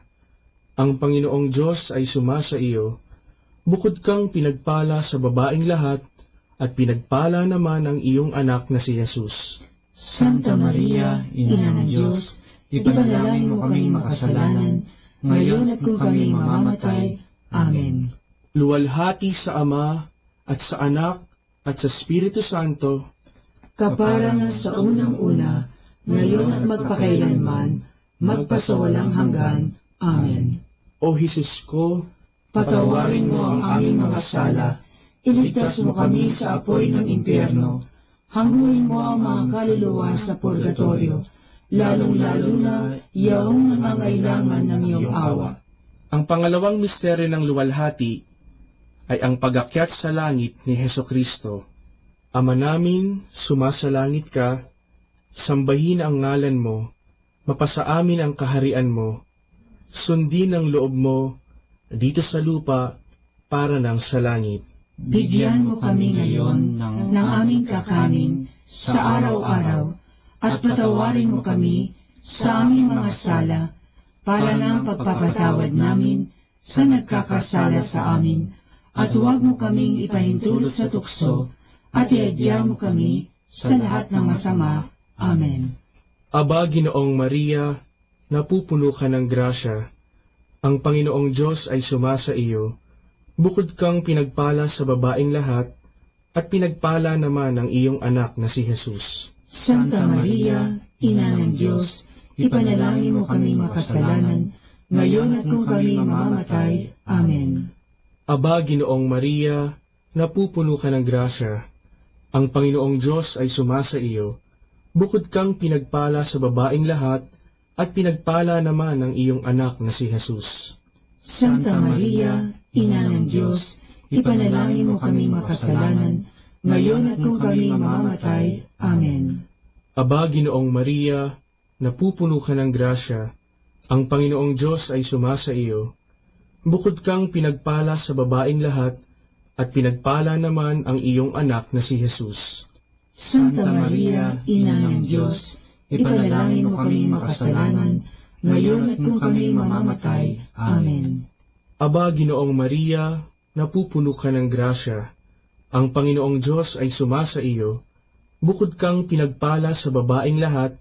Ang Panginoong Diyos ay sumasa iyo. Bukod kang pinagpala sa babaeng lahat, at pinagpala naman ang iyong anak na si Jesus. Santa Maria, Ina ng Diyos, ipanalangin mo kaming makasalanan, ngayon at kung kami mamamatay. Amen. Luwalhati sa Ama, at sa Anak, at sa Espiritu Santo, kapara na sa unang-una, ngayon at magpakailanman, magpasawalang hanggan. Amen. O Jesus ko, patawarin mo ang aming mga sala, iligtas mo kami sa apoy ng impyerno, hangguin mo ang mga kaluluwa sa purgatorio, lalong-lalo na yaong nangangailangan ng iyong awa. Ang pangalawang misteryo ng luwalhati ay ang pag-akyat sa langit ni Hesukristo. Ama namin, sumasalangit ka, sambahin ang ngalan mo, mapasa amin ang kaharian mo, sundin ang loob mo, dito sa lupa, para ng sa langit. Bigyan mo kami ngayon ng aming kakanin sa araw-araw, at patawarin mo kami sa aming mga sala, para ng pagpapatawad namin sa nagkakasala sa amin, at huwag mo kaming ipahintulot sa tukso, at iadya mo kami sa lahat ng masama. Amen. Aba, Ginoong Maria, napupuno ka ng grasya. Ang Panginoong Diyos ay sumasa iyo. Bukod kang pinagpala sa babaeng lahat, at pinagpala naman ang iyong anak na si Jesus. Santa Maria, Ina ng Diyos, ipanalangin mo kami makasalanan, ngayon at kung kami mamamatay. Amen. Aba, Ginoong Maria, napupuno ka ng grasya. Ang Panginoong Diyos ay sumasa iyo. Bukod kang pinagpala sa babaeng lahat, at pinagpala naman ang iyong anak na si Jesus. Santa Maria, Ina ng Diyos, ipanalangin mo kami makasalanan, ngayon at kung kami mamamatay. Amen. Aba, Ginoong Maria, napupuno ka ng grasya. Ang Panginoong Diyos ay sumasa iyo. Bukod kang pinagpala sa babaeng lahat, at pinagpala naman ang iyong anak na si Jesus. Santa Maria, Ina ng Diyos, ipanalangin mo kami makasalanan, ngayon at kung kami mamamatay. Amen. Aba, Ginoong Maria, napupuno ka ng grasya. Ang Panginoong Diyos ay sumasa iyo. Bukod kang pinagpala sa babaeng lahat,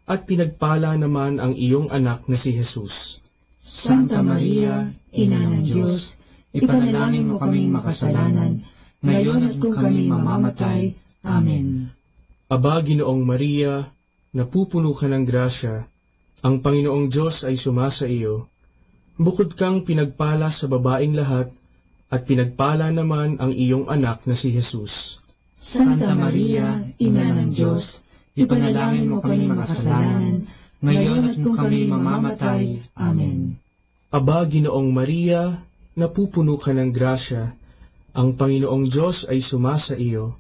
at pinagpala naman ang iyong anak na si Jesus. Santa Maria, Ina ng Diyos, ipanalangin mo kaming makasalanan, ngayon at kung kami mamamatay. Amen. Aba, Ginoong Maria, napupuno ka ng grasya. Ang Panginoong Diyos ay sumasa iyo. Bukod kang pinagpala sa babaeng lahat, at pinagpala naman ang iyong anak na si Jesus. Santa Maria, Ina ng Diyos, ipanalangin mo kami makasalanan, ngayon at kung kami mamamatay. Amen. Aba, Ginoong Maria, napupuno ka ng grasya. Ang Panginoong Diyos ay sumasa iyo.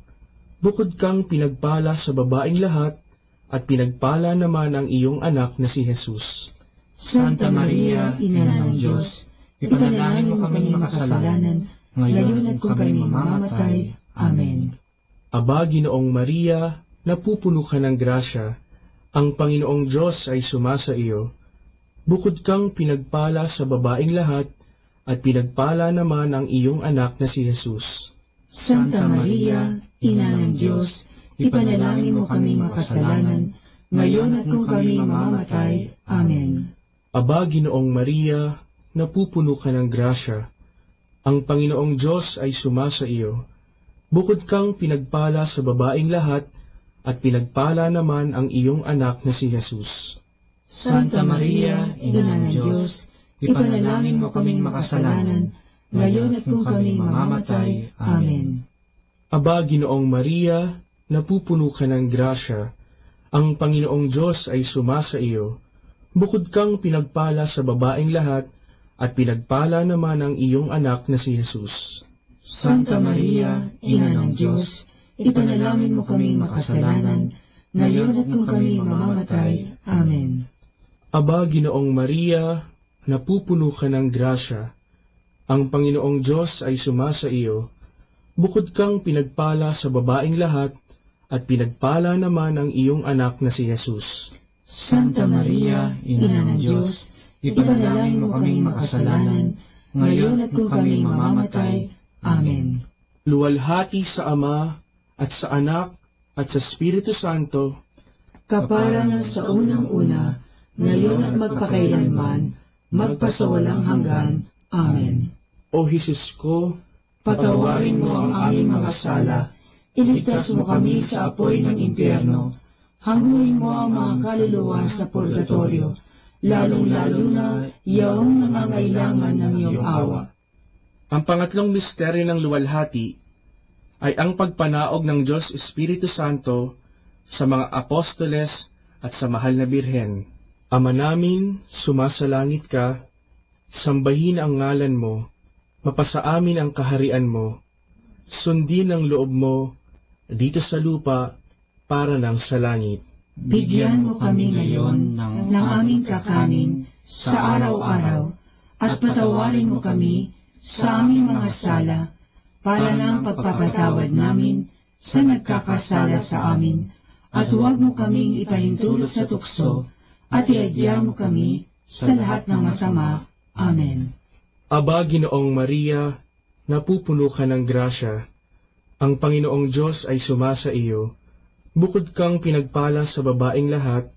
Bukod kang pinagpala sa babaeng lahat, at pinagpala naman ang iyong anak na si Jesus. Santa Maria, Ina ng Diyos, ipanalangin mo kami makasalanan, ngayon at kung kami mamamatay. Amen. Aba, Ginoong Maria, napupuno ka ng grasya. Ang Panginoong Diyos ay sumasa iyo. Bukod kang pinagpala sa babaeng lahat, at pinagpala naman ang iyong anak na si Jesus. Santa Maria, Ina ng Diyos, ipanalangin mo kami makasalanan, ngayon at kung kami mamamatay. Amen. Aba, Ginoong Maria, napupuno ka ng grasya. Ang Panginoong Diyos ay sumasa iyo. Bukod kang pinagpala sa babaeng lahat, at pinagpala naman ang iyong anak na si Jesus. Santa Maria, Ina ng Diyos, ipanalangin mo kaming makasalanan, ngayon at kung kami mamamatay. Amen. Aba, Ginoong Maria, napupuno ka ng grasya. Ang Panginoong Diyos ay sumasa iyo. Bukod kang pinagpala sa babaeng lahat, at pinagpala naman ang iyong anak na si Jesus. Santa Maria, Ina ng Diyos, ipanalangin mo kaming makasalanan, ngayon at kung kami mamamatay. Amen. Aba, Ginoong Maria, napupuno ka ng grasya. Ang Panginoong Diyos ay sumasa iyo. Bukod kang pinagpala sa babaeng lahat, at pinagpala naman ang iyong anak na si Jesus. Santa Maria, Ina ng Diyos, ipanalangin mo kaming makasalanan, ngayon at kung kami mamamatay. Amen. Luwalhati sa Ama, at sa Anak, at sa Espiritu Santo, kapara na sa unang-una, ngayon at magpakailanman, magpasawalang hanggan. Amen. O Jesus ko, patawarin mo ang aming mga sala, iligtas mo kami sa apoy ng impyerno, hanguin mo ang mga kaluluwa sa purgatorio, lalong-lalo na yaong nangangailangan ng iyong awa. Ang pangatlong misteryo ng luwalhati ay ang pagpanaog ng Diyos Espiritu Santo sa mga apostoles at sa mahal na birhen. Ama namin, sumasalangit ka, sambahin ang ngalan mo, mapasa amin ang kaharian mo, sundin ang loob mo, dito sa lupa, para lang sa langit. Bigyan mo kami ngayon ng aming kakanin sa araw-araw, at patawarin mo kami sa aming mga sala, para ng pagpapatawad namin sa nagkakasala sa amin, at huwag mo kaming ipahintulot sa tukso, at iadya mo kami sa lahat ng masama. Amen. Aba, Ginoong Maria, napupuno ka ng grasya. Ang Panginoong Diyos ay sumasa iyo. Bukod kang pinagpala sa babaeng lahat,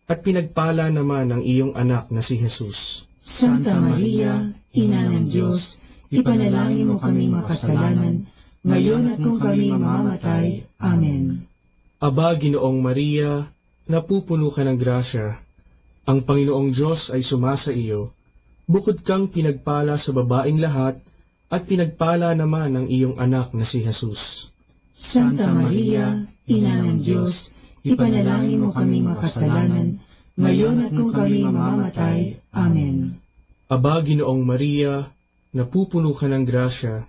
at pinagpala naman ang iyong anak na si Jesus. Santa Maria, Ina ng Diyos, ipanalangin mo kaming makasalanan, ngayon at kung kami mamamatay. Amen. Aba, Ginoong Maria, napupuno ka ng grasya. Ang Panginoong Diyos ay sumasa iyo. Bukod kang pinagpala sa babaeng lahat, at pinagpala naman ang iyong anak na si Jesus. Santa Maria, Ina ng Diyos, ipanalangin mo kaming makasalanan, ngayon at kung kami mamamatay. Amen. Aba, Ginoong Maria, napupuno ka ng grasya.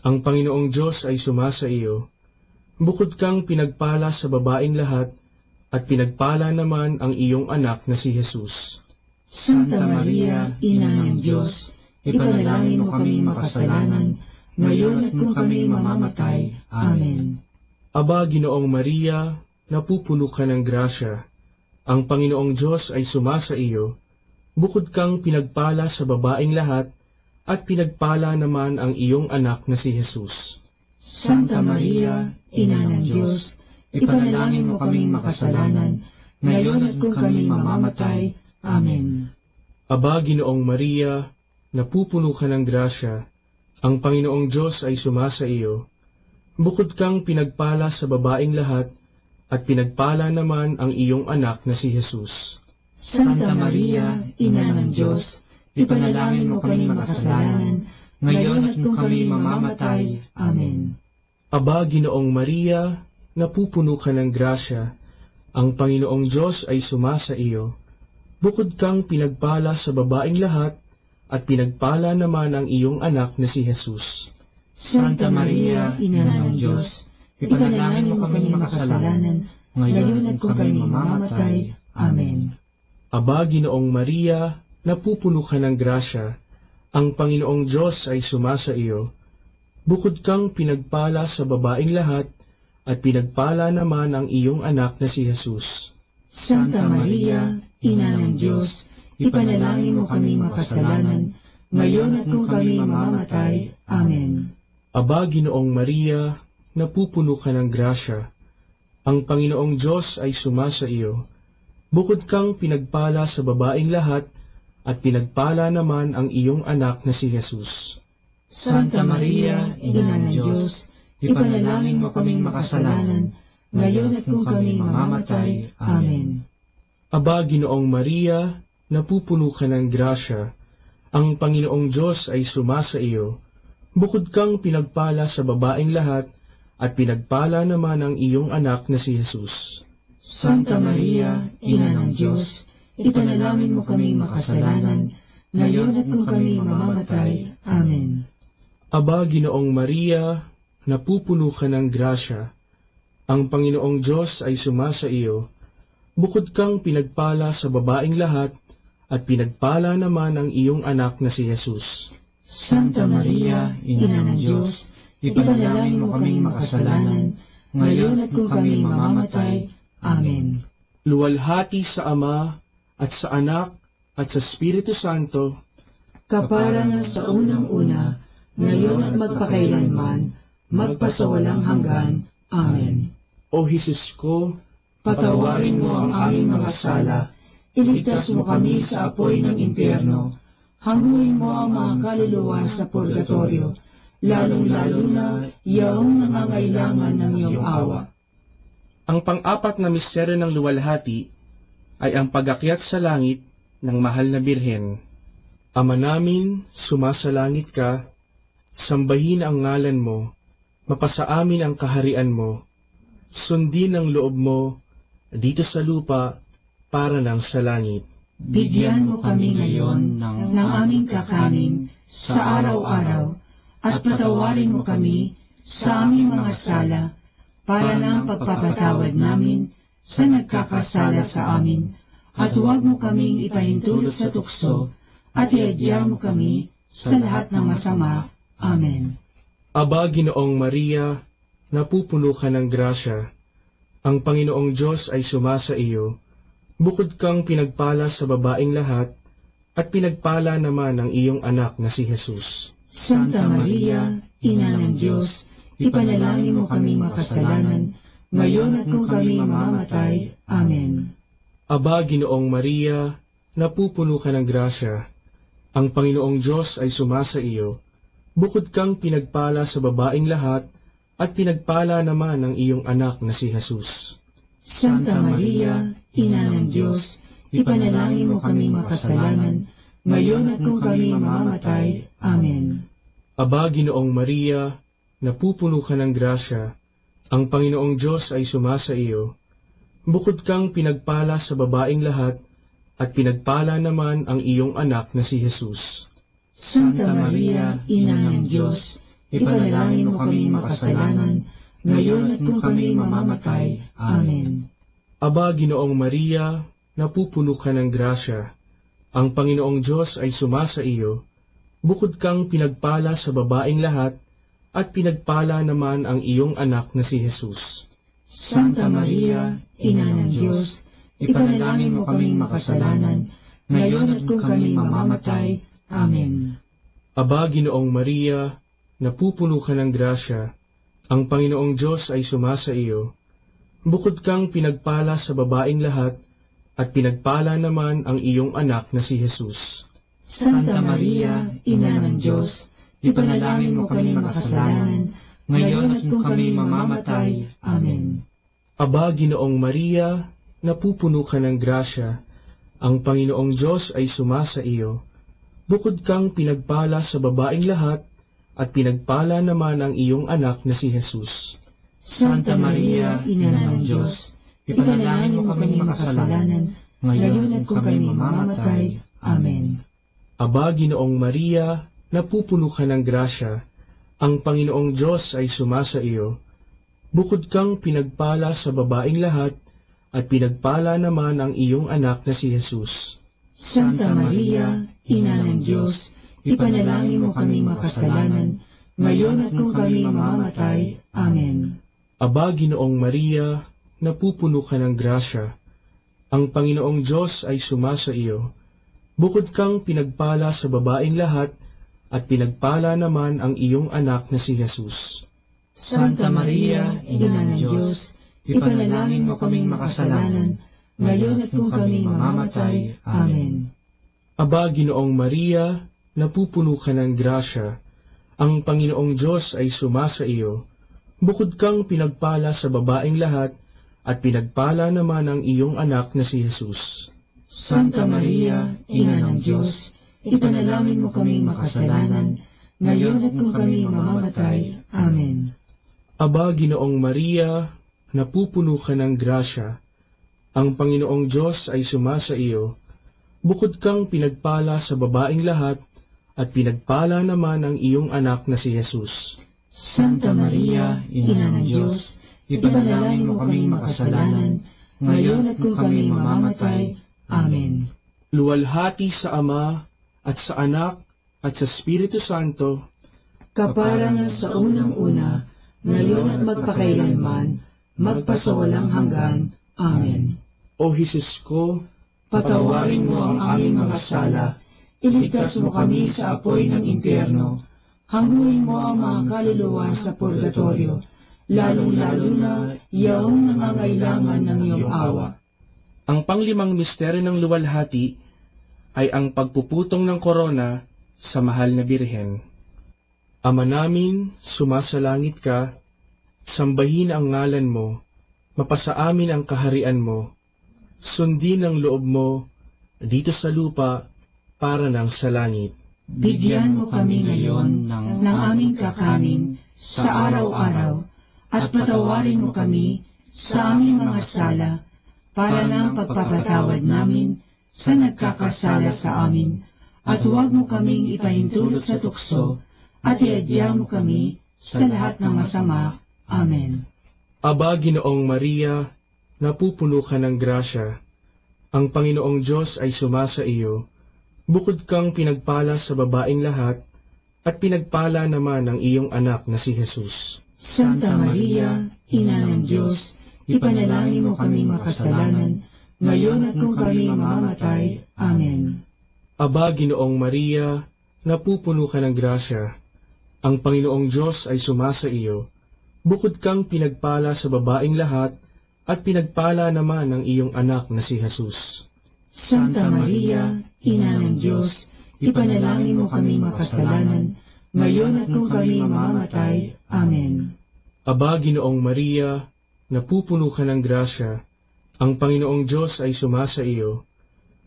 Ang Panginoong Diyos ay sumasa iyo. Bukod kang pinagpala sa babaeng lahat, at pinagpala naman ang iyong anak na si Jesus. Santa Maria, Ina ng Diyos, ipanalangin mo kaming makasalanan, ngayon at kung kami mamamatay. Amen. Aba, Ginoong Maria, napupuno ka ng grasya. Ang Panginoong Diyos ay sumasa iyo. Bukod kang pinagpala sa babaeng lahat, at pinagpala naman ang iyong anak na si Jesus. Santa Maria, Ina ng Diyos, ipanalangin mo kaming makasalanan, ngayon at kung kami mamamatay. Amen. Aba, Ginoong Maria, napupuno ka ng grasya. Ang Panginoong Diyos ay sumasa iyo. Bukod kang pinagpala sa babaeng lahat, at pinagpala naman ang iyong anak na si Jesus. Santa Maria, Ina ng Diyos, ipanalangin mo kaming makasalanan, ngayon at kung kami mamamatay. Amen. Aba, Ginoong Maria, napupuno ka ng grasya. Ang Panginoong Diyos ay sumasa iyo. Bukod kang pinagpala sa babaeng lahat, at pinagpala naman ang iyong anak na si Jesus. Santa Maria, Ina ng Diyos, ipanalangin mo kaming makasalanan, ngayon at kung kami mamamatay. Amen. Aba, Ginoong Maria, napupuno ka ng grasya. Ang Panginoong Diyos ay sumasa iyo. Bukod kang pinagpala sa babaeng lahat, at pinagpala naman ang iyong anak na si Jesus. Santa Maria, Ina ng Diyos, ipanalangin mo kaming makasalanan, ngayon at kung kami mamamatay. Amen. Aba, Ginoong Maria, napupuno ka ng grasya. Ang Panginoong Diyos ay sumasa iyo. Bukod kang pinagpala sa babaeng lahat, at pinagpala naman ang iyong anak na si Jesus. Santa Maria, Ina ng Diyos, ipanalangin mo kaming makasalanan, ngayon at kung kami mamamatay. Amen. Aba, Ginoong Maria, napupuno ka ng grasya. Ang Panginoong Diyos ay sumasa iyo. Bukod kang pinagpala sa babaeng lahat, at pinagpala naman ang iyong anak na si Jesus. Santa Maria, Ina ng Diyos, ipanalangin mo kaming makasalanan, ngayon at kung kami mamamatay. Amen. Aba, Ginoong Maria, napupuno ka ng grasya. Ang Panginoong Diyos ay sumasa iyo. Bukod kang pinagpala sa babaeng lahat, at pinagpala naman ang iyong anak na si Jesus. Santa Maria, Ina ng Diyos, ipanalangin mo kaming makasalanan, ngayon at kung kami mamamatay. Amen. Luwalhati sa Ama, at sa Anak, at sa Espiritu Santo, kapara na sa unang-una, ngayon at magpakailanman, magpasawalang hanggan. Amen. O Jesus ko, patawarin mo ang aming mga sala, iligtas mo kami sa apoy ng impyerno, hanguin mo ang mga kaluluwa sa purgatorio, lalong-lalo na yaong nangangailangan ng iyong awa. Ang pang-apat na misteryo ng luwalhati ay ang pag-akyat sa langit ng mahal na Birhen. Ama namin, sumasalangit ka, sambahin ang ngalan mo, mapasa amin ang kaharian mo, sundin ang loob mo, dito sa lupa, para lang sa langit. Bigyan mo kami ngayon ng aming kakanin sa araw-araw, at patawarin mo kami sa aming mga sala, para lang pagpapatawad namin sa nagkakasala sa amin, at huwag mo kaming ipahintulot sa tukso, at iadya mo kami sa lahat ng masama. Amen. Aba, Ginoong Maria, napupuno ka ng grasya. Ang Panginoong Diyos ay sumasa iyo. Bukod kang pinagpala sa babaeng lahat, at pinagpala naman ang iyong anak na si Jesus. Santa Maria, Ina ng Diyos, ipanalangin mo kaming makasalanan, ngayon at kung kami mamamatay. Amen. Aba, Ginoong Maria, napupuno ka ng grasya. Ang Panginoong Diyos ay sumasa iyo. Bukod kang pinagpala sa babaeng lahat, at pinagpala naman ang iyong anak na si Jesus. Santa Maria, Ina ng Diyos, ipanalangin mo kaming makasalanan, ngayon at kung kami mamamatay. Amen. Aba, Ginoong Maria, napupuno ka ng grasya. Ang Panginoong Diyos ay sumasa iyo. Bukod kang pinagpala sa babaeng lahat, at pinagpala naman ang iyong anak na si Jesus. Santa Maria, Ina ng Diyos, ipanalangin mo kami makasalanan, ngayon at kung kami mamamatay. Amen. Aba, Ginoong Maria, napupuno ka ng grasya. Ang Panginoong Diyos ay sumasa iyo. Bukod kang pinagpala sa babaeng lahat, at pinagpala naman ang iyong anak na si Jesus. Santa Maria, Ina ng Diyos, ipanalangin mo kaming makasalanan, ngayon at kung kami mamamatay. Amen. Aba, Ginoong Maria, napupuno ka ng grasya. Ang Panginoong Diyos ay sumasa iyo. Bukod kang pinagpala sa babaeng lahat, at pinagpala naman ang iyong anak na si Jesus. Santa Maria, Ina ng Diyos, ipanalangin mo kaming makasalanan, ngayon at kung kami mamamatay. Amen. Aba, Ginoong Maria, napupuno ka ng grasya. Ang Panginoong Diyos ay sumasa iyo. Bukod kang pinagpala sa babaeng lahat, at pinagpala naman ang iyong anak na si Jesus. Santa Maria, Ina ng Diyos, ipanalangin mo kaming makasalanan, ngayon at kung kami mamamatay. Amen. Aba, Ginoong Maria, napupuno ka ng grasya. Ang Panginoong Diyos ay sumasa iyo. Bukod kang pinagpala sa babaeng lahat, at pinagpala naman ang iyong anak na si Jesus. Santa Maria, Ina ng Diyos, ipanalangin mo kaming makasalanan, ngayon at kung kami mamamatay. Amen. Aba, Ginoong Maria, napupuno ka ng grasya. Ang Panginoong Diyos ay sumasa iyo. Bukod kang pinagpala sa babaeng lahat, at pinagpala naman ang iyong anak na si Jesus. Santa Maria, Ina ng Diyos, ipanalangin mo kaming makasalanan, ngayon at kung kami mamamatay. Amen. Aba, Ginoong Maria, napupuno ka ng grasya. Ang Panginoong Diyos ay sumasa iyo. Bukod kang pinagpala sa babaeng lahat, at pinagpala naman ang iyong anak na si Jesus. Santa Maria, Ina ng Diyos, ipanalangin mo kaming makasalanan, ngayon at kung kami mamamatay. Amen. Aba, Ginoong Maria, napupuno ka ng grasya. Ang Panginoong Diyos ay sumasa iyo. Bukod kang pinagpala sa babaeng lahat, at pinagpala naman ang iyong anak na si Jesus. Santa Maria, Ina ng Diyos, ipanalangin mo kaming makasalanan, ngayon at kung kami mamamatay. Amen. Luwalhati sa Ama, at sa Anak, at sa Espiritu Santo, kaparangan sa unang-una, ngayon at magpakailanman, magpasawalang hanggan. Amen. O Jesus ko, Patawarin mo ang aming mga sala, iligtas mo kami sa apoy ng impyerno, hangguin mo ang mga kaluluwa sa purgatorio, lalong-lalo na yaong nangangailangan ng iyong awa. Ang panglimang misteryo ng luwalhati ay ang pagpuputong ng korona sa mahal na Birhen. Ama namin, sumasalangit ka, sambahin ang ngalan mo, mapasa amin ang kaharian mo, sundin ang loob mo dito sa lupa para nang sa langit. Bigyan mo kami ngayon ng aming kakanin sa araw-araw at patawarin mo kami sa aming mga sala para ng pagpapatawad namin sa nagkakasala sa amin, at huwag mo kaming ipahintulot sa tukso at iadya mo kami sa lahat ng masama. Amen. Aba, Ginoong Maria, napupuno ka ng grasya. Ang Panginoong Diyos ay sumasa iyo. Bukod kang pinagpala sa babaeng lahat, at pinagpala naman ang iyong anak na si Jesus. Santa Maria, Ina ng Diyos, ipanalangin mo kaming makasalanan, ngayon at kung kami mamamatay. Amen. Aba, Ginoong Maria, napupuno ka ng grasya. Ang Panginoong Diyos ay sumasa iyo. Bukod kang pinagpala sa babaeng lahat, at pinagpala naman ang iyong anak na si Jesus. Santa Maria, Ina ng Diyos, ipanalangin mo kaming makasalanan, ngayon at kung kami mamamatay. Amen. Aba, Ginoong Maria, napupuno ka ng grasya. Ang Panginoong Diyos ay sumasa iyo.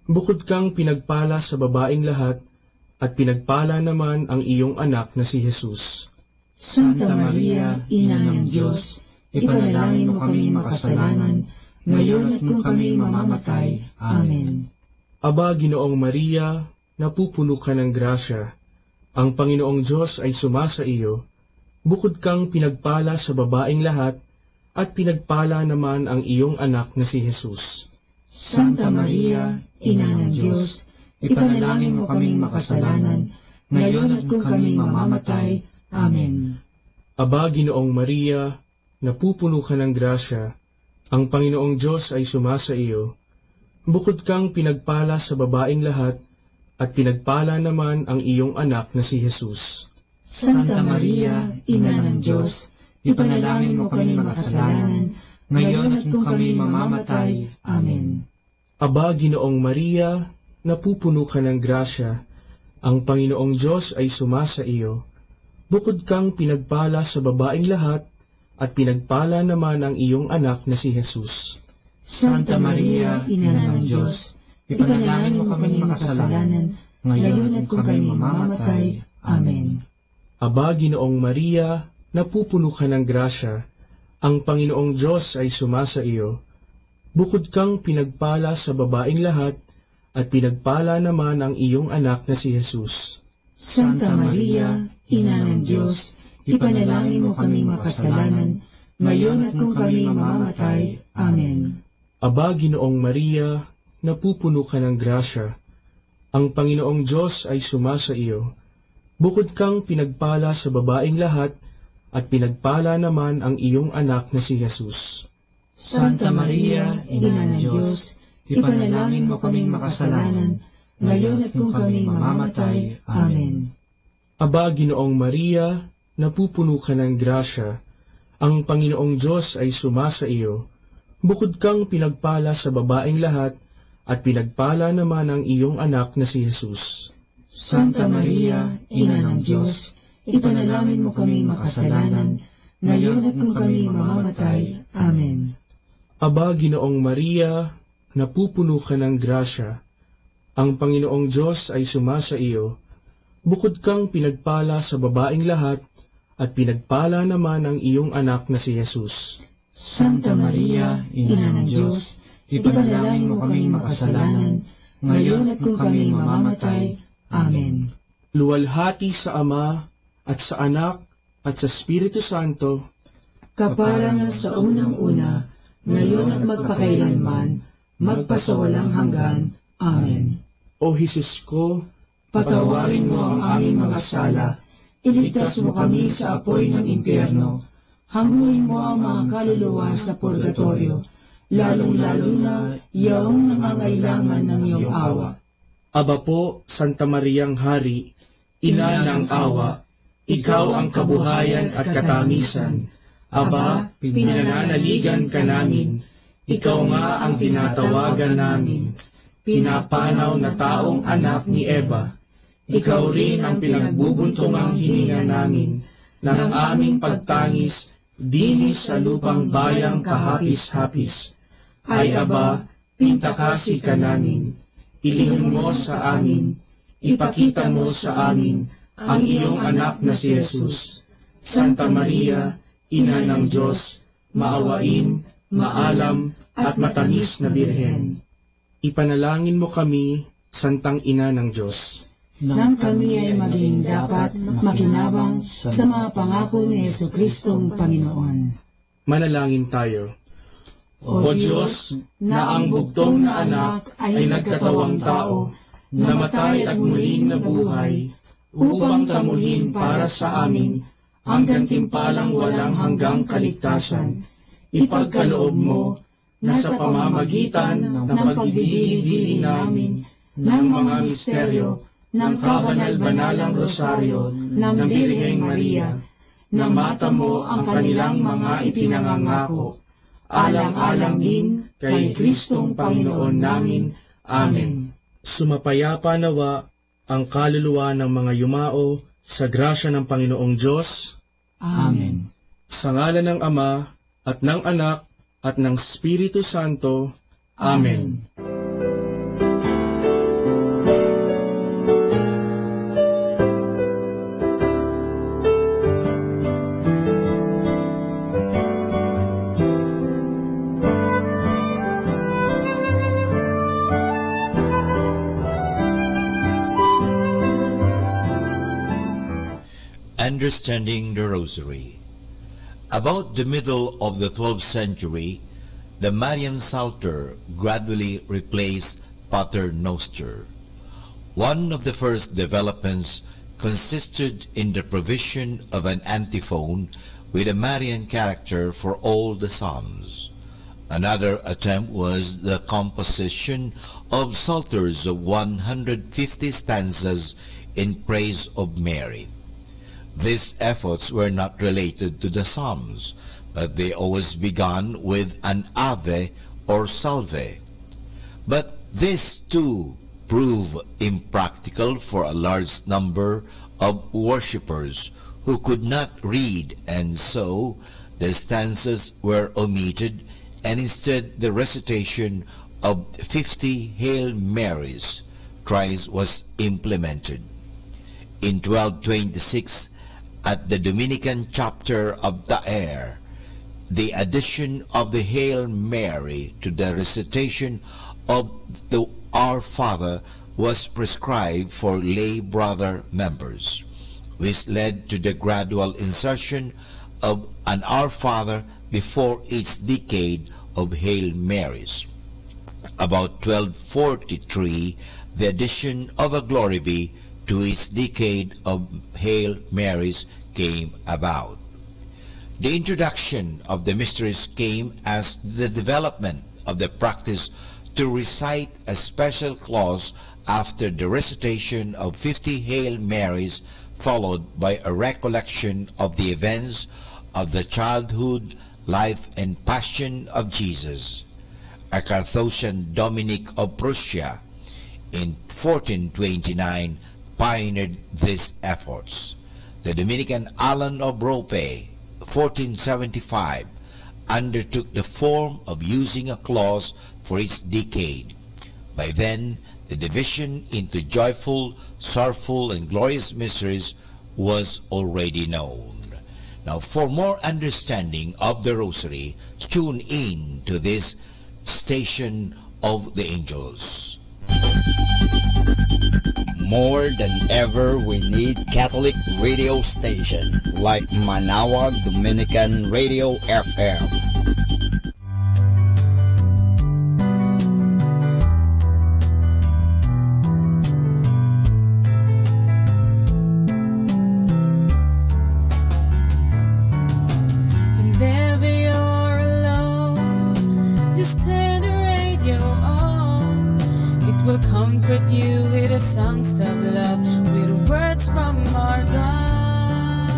Bukod kang pinagpala sa babaeng lahat, at pinagpala naman ang iyong anak na si Jesus. Santa Maria, Ina ng Diyos, ipanalangin mo kaming makasalanan, ngayon at kung kami mamamatay. Amen. Aba, Ginoong Maria, napupuno ka ng grasya. Ang Panginoong Diyos ay sumasa iyo. Bukod kang pinagpala sa babaeng lahat, at pinagpala naman ang iyong anak na si Jesus. Santa Maria, Ina ng Diyos, ipanalangin mo kaming makasalanan, ngayon at kung kami mamamatay. Amen. Aba, Ginoong Maria, napupuno ka ng grasya. Ang Panginoong Diyos ay sumasa iyo. Bukod kang pinagpala sa babaeng lahat, at pinagpala naman ang iyong anak na si Jesus. Santa Maria, Ina ng Diyos, ipanalangin mo kaming makasalanan, ngayon at kung kami mamamatay. Amen. Aba, Ginoong Maria, napupuno ka ng grasya. Ang Panginoong Diyos ay sumasa iyo. Bukod kang pinagpala sa babaeng lahat, at pinagpala naman ang iyong anak na si Jesus. Santa Maria, Ina ng Diyos, ipanalangin mo kaming makasalanan, ngayon at kung kami mamamatay. Amen. Aba, Ginoong Maria, napupuno ka ng grasya. Ang Panginoong Diyos ay sumasa iyo. Bukod kang pinagpala sa babaeng lahat, at pinagpala naman ang iyong anak na si Jesus. Santa Maria, Ina ng Diyos, ipanalangin mo kaming makasalanan, ngayon at kung kami mamamatay. Amen. Aba, Ginoong Maria, napupuno ka ng grasya. Ang Panginoong Diyos ay sumasa iyo. Bukod kang pinagpala sa babaeng lahat, at pinagpala naman ang iyong anak na si Jesus. Santa Maria, Ina ng Diyos, ipanalangin mo kaming makasalanan, ngayon at kung kami mamamatay. Amen. Aba, Ginoong Maria, napupuno ka ng grasya. Ang Panginoong Diyos ay sumasa iyo. Bukod kang pinagpala sa babaeng lahat, at pinagpala naman ang iyong anak na si Jesus. Santa Maria, Ina ng Diyos, ipanalangin mo kaming makasalanan, ngayon at kung kami mamamatay. Amen. Aba, Ginoong Maria, napupuno ka ng grasya. Ang Panginoong Diyos ay sumasa iyo. Bukod kang pinagpala sa babaeng lahat, at pinagpala naman ang iyong anak na si Jesus. Santa Maria, Ina ng Diyos, ipanalangin mo kaming makasalanan, ngayon at kung kami mamamatay. Amen. Luwalhati sa Ama, at sa Anak, at sa Espiritu Santo, kaparangan sa unang-una, ngayon at magpakailanman, magpasawalang hanggan. Amen. O Jesus ko, Patawarin mo ang aming mga sala, iligtas mo kami sa apoy ng impyerno, hanguin mo ang mga kaluluwa sa purgatorio, lalong-lalo na yaong nangangailangan ng iyong awa. Aba po, Santa Mariang Hari, Ina ng awa, ikaw ang kabuhayan at katamisan. Aba, pinananaligan ka namin, ikaw nga ang tinatawagan namin, pinapanaw na taong anak ni Eva. Ikaw rin ang pinagbubuntungang hininga namin ng aming pagtangis dinis sa lupang bayang kahapis-hapis. Ay aba, pintakasi ka namin, ilihim mo sa amin, ipakita mo sa amin ang iyong anak na si Jesus. Santa Maria, Ina ng Diyos, maawain, maalam at matamis na Birhen. Ipanalangin mo kami, Santang Ina ng Diyos, nang kami ay maging dapat makinabang sa mga pangako ni Jesucristong Panginoon. Manalangin tayo. O Diyos, na ang bugtong na anak ay nagkatawang tao, namatay at muling nabuhay, upang tamuhin para sa amin ang gantimpalang walang hanggang kaligtasan. Ipagkaloob mo na sa pamamagitan ng pagdidili-dili namin ng mga misteryo ng kabanal-banalang rosaryo ng Birheng Maria, na mata mo ang kanilang mga ipinangangako, alang-alang din kay Kristong Panginoon namin. Amen. Sumapayapa nawa ang kaluluwa ng mga yumao sa grasya ng Panginoong Diyos. Amen. Sa ngalan ng Ama, at ng Anak, at ng Espiritu Santo. Amen. Understanding the Rosary. About the middle of the 12th century, the Marian Psalter gradually replaced Pater Noster. One of the first developments consisted in the provision of an antiphon with a Marian character for all the psalms. Another attempt was the composition of psalters of 150 stanzas in praise of Mary. These efforts were not related to the Psalms, but they always began with an Ave or Salve. But this too proved impractical for a large number of worshippers who could not read, and so the stanzas were omitted, and instead the recitation of 50 Hail Marys thrice was implemented. In 1226, at the Dominican chapter of Daer, the addition of the Hail Mary to the recitation of the Our Father was prescribed for lay brother members, which led to the gradual insertion of an Our Father before each decade of Hail Marys. About 1243, the addition of a Glory Be to each decade of Hail Marys came about. The introduction of the mysteries came as the development of the practice to recite a special clause after the recitation of 50 Hail Marys, followed by a recollection of the events of the childhood, life, and passion of Jesus. A Carthusian Dominic of Prussia in 1429 pioneered these efforts. The Dominican Alan of Rope, 1475, undertook the form of using a clause for each decade. By then, the division into joyful, sorrowful, and glorious mysteries was already known. Now, for more understanding of the Rosary, tune in to this station of the angels. More than ever, we need Catholic radio station like Manawag Dominican Radio FM. Whenever you're alone, just turn the radio on. It will comfort you with the songs of love, with words from our God.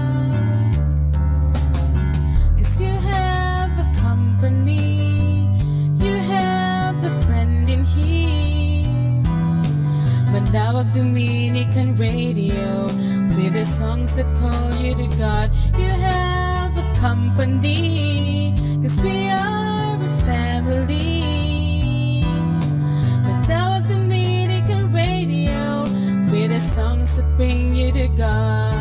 'Cause you have a company, you have a friend in here. Manawag Dominican Radio, with the songs that call you to God. You have a company, 'cause we are a family. Manawag Dominican Radio, with the songs that bring you to God.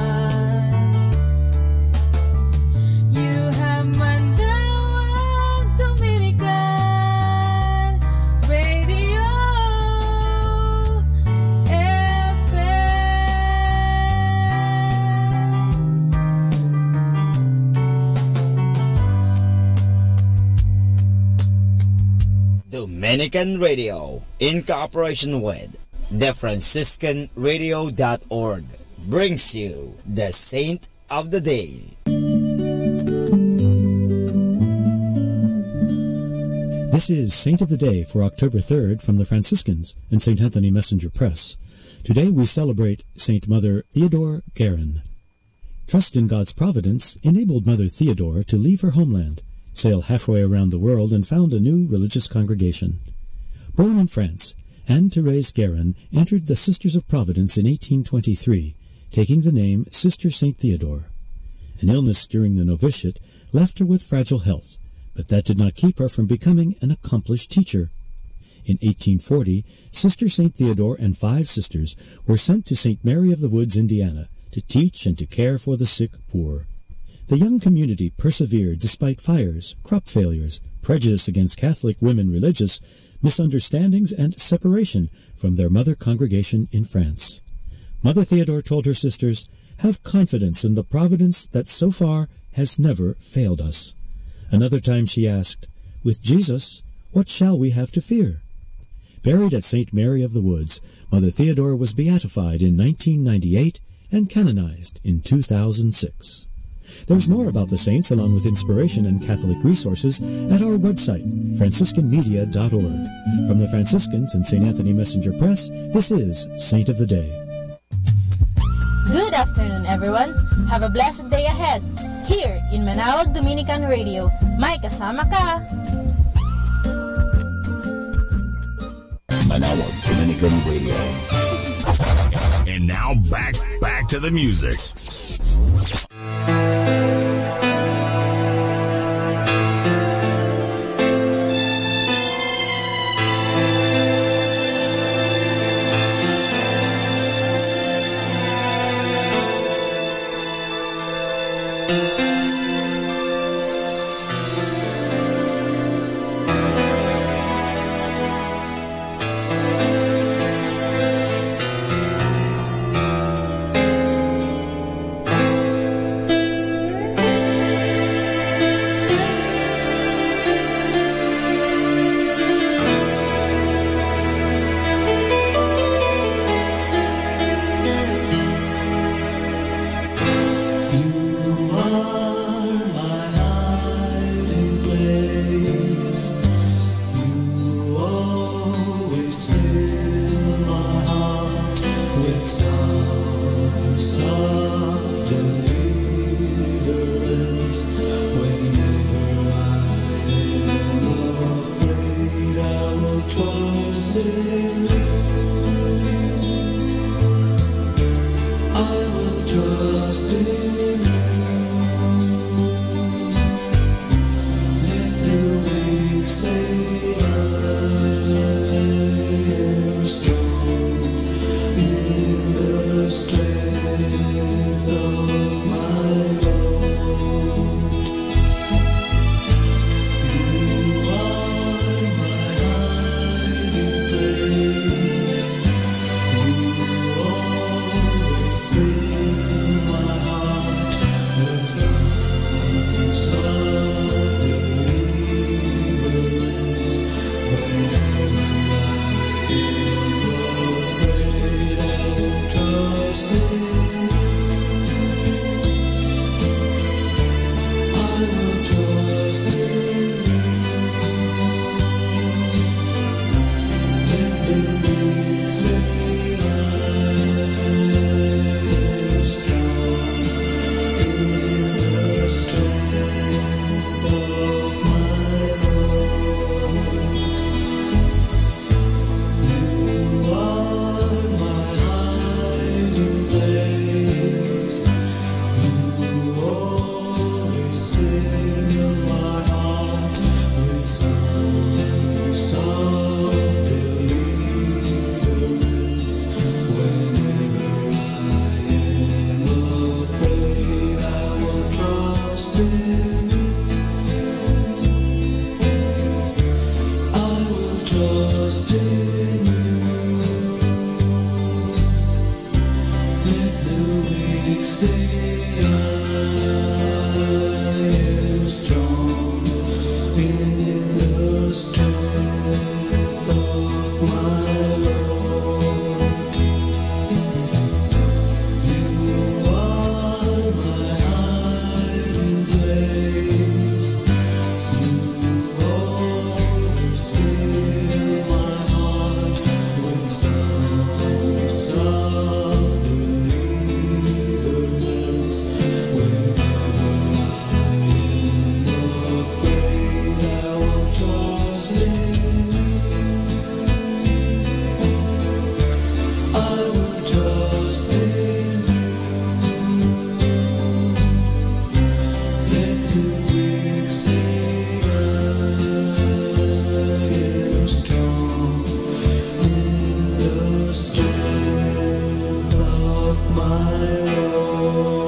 You have Manawag Dominican Radio Dominican Radio, in cooperation with TheFranciscanRadio.org, brings you the Saint of the Day. This is Saint of the Day for October 3rd from the Franciscans and St. Anthony Messenger Press. Today we celebrate Saint Mother Theodore Guerin. Trust in God's providence enabled Mother Theodore to leave her homeland, sail halfway around the world, and found a new religious congregation. Born in France, Anne-Thérèse Guerin entered the Sisters of Providence in 1823, taking the name Sister St. Theodore. An illness during the novitiate left her with fragile health, but that did not keep her from becoming an accomplished teacher. In 1840, Sister St. Theodore and 5 sisters were sent to St. Mary of the Woods, Indiana, to teach and to care for the sick poor. The young community persevered despite fires, crop failures, prejudice against Catholic women religious, misunderstandings, and separation from their mother congregation in France. Mother Theodore told her sisters, "Have confidence in the providence that so far has never failed us." Another time she asked, "With Jesus, what shall we have to fear?" Buried at St. Mary of the Woods, Mother Theodore was beatified in 1998 and canonized in 2006. There's more about the saints, along with inspiration and Catholic resources, at our website, franciscanmedia.org. From the Franciscans and St. Anthony Messenger Press, this is Saint of the Day. Good afternoon, everyone. Have a blessed day ahead. Here in Manawag Dominican Radio, may kasama ka. Manawag Dominican Radio. And now back to the music. You strength of my Lord.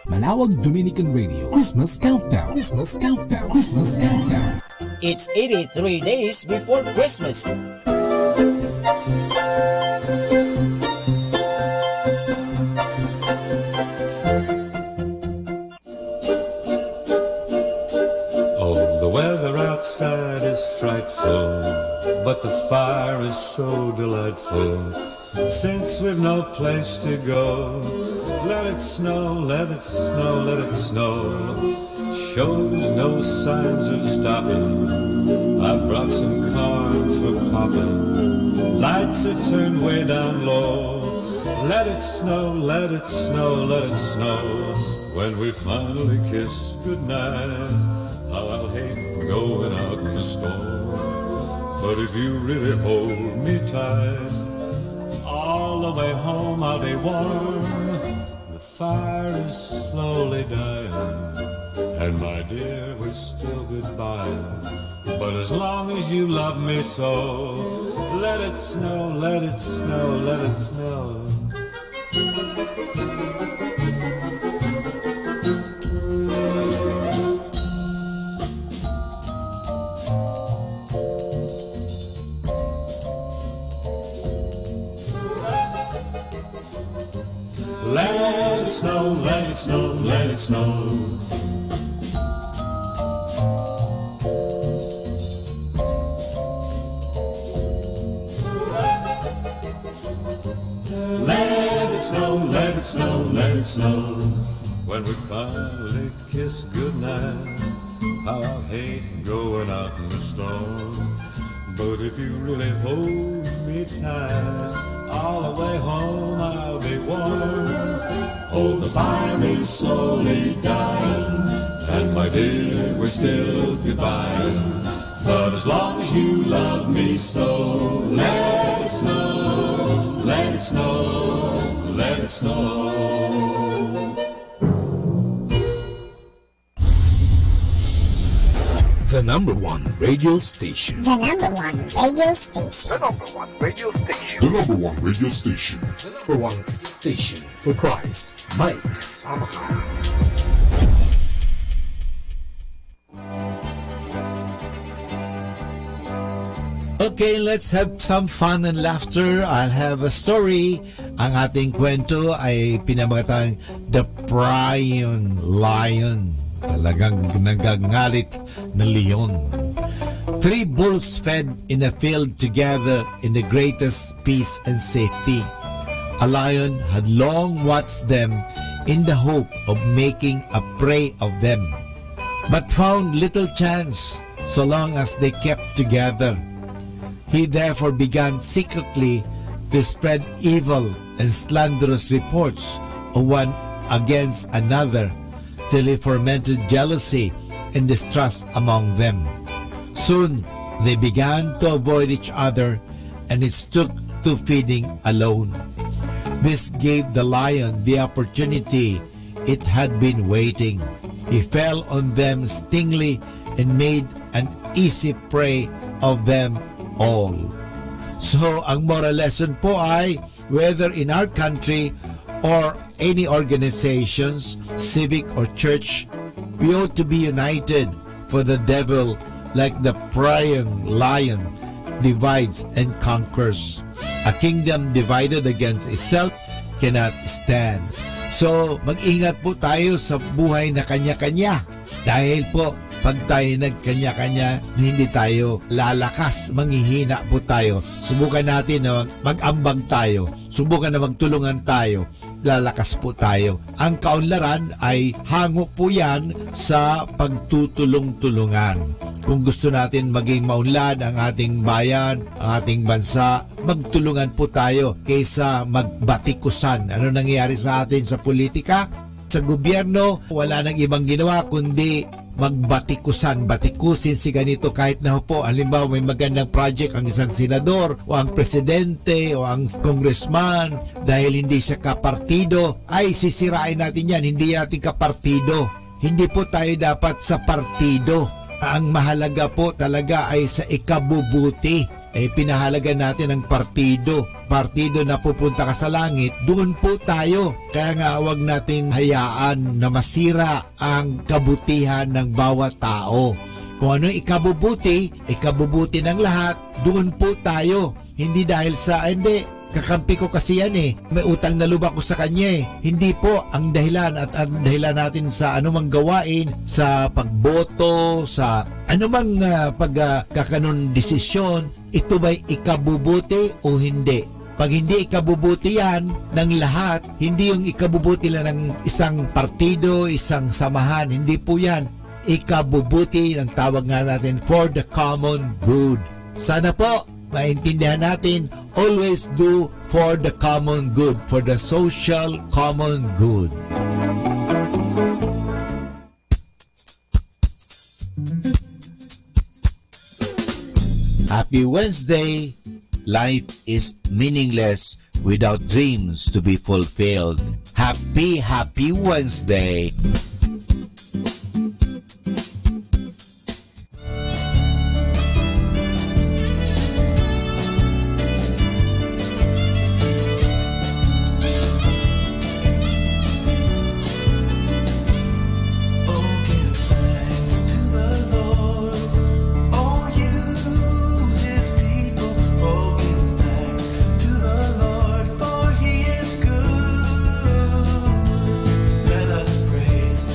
Manawag Dominican Radio Christmas Countdown. Christmas Countdown. Christmas Countdown. It's 83 days before Christmas. Oh, the weather outside is frightful, but the fire is so delightful. Since we've no place to go, let it snow, let it snow, let it snow. Shows no signs of stopping. I brought some corn for popping. Lights are turned way down low. Let it snow, let it snow, let it snow. When we finally kiss goodnight, how I'll hate going out in the storm. But if you really hold me tight, all the way home I'll be warm. The fire is slowly dying, and my dear, we're still goodbye. But as long as you love me so, let it snow, let it snow, let it snow. Let it snow, let it snow, let it snow. Let it snow, let it snow, let it snow. When we finally kiss goodnight, how I hate going out in the storm. But if you really hold me tight, all the way home I'll be warm. Oh, the fire is slowly dying, and my dear, we're still goodbye. But as long as you love me so, let it snow, let it snow, let it snow. The #1 radio station. The #1 radio station. The #1 radio station. The #1 radio station. The #1 radio station for Christ. Mike Samaka. Okay, let's have some fun and laughter. I'll have a story. Ang ating kwento ay pinamagatang The Prying Lion. Talagang nagangalit na leon. 3 bulls fed in a field together in the greatest peace and safety. A lion had long watched them in the hope of making a prey of them, but found little chance so long as they kept together. He therefore began secretly to spread evil and slanderous reports of one against another, till he fomented jealousy and distrust among them. Soon they began to avoid each other, and it took to feeding alone. This gave the lion the opportunity it had been waiting. He fell on them stingly and made an easy prey of them all. So ang moral lesson po ay, whether in our country or any organizations, civic or church, we ought to be united, for the devil, like the prying lion, divides and conquers. A kingdom divided against itself cannot stand. So, mag-ingat po tayo sa buhay na kanya-kanya. Dahil po, pag tayo nagkanya-kanya, hindi tayo lalakas, manghihina po tayo. Subukan natin na mag-ambag tayo. Subukan na magtulungan tayo. Lalakas po tayo. Ang kaunlaran ay hango po yan sa pagtutulong-tulungan. Kung gusto natin maging maunlad ang ating bayan, ang ating bansa, magtulungan po tayo kaysa magbatikusan. Ano nangyayari sa atin sa politika? Sa gobyerno, wala nang ibang ginawa kundi batikusin si ganito kahit na po. Halimbawa, may magandang project ang isang senador o ang presidente o ang congressman, dahil hindi siya kapartido, ay sisirain natin yan. Hindi natin kapartido. Hindi po tayo dapat sa partido. Ang mahalaga po talaga ay sa ikabubuti. Pinahalaga natin ang partido na pupunta ka sa langit, doon po tayo. Kaya nga huwag nating hayaan na masira ang kabutihan ng bawat tao. Kung ano ikabubuti ng lahat, doon po tayo. Hindi dahil sa, kakampi ko kasi yan may utang na lubak ko sa kanya Hindi po ang dahilan, at ang dahilan natin sa anumang gawain, sa pagboto, sa anumang pagkakanon desisyon, ito ba'y ikabubuti o hindi? Pag hindi ikabubuti yan ng lahat, hindi yung ikabubuti lang ng isang partido, isang samahan, hindi po yan. Ikabubuti ng tawag nga natin for the common good. Sana po maintindihan natin, always do for the common good, for the social common good. Happy Wednesday! Life is meaningless without dreams to be fulfilled. Happy Wednesday! Let us praise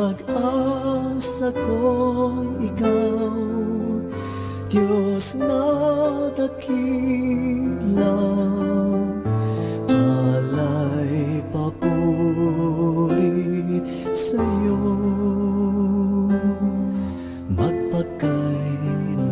Pag-asa ko'y ikaw, Diyos na dakila, alay papuri sa'yo, magpakailanman.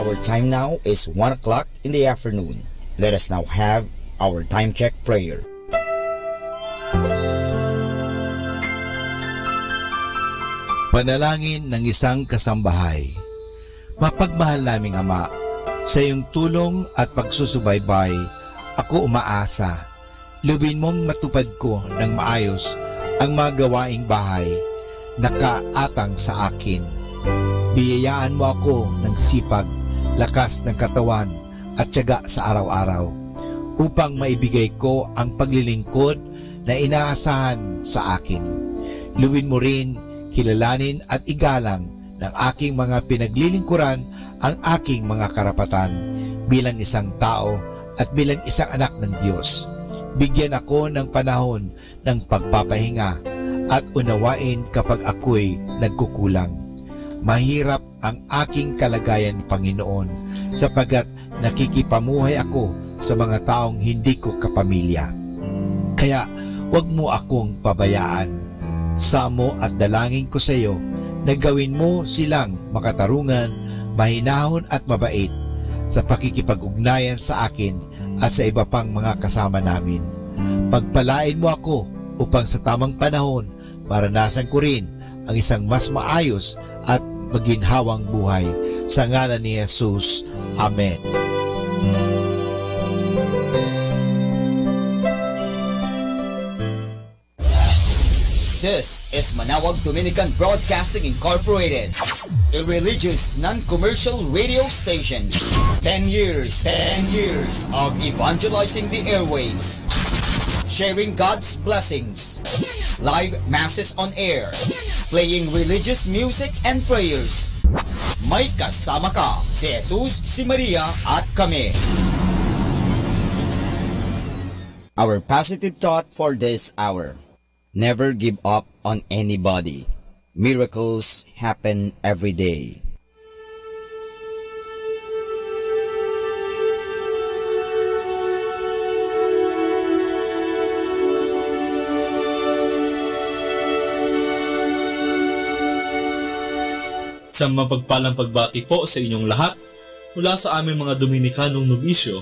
Our time now is 1 o'clock in the afternoon. Let us now have our time check prayer. Panalangin ng isang kasambahay. Mapagmahal naming Ama, sa iyong tulong at pagsusubaybay, ako umaasa. Lubin mong matupad ko ng maayos ang mga gawaing bahay na kaatang sa akin. Biyayaan mo ako ng sipag, lakas ng katawan at tiyaga sa araw-araw upang maibigay ko ang paglilingkod na inaasahan sa akin. Luwin mo rin, kilalanin at igalang ng aking mga pinaglilingkuran ang aking mga karapatan bilang isang tao at bilang isang anak ng Diyos. Bigyan ako ng panahon ng pagpapahinga at unawain kapag ako'y nagkukulang. Mahirap ang aking kalagayan, Panginoon, sapagkat nakikipamuhay ako sa mga taong hindi ko kapamilya. Kaya huwag mo akong pabayaan. Samo at dalangin ko sa iyo na gawin mo silang makatarungan, mahinahon at mabait sa pakikipag-ugnayan sa akin at sa iba pang mga kasama namin. Pagpalain mo ako upang sa tamang panahon maranasan ko rin ang isang mas maayos at maginhawang buhay. Sa ngalan ni Jesus. Amen. This is Manawag Dominican Broadcasting Incorporated, a religious, non-commercial radio station. 10 years of evangelizing the airwaves, sharing God's blessings, live masses on air, playing religious music and prayers. May kasama ka, si Jesus, si Maria, at kami. Our positive thought for this hour: never give up on anybody. Miracles happen every day. Sa mapagpalang pagbati po sa inyong lahat. mula sa aming mga Dominikanong nobisyo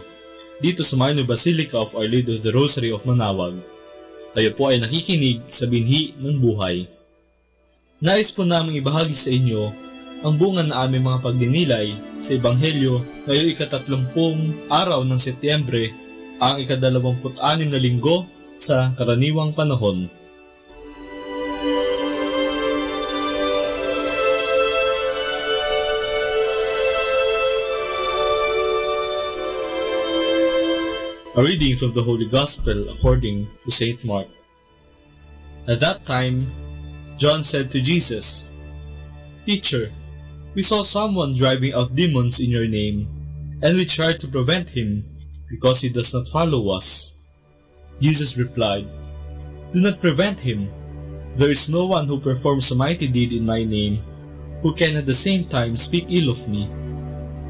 dito sa Minor Basilica of Our Lady of the Rosary of Manawag. Tayo po ay nakikinig sa binhi ng buhay. Nais po namin ibahagi sa inyo ang bunga na aming mga pagdinilay sa Ebanghelyo ngayong ika-30 araw ng Setyembre, ang ika-26 na linggo sa karaniwang panahon. A reading from the Holy Gospel according to St. Mark. At that time, John said to Jesus, "Teacher, we saw someone driving out demons in your name, and we tried to prevent him because he does not follow us." Jesus replied, "Do not prevent him. There is no one who performs a mighty deed in my name who can at the same time speak ill of me.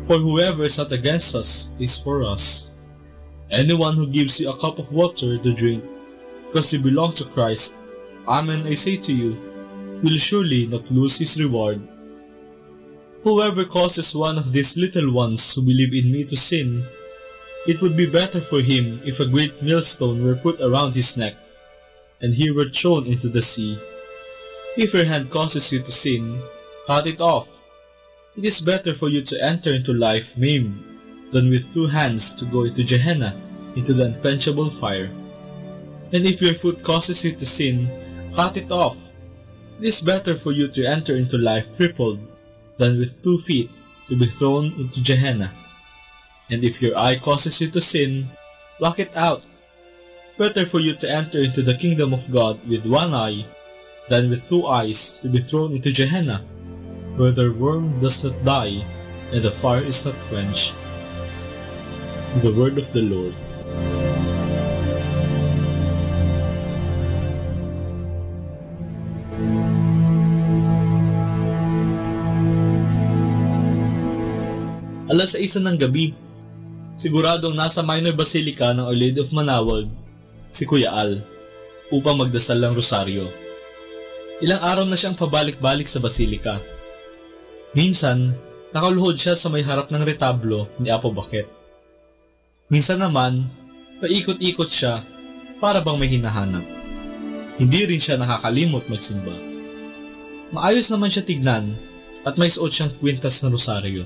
For whoever is not against us is for us. Anyone who gives you a cup of water to drink because you belong to Christ, amen, I say to you, will surely not lose his reward. Whoever causes one of these little ones who believe in me to sin, it would be better for him if a great millstone were put around his neck, and he were thrown into the sea. If your hand causes you to sin, cut it off. It is better for you to enter into life maimed than with 2 hands to go into Gehenna, into the unquenchable fire. And if your foot causes you to sin, cut it off. It is better for you to enter into life crippled than with 2 feet to be thrown into Gehenna. And if your eye causes you to sin, pluck it out. Better for you to enter into the kingdom of God with 1 eye than with 2 eyes to be thrown into Gehenna, where the worm does not die and the fire is not quenched." The word of the Lord. Alas 6 ng gabi, siguradong nasa Minor Basilica ng Our Lady of Manawag si Kuya Al upang magdasal ng rosaryo. Ilang araw na siyang pabalik-balik sa Basilica. Minsan, nakaluhod siya sa may harap ng retablo ni Apo Bakit. Minsan naman, paikot-ikot siya para bang may hinahanap. Hindi rin siya nakakalimot magsimba. Maayos naman siya tignan at may suot siyang kwintas na rosaryo.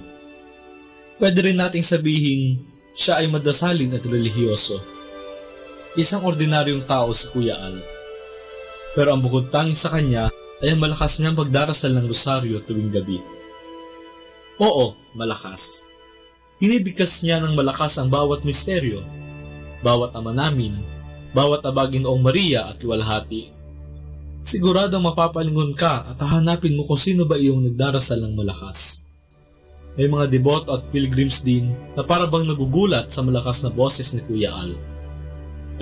Pwede rin nating sabihin siya ay madasalin at relihiyoso. Isang ordinaryong tao si Kuya Al. Pero ang bukod tanging sa kanya ay ang malakas niyang pagdarasal ng rosaryo tuwing gabi. Oo, malakas. Hinibigkas niya ng malakas ang bawat misteryo, bawat ama namin, bawat abagin Noong Maria at luwalhati. Sigurado mapapalingon ka at hahanapin mo kung sino ba iyong nagdarasal ng malakas. May mga deboto at pilgrims din na para bang nagugulat sa malakas na boses ni Kuya Al.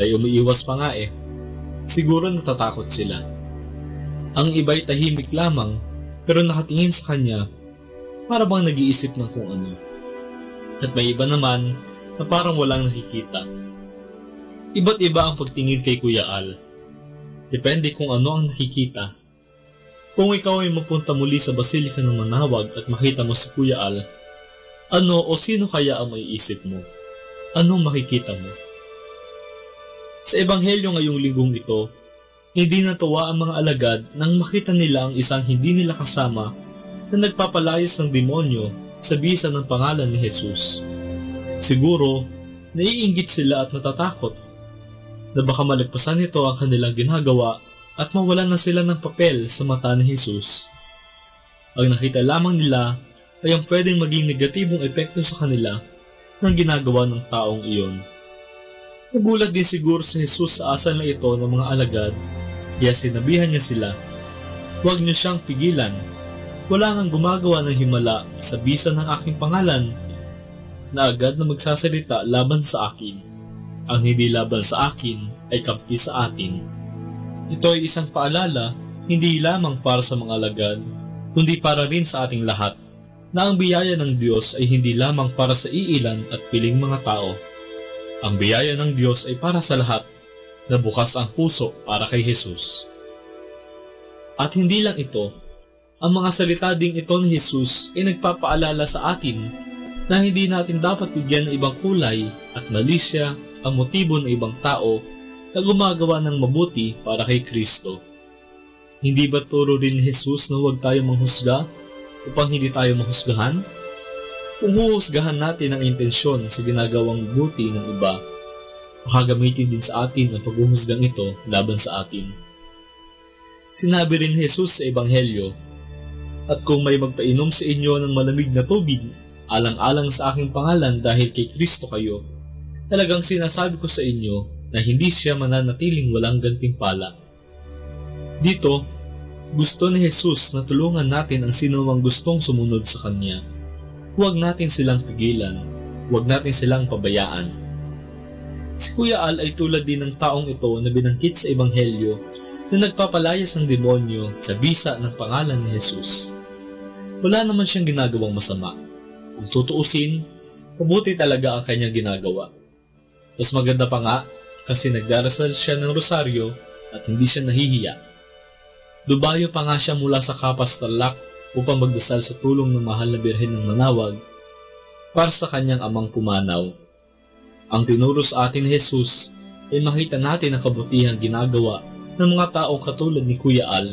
Ay umiiwas pa nga eh. Siguro natatakot sila. Ang iba'y tahimik lamang pero nakatingin sa kanya para bang nag-iisip ng kung ano. At may iba naman na parang walang nakikita. Iba't iba ang pagtingin kay Kuya Al. Depende kung ano ang nakikita. Kung ikaw ay mapunta muli sa Basilica ng Manawag at makita mo si Kuya Al, ano o sino kaya ang maiisip mo? Anong makikita mo? Sa Ebanghelyo ngayong linggong ito, hindi natuwa ang mga alagad nang makita nila ang isang hindi nila kasama na nagpapalayas ng demonyo sa bisa ng pangalan ni Jesus. Siguro, naiinggit sila at natatakot na baka malagpasan nito ang kanilang ginagawa at mawalan na sila ng papel sa mata ni Jesus. Ang nakita lamang nila ay ang pwedeng maging negatibong epekto sa kanila ng ginagawa ng taong iyon. Nagulat din siguro si Jesus sa asal na ito ng mga alagad, kaya sinabihan niya sila, "Huwag niyo siyang pigilan. Wala ngang gumagawa ng himala sa bisa ng aking pangalan na agad na magsasalita laban sa akin. Ang hindi laban sa akin ay kampi sa atin." Ito ay isang paalala hindi lamang para sa mga alagad, kundi para rin sa ating lahat, na ang biyaya ng Diyos ay hindi lamang para sa iilan at piling mga tao. Ang biyaya ng Diyos ay para sa lahat na bukas ang puso para kay Jesus. At hindi lang ito, ang mga salita ding ito ni Jesus ay nagpapaalala sa atin na hindi natin dapat bigyan ng ibang kulay at malisya ang motibo ng ibang tao na gumagawa ng mabuti para kay Kristo. Hindi ba turo rin ni Jesus na huwag tayo manghusga upang hindi tayo mahusgahan? Kung huhusgahan natin ang intensyon sa ginagawang buti ng iba, makagamitin din sa atin ang paghuhusgang ito laban sa atin. Sinabi rin ni Jesus sa Ebanghelyo, "At kung may magpainom sa inyo ng malamig na tubig, alang-alang sa aking pangalan dahil kay Kristo kayo, talagang sinasabi ko sa inyo na hindi siya mananatiling walang gantimpala." Dito, gusto ni Jesus na tulungan natin ang sino mang gustong sumunod sa Kanya. Huwag natin silang pigilan, huwag natin silang pabayaan. Si Kuya Al ay tulad din ng taong ito na binangkit sa Ebanghelyo na nagpapalayas ng demonyo sa bisa ng pangalan ni Jesus. Wala naman siyang ginagawang masama. Kung tutuusin, mabuti talaga ang kanyang ginagawa. Mas maganda pa nga kasi nagdarasal siya ng rosaryo at hindi siya nahihiya. Dubayo pa nga siya mula sa Kapas Tarlac upang magdasal sa tulong ng mahal na Birhen ng Manawag para sa kanyang amang pumanaw. Ang tinuro sa atin ni Jesus ay makita natin ang kabutihang ginagawa ng mga taong katulad ni Kuya Al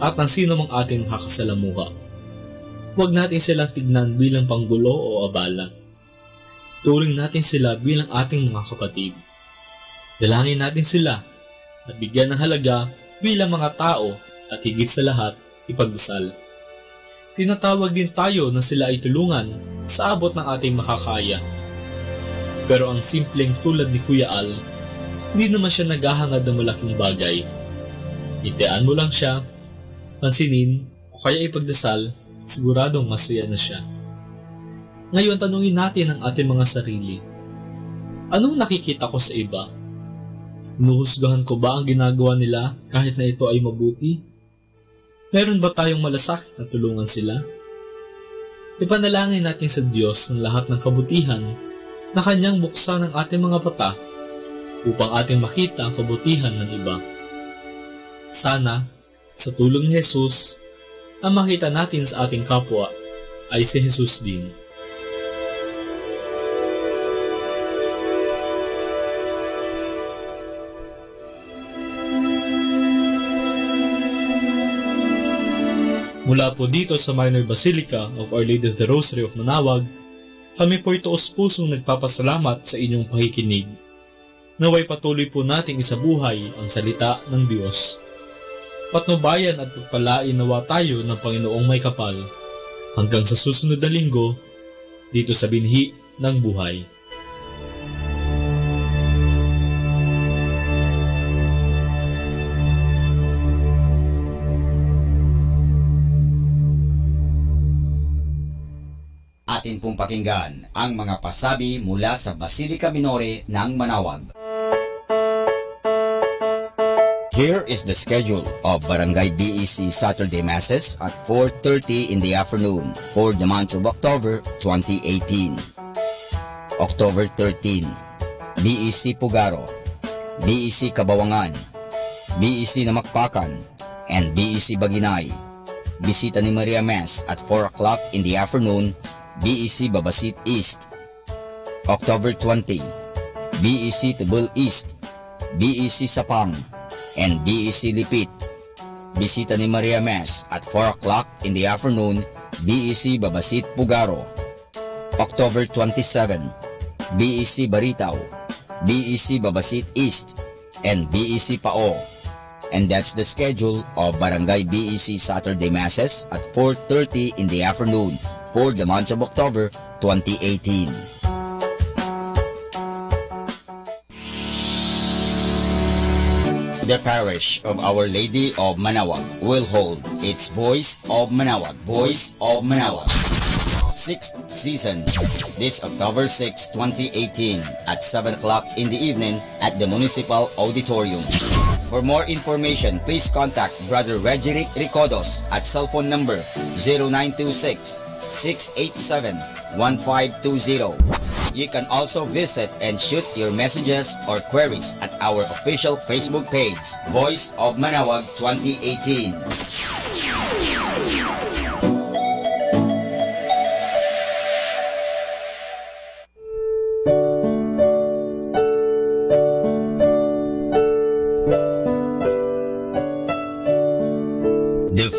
at ng sino mang ating nakakasalamuha. Huwag natin silang tignan bilang panggulo o abala. Turing natin sila bilang ating mga kapatid. Dalangin natin sila at bigyan ng halaga bilang mga tao at higit sa lahat, ipagdasal. Tinatawag din tayo na sila ay tulungan sa abot ng ating makakaya. Pero ang simpleng tulad ni Kuya Al, hindi naman siya naghahangad ng malaking bagay. Itian mo lang siya, pansinin o kaya ipagdasal, siguradong masaya na siya. Ngayon tanungin natin ang ating mga sarili. Anong nakikita ko sa iba? Hinuhusgahan ko ba ang ginagawa nila kahit na ito ay mabuti? Meron ba tayong malasakit na tulungan sila? Ipanalangin natin sa Diyos ng lahat ng kabutihan na Kanyang buksan ang ating mga mata upang ating makita ang kabutihan ng iba. Sana, sa tulong ni Jesus, ang makita natin sa ating kapwa ay si Jesus din. Mula po dito sa Minor Basilica of Our Lady of the Rosary of Manawag, kami po'y taos-pusong nagpapasalamat sa inyong pakikinig. Naway patuloy po nating isabuhay ang salita ng Diyos. Patnubayan at pagpalain nawa tayo ng Panginoong may kapal hanggang sa susunod na linggo dito sa Binhi ng Buhay. Atin pong pakinggan ang mga pasabi mula sa Basilica Minore ng Manawag. Here is the schedule of Barangay BEC Saturday Masses at 4:30 in the afternoon for the month of October 2018. October 13, BEC Pugaro, BEC Kabawangan, BEC Namakpakan, and BEC Baginay. Bisita ni Maria Mass at 4 o'clock in the afternoon, BEC Babasit East. October 20, BEC Tubul East, BEC Sapang, and BEC Lipit. Bisita ni Maria Mass at 4 o'clock in the afternoon, BEC Babasit Pugaro. October 27, BEC Baritaw, BEC Babasit East, and BEC Pao. And that's the schedule of Barangay BEC Saturday Masses at 4:30 in the afternoon for the month of October 2018. The parish of Our Lady of Manawag will hold its Voice of Manawag, Voice of Manawag 6th season this October 6, 2018 at 7 o'clock in the evening at the Municipal Auditorium. For more information, please contact Brother Regiric Ricodos at cell phone number 0926-687-1520. You can also visit and shoot your messages or queries at our official Facebook page, Voice of Manawag 2018.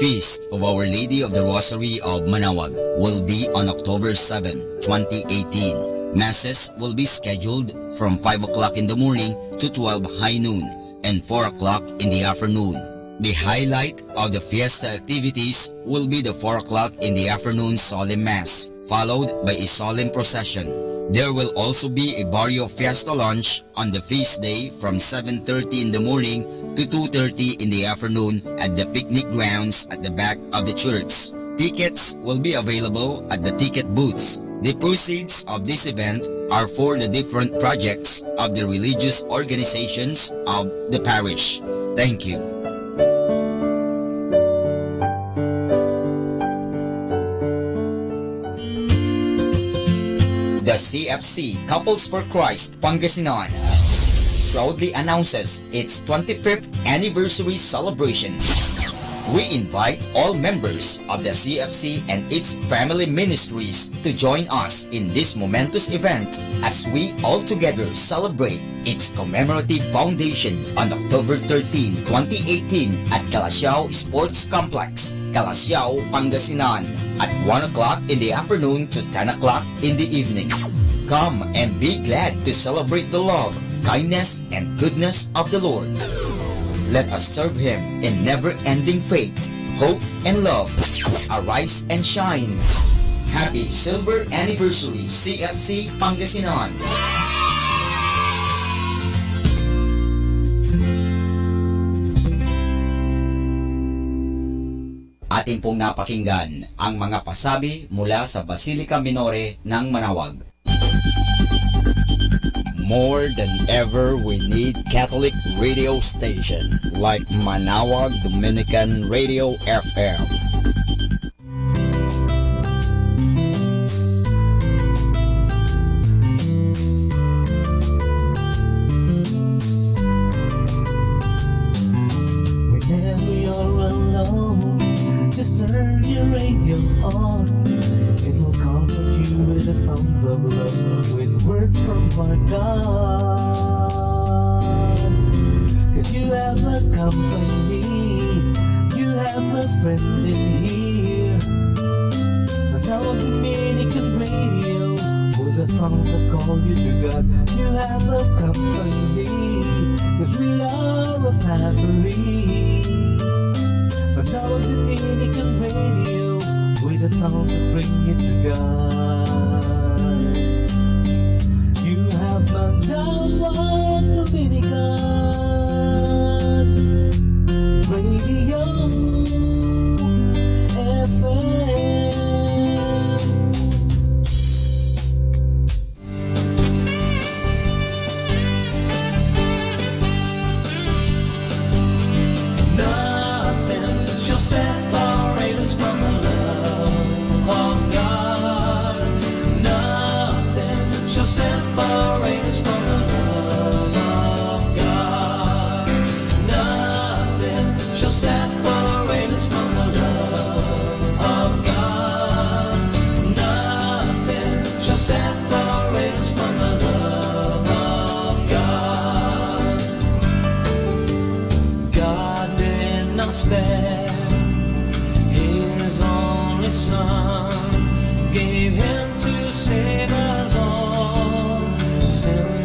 Feast of Our Lady of the Rosary of Manaoag will be on October 7, 2018. Masses will be scheduled from 5 o'clock in the morning to 12 high noon and 4 o'clock in the afternoon. The highlight of the fiesta activities will be the 4 o'clock in the afternoon solemn mass, followed by a solemn procession. There will also be a Barrio Fiesta lunch on the feast day from 7:30 in the morning to 2:30 in the afternoon at the picnic grounds at the back of the church. Tickets will be available at the ticket booths. The proceeds of this event are for the different projects of the religious organizations of the parish. Thank you. The CFC Couples for Christ Pangasinan proudly announces its 25th anniversary celebration. We invite all members of the CFC and its family ministries to join us in this momentous event as we all together celebrate its commemorative foundation on October 13, 2018 at Calasiao Sports Complex, Calasiao, Pangasinan at 1 o'clock in the afternoon to 10 o'clock in the evening. Come and be glad to celebrate the love, kindness, and goodness of the Lord. Let us serve Him in never-ending faith, hope, and love. Arise and shine. Happy Silver Anniversary, CFC Pangasinan! Atin pong napakinggan ang mga pasabi mula sa Basilica Minore ng Manaoag. More than ever, we need Catholic radio station like Manaoag Dominican Radio FM. Whenever you're alone, just turn your radio on. It will comfort you with the songs of love, with words from our God. 'Cause you have a company, you have a friend in here. Manawag Dominican Radio, with the songs that call you to God. You have a company, 'cause we are a family. Manawag Dominican Radio, with the songs that bring you to God. You have Manawag Dominican Radio FM. Nothing shall separate us from the love of God. Nothing shall separate us from the love of God. Nothing shall separate us from the love of God. Nothing shall separate us from the love of God. God did not spare His only Son, gave Him to save us all. Sin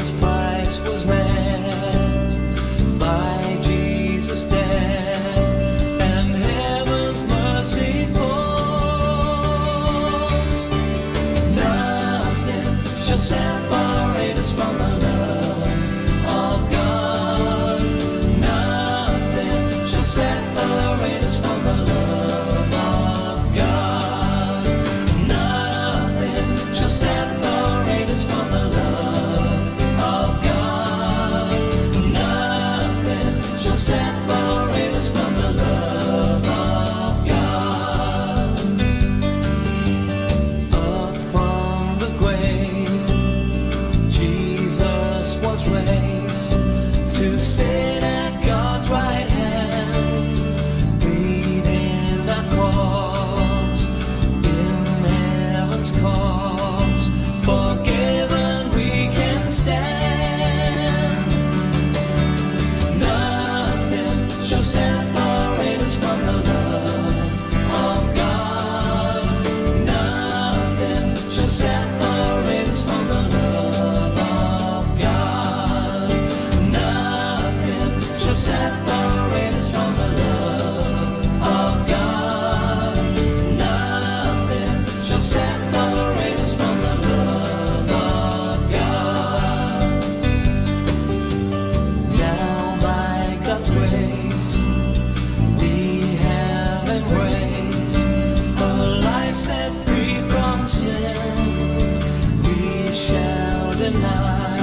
deny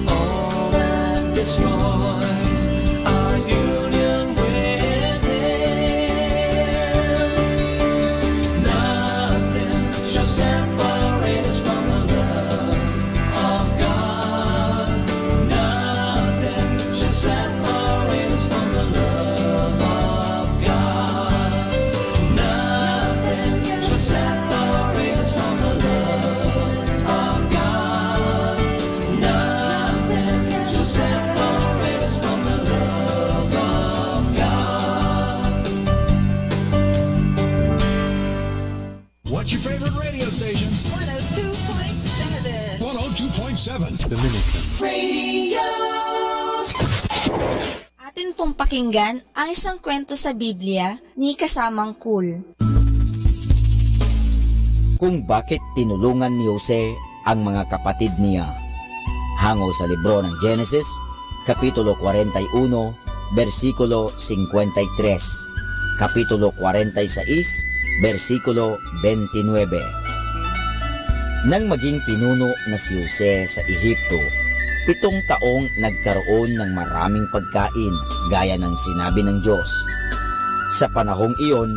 all that destroys our union with Him. Nothing shall separate us from the love of God. Nothing shall separate us from the love of God. Nothing shall separate us from the love of God. Nothing shall separate us from the love of God. What's your favorite radio station? 102.7. 102.7. Dominican Radio. Atin pong pakinggan ang isang kwento sa Biblia ni Kasamang Cool. Kung bakit tinulungan ni Jose ang mga kapatid niya. Hango sa libro ng Genesis, Kapitulo 41, versikulo 53, Kapitulo 46, versikulo 29. Nang maging pinuno na si Jose sa Ehipto, 7 taong nagkaroon ng maraming pagkain gaya ng sinabi ng Diyos. Sa panahong iyon,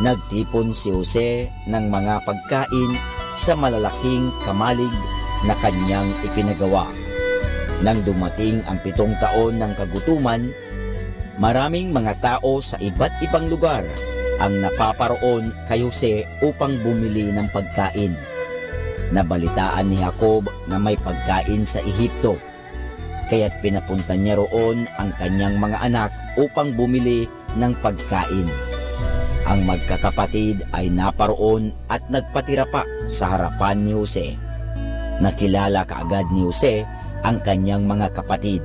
nagtipon si Jose ng mga pagkain sa malalaking kamalig na kanyang ipinagawa. Nang dumating ang 7 taon ng kagutuman, maraming mga tao sa iba't ibang lugar ang napaparoon kay Jose upang bumili ng pagkain. Nabalitaan ni Jacob na may pagkain sa Ehipto, kaya't pinapunta niya roon ang kanyang mga anak upang bumili ng pagkain. Ang magkakapatid ay naparoon at nagpatira pa sa harapan ni Jose. Nakilala kaagad ni Jose ang kanyang mga kapatid,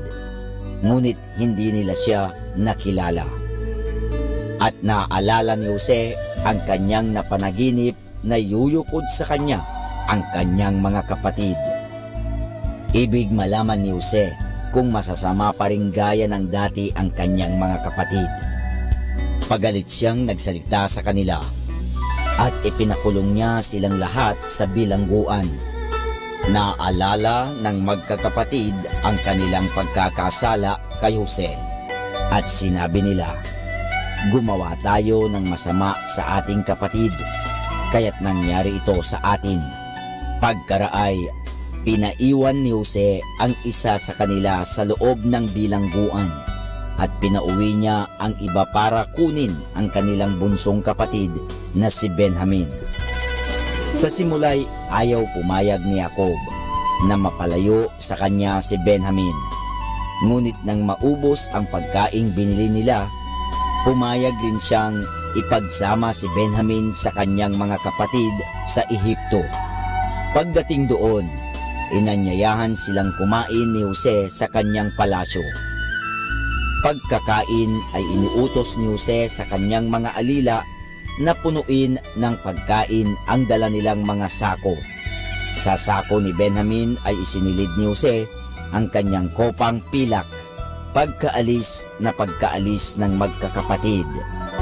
ngunit hindi nila siya nakilala. At naaalala ni Jose ang kanyang napanaginip na yuyukod sa kanya ang kanyang mga kapatid. Ibig malaman ni Jose kung masasama pa rin gaya ng dati ang kanyang mga kapatid. Pagalit siyang nagsalita sa kanila at ipinakulong niya silang lahat sa bilangguan. Naalala ng magkakapatid ang kanilang pagkakasala kay Jose at sinabi nila, "Gumawa tayo ng masama sa ating kapatid, kaya't nangyari ito sa atin." Pagkaraay, pinaiwan ni Jose ang isa sa kanila sa loob ng bilangguan at pinauwi niya ang iba para kunin ang kanilang bunsong kapatid na si Benjamin. Sa simulay, ayaw pumayag ni Jacob na mapalayo sa kanya si Benjamin. Ngunit nang maubos ang pagkaing binili nila, pumayag rin siyang ipagsama si Benjamin sa kanyang mga kapatid sa Ehipto. Pagdating doon, inanyayahan silang kumain ni Jose sa kanyang palasyo. Pagkakain ay iniutos ni Jose sa kanyang mga alila na punuin ng pagkain ang dala nilang mga sako. Sa sako ni Benjamin ay isinilid ni Jose ang kanyang kopang pilak. Pagkaalis ng magkakapatid,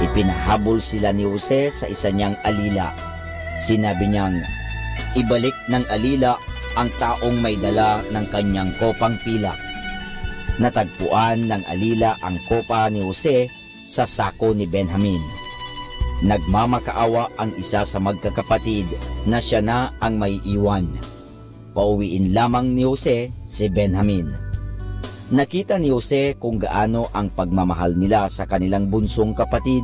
ipinahabol sila ni Jose sa isa niyang alila. Sinabi niyang, "Ibalik ng alila ang taong may dala ng kanyang kopang pilak." Natagpuan ng alila ang kopa ni Jose sa sako ni Benjamin. Nagmamakaawa ang isa sa magkakapatid na siya na ang may iwan. Pauwiin lamang ni Jose si Benjamin. Nakita ni Jose kung gaano ang pagmamahal nila sa kanilang bunsong kapatid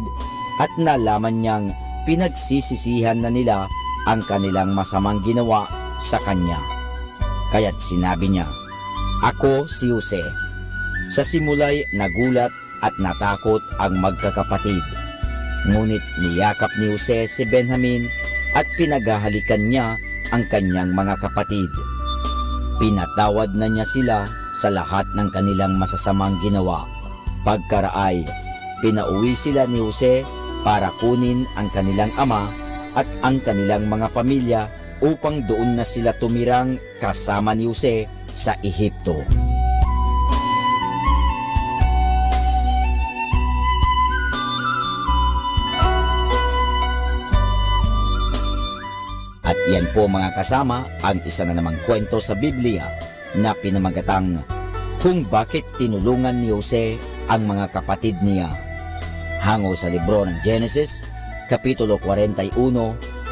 at nalaman niyang pinagsisisihan na nila ang kanilang masamang ginawa sa kanya. Kaya't sinabi niya, "Ako si Jose." Sa simulay nagulat at natakot ang magkakapatid. Ngunit niyakap ni Jose si Benjamin at pinaghahalikan niya ang kanyang mga kapatid. Pinatawad na niya sila sa lahat ng kanilang masasamang ginawa. Pagkaraay, pinauwi sila ni Jose para kunin ang kanilang ama at ang kanilang mga pamilya upang doon na sila tumirang kasama ni Jose sa Ehipto. At Yan po mga kasama ang isa na namang kwento sa Biblia na pinamagatang Kung Bakit Tinulungan ni Jose ang Mga Kapatid Niya. Hango sa libro ng Genesis, Kapitulo 41,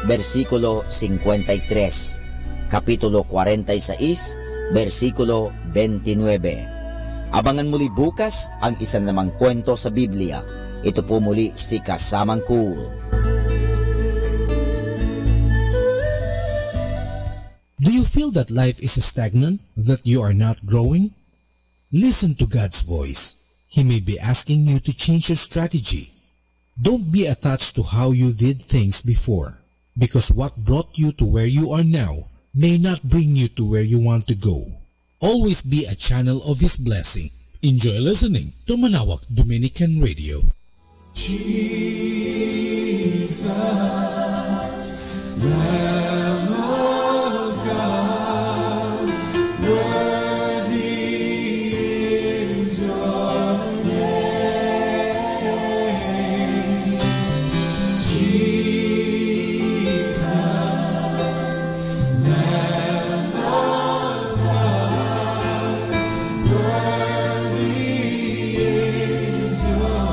versikulo 53, Kapitulo 46, versikulo 29. Abangan muli bukas ang isa na namang kwento sa Biblia. Ito po muli si Kasamang Cool. Do you feel that life is stagnant, that you are not growing? Listen to God's voice. He may be asking you to change your strategy. Don't be attached to how you did things before, because what brought you to where you are now may not bring you to where you want to go. Always be a channel of His blessing. Enjoy listening to Manawag Dominican Radio. Jesus, Lamb of God, worthy is your name. Jesus, Lamb of God, worthy is your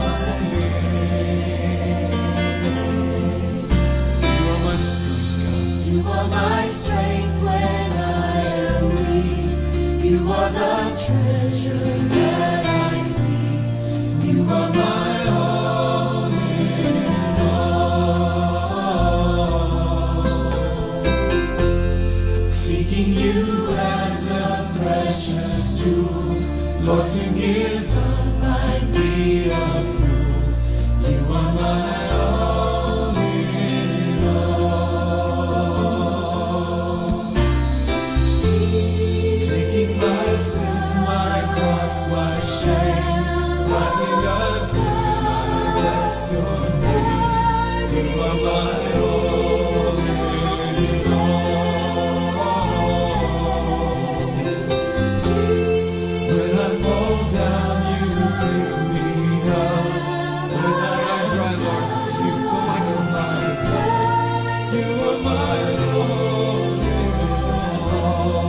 You are my strength when I am weak. You are the treasure that I seek. You are my all in all. Seeking you as a precious jewel, Lord, to give up might be a fool. You are my all in all. Taking my sin, my cross, my shame, rising again, I bless your name. You are my all in all. When I fall down, you pick me up. When I am dry, Lord, you fill my cup. You are my all in all.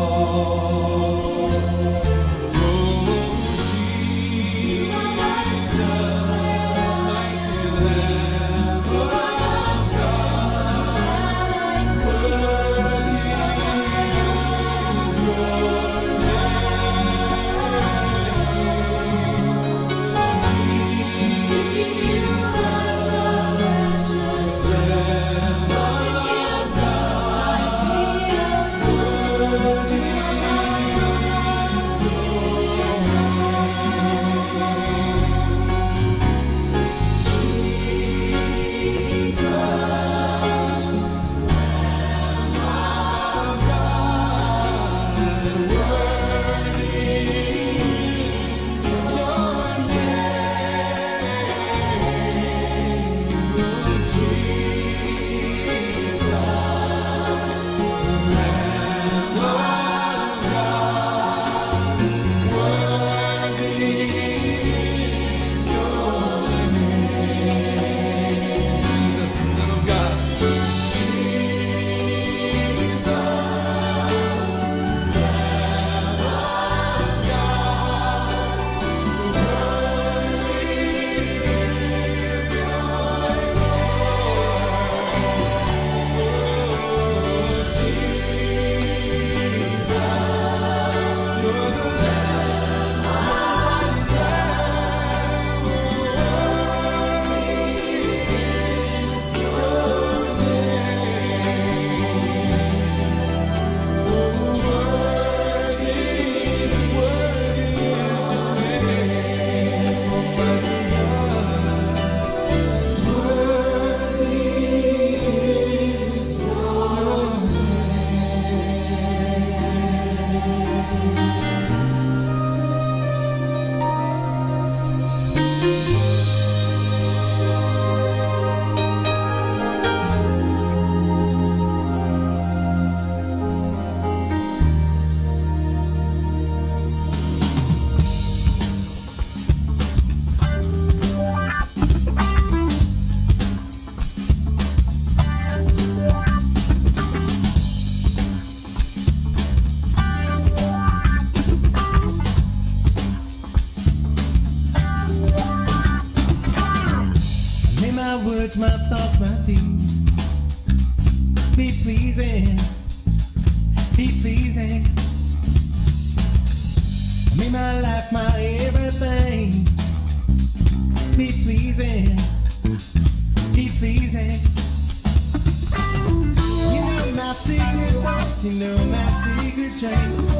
words, my thoughts, my deeds be pleasing, be pleasing. Make my life, my everything be pleasing, be pleasing. You know my secret thoughts, you know my secret dreams.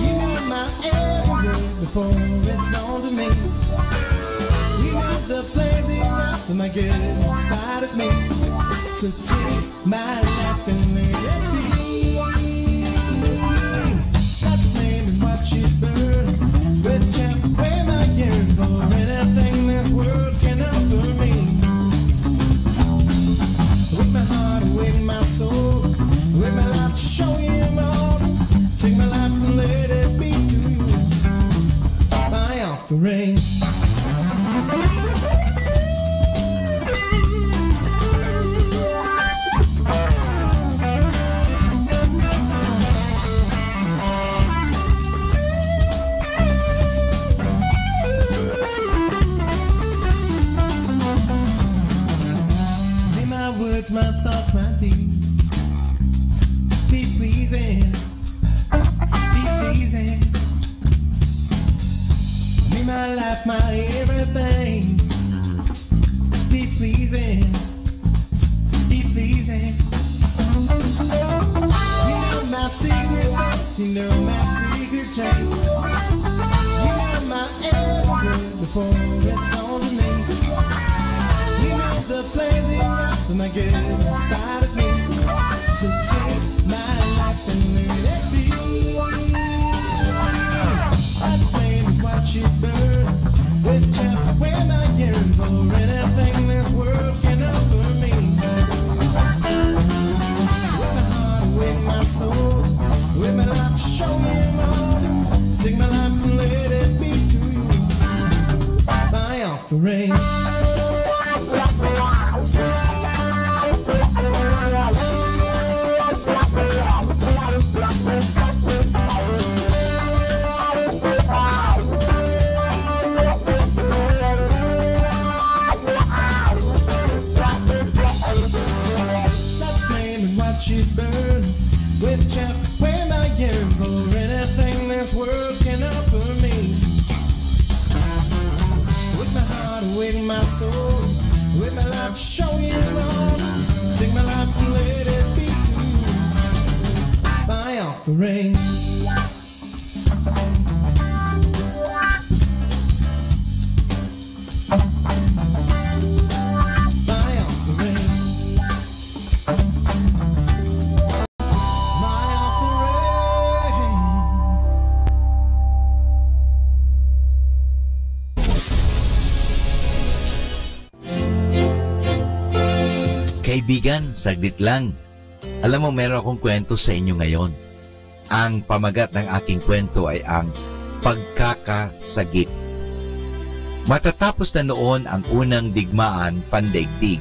You know my every word before it's known to me. You know the plans you got for my good in spite of me. So take my life and let it be. Not flame and watch it burn, but just away my yearn for anything this world can offer me. With my heart, with my soul, with my life to show you more. Take my life and let it be to you my offering. My thoughts, my deeds be pleasing, be pleasing. Be my life, my everything be pleasing, be pleasing. You know my secret thoughts, you know my secret dreams. You know my every word before it's known to me. You know the plans you got for my good in spite of me. So take my life and let it be. I'd flame and watch it burn, with just away my yearn for anything this world can offer me. With my heart, with my soul, with my life to show you more. Take my life and let it be to you my offering. With my life, show you love. Take my life and let it be to you my offering. Kaibigan, saglit lang. Alam mo, meron akong kwento sa inyo ngayon. Ang pamagat ng aking kwento ay ang pagkakasagip. Matatapos na noon ang unang digmaan pandaigdig,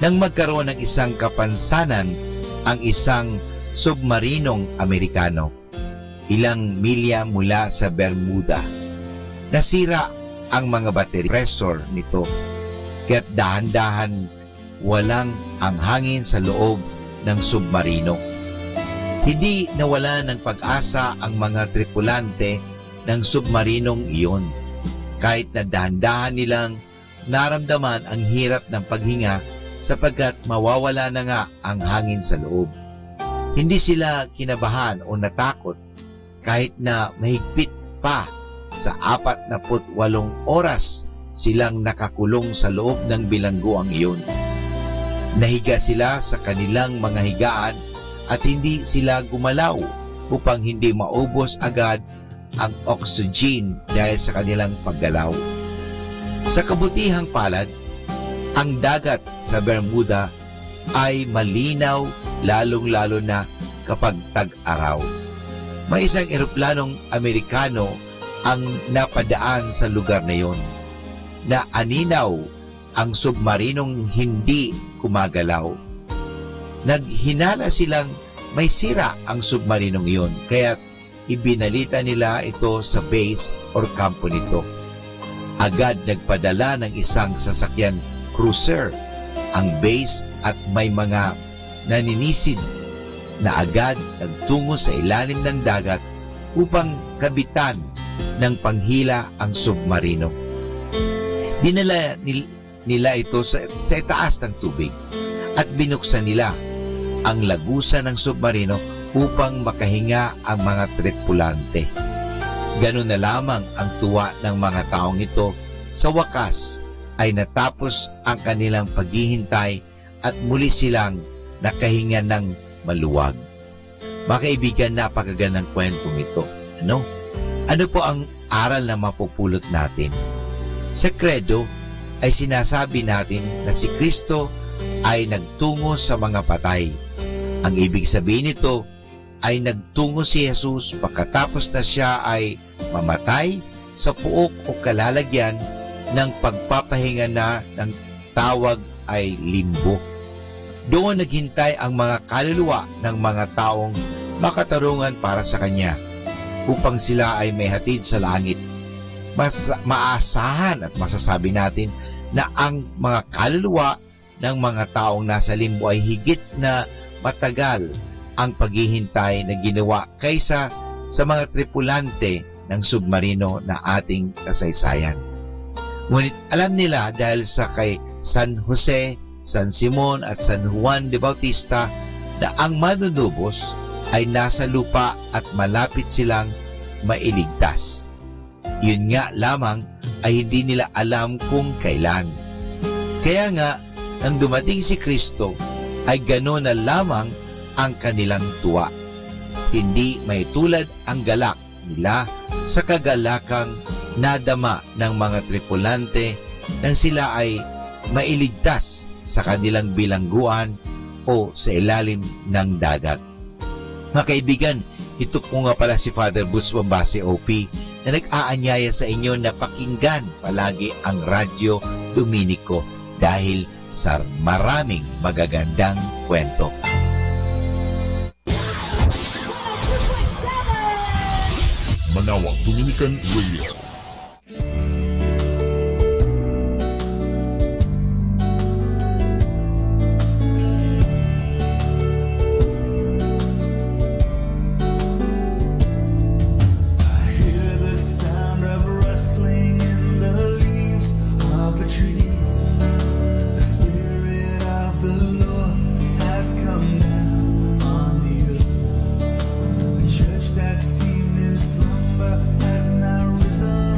nang magkaroon ng isang kapansanan ang isang submarinong Amerikano, ilang milya mula sa Bermuda. Nasira ang mga battery pressure nito, kaya't dahan-dahan walang ang hangin sa loob ng submarino. Hindi nawala ng pag-asa ang mga tripulante ng submarinong iyon, kahit na dahan-dahan nilang naramdaman ang hirap ng paghinga sapagkat mawawala na nga ang hangin sa loob. Hindi sila kinabahan o natakot kahit na mahigpit pa sa 48 oras silang nakakulong sa loob ng bilangguang iyon. Nahiga sila sa kanilang mga higaan at hindi sila gumalaw upang hindi maubos agad ang oxygen dahil sa kanilang paggalaw. Sa kabutihang palad, ang dagat sa Bermuda ay malinaw, lalong-lalo na kapag tag-araw. May isang eroplanong Amerikano ang napadaan sa lugar na yon, na aninaw ang submarinong hindi kumagalaw. Naghinala silang may sira ang submarinong iyon, kaya ibinalita nila ito sa base or kampo nito. Agad nagpadala ng isang sasakyan cruiser ang base at may mga naninisid na agad nagtungo sa ilalim ng dagat upang kabitan ng panghila ang submarino. Dinala nila ito sa itaas ng tubig at binuksan nila ang lagusan ng submarino upang makahinga ang mga tripulante. Ganun na lamang ang tuwa ng mga taong ito. Sa wakas ay natapos ang kanilang paghihintay at muli silang nakahinga ng maluwag. Mga kaibigan, napakagandang kwentong ito. Ano po ang aral na mapupulot natin? Sa kredo ay sinasabi natin na si Kristo ay nagtungo sa mga patay. Ang ibig sabihin nito ay nagtungo si Jesus pagkatapos na siya ay mamatay sa puok o kalalagyan ng pagpapahinga na ng tawag ay limbo. Doon naghintay ang mga kaluluwa ng mga taong makatarungan para sa Kanya upang sila ay may hatid sa langit. Maasahan at masasabi natin na ang mga kaluluwa ng mga taong nasa limbo ay higit na matagal ang paghihintay na ginawa kaysa sa mga tripulante ng submarino na ating kasaysayan. Ngunit alam nila dahil sa kay San Jose, San Simon at San Juan de Bautista na ang manunubos ay nasa lupa at malapit silang mailigtas. Yun nga lamang ay hindi nila alam kung kailan. Kaya nga, nang dumating si Kristo, ay gano'n na lamang ang kanilang tuwa. Hindi may tulad ang galak nila sa kagalakang nadama ng mga tripulante nang sila ay mailigtas sa kanilang bilangguan o sa ilalim ng dagat. Mga kaibigan, ito po nga pala si Father Butch Bombase OP na nag-aanyaya sa inyo na pakinggan palagi ang Radyo Dominico dahil sa maraming magagandang kwento. Manawag Dominican Radio. Church that seemed in slumber has now risen.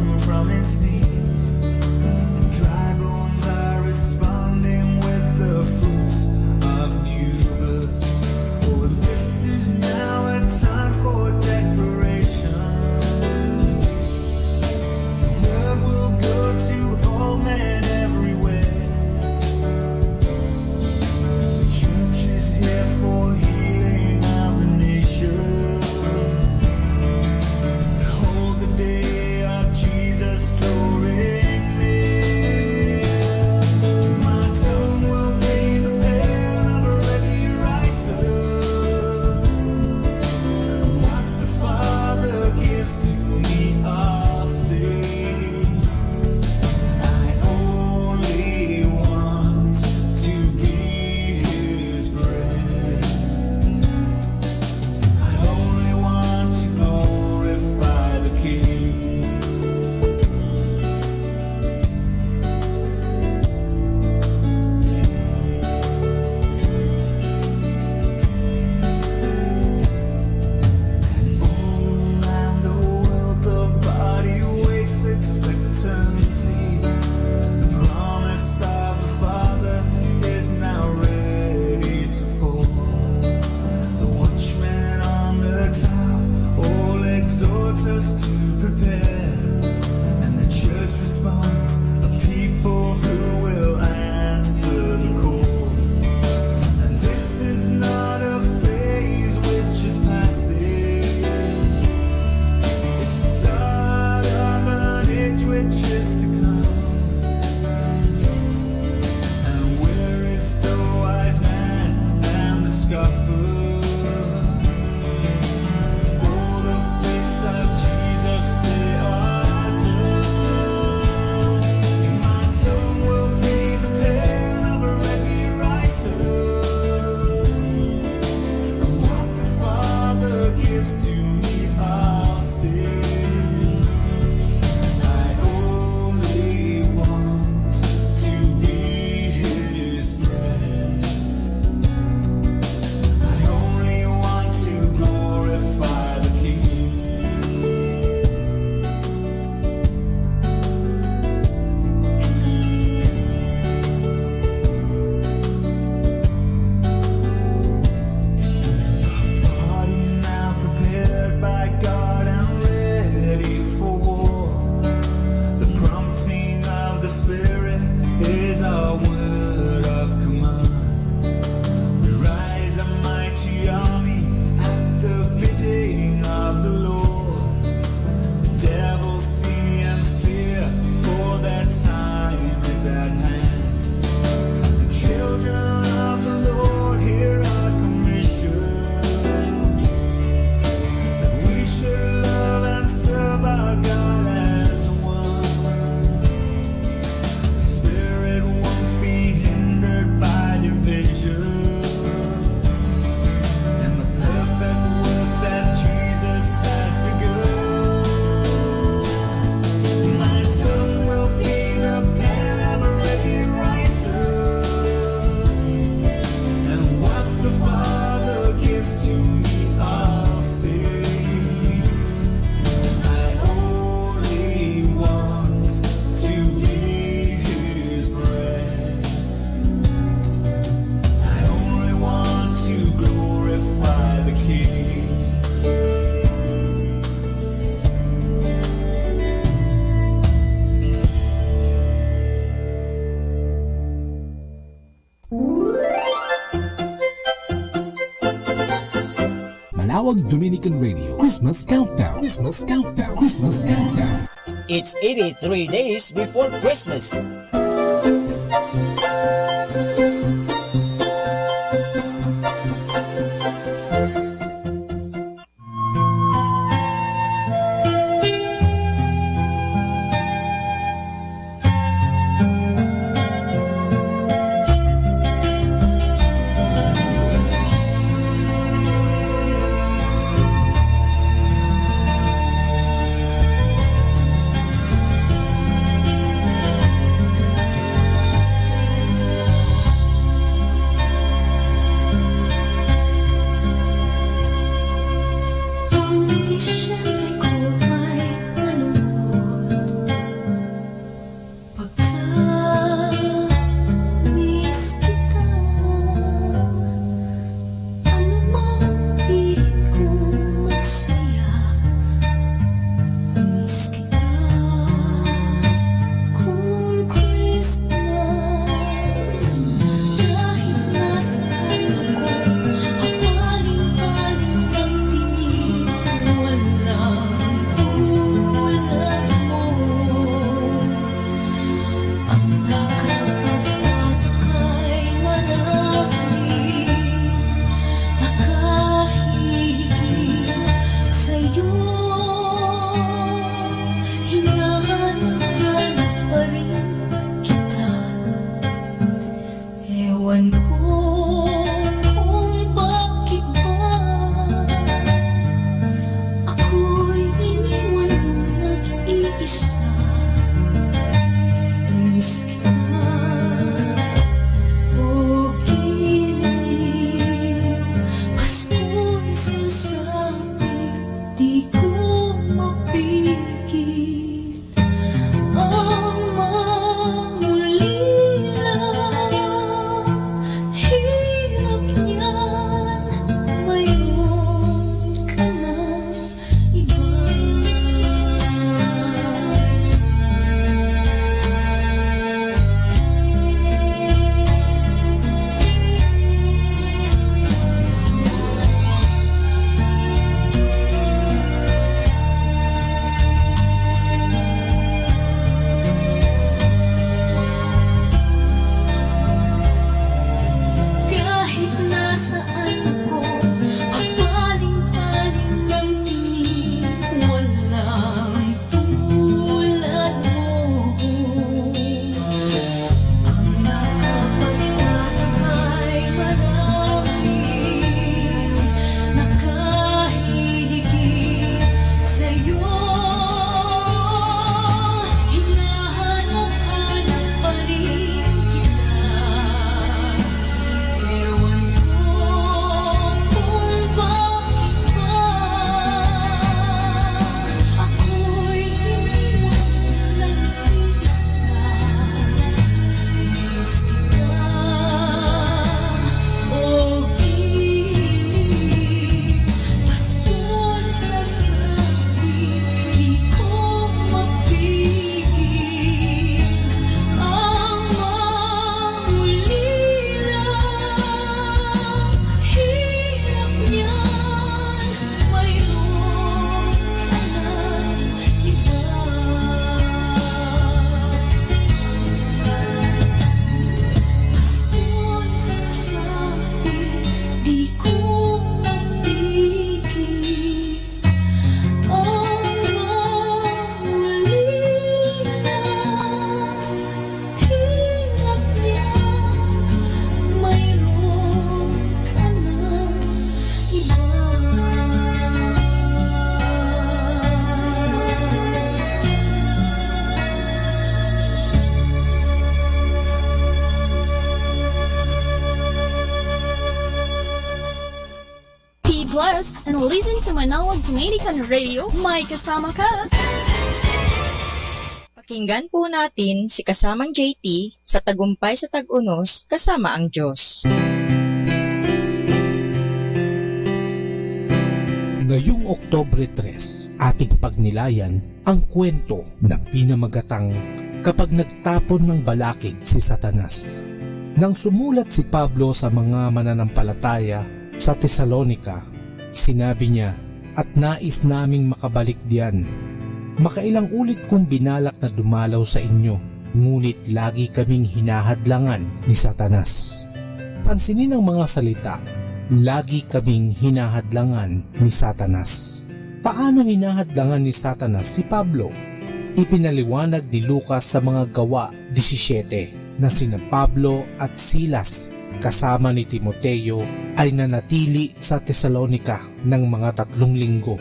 Manawag Dominican Radio Christmas Countdown. Christmas Countdown. Christmas Countdown. It's 83 days before Christmas. And listen to Manawag Dominican Radio, may kasama ka! Pakinggan po natin si kasamang JT sa Tagumpay sa Tag-Unos, kasama ang Diyos. Ngayong Oktubre 3, ating pagnilayan ang kwento na pinamagatang kapag nagtapon ng balakid si Satanas. Nang sumulat si Pablo sa mga mananampalataya sa Tesalonika, Sinabi niya, at nais naming makabalik diyan. Makailang ulit kong binalak na dumalaw sa inyo, ngunit lagi kaming hinahadlangan ni Satanas. Pansinin ang mga salita, lagi kaming hinahadlangan ni Satanas. Paano hinahadlangan ni Satanas si Pablo? Ipinaliwanag ni Lucas sa mga Gawa 17 na sina Pablo at Silas kasama ni Timoteo ay nanatili sa Tesalonica ng mga 3 linggo.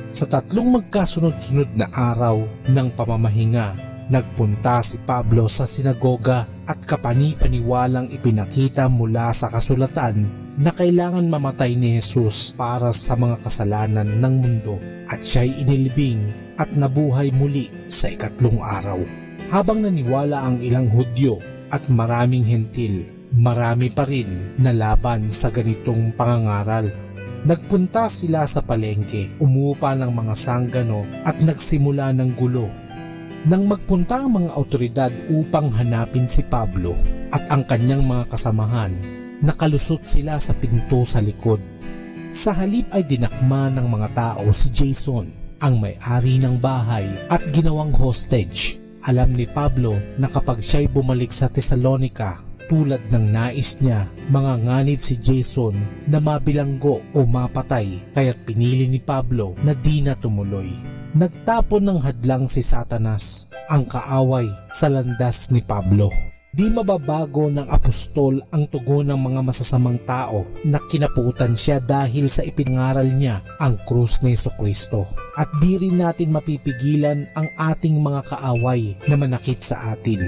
Sa 3 magkasunod-sunod na araw ng pamamahinga, nagpunta si Pablo sa sinagoga at kapani-paniwalang ipinakita mula sa kasulatan na kailangan mamatay ni Jesus para sa mga kasalanan ng mundo at siya'y inilibing at nabuhay muli sa 3 araw. Habang naniwala ang ilang Hudyo at maraming Hentil, marami pa rin na laban sa ganitong pangangaral. Nagpunta sila sa palengke, umupa ng mga sanggano at nagsimula ng gulo. Nang magpunta ang mga otoridad upang hanapin si Pablo at ang kanyang mga kasamahan, nakalusot sila sa pinto sa likod. Sa halip ay dinakma ng mga tao si Jason, ang may-ari ng bahay at ginawang hostage. Alam ni Pablo na kapag siya'y bumalik sa Tesalonica, tulad ng nais niya, manganganib si Jason na mabilanggo o mapatay, kaya't pinili ni Pablo na di na tumuloy. Nagtapon ng hadlang si Satanas, ang kaaway, sa landas ni Pablo. Di mababago ng apostol ang tugon ng mga masasamang tao na kinaputan siya dahil sa ipinangaral niya ang krus ni Jesucristo. At di rin natin mapipigilan ang ating mga kaaway na manakit sa atin.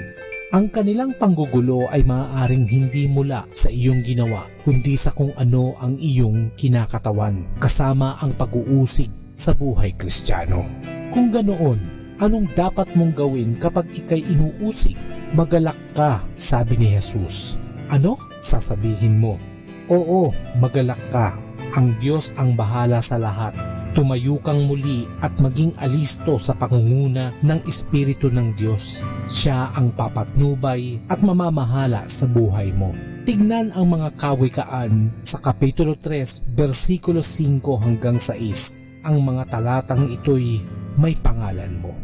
Ang kanilang panggugulo ay maaaring hindi mula sa iyong ginawa, kundi sa kung ano ang iyong kinakatawan, kasama ang pag-uusig sa buhay Kristiyano. Kung ganoon, anong dapat mong gawin kapag ikay inuusig? Magalak ka, sabi ni Jesus. Ano? Sasabihin mo, oo, magalak ka. Ang Diyos ang bahala sa lahat. Tumayo kang muli at maging alisto sa pangunguna ng Espiritu ng Diyos. Siya ang papatnubay at mamamahala sa buhay mo. Tignan ang mga kawikaan sa Kapitulo 3, versikulo 5 hanggang 6. Ang mga talatang ito'y may pangalan mo.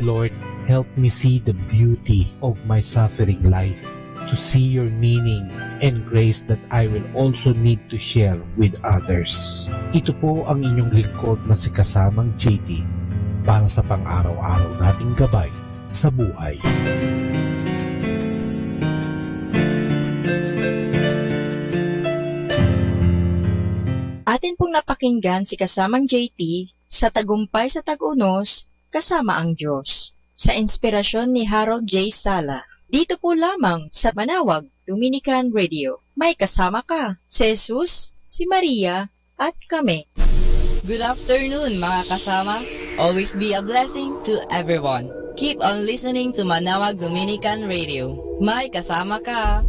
Lord, help me see the beauty of my suffering life, to see your meaning and grace that I will also need to share with others. Ito po ang inyong lingkod na si Kasamang JT para sa pang-araw-araw nating gabay sa buhay. Atin pong napakinggan si Kasamang JT sa Tagumpay sa Tag-Unos, Kasama ang Diyos, sa inspirasyon ni Harold J. Sala. Dito po lamang sa Manawag Dominican Radio. May kasama ka, si Jesus, si Maria, at kami. Good afternoon mga kasama. Always be a blessing to everyone. Keep on listening to Manawag Dominican Radio. May kasama ka.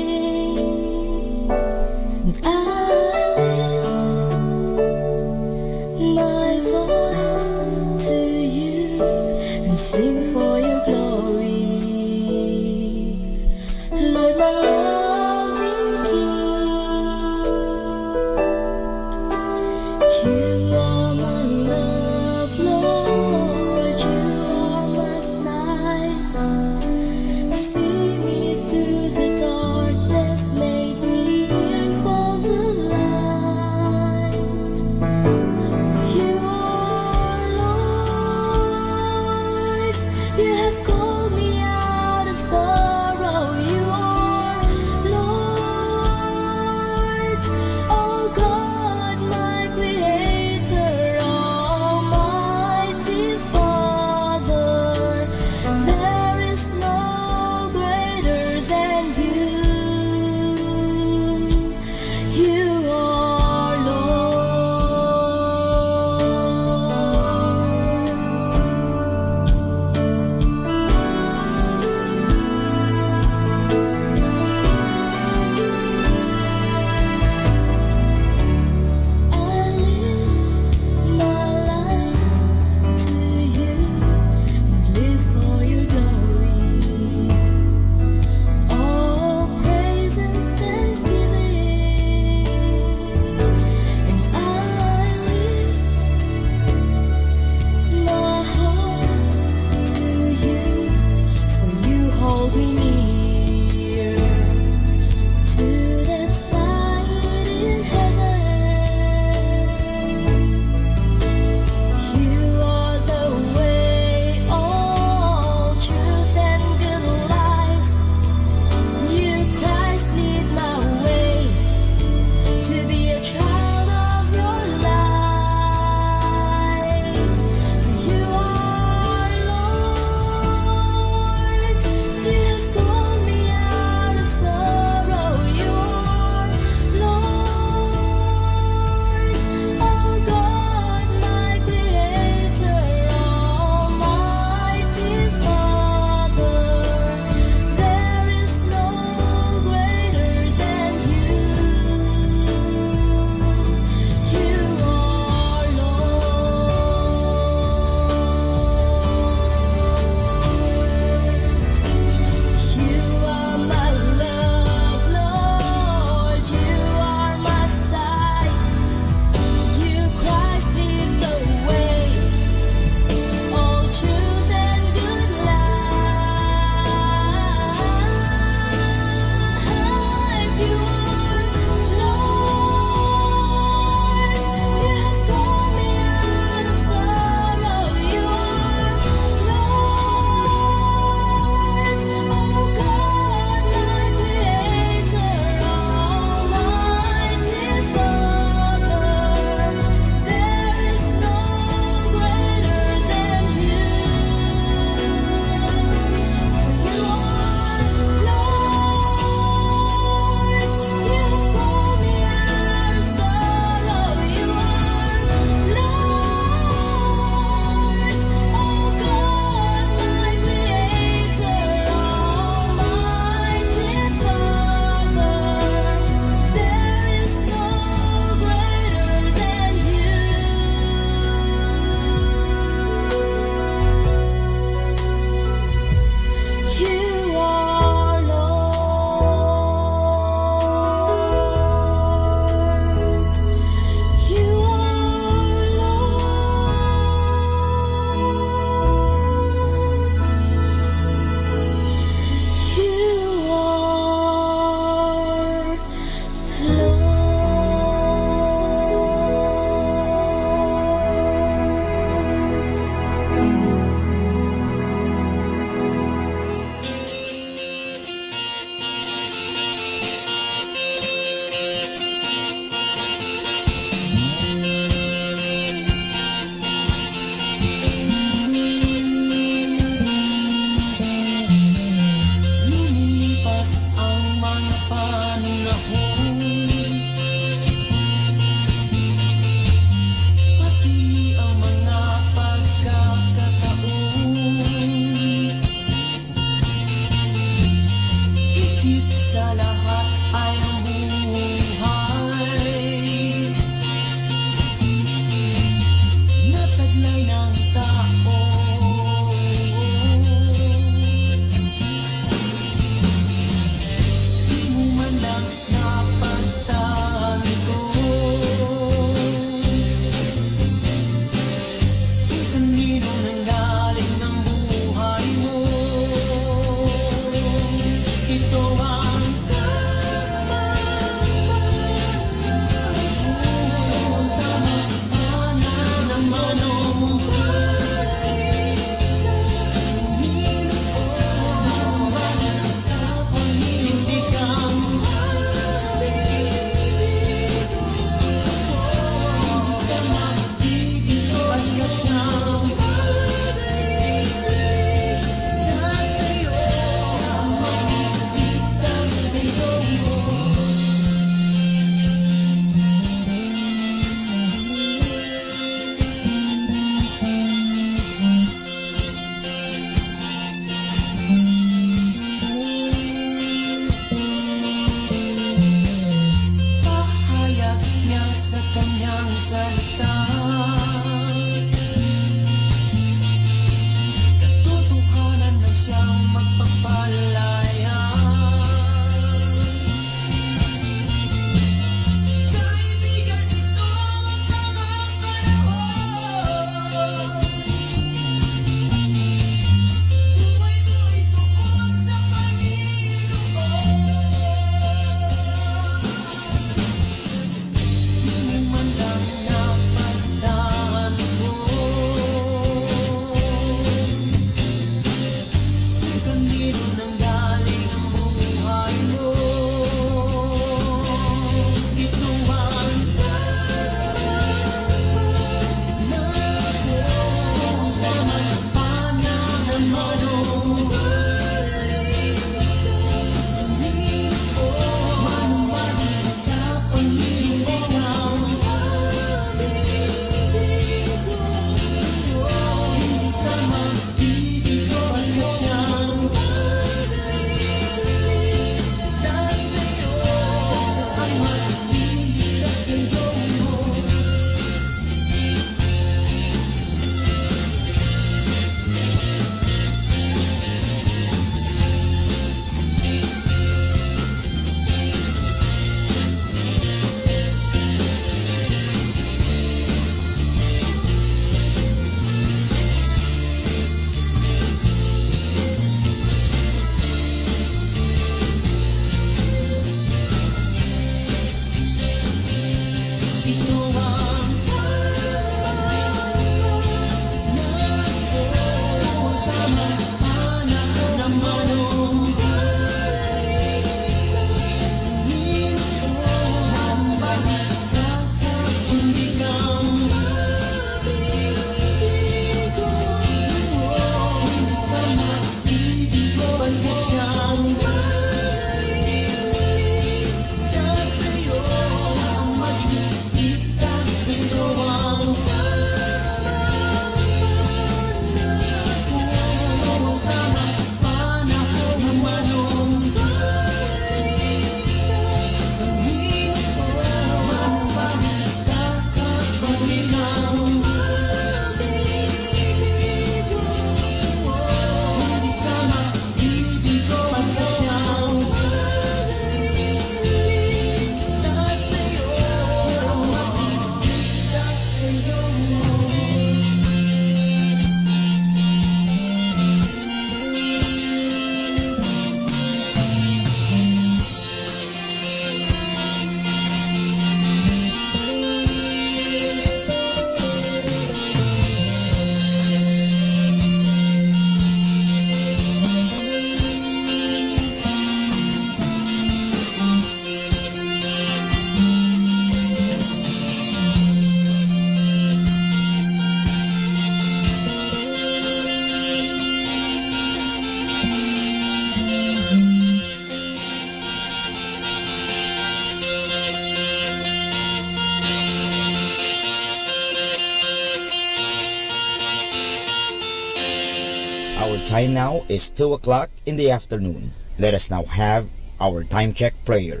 Our time now is 2 o'clock in the afternoon. Let us now have our time check prayer.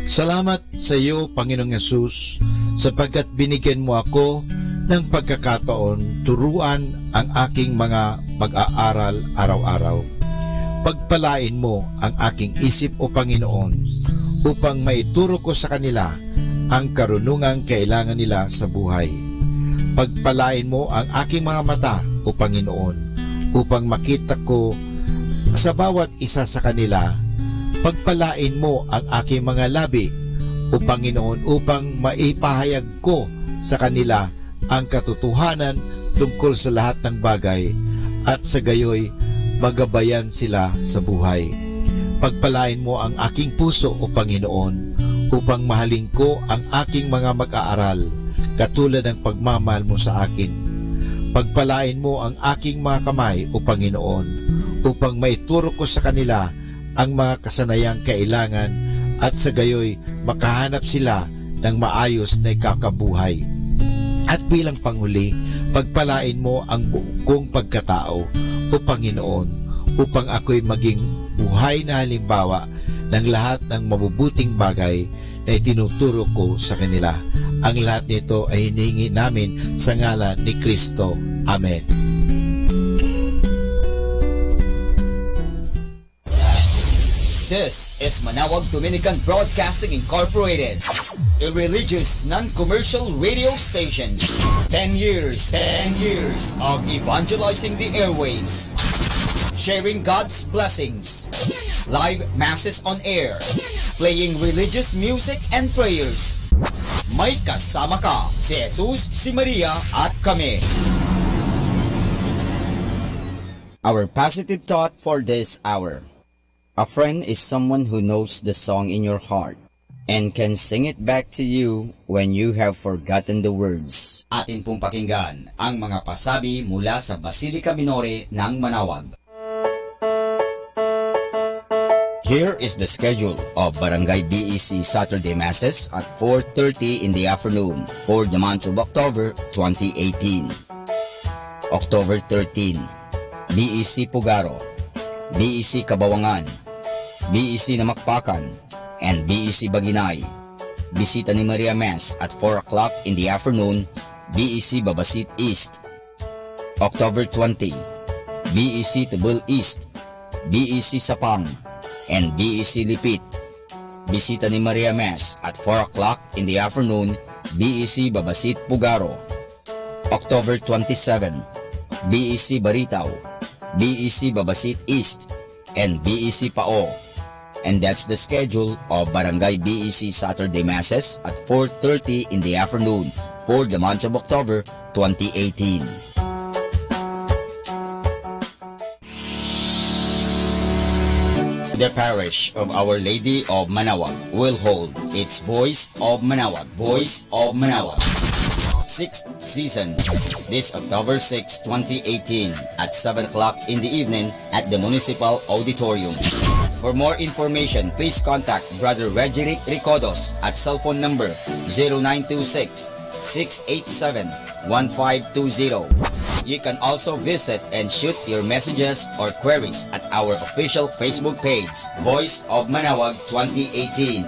Salamat sa iyo, Panginoong Yesus, sapagkat binigyan mo ako ng pagkakataon turuan ang aking mga mag-aaral araw-araw. Pagpalain mo ang aking isip, O Panginoon, upang maituro ko sa kanila ang karunungang kailangan nila sa buhay. Pagpalain mo ang aking mga mata, O Panginoon, upang makita ko sa bawat isa sa kanila. Pagpalain mo ang aking mga labi, O Panginoon, upang maipahayag ko sa kanila ang katotohanan tungkol sa lahat ng bagay, at sa gayoy magabayan sila sa buhay. Pagpalain mo ang aking puso, O Panginoon, upang mahalin ko ang aking mga mag-aaral, katulad ng pagmamahal mo sa akin. Pagpalain mo ang aking mga kamay, O Panginoon, upang maituro ko sa kanila ang mga kasanayang kailangan, at sa gayoy makahanap sila ng maayos na ikakabuhay. At bilang panghuli, pagpalain mo ang buong pagkatao, O Panginoon, upang ako'y maging buhay na halimbawa ng lahat ng mabubuting bagay na itinuturo ko sa kanila. Ang lahat nito ay hinihingi namin sa ngalan ni Kristo. Amen. This is Manawag Dominican Broadcasting Incorporated, a religious, non-commercial radio station. 10 years of evangelizing the airwaves, sharing God's blessings, live masses on air, playing religious music and prayers. May kasama ka, si Jesus, si Maria, at kami. Our positive thought for this hour. A friend is someone who knows the song in your heart and can sing it back to you when you have forgotten the words. Atin pong pakinggan ang mga pasabi mula sa Basilica Minore ng Manawag. Here is the schedule of Barangay BEC Saturday Masses at 4:30 in the afternoon for the month of October 2018. October 13, BEC Pugaro, BEC Kabawangan, BEC Namakpakan, and BEC Baginay. Bisita ni Maria Mass at 4 o'clock in the afternoon, BEC Babasit East. October 20, BEC Tubul East, BEC Sapang, and BEC Lipit. Bisita ni Maria Mass at 4 o'clock in the afternoon, BEC Babasit Pugaro. October 27, BEC Baritaw, BEC Babasit East, and BEC Pao. And that's the schedule of Barangay BEC Saturday Masses at 4:30 in the afternoon for the month of October 2018. The parish of Our Lady of Manawag will hold its Voice of Manawag, 6th season this October 6, 2018 at 7 o'clock in the evening at the Municipal Auditorium. For more information, please contact Brother Regeric Ricodos at cell phone number 0926-687-1520. You can also visit and shoot your messages or queries at our official Facebook page, Voice of Manawag 2018.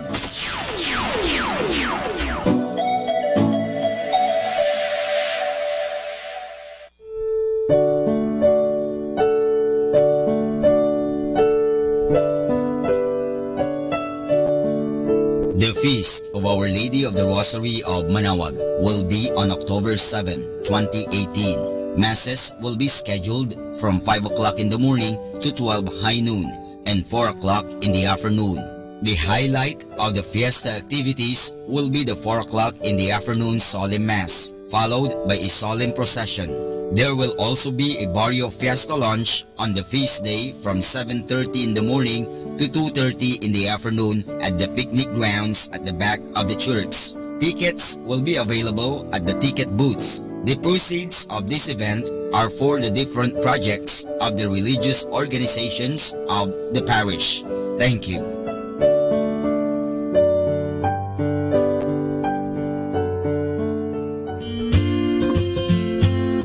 The Feast of Our Lady of the Rosary of Manawag will be on October 7, 2018. Masses will be scheduled from 5 o'clock in the morning to 12 high noon and 4 o'clock in the afternoon. The highlight of the fiesta activities will be the 4 o'clock in the afternoon solemn mass, followed by a solemn procession. There will also be a barrio fiesta lunch on the feast day from 7:30 in the morning to 2:30 in the afternoon at the picnic grounds at the back of the church. Tickets will be available at the ticket booths. The proceeds of this event are for the different projects of the religious organizations of the parish. Thank you.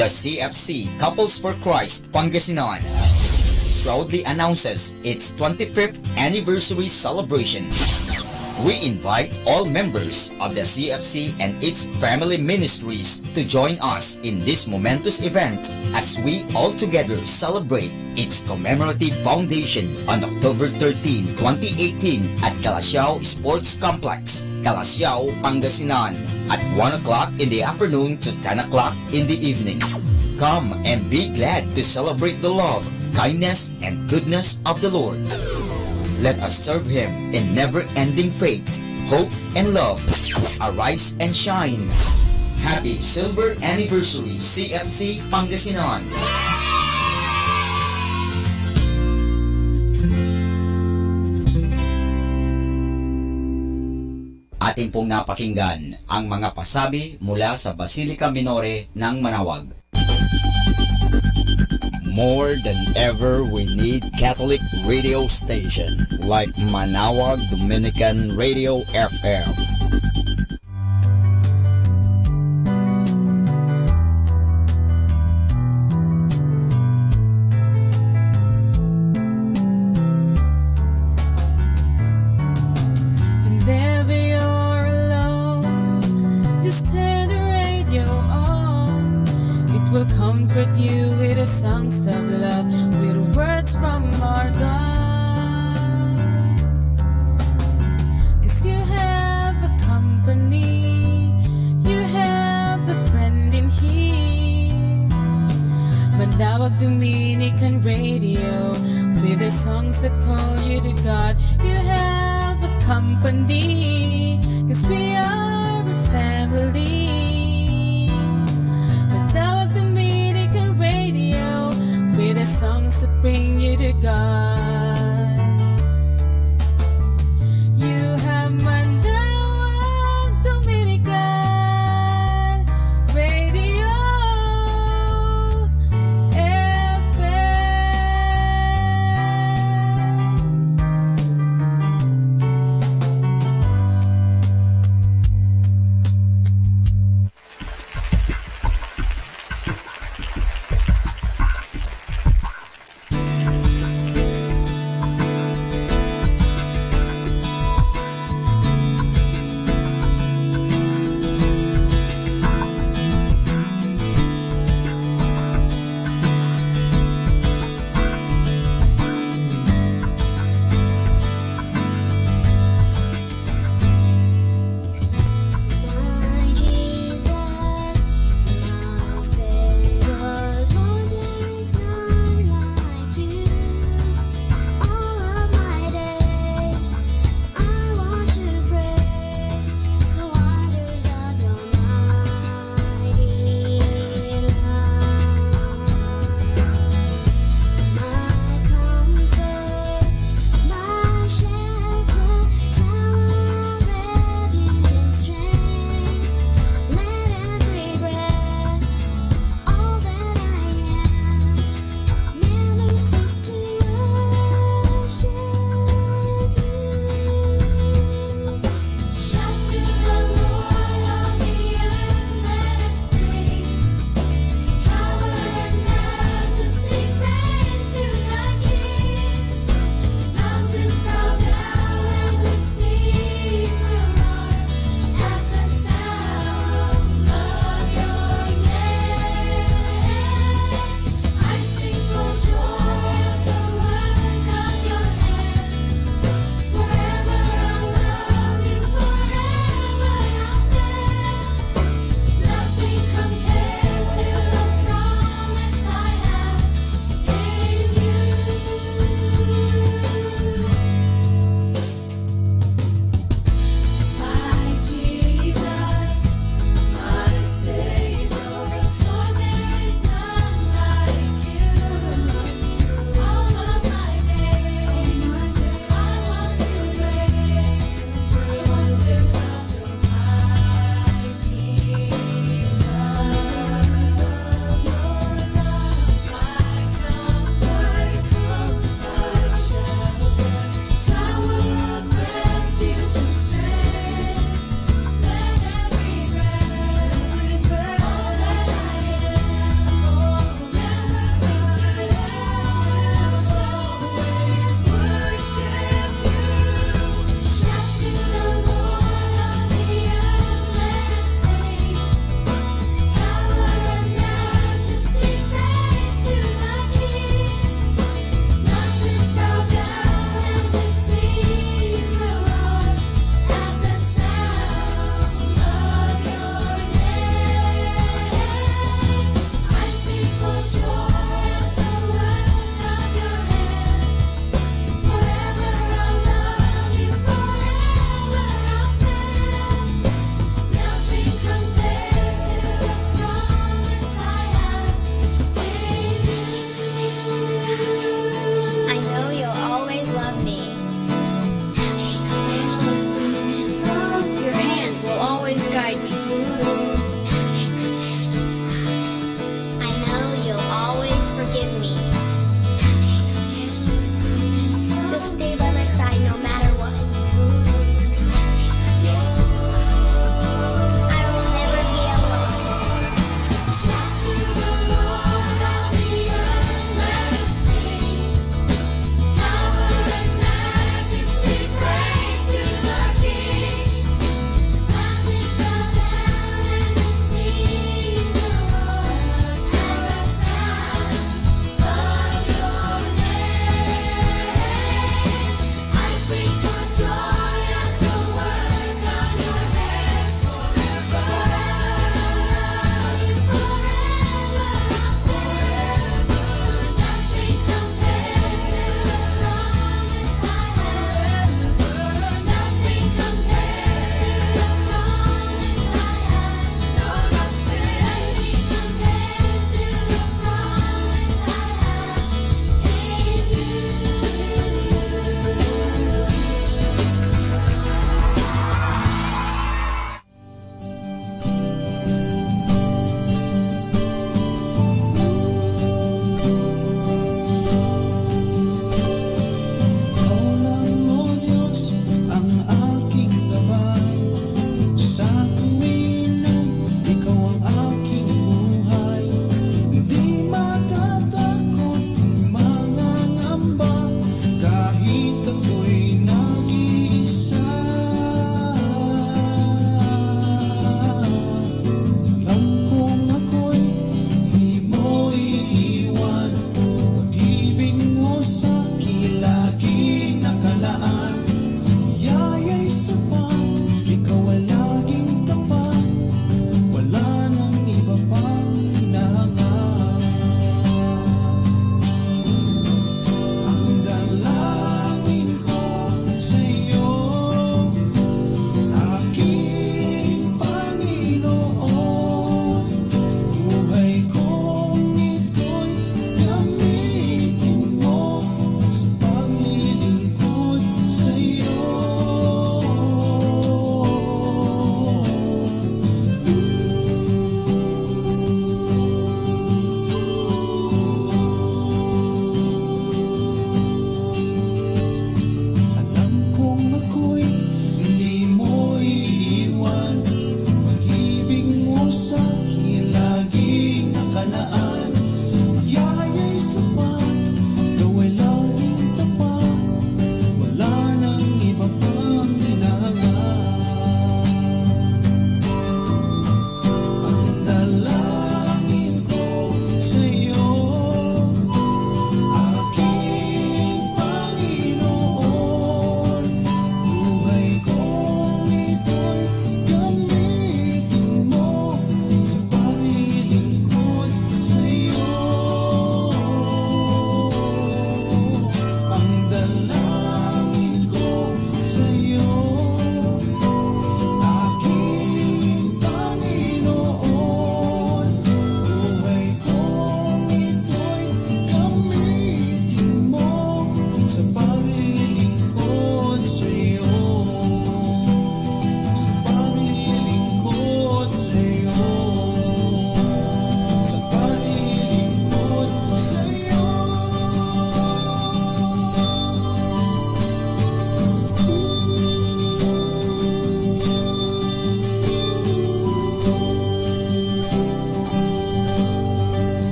The CFC Couples for Christ Pangasinan proudly announces its 25th anniversary celebration. We invite all members of the CFC and its family ministries to join us in this momentous event as we all together celebrate its commemorative foundation on October 13, 2018 at Calasiao Sports Complex, Calasiao, Pangasinan at 1 o'clock in the afternoon to 10 o'clock in the evening. Come and be glad to celebrate the love, kindness, and goodness of the Lord. Let us serve Him in never-ending faith, hope, and love. Arise and shine. Happy Silver Anniversary, CFC Pangasinan! Atin pong napakinggan ang mga pasabi mula sa Basilica Minore ng Manawag. More than ever, we need Catholic radio station like Manawag Dominican Radio FM. Whenever you're alone, just turn the radio on. It will comfort you with the songs of love, with words from our God. 'Cause you have a company, you have a friend in here. Manawag Dominican Radio, with the songs that call you to God. You have a company, 'cause we are a family. Manawag Dominican Radio, with the songs that bring you to God. You have Manawag Dominican Radio FM.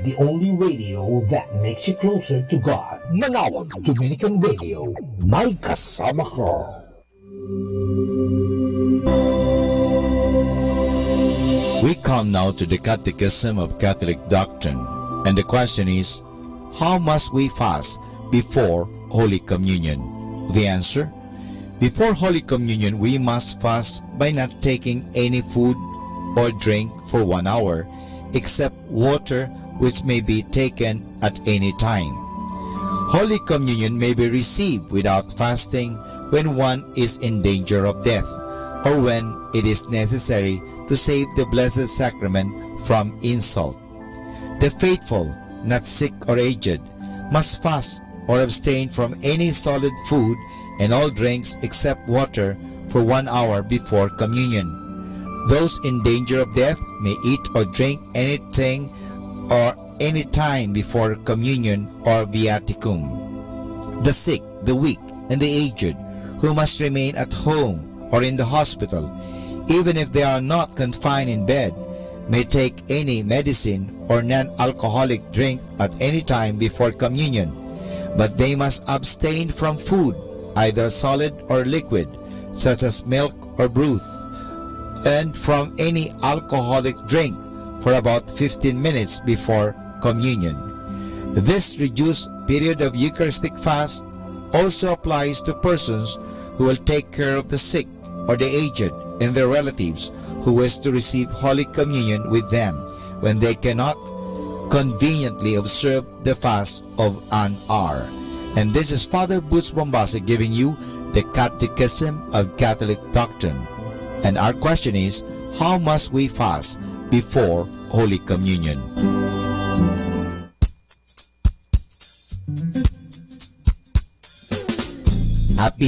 the only radio that makes you closer to God. Manawag Dominican Radio, may kasama ka. We come now to the Catechism of Catholic Doctrine, and the question is, how must we fast before Holy Communion? The answer, before Holy Communion, we must fast by not taking any food or drink for 1 hour, except water, which may be taken at any time. Holy Communion may be received without fasting when one is in danger of death, or when it is necessary to save the Blessed Sacrament from insult. The faithful, not sick or aged, must fast or abstain from any solid food and all drinks except water for 1 hour before communion. Those in danger of death may eat or drink anything or any time before communion or viaticum. The sick, the weak, and the aged, who must remain at home or in the hospital, even if they are not confined in bed, may take any medicine or non-alcoholic drink at any time before communion, but they must abstain from food, either solid or liquid, such as milk or broth, and from any alcoholic drink for about 15 minutes before communion. This reduced period of Eucharistic fast also applies to persons who will take care of the sick or the aged and their relatives who wish to receive Holy Communion with them when they cannot conveniently observe the fast of an hour. And this is Father Boots Bombasi giving you the Catechism of Catholic Doctrine. And our question is, how must we fast before Holy Communion?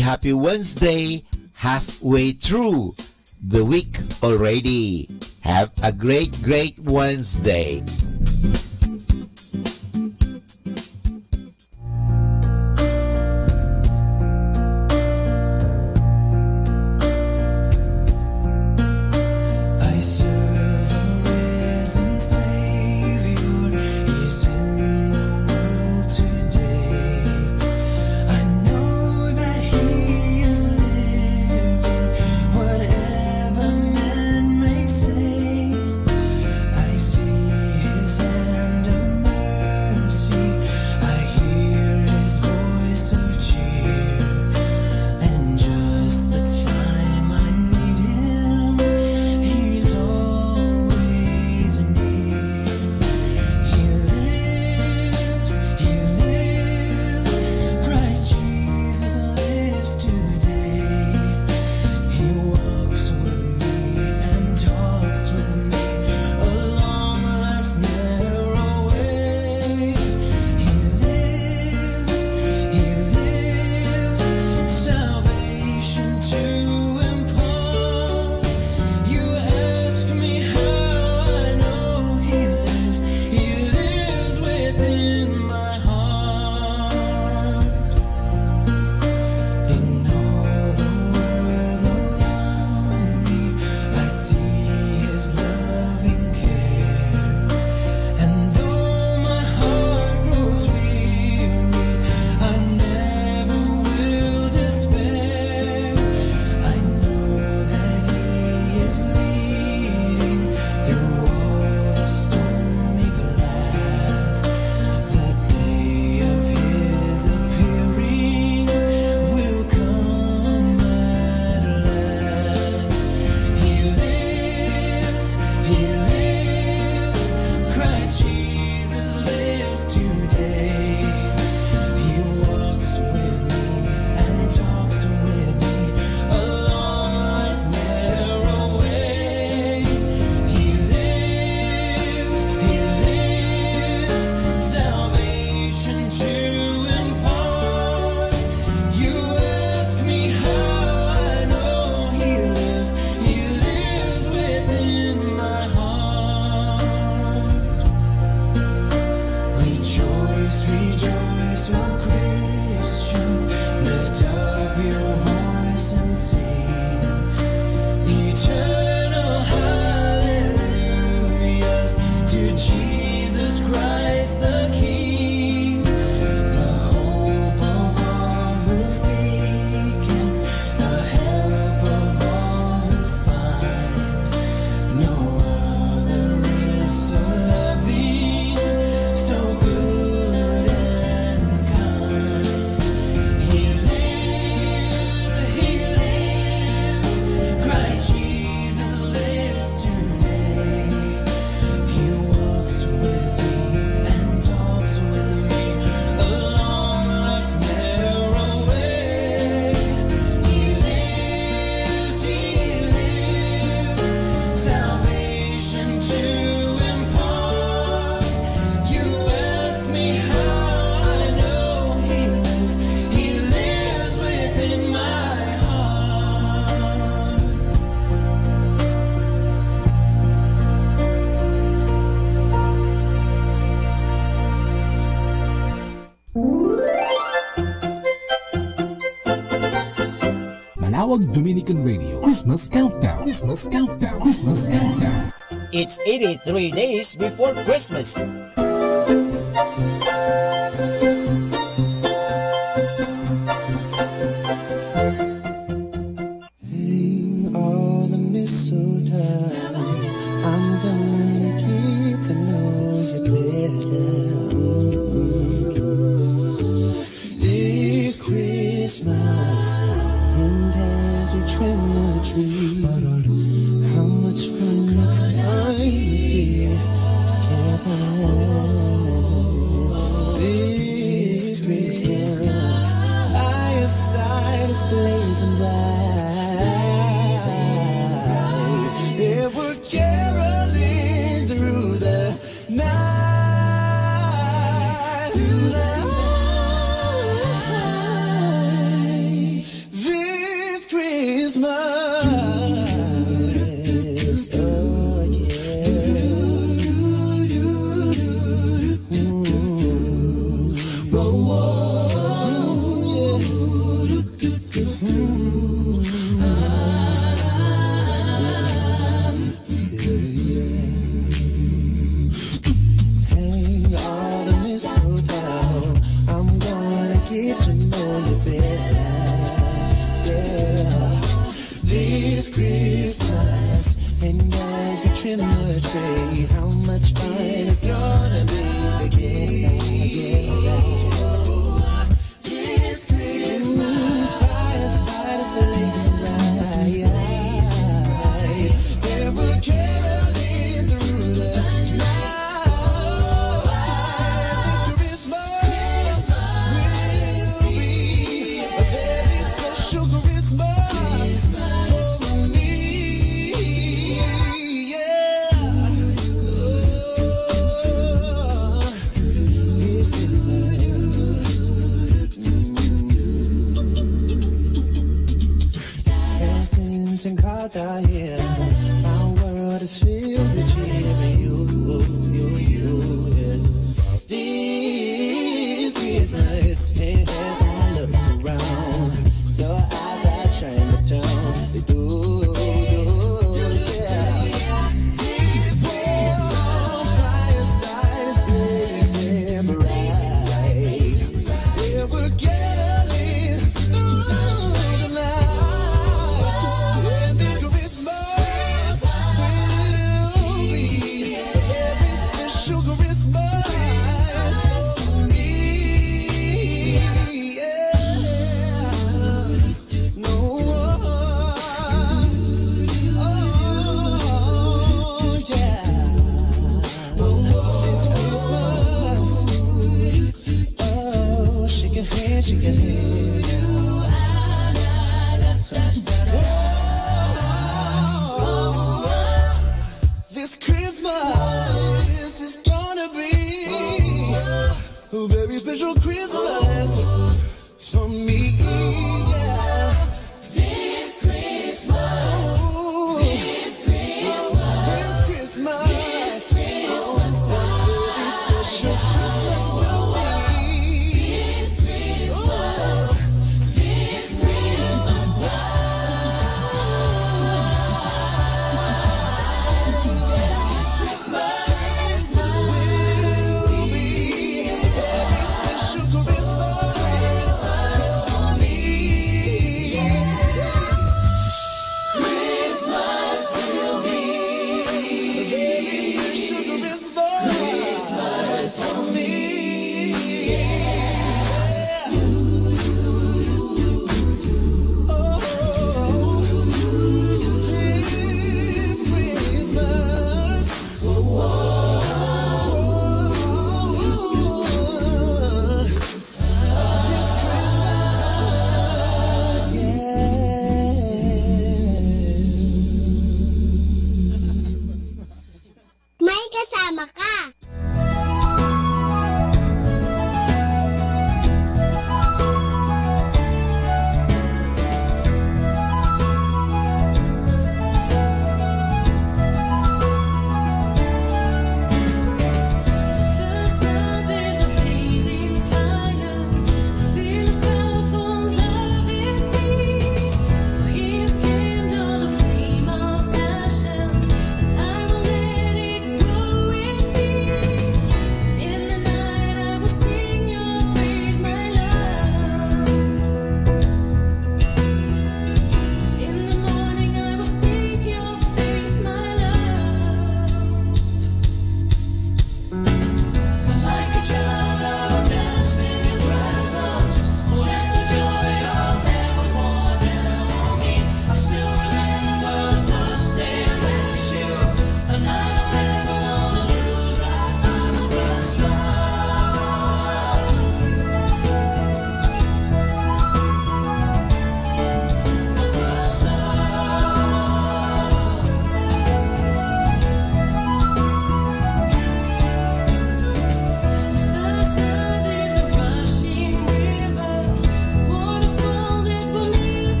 Happy Wednesday, halfway through the week already. Have a great Wednesday. Whatever men may say, I see his Manawag Dominican Radio Christmas Countdown. Christmas Countdown. Christmas Countdown. It's 83 days before Christmas. All the mistletoe, I'm gonna get to know you better. This Christmas, and as we trim the tree, how much fun it's going to be together. This Christmas, fireside is blazing bright. Yeah, we're caroling through the night, This Christmas, oh yeah. Whoa, Hang all the mistletoe, I'm gonna get to know you better. Yeah, this Christmas, and as we trim the tree, how much fun it's gonna be together. This Christmas, fireside is blazing bright. Yeah, we're caroling through the night. This Christmas will be a very special Christmas for me. Yeah. This Presents and cards are here. My world is filled with cheer and you. Yeah. This Christmas, and as I look around, your eyes are shining down. They do, yeah. This world, fireside is blazing bright. Yeah, we're caroling through the night. And this Christmas will be a very special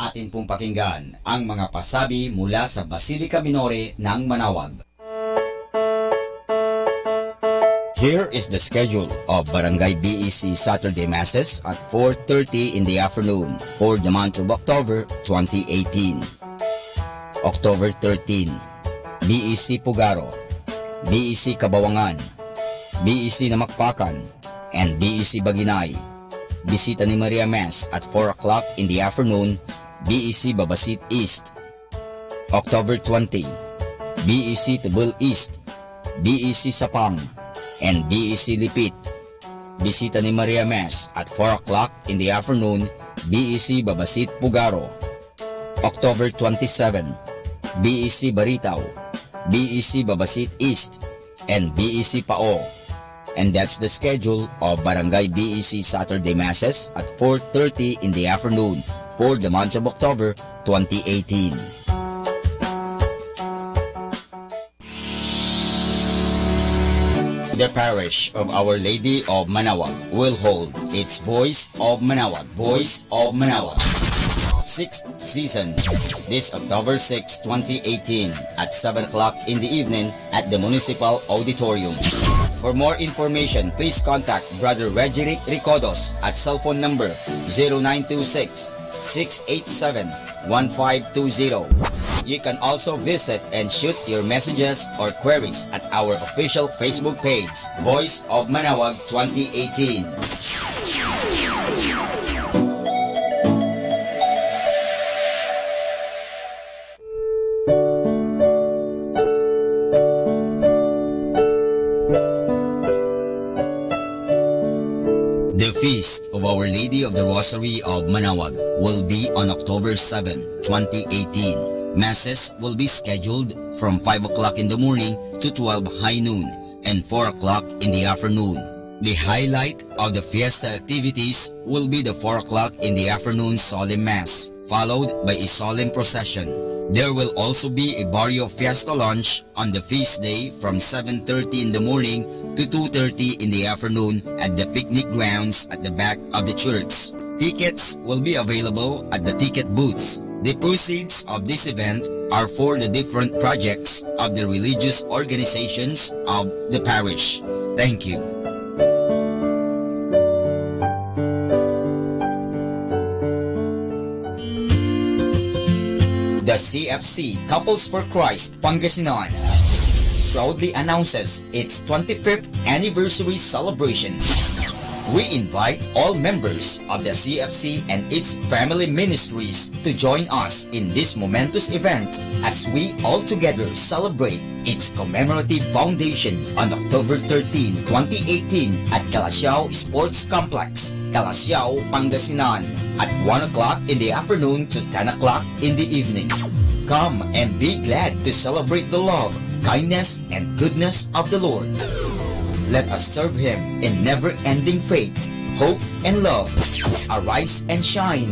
Atin pong pakinggan ang mga pasabi mula sa Basilica Minore ng Manawag. Here is the schedule of Barangay BEC Saturday Masses at 4:30 in the afternoon for the month of October 2018. October 13, BEC Pugaro, BEC Kabawangan, BEC Namakpakan, and BEC Baginay. Bisita ni Maria Mass at 4 o'clock in the afternoon, BEC Babasit East. October 20, BEC Tubul East, BEC Sapang, and BEC Lipit. Bisita ni Maria Mass at 4 o'clock in the afternoon, BEC Babasit Pugaro. October 27, BEC Baritaw, BEC Babasit East, and BEC Pao. And that's the schedule of Barangay BEC Saturday Masses at 4:30 in the afternoon for the month of October 2018. The parish of Our Lady of Manawag will hold its Voice of Manawag, 6th season this October 6, 2018 at 7 o'clock in the evening at the Municipal Auditorium. For more information, please contact Brother Regeric Ricodos at cellphone number 0926-687-1520. You can also visit and shoot your messages or queries at our official Facebook page, Voice of Manawag 2018. The Feast of Our Lady of the Rosary of Manawag will be on October 7, 2018. Masses will be scheduled from 5 o'clock in the morning to 12 high noon and 4 o'clock in the afternoon. The highlight of the fiesta activities will be the 4 o'clock in the afternoon solemn mass, followed by a solemn procession. There will also be a barrio fiesta lunch on the feast day from 7:30 in the morning to 2:30 in the afternoon at the picnic grounds at the back of the church. Tickets will be available at the ticket booths. The proceeds of this event are for the different projects of the religious organizations of the parish. Thank you. The CFC Couples for Christ Pangasinan proudly announces its 25th anniversary celebration. We invite all members of the CFC and its family ministries to join us in this momentous event as we all together celebrate its commemorative foundation on October 13, 2018 at Calasiao Sports Complex, Calasiao, Pangasinan at 1 o'clock in the afternoon to 10 o'clock in the evening. Come and be glad to celebrate the love, kindness, and goodness of the Lord. Let us serve Him in never-ending faith, hope, and love. Arise and shine.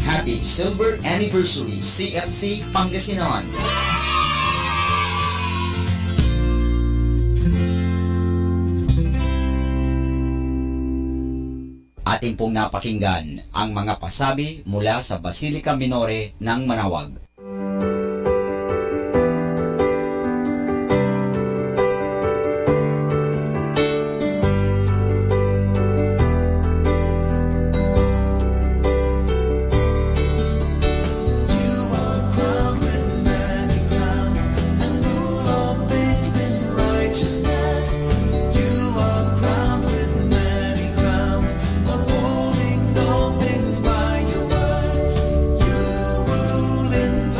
Happy Silver Anniversary, CFC Pangasinan! Ating pong napakinggan ang mga pasabi mula sa Basilica Minore ng Manawag. Upholding all things by your word, you rule in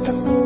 Ang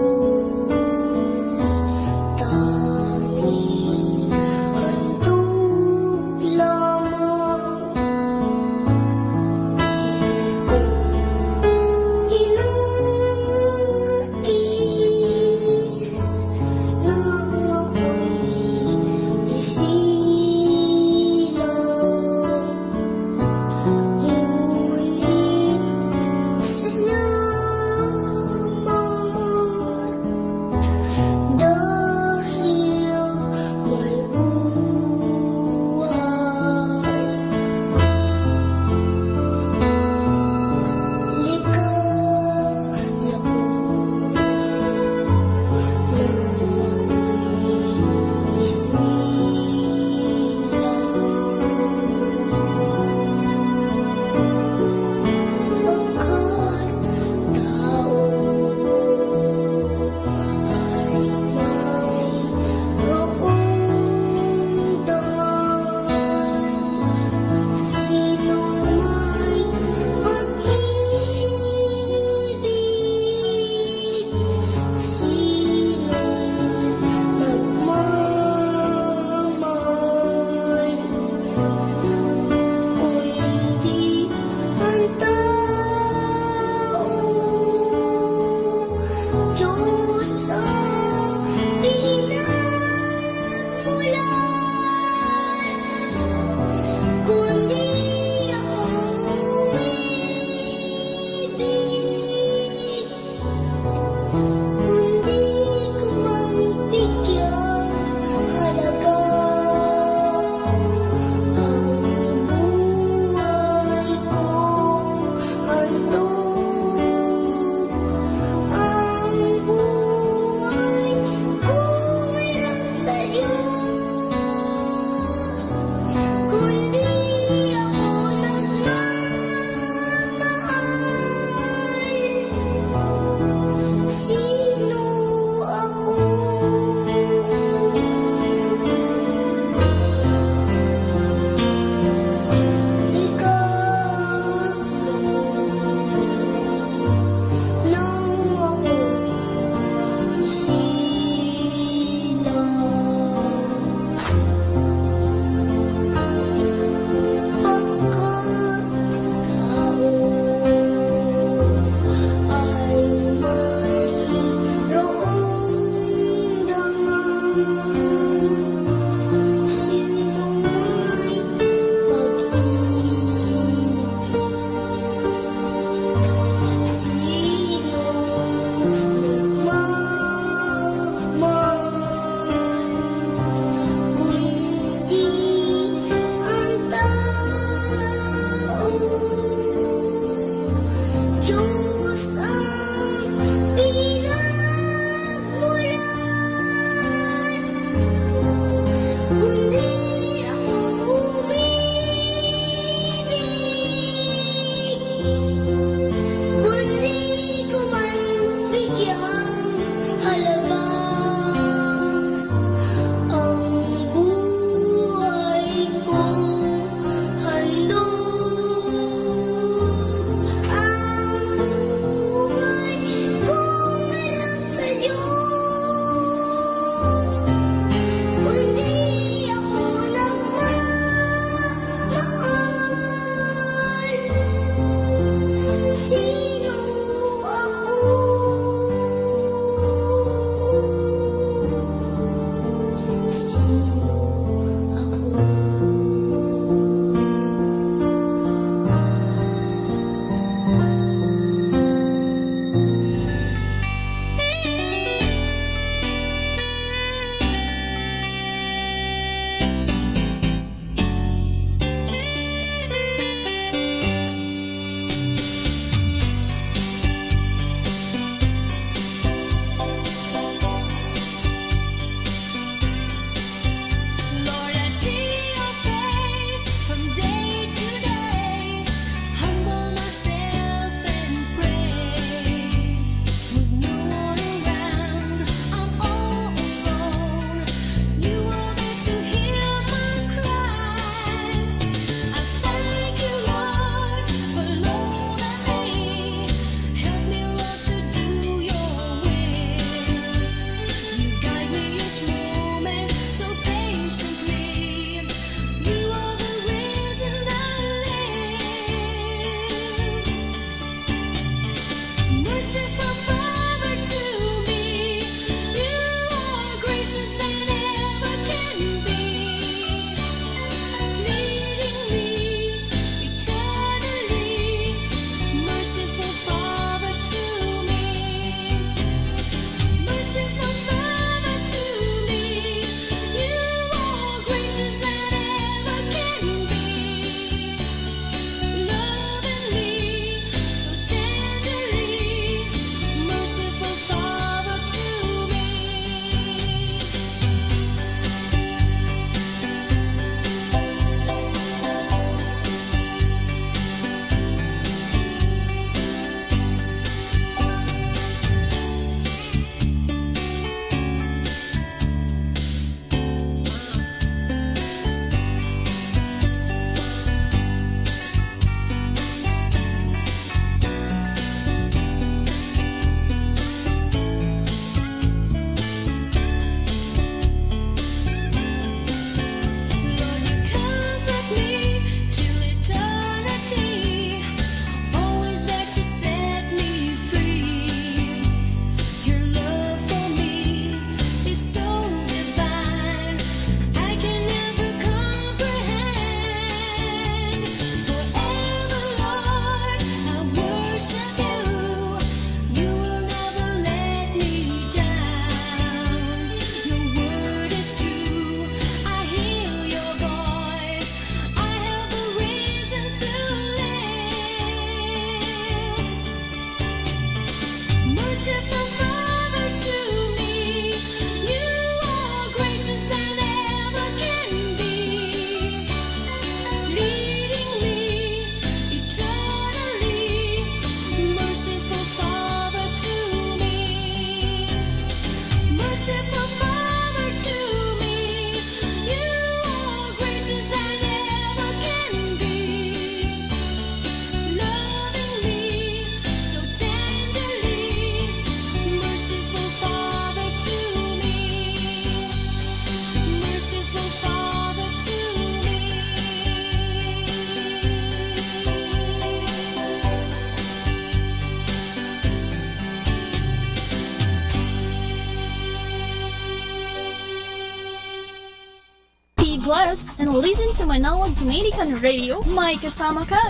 blessed and listen to Manawag Dominican Radio. May kasama ka!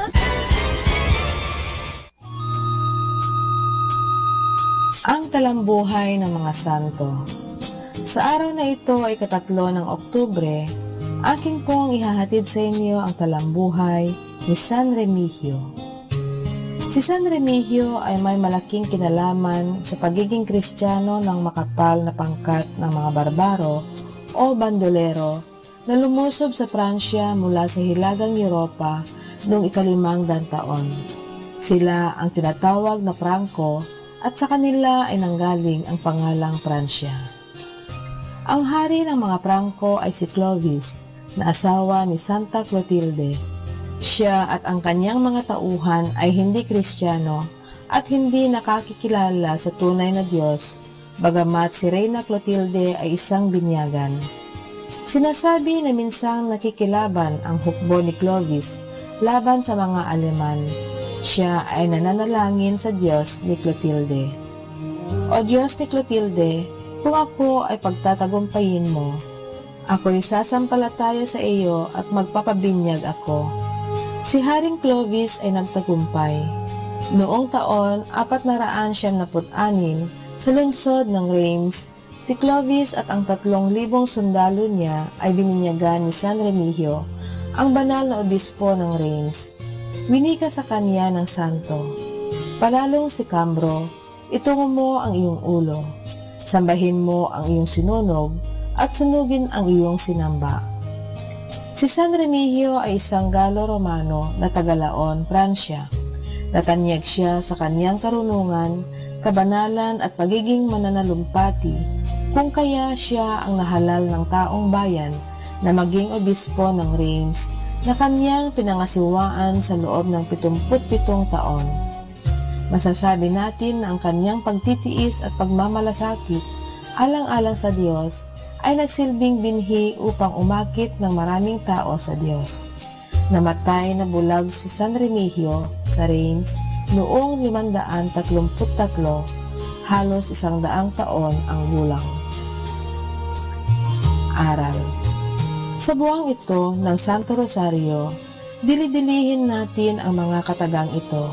Ang talambuhay ng mga santo. Sa araw na ito ay ikatatlo ng Oktubre, aking pong ihahatid sa inyo ang talambuhay ni San Remigio. Si San Remigio ay may malaking kinalaman sa pagiging Kristiyano ng makapal na pangkat ng mga barbaro o bandolero na lumusob sa Pransya mula sa hilagang Europa noong 500 taon. Sila ang tinatawag na Franco at sa kanila ay nanggaling ang pangalang Pransya. Ang hari ng mga Franco ay si Clovis, na asawa ni Santa Clotilde. Siya at ang kanyang mga tauhan ay hindi Kristiyano at hindi nakakikilala sa tunay na Diyos, bagamat si Reyna Clotilde ay isang binyagan. Sinasabi na minsang nakikilaban ang hukbo ni Clovis laban sa mga Aleman. Siya ay nananalangin sa Diyos ni Clotilde. O Diyos ni Clotilde, kung ako ay pagtatagumpayin mo, ako'y sasampalataya sa iyo at magpapabinyag ako. Si Haring Clovis ay nagtagumpay. Noong taon 496 sa lungsod ng Reims, si Clovis at ang 3,000 sundalo niya ay bininyagan ni San Remigio, ang banal na obispo ng Reims. Winika sa kanya ng santo, "Panalong si Cambro, itungo mo ang iyong ulo, sambahin mo ang iyong sinunog, at sunugin ang iyong sinamba." Si San Remigio ay isang Galo-Romano na taga-Laon, Pransya. Natanyag siya sa kanyang karunungan, kabanalan at pagiging mananalumpati, kung kaya siya ang nahalal ng taong bayan na maging obispo ng Reims na kanyang pinangasiwaan sa loob ng 77 taon. Masasabi natin na ang kanyang pagtitiis at pagmamalasakit alang-alang sa Diyos ay nagsilbing binhi upang umakit ng maraming tao sa Diyos. Namatay na bulag si San Remigio sa Reims noong 533, halos 100 taon ang gulang. Aral. Sa buwang ito ng Santo Rosario, dilidilihin natin ang mga katagang ito.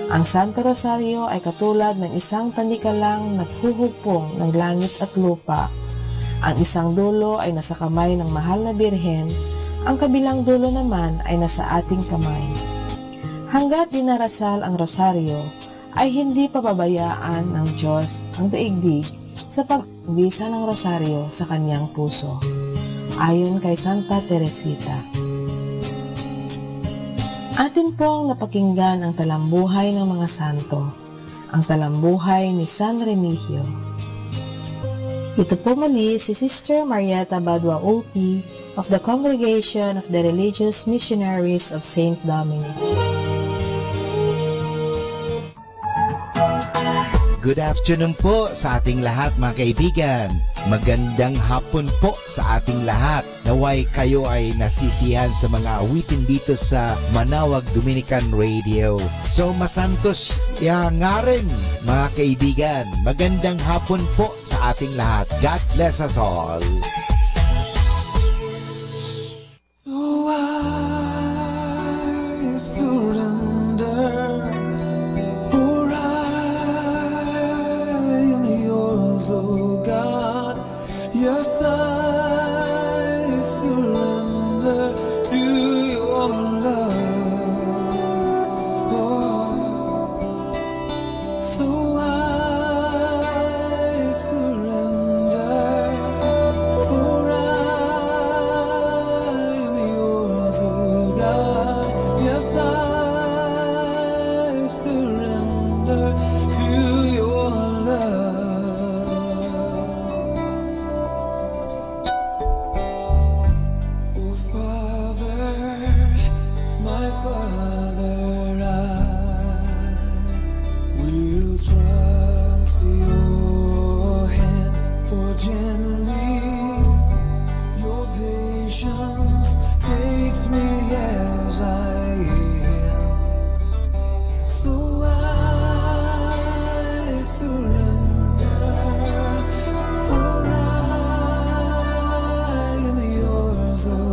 Ang Santo Rosario ay katulad ng isang tanikalang naghuhugpong ng langit at lupa. Ang isang dulo ay nasa kamay ng mahal na Birhen, ang kabilang dulo naman ay nasa ating kamay. Hanggat dinarasal ang rosaryo, ay hindi pababayaan ng Diyos ang daigdig sa pagbisa ng rosaryo sa kanyang puso. Ayon kay Santa Teresita. Atin pong napakinggan ang talambuhay ng mga santo, ang talambuhay ni San Remigio. Ito po muli si Sister Marieta Badwa OP of the Congregation of the Religious Missionaries of St. Dominic. Good afternoon po sa ating lahat mga kaibigan. Magandang hapon po sa ating lahat. Naway kayo ay nasisiyan sa mga awitin dito sa Manawag Dominican Radio. So masantos nga rin mga kaibigan. Magandang hapon po sa ating lahat. God bless us all. So I surrender, for I am yours, oh God. Yes, I surrender to your love. Oh, so I surrender, for I am yours, oh God. Yes, I surrender to your love. Oh Father, my Father, I will trust your hand, for gently your patience takes me as I am. So I surrender, for I am yours, oh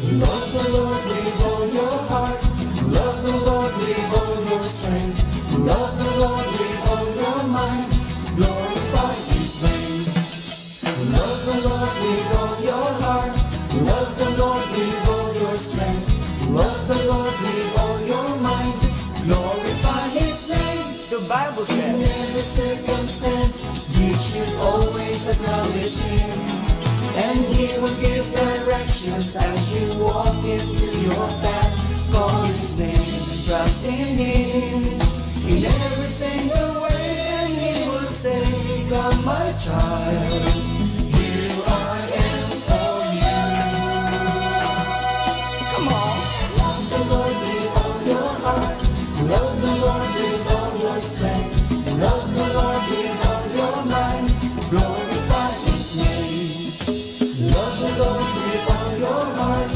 Love the Lord with all your heart. Love the Lord with all your strength. Love the Lord with all your mind. Glorify His name. Love the Lord with all your heart. Love the Lord with all your strength. Love the Lord with all your mind. Glorify His name. The Bible says, in every circumstance, you should always acknowledge Him. And He will give directions as you walk into your path. Call His name, trust in Him. In every single way, and He will say, come my child, here I am for you. Come on. Love the Lord with all your heart. Love the Lord with all your strength. Love the Lord with all your mind. Glorify His name. Love the Lord with all your heart.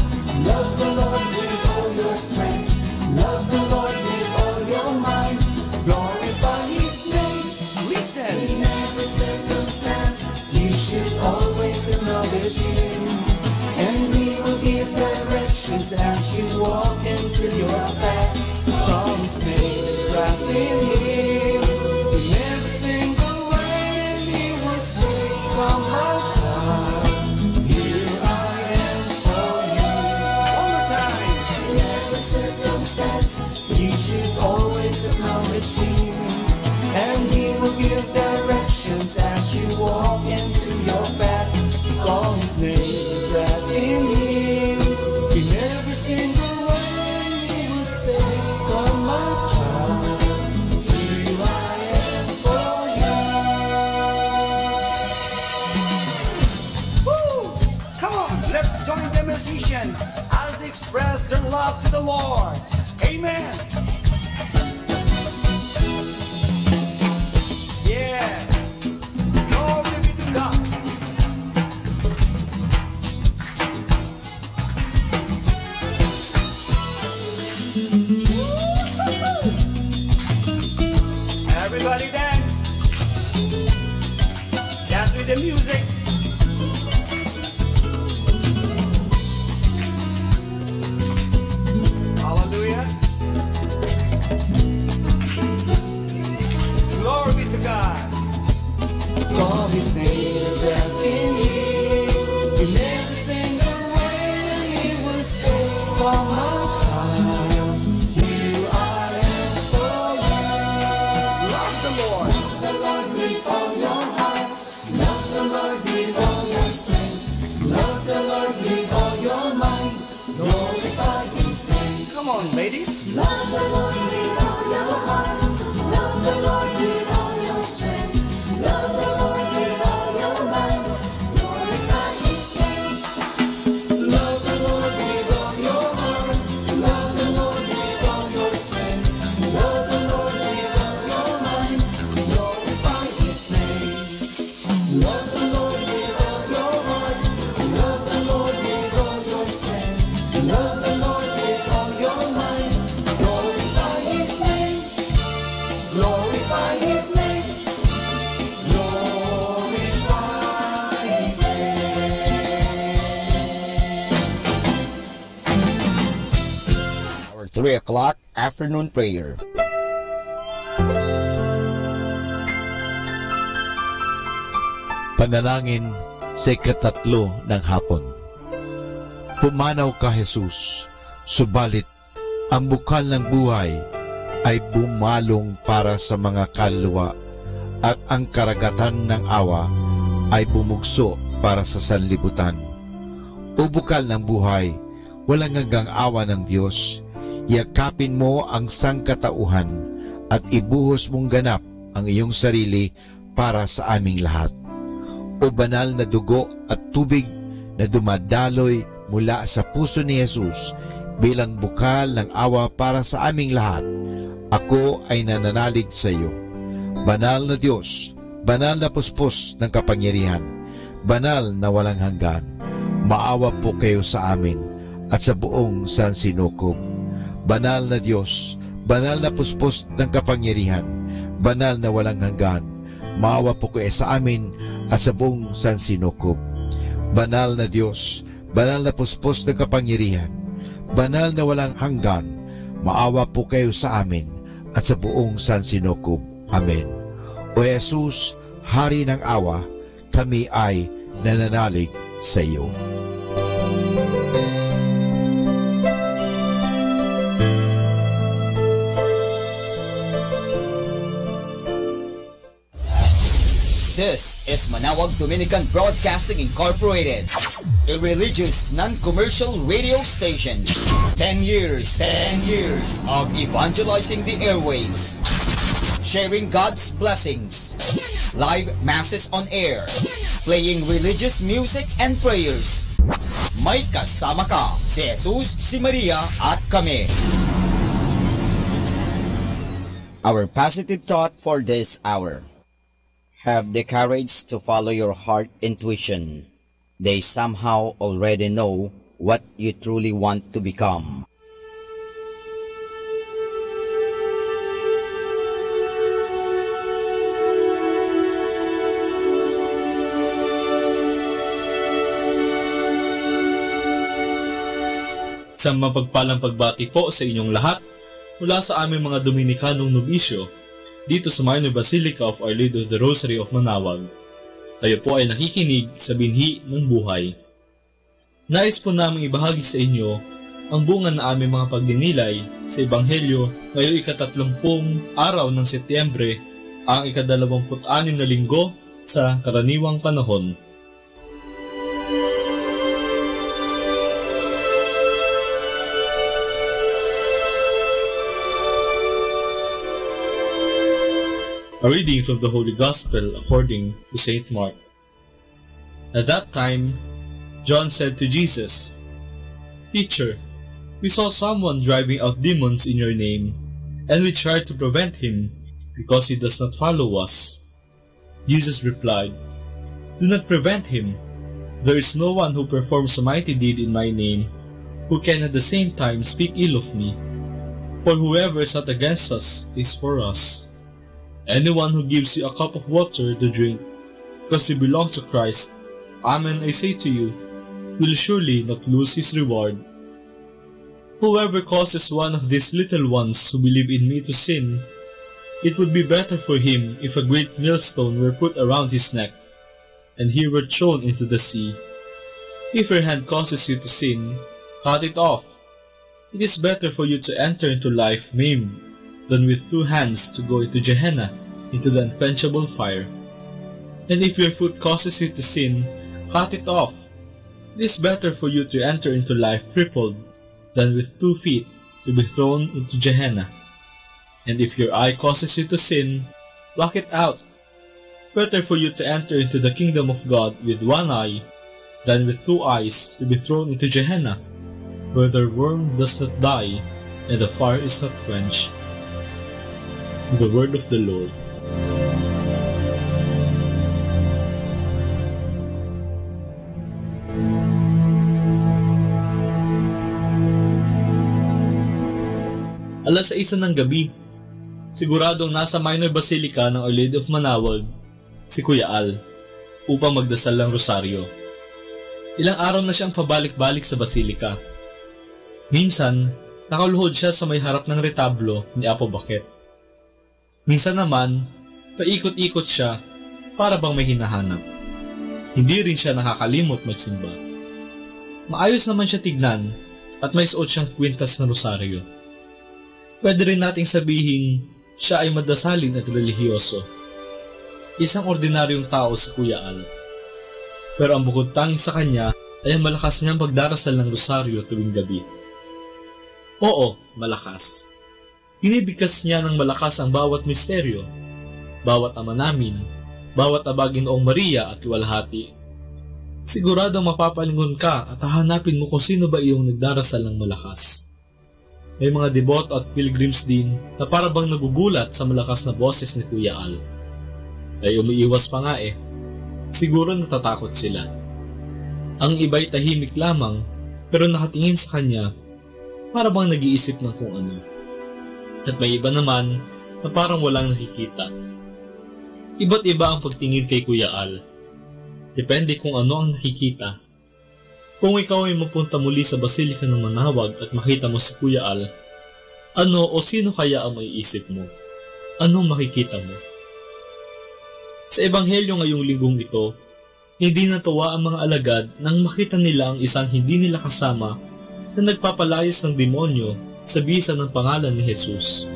Love the Lord with all your strength. Love the Lord with all your mind. Glorify His name. Listen. In every circumstance, you should always acknowledge Him. And He will give directions as you walk into your path. Call His name, trust in Him. In every single way, and He will say, come my child, here I am for you. One more time. In every circumstance, you should always acknowledge Him. And He will give directions as you walk into your path. Call His name, trust in Him. In every single way, He will say, come my child, here I am for you. Woo! Come on, let's join the musicians as they express their love to the Lord. Amen. Yeah. Glory be to God. Everybody dance. Dance with the music. Hallelujah. Glory be to God. Call His name, trust in Him. In every single way, He will say, come my child, here I am for you. Love the Lord. Love the Lord with all your heart. Love the Lord with all your strength. Love the Lord with all your mind. Glorify His name. Come on, ladies. Love the Lord with all your heart. Love the Lord with all your strength. Love the Lord with all your mind. Glorify His name. Love the Lord with all your heart. Love the Lord with all your strength. Love the Lord with all your mind. Glorify His name. Love the Lord with all your heart. Love the Lord with all your strength. Love the Lord with all your mind. Glorify His name. Glorify His name. Glorify His name. Our 3 o'clock afternoon prayer. Panalangin sa ikatatlo ng hapon. Pumanaw ka, Jesus, subalit ang bukal ng buhay ay bumalong para sa mga kaluluwa at ang karagatan ng awa ay bumugso para sa sanlibutan. O bukal ng buhay, walang hanggang awa ng Diyos, yakapin mo ang sangkatauhan at ibuhos mong ganap ang iyong sarili para sa aming lahat. O banal na dugo at tubig na dumadaloy mula sa puso ni Jesus bilang bukal ng awa para sa aming lahat, ako ay nananalig sa iyo. Banal na Diyos, banal na puspos ng kapangyarihan, banal na walang hanggan, maawa po kayo sa amin at sa buong sansinukob. Banal na Diyos, banal na puspos ng kapangyarihan, banal na walang hanggan, maawa po kayo sa amin at sa buong sansinukob. Banal na Diyos, banal na puspos ng kapangyarihan, banal na walang hanggan, maawa po kayo sa amin at sa buong sansinukob. Amen. O Jesus, Hari ng awa, kami ay nananalig sa iyo. This is Manawag Dominican Broadcasting Incorporated, a religious, non-commercial radio station. 10 years of evangelizing the airwaves, sharing God's blessings, live masses on air, playing religious music and prayers. May kasama ka, si Jesus, si Maria, at kami. Our positive thought for this hour. Have the courage to follow your heart intuition. They somehow already know what you truly want to become. Isang mapagpalang pagbati po sa inyong lahat mula sa aming mga Dominikanong nobisyo dito sa Minor Basilica of Our Lady of the Rosary of Manawag. Tayo po ay nakikinig sa binhi ng buhay. Nais po namin ibahagi sa inyo ang bunga na aming mga pagdinilay sa Ebanghelyo ngayong ika-30 araw ng Setyembre, ang ika-26 na linggo sa karaniwang panahon. A reading from the Holy Gospel according to St. Mark. At that time, John said to Jesus, "Teacher, we saw someone driving out demons in your name, and we tried to prevent him because he does not follow us." Jesus replied, "Do not prevent him. There is no one who performs a mighty deed in my name who can at the same time speak ill of me. For whoever is not against us is for us. Anyone who gives you a cup of water to drink, because you belong to Christ, amen I say to you, will surely not lose his reward. Whoever causes one of these little ones who believe in me to sin, it would be better for him if a great millstone were put around his neck, and he were thrown into the sea. If your hand causes you to sin, cut it off. It is better for you to enter into life maimed than with 2 hands to go into Gehenna, into the unquenchable fire. And if your foot causes you to sin, cut it off. It is better for you to enter into life crippled than with 2 feet to be thrown into Gehenna. And if your eye causes you to sin, pluck it out. Better for you to enter into the kingdom of God with 1 eye than with 2 eyes to be thrown into Gehenna, where the worm does not die and the fire is not quenched." The word of the Lord. Alas 6 ng gabi, siguradong nasa Minor Basilica ng Our Lady of Manawag si Kuya Al upang magdasal ng rosaryo. Ilang araw na siyang pabalik-balik sa Basilica. Minsan, nakaluhod siya sa may harap ng retablo ni Apo Bakit. Minsan naman, paikot-ikot siya para bang may hinahanap. Hindi rin siya nakakalimot magsimba. Maayos naman siya tignan at may suot siyang kwintas na rosaryo. Pwede rin nating sabihin siya ay madasalin at relihiyoso. Isang ordinaryong tao si Kuya Al. Pero ang bukod tanging sa kanya ay ang malakas niyang pagdarasal ng rosaryo tuwing gabi. Oo, malakas. Binibigkas niya ng malakas ang bawat misteryo, bawat ama namin, bawat abagin Noong Maria at luwalhati. Siguradong mapapalingon ka at hahanapin mo kung sino ba iyong nagdarasal ng malakas. May mga deboto at pilgrims din na para bang nagugulat sa malakas na boses ni Kuya Al. Ay umiiwas pa nga eh. Siguro natatakot sila. Ang iba'y tahimik lamang pero nakatingin sa kanya para bang nag-iisip ng kung ano. At may iba naman na parang walang nakikita. Iba't iba ang pagtingin kay Kuya Al. Depende kung ano ang nakikita. Kung ikaw ay mapunta muli sa Basilika ng Manawag at makita mo si Kuya Al, ano o sino kaya ang maiisip mo? Anong makikita mo? Sa Ebanghelyo ngayong linggong ito, hindi natuwa ang mga alagad nang makita nila ang isang hindi nila kasama na nagpapalayas ng demonyo sa bisa ng pangalan ni Jesus.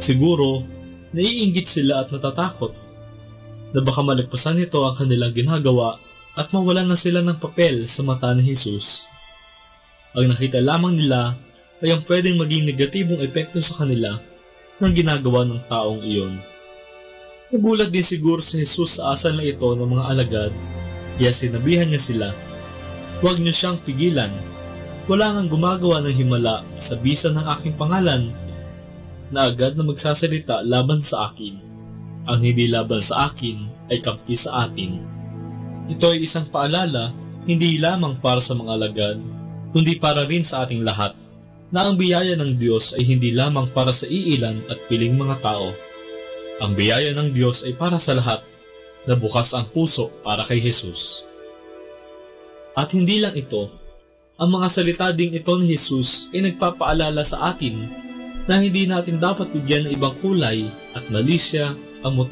Siguro, naiinggit sila at natatakot na baka malagpasan nito ang kanilang ginagawa at mawalan na sila ng papel sa mata ni Jesus. Ang nakita lamang nila ay ang pwedeng maging negatibong epekto sa kanila ng ginagawa ng taong iyon. Nagulat din siguro si Jesus sa asal na ito ng mga alagad, kaya sinabihan niya sila, "Huwag niyo siyang pigilan. Wala ngang gumagawa ng himala sa bisa ng aking pangalan na agad na magsasalita laban sa akin. Ang hindi laban sa akin ay kampi sa atin." Ito ay isang paalala, hindi lamang para sa mga alagad, kundi para rin sa ating lahat, na ang biyaya ng Diyos ay hindi lamang para sa iilan at piling mga tao. Ang biyaya ng Diyos ay para sa lahat, na bukas ang puso para kay Jesus. At hindi lang ito, ang mga salita ding ito ni Jesus ay nagpapaalala sa atin na hindi natin dapat bigyan ng ibang kulay at malisya ang motibo